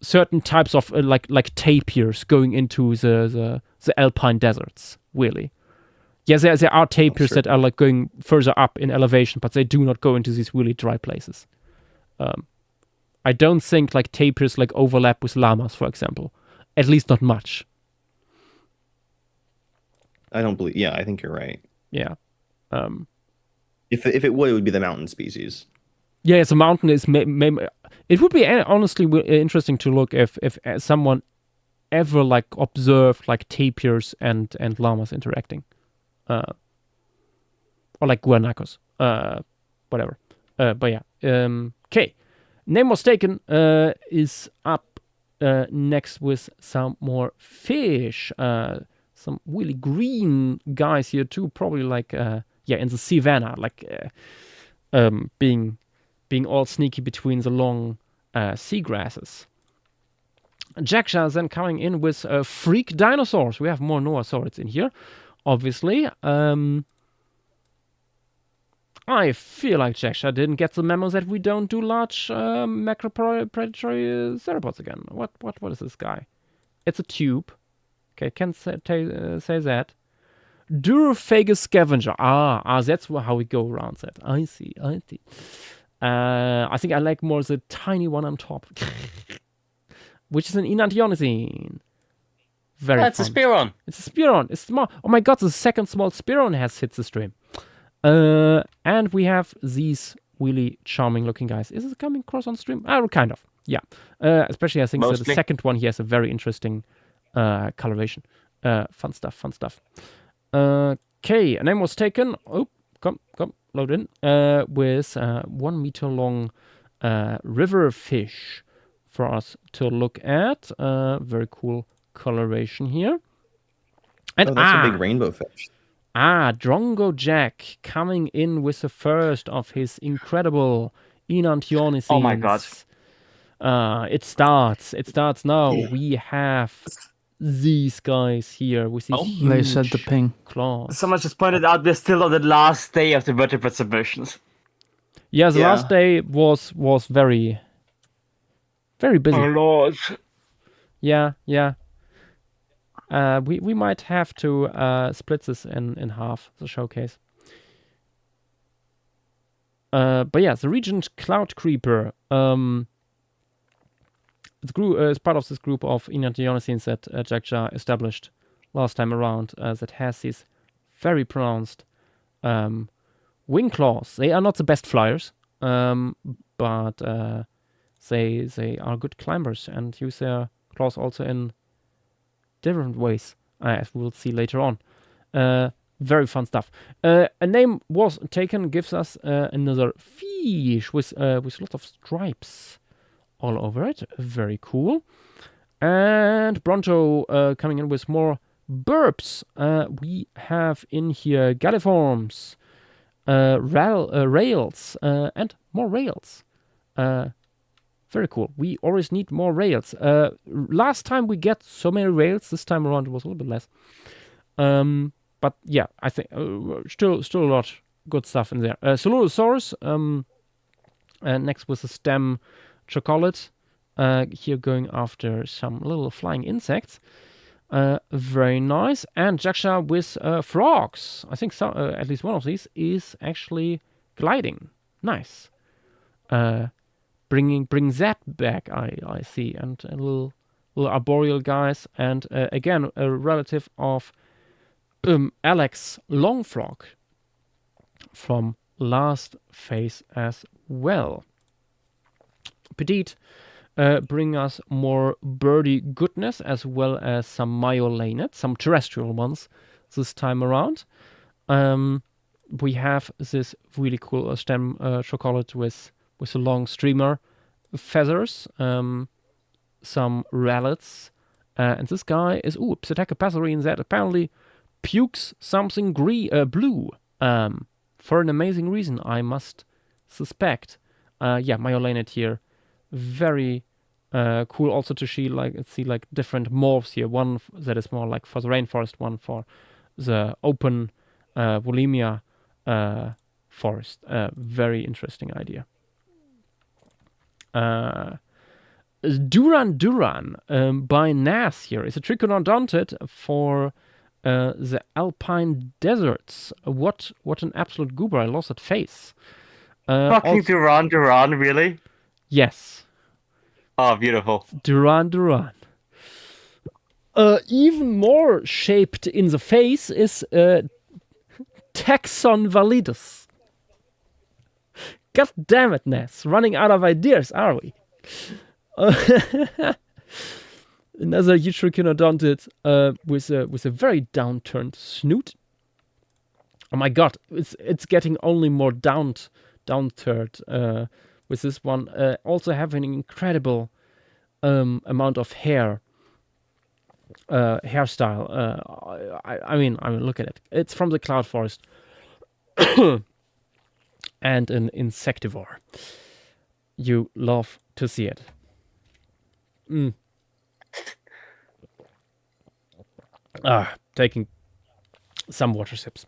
certain types of like tapirs going into the alpine deserts. Really, yeah, there are tapirs that are like going further up in elevation, but they do not go into these really dry places. I don't think like tapirs like overlap with llamas, for example. At least not much. I don't believe. Yeah, I think you're right. Yeah. If it would be the mountain species. Yeah, it's a mountain. It would be honestly interesting to look if someone ever like observed like tapirs and llamas interacting, or like guanacos, whatever. But yeah, okay. Name was taken. Is up next with some more fish. Some really green guys here too. Probably like in the savanna, like being all sneaky between the long seagrasses. Jacksha then coming in with freak dinosaurs. We have more Noasaurids in here, obviously. I feel like Jacksha didn't get the memo that we don't do large macropredatory theropods again. What is this guy? It's a tube. Okay, can't say that. Durophagus scavenger. That's how we go around that. I see. I think I like more the tiny one on top, which is an Enantiomycene. Very That's a fun. Spearon. It's a Spearon. It's small. Oh my god, the second small Spearon has hit the stream. And we have these really charming looking guys. Is it coming across on stream? Kind of. Yeah. Especially I think so the second one, he has a very interesting coloration. Fun stuff. Okay, a name was taken. Oh, come, load in. With 1 meter long river fish for us to look at. Very cool coloration here. And that's a big rainbow fish. Drongo Jack coming in with the first of his incredible Enantiomycenes. Oh my god. It starts now. We have these guys here with these huge They said the ping. claws. Someone just pointed out we're still on the last day of the vertebrate submissions. Yeah, the last day was very, very busy. Oh lord. Yeah. We might have to split this in half, the showcase. But yeah, the Regent Cloud Creeper is part of this group of Enantiomycenes that Jacksha established last time around that has these very pronounced wing claws. They are not the best flyers, but they are good climbers and use their claws also in different ways, as we'll see later on. Very fun stuff. A name was taken, gives us another fish with lots of stripes all over it. Very cool. And Bronto coming in with more burps. We have in here galliforms, rails, and more rails. Very cool. We always need more rails. Last time we get so many rails. This time around it was a little bit less. But yeah, I think still a lot good stuff in there. Celulosaurus. Next with the stem chocolate. Here going after some little flying insects. Very nice. And Jacksha with frogs. I think so, at least one of these is actually gliding. Nice. Bring that back, I see. And a little arboreal guys. And again, a relative of Alex Longfrog from last phase as well. Petite bring us more birdie goodness as well as some myolanet, some terrestrial ones this time around. We have this really cool stem chocolate with a long streamer feathers. some relics. And this guy is Psittacopasserine that apparently pukes something blue. For an amazing reason, I must suspect. Myolanate here, very cool. Also to see like different morphs here. One that is more like for the rainforest, one for the open Volemia forest. Very interesting idea. Duran by Nas here is a trichinodontid for the alpine deserts. What an absolute goober! I lost that face. Fucking Duran, really? Yes, Oh, beautiful. Duran. Even more shaped in the face is Taxon validus. God damn it, Ness. Running out of ideas, are we? Another Eutrichinodontid with a very downturned snoot. Oh my god, it's getting only more downturned with this one. Also having an incredible amount of hairstyle. I mean, look at it. It's from the Cloud Forest. And an insectivore. You love to see it. Taking some water sips.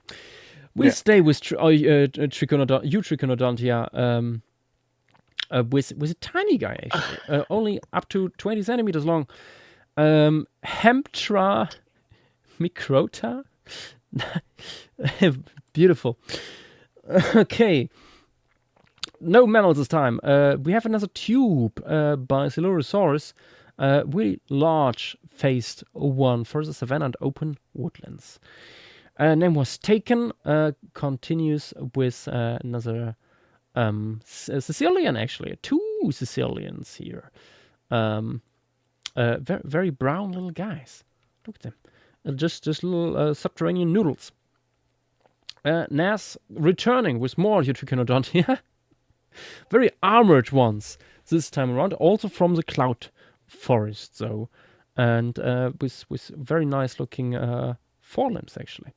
We stay with Trichonodontia with a tiny guy, actually. Only up to 20 centimeters long. Hemptra microta. Beautiful. Okay. No mammals this time. We have another tube by Silurosaurus. Really large faced one for the savanna and open woodlands. Name was taken. Continues with another Sicilian, actually. 2 Sicilians here. Very, very brown little guys. Look at them. Just little subterranean noodles. Nas returning with more Eutrichionodontia. Very armored ones this time around. Also from the Cloud Forest, though. And with very nice looking forelimbs, actually.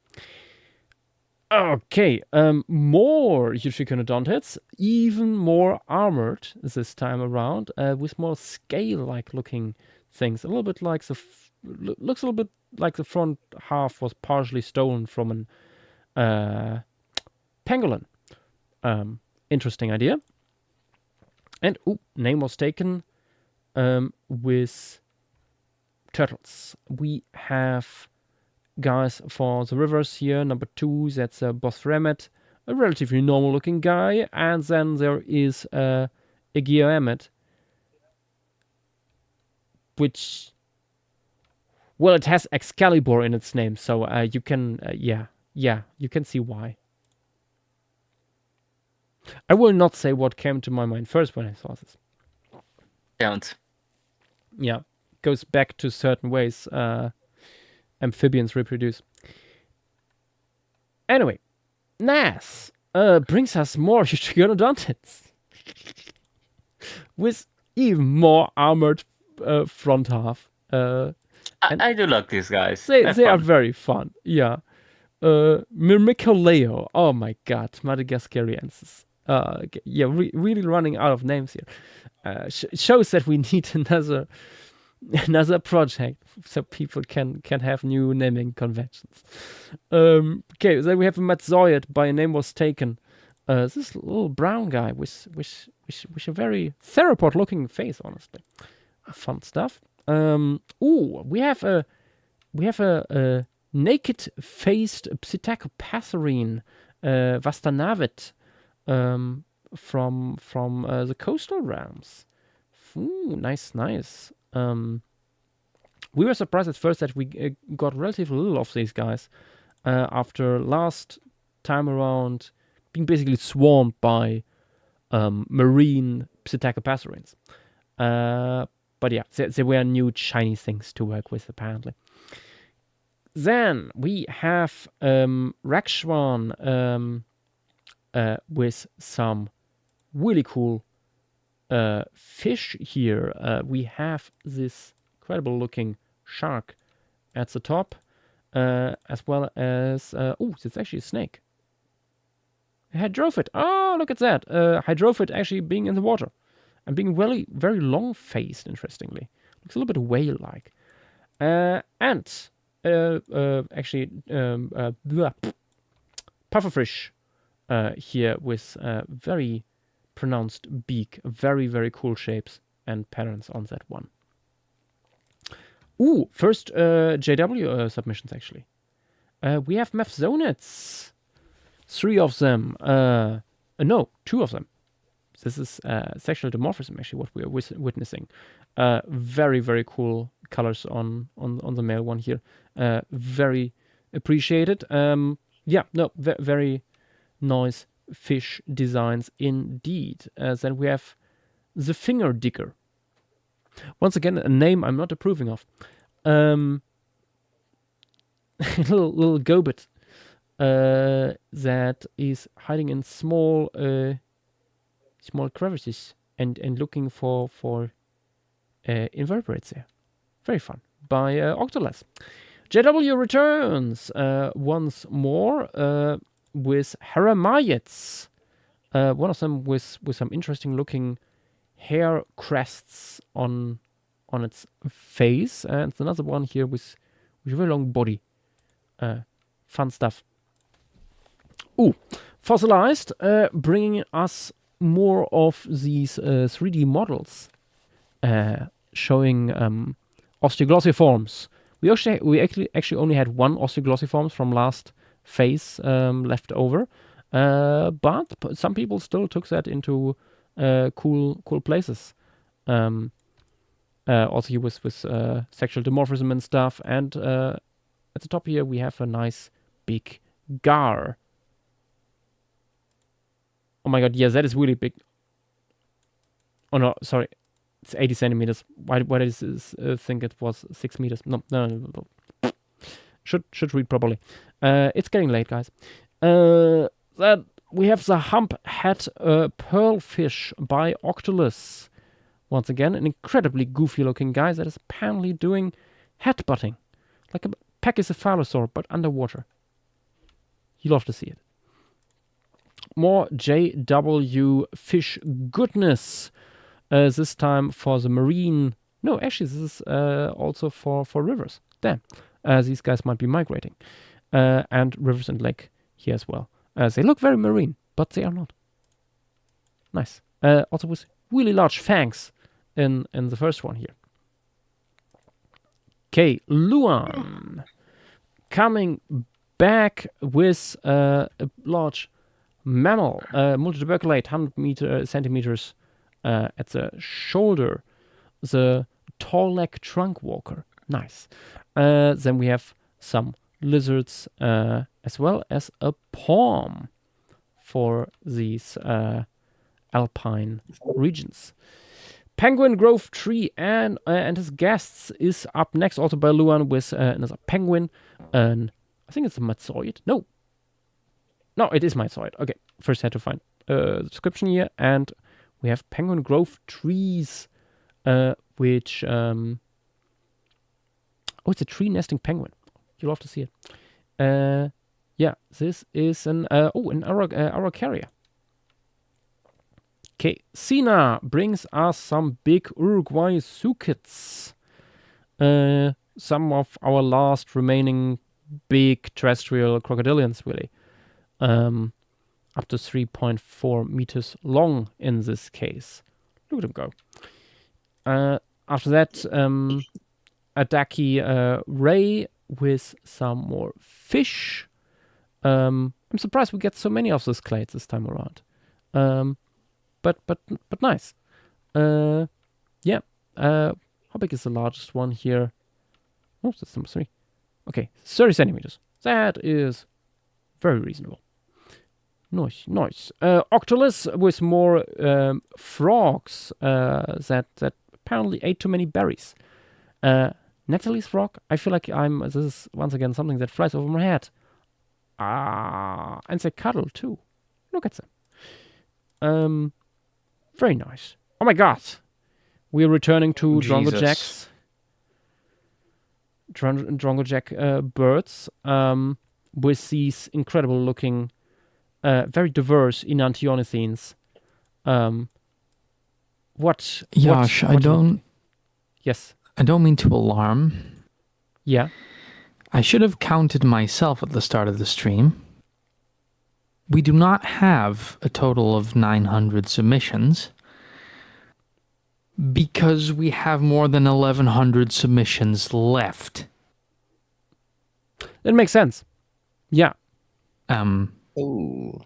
Okay, more Eutrichionodontids, even more armored this time around, with more scale-like looking things. A little bit like looks a little bit like the front half was partially stolen from an pangolin. Interesting idea. And name was taken with turtles. We have guys for the rivers here. Number 2, that's a Bothremet, a relatively normal looking guy. And then there is a Geoemmet, which, well, it has Excalibur in its name. So you can, you can see why. I will not say what came to my mind first when I saw this. Don't. Yeah, goes back to certain ways amphibians reproduce. Anyway, Nas brings us more Eutrichionodontids with even more armored front half. I do like these guys. They are very fun. Yeah. Myrmicoleo. Oh my god, Madagascariensis. Really running out of names here. Shows that we need another project so people can have new naming conventions. Okay, then we have a Matzoid by a name was taken. This little brown guy with a very theropod looking face, honestly. Fun stuff. We have a naked faced Psittacopasserine Vastanavit from the coastal realms. Ooh, nice. We were surprised at first that we got relatively little of these guys after last time around being basically swarmed by marine Psittacopasserines. But yeah, there were new shiny things to work with, apparently. Then we have Rakshwan with some really cool fish here. We have this incredible looking shark at the top, as well as it's actually a snake. Hydrophyte. Oh, look at that. Hydrophyte actually being in the water and being very, very long-faced, interestingly. Looks a little bit whale-like. Pufferfish here with very pronounced beak. Very, very cool shapes and patterns on that one. Ooh, first JW submissions, actually. We have Mephzonids. 3 of them. No, 2 of them. This is sexual dimorphism, actually, what we are witnessing. Very, very cool colors on the male one here. Very appreciated. Very nice fish designs indeed. Then we have the Finger Digger. Once again, a name I'm not approving of. little gobet that is hiding in small crevices and looking for invertebrates there. Very fun. By Octoless. JW returns once more with Heramayids. One of them with some interesting looking hair crests on its face, and another one here with a very long body. Fun stuff. Ooh, Fossilized, bringing us more of these 3D models, showing osteoglossiforms. We actually only had 1 osteoglossiforms from last phase left over, but some people still took that into cool places. Also here with sexual dimorphism and stuff, and at the top here we have a nice big gar. Oh my god, yes, that is really big. Oh no, sorry. It's 80 centimeters. Why did I think it was 6 meters? No. Should read properly. It's getting late, guys. That we have the hump-head pearlfish by Octolus. Once again, an incredibly goofy-looking guy that is apparently doing headbutting. Like a pachycephalosaur, but underwater. You love to see it. More JW fish goodness. This time for the marine. No, actually, this is also for rivers. Damn. These guys might be migrating. And rivers and lake here as well. They look very marine, but they are not. Nice. Also with really large fangs in the first one here. Okay, Luan. Coming back with a large mammal, multituberculate, 100 centimeters at the shoulder, the tall leg trunk walker. Nice. Then we have some lizards as well as a palm for these alpine regions. Penguin Grove Tree and his guests is up next, also by Luan with another penguin. I think it's a Matzoid. No, it is Matzoid. Okay, first had to find the description here, and we have Penguin Grove Trees, which it's a tree nesting penguin. You'll have to see it. This is an Araucaria. Okay, Sina brings us some big Uruguay sucets. Some of our last remaining big terrestrial crocodilians, really. Up to 3.4 meters long in this case. Look at them go. After that, a Daki ray with some more fish. I'm surprised we get so many of those clades this time around. But nice. How big is the largest one here? Oh, that's number 3. Okay, 30 centimeters. That is very reasonable. Nice. Octolus with more frogs that apparently ate too many berries. Natalie's frog, I feel like this is once again something that flies over my head. And they cuddle too. Look at them. Very nice. Oh my god. We're returning to Drongo Jesus. Jack's. Drongo Jack birds with these incredible looking, very diverse enantiomycetes. Yash, Yes. I don't mean to alarm. Yeah. I should have counted myself at the start of the stream. We do not have a total of 900 submissions because we have more than 1,100 submissions left. It makes sense. Yeah. Oh.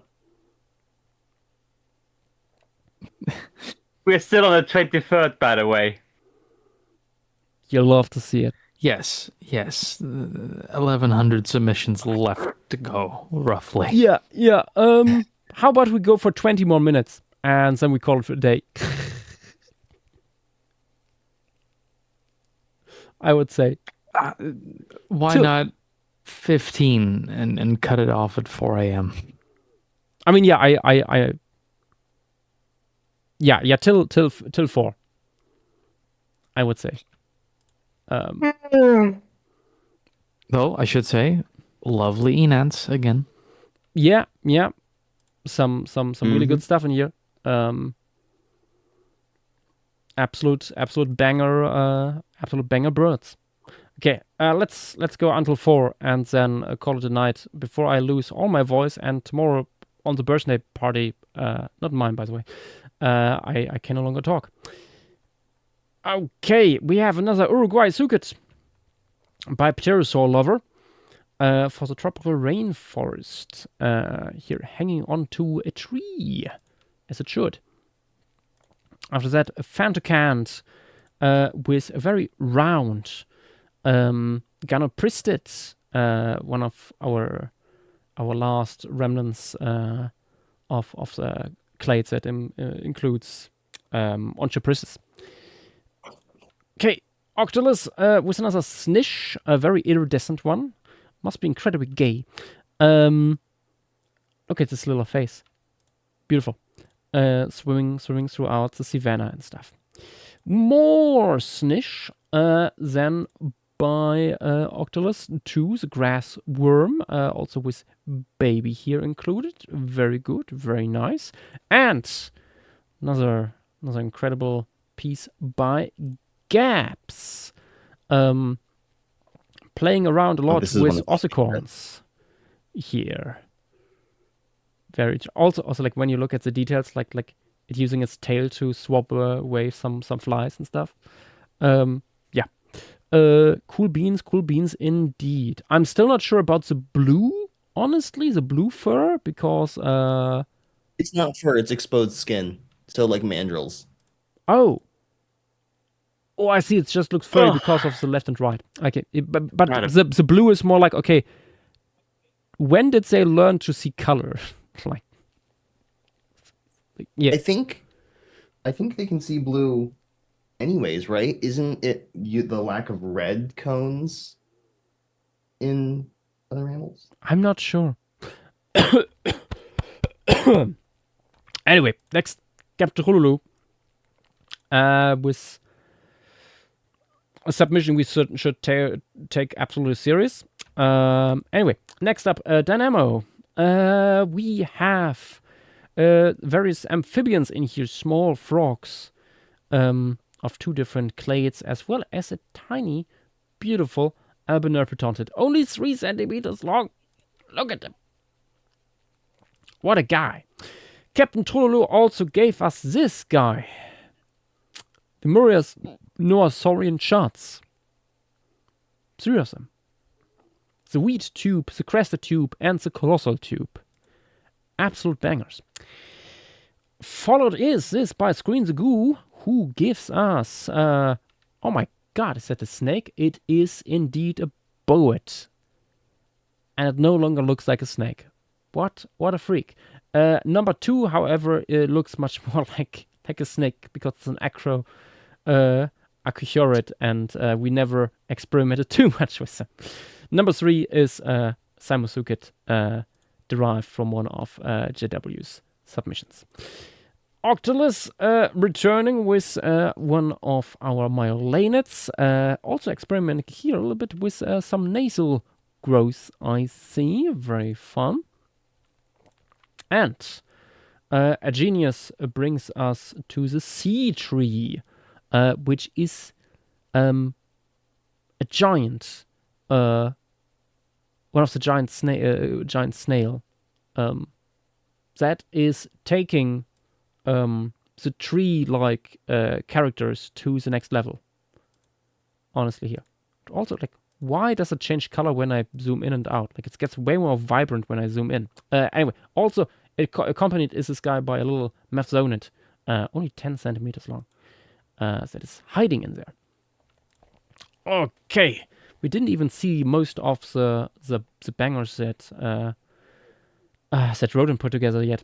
We're still on the 23rd, by the way. You'll love to see it. Yes. 1,100 submissions left to go, roughly. Yeah. How about we go for 20 more minutes and then we call it a day? I would say. Why not 15 and cut it off at 4 a.m.? I mean, yeah, till 4. I would say. Though I should say, lovely enants again. Yeah. Some really good stuff in here. Absolute banger birds. Okay, let's go until 4 and then call it a night before I lose all my voice. And tomorrow on the birthday party, not mine by the way, I can no longer talk. Okay, we have another Uruguay Suket by Pterosaur Lover for the tropical rainforest. Here, hanging onto a tree, as it should. After that, a Phantocant with a very round Ganopristid, one of our last remnants of the clades that includes Onchopristis. Okay, Octolus with another Snish, a very iridescent one. Must be incredibly gay. Look at this little face. Beautiful. Swimming throughout the savannah and stuff. More Snish than by Octolus 2, the grass worm, also with baby here included. Very good, very nice. And another incredible piece by Gaps. Playing around a lot with ossicorns here. Very also like when you look at the details, like it using its tail to swap away some flies and stuff. Cool beans indeed. I'm still not sure about the blue, honestly, the blue fur, because it's not fur, it's exposed skin. So like mandrills. Oh, I see. It just looks furry because of the left and right. Okay, but the blue is more like, okay, when did they learn to see color? like, yeah. I think they can see blue anyways, right? Isn't it the lack of red cones in other mammals? I'm not sure. Anyway, next Capturulu with a submission we should take absolutely serious. Anyway, next up, Dynamo. We have various amphibians in here, small frogs of 2 different clades, as well as a tiny, beautiful Albinerpetontid. Only 3 centimeters long. Look at them. What a guy. Captain Trololo also gave us this guy. Lemuria's Noasaurian shards. 3 of them. The wheat tube, the crested tube, and the colossal tube. Absolute bangers. Followed is this by Screen the Goo, who gives us... oh my god, is that a snake? It is indeed a boet. And it no longer looks like a snake. What a freak. Number 2, however, it looks much more like a snake, because it's an acrochorid, and we never experimented too much with them. Number 3 is Simosuket, derived from one of JW's submissions. Octolus returning with one of our Myolanids. Also experimenting here a little bit with some nasal growth, I see. Very fun. And a genius brings us to the sea tree, which is a giant, one of the giant snail that is taking the tree-like characters to the next level. Honestly, here. Also, like, why does it change color when I zoom in and out? Like, it gets way more vibrant when I zoom in. Anyway, also, accompanied is this guy by a little Methzonid, only 10 centimeters long, that is hiding in there. Okay, we didn't even see most of the bangers that Rodin put together yet.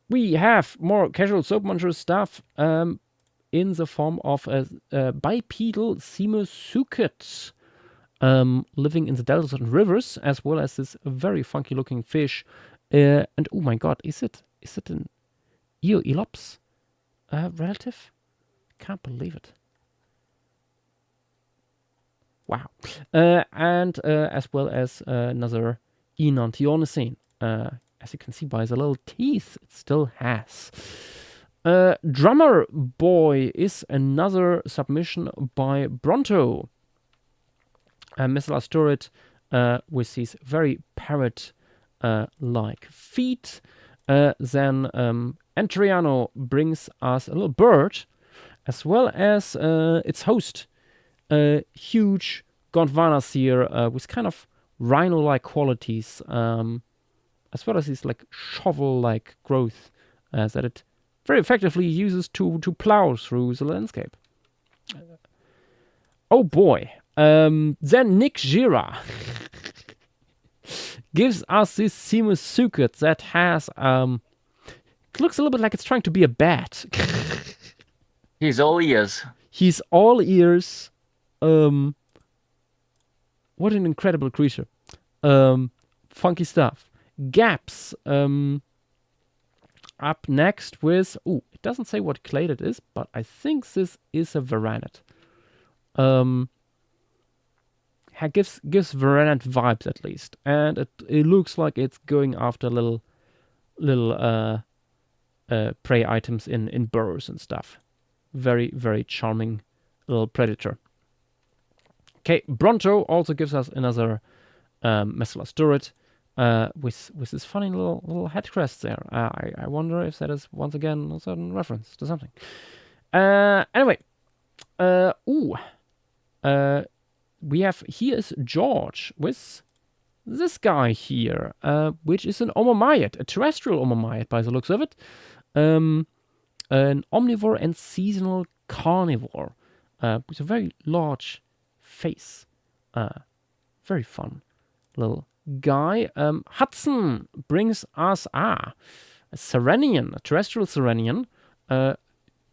We have more casual soap muncher stuff in the form of a bipedal Simusuket living in the deltas and rivers, as well as this very funky looking fish. And oh my god, is it an Eoelops relative? Can't believe it. Wow. And as well as another Enantiornicine. As you can see by the little teeth it still has. Drummer Boy is another submission by Bronto. Missile Asturit with these very parrot-like feet. Then Entriano brings us a little bird, as well as its host, a huge Gondwanasir with kind of rhino-like qualities, as well as these like shovel-like growth that it very effectively uses to plow through the landscape. Oh boy. Then Nick Gira gives us this Simusuket that has it looks a little bit like it's trying to be a bat. He's all ears. He's all ears. What an incredible creature. Funky stuff. Gaps. Up next with... Oh, it doesn't say what clade it is, but I think this is a Varanid. Gives Varanid vibes at least. And it looks like it's going after little prey items in burrows and stuff. Very, very charming little predator. Okay, Bronto also gives us another Messala turret with this funny little head crest there. I wonder if that is once again a certain reference to something. Anyway, we have here is George with this guy here, which is an Omomayet, a terrestrial Omomayet by the looks of it. An omnivore and seasonal carnivore with a very large face. Very fun little guy. Hudson brings us a Serenian, a terrestrial Serenian,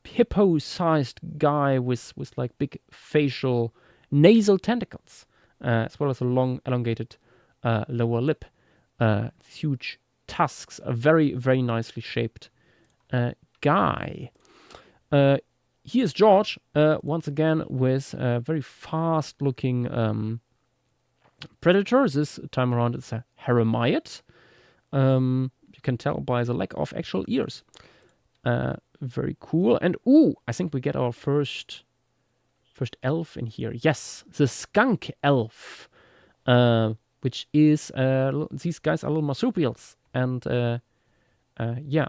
hippo-sized guy with like big facial nasal tentacles, as well as a long elongated lower lip, huge tusks, a very, very nicely shaped guy. Here's George, once again, with a very fast-looking predator. This time around it's a Heramiot. You can tell by the lack of actual ears. Very cool. And, I think we get our first elf in here. Yes, the skunk elf, which is, these guys are little marsupials. And, I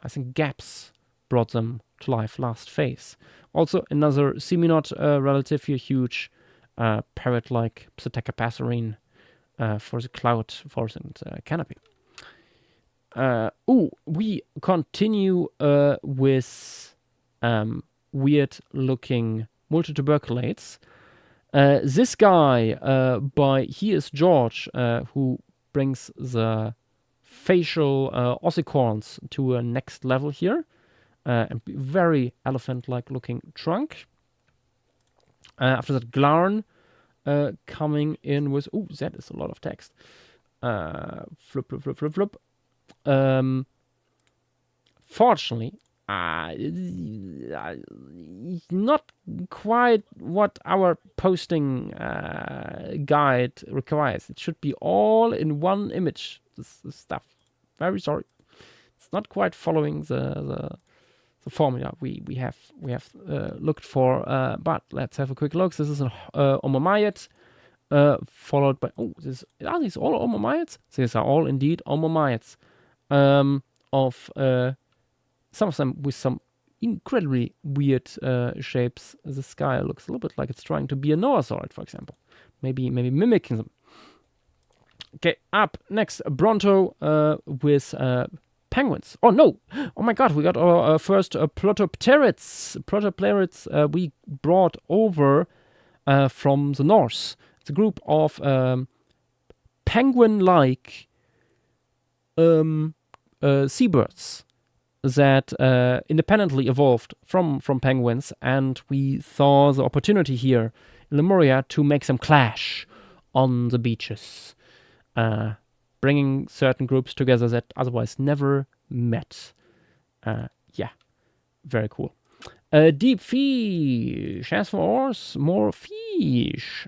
think Gaps brought them to life last phase. Also, another Seminot relative here, huge parrot-like Psittacapasserine for the cloud force and canopy. We continue with weird-looking multituberculates. This guy he is George, who brings the facial ossicorns to a next level here. And very elephant-like looking trunk. After that, Glarn coming in with... that is a lot of text. Flip. Fortunately, not quite what our posting guide requires. It should be all in one image. This stuff. Very sorry. It's not quite following the formula we have looked for. But let's have a quick look. This is an Omomayet, followed by are these all Omomayets? These are all indeed Omomayets. Of some of them with some incredibly weird shapes. The sky looks a little bit like it's trying to be a Noahsaurid, for example. Maybe mimicking them. Okay, up next, Bronto with penguins. Oh no! Oh my god, we got our first Protopterids. Protopterids we brought over from the north. It's a group of penguin-like seabirds that independently evolved from penguins, and we saw the opportunity here in Lemuria to make them clash on the beaches, bringing certain groups together that otherwise never met. Yeah, very cool. Deep fish, as for us, more fish.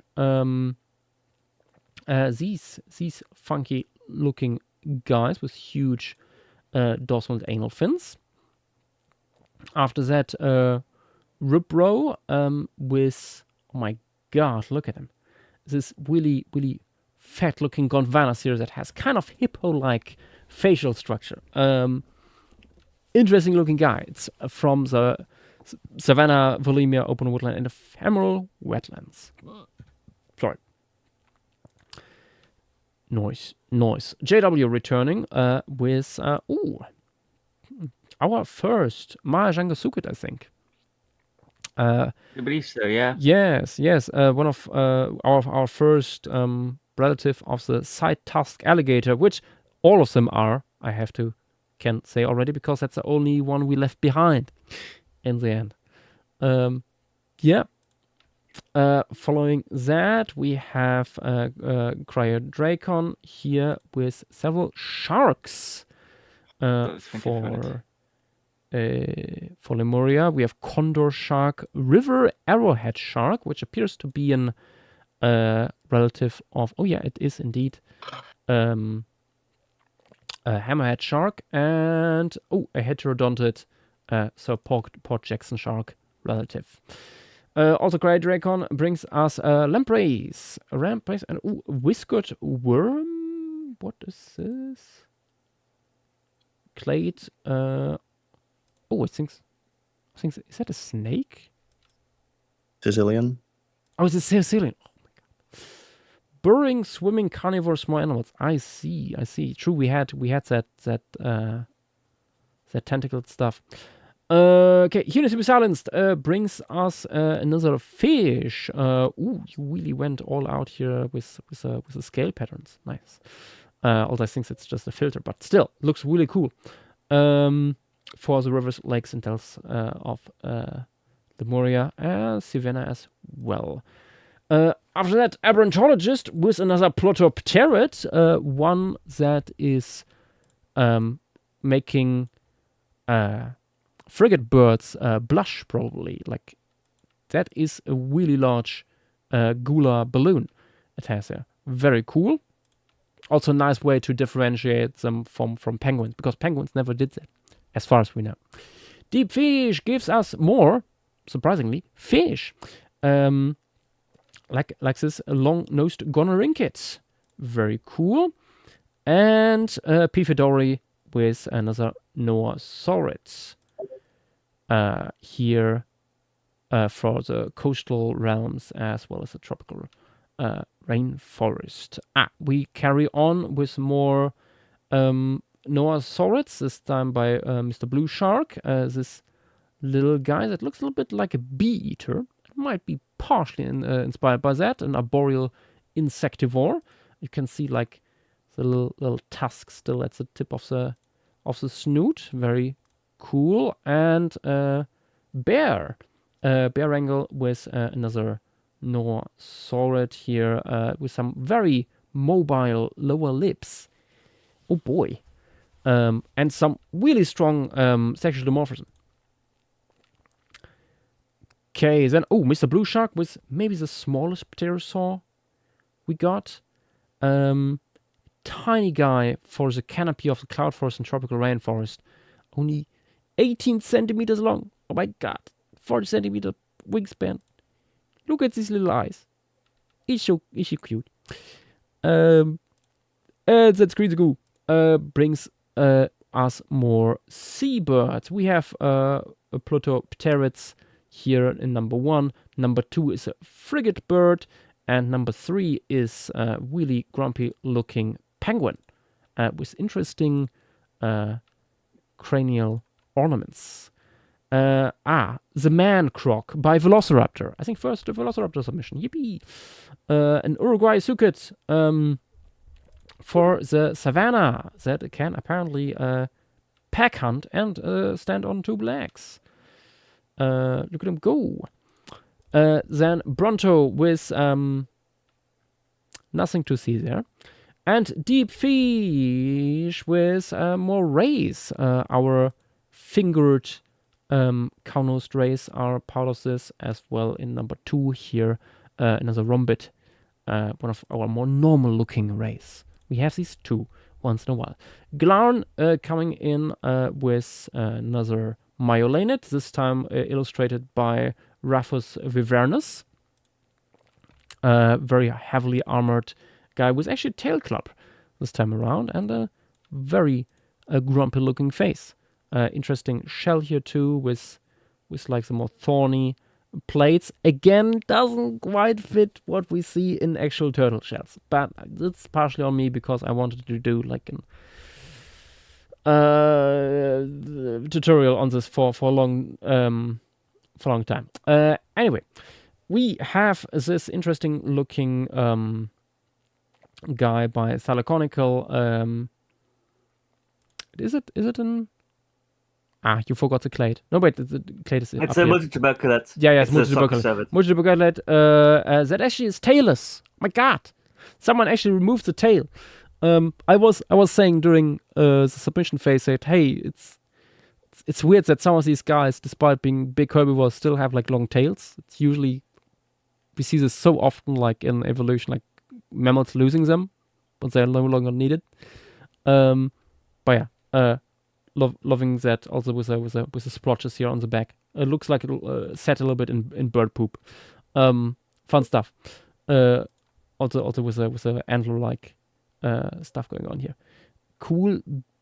These funky looking guys with huge dorsal and anal fins. After that, Ribro with, oh my god, look at him. This really, really fat looking Gondwana here that has kind of hippo-like facial structure. Interesting looking guy. It's from the Savannah, Volumia, open woodland, and ephemeral wetlands. Sorry. Noise. JW returning with our first Mahajanga Sukut, I think. I believe so, yeah. Yes. One of our first relative of the side-tusked alligator, which all of them are, I can say already, because that's the only one we left behind in the end. Following that, we have Cryodracon here with several sharks. For Lemuria, we have Condor Shark, River Arrowhead Shark, which appears to be an relative of. Oh yeah, it is indeed a Hammerhead Shark, and a heterodontid, so Port Jackson Shark relative. Also, Cryodracon brings us Lampreys, and Whiskered Worm. What is this? Clade. I think is that a snake? Sicilian. Oh, it's a Sicilian. Oh my god. Burrowing, swimming, carnivore, small animals. I see. True, we had that tentacled stuff. Okay, Unity Be Silenced brings us another fish. You really went all out here with the scale patterns. Nice. Although I think it's just a filter, but still, looks really cool. For the rivers, lakes, and dells of Lemuria, Savannah as well. After that, Aberrantologist with another Protopterid, one that is making frigate birds blush, probably. Like, that is a really large Gula balloon it has there. Very cool. Also a nice way to differentiate them from penguins, because penguins never did that, as far as we know. Deep Fish gives us more, surprisingly, fish. Like this long-nosed gonorrhynchid. Very cool. And Pifidori with another Noahsaurid. Here for the coastal realms as well as the tropical rainforest. We carry on with more Noahsaurids, this time by Mr. Blue Shark. This little guy that looks a little bit like a bee eater. It might be partially inspired by that, an arboreal insectivore. You can see like the little tusk still at the tip of the snoot. Very cool. And bear angle with another Noahsaurid here with some very mobile lower lips. Oh boy. And some really strong sexual dimorphism. Okay, then Mr. Blue Shark was maybe the smallest pterosaur we got. Tiny guy for the canopy of the cloud forest and tropical rainforest. Only 18 centimeters long. Oh my god. 40 centimeter wingspan. Look at these little eyes. Is she cute? And that's crazy cool. Brings us more seabirds. We have Plotopterids here in number 1. Number 2 is a frigate bird. And number 3 is a really grumpy looking penguin with interesting cranial ornaments. The Man Croc by Velociraptor. I think first the Velociraptor submission. Yippee! An Uruguay sucet for the savannah that can apparently pack hunt and stand on 2 legs. Look at him go. Then Bronto with nothing to see there. And Deep Fish with more rays. Our fingered cow-nosed rays are part of this as well in number 2 here. Another rhombid, one of our more normal looking rays. We have these 2 once in a while. Glarn coming in with another myolanid, this time illustrated by Raphus vivernus. Very heavily armored guy with actually a tail club this time around and a very grumpy looking face. Interesting shell here too with like some more thorny plates. Again, doesn't quite fit what we see in actual turtle shells, but it's partially on me because I wanted to do like an tutorial on this for a long time. Anyway, we have this interesting looking guy by Thalaconical. Is it an... you forgot the clade. No, wait, the clade is It's up a here. multituberculate. Yeah, it's a multituberculate. Multituberculate, that actually is tailless. My god. Someone actually removed the tail. I was saying during the submission phase that, hey, it's weird that some of these guys, despite being big herbivores, still have like long tails. It's usually, we see this so often like in evolution, like mammals losing them, but they're no longer needed. But yeah, loving that also with the splotches here on the back. It looks like it'll set a little bit in bird poop. Fun stuff. Also with a antler like stuff going on here. Cool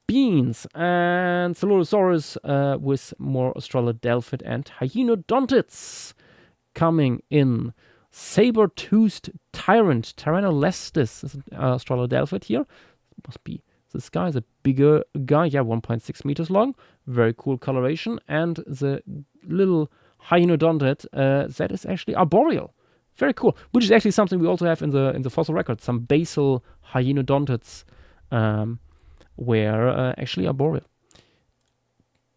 beans. And Celurosaurus with more Australopithecus and Hyenodontids coming in. Saber-toothed Tyrant, Tyrannolestis is an Australopithecus here. Must be this guy is a bigger guy, 1.6 meters long. Very cool coloration. And the little Hyenodontid that is actually arboreal. Very cool. Which is actually something we also have in the fossil record. Some basal Hyenodontids were actually arboreal.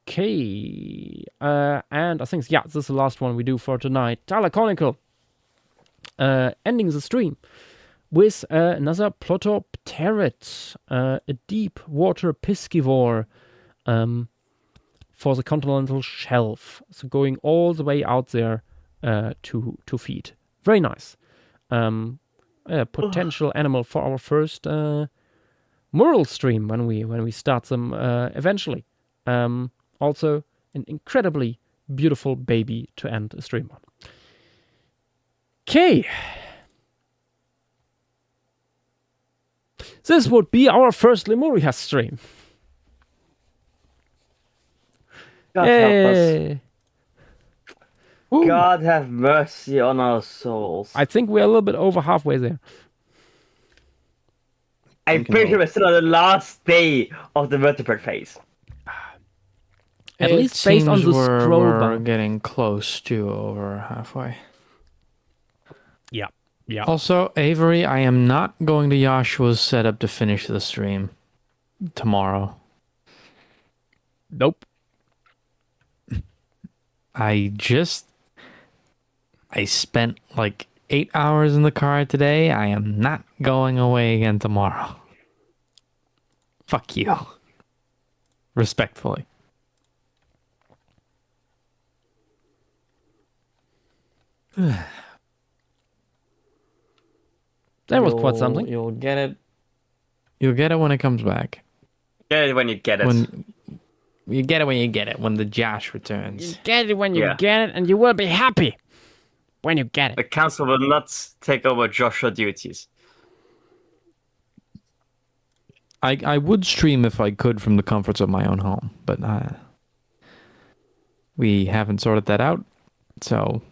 Okay. And I think, this is the last one we do for tonight. Thalaconical. Ending the stream with another Plotopterid, a deep water piscivore for the continental shelf. So going all the way out there to feed. Very nice. A potential animal for our first mural stream when we start them eventually. Also, an incredibly beautiful baby to end a stream on. Okay. This would be our first Lemuria stream. God help us. God have mercy on our souls. I think we're a little bit over halfway there. I'm pretty sure we're still on the last day of the vertebrate phase. At least based on the scroll we're bar. getting close to over halfway. Yeah. Also, Avery, I am not going to Yoshua's setup to finish the stream tomorrow. Nope. I spent like 8 hours in the car today. I am not going away again tomorrow. Fuck you. Respectfully. That was quite something. You'll get it. You'll get it when it comes back. Get it when you get it. When you get it when you get it. When the Josh returns. Get it when you Yeah. get it, and you will be happy when you get it. The council will not take over Joshua duties. I would stream if I could from the comforts of my own home, but we haven't sorted that out, so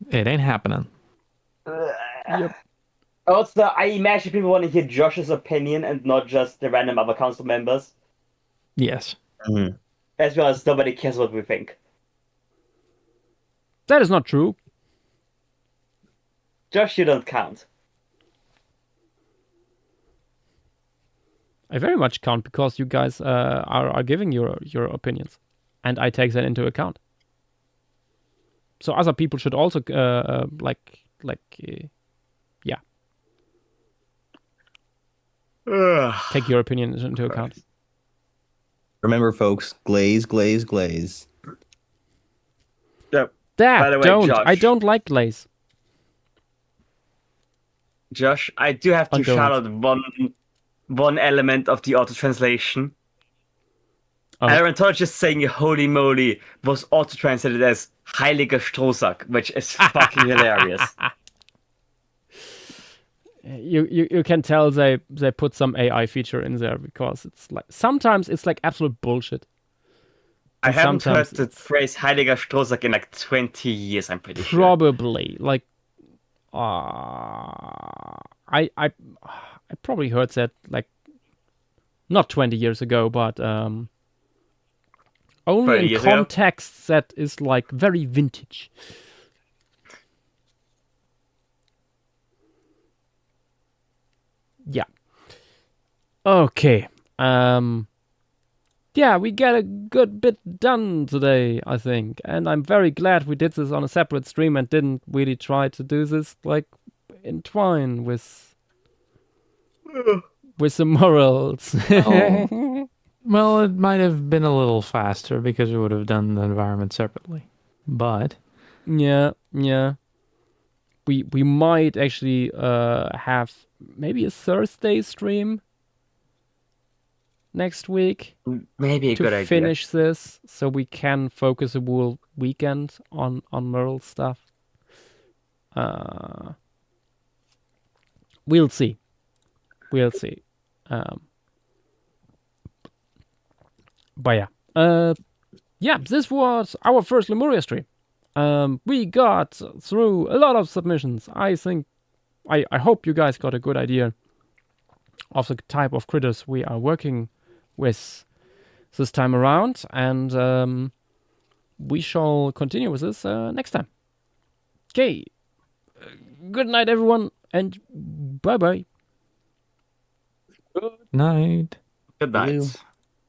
it ain't happening. Yep. Also, I imagine people want to hear Josh's opinion and not just the random other council members. Yes. As well as nobody cares what we think. That is not true. Josh, you don't count. I very much count because you guys are giving your opinions, and I take that into account. So other people should also take your opinion into account. Remember, folks, glaze, glaze, glaze. Yep. Dad, By the way, don't. Josh. I don't like glaze. Josh, I do have to On shout donuts. out one element of the auto translation. Uh-huh. Aaron Todd just saying "holy moly" was auto translated as "heiliger Strohsack," which is fucking hilarious. You can tell they put some AI feature in there because it's like sometimes it's like absolute bullshit. I And haven't heard sometimes the phrase "heiliger Strohsack" in like 20 years. I'm pretty sure. Probably like I probably heard that like not 20 years ago, but only 30 in years ago? context that is like very vintage. Yeah. Okay. Yeah, we get a good bit done today, I think. And I'm very glad we did this on a separate stream and didn't really try to do this like entwine with the morals. Oh. Well, it might have been a little faster because we would have done the environment separately. But Yeah. We might actually have maybe a Thursday stream next week Maybe a to good idea. finish this, so we can focus a whole weekend on Merle stuff. We'll see. But yeah, this was our first Lemuria stream. We got through a lot of submissions. I think, I hope you guys got a good idea of the type of critters we are working with this time around, and we shall continue with this next time. Okay, good night, everyone, and bye-bye. night. Good night.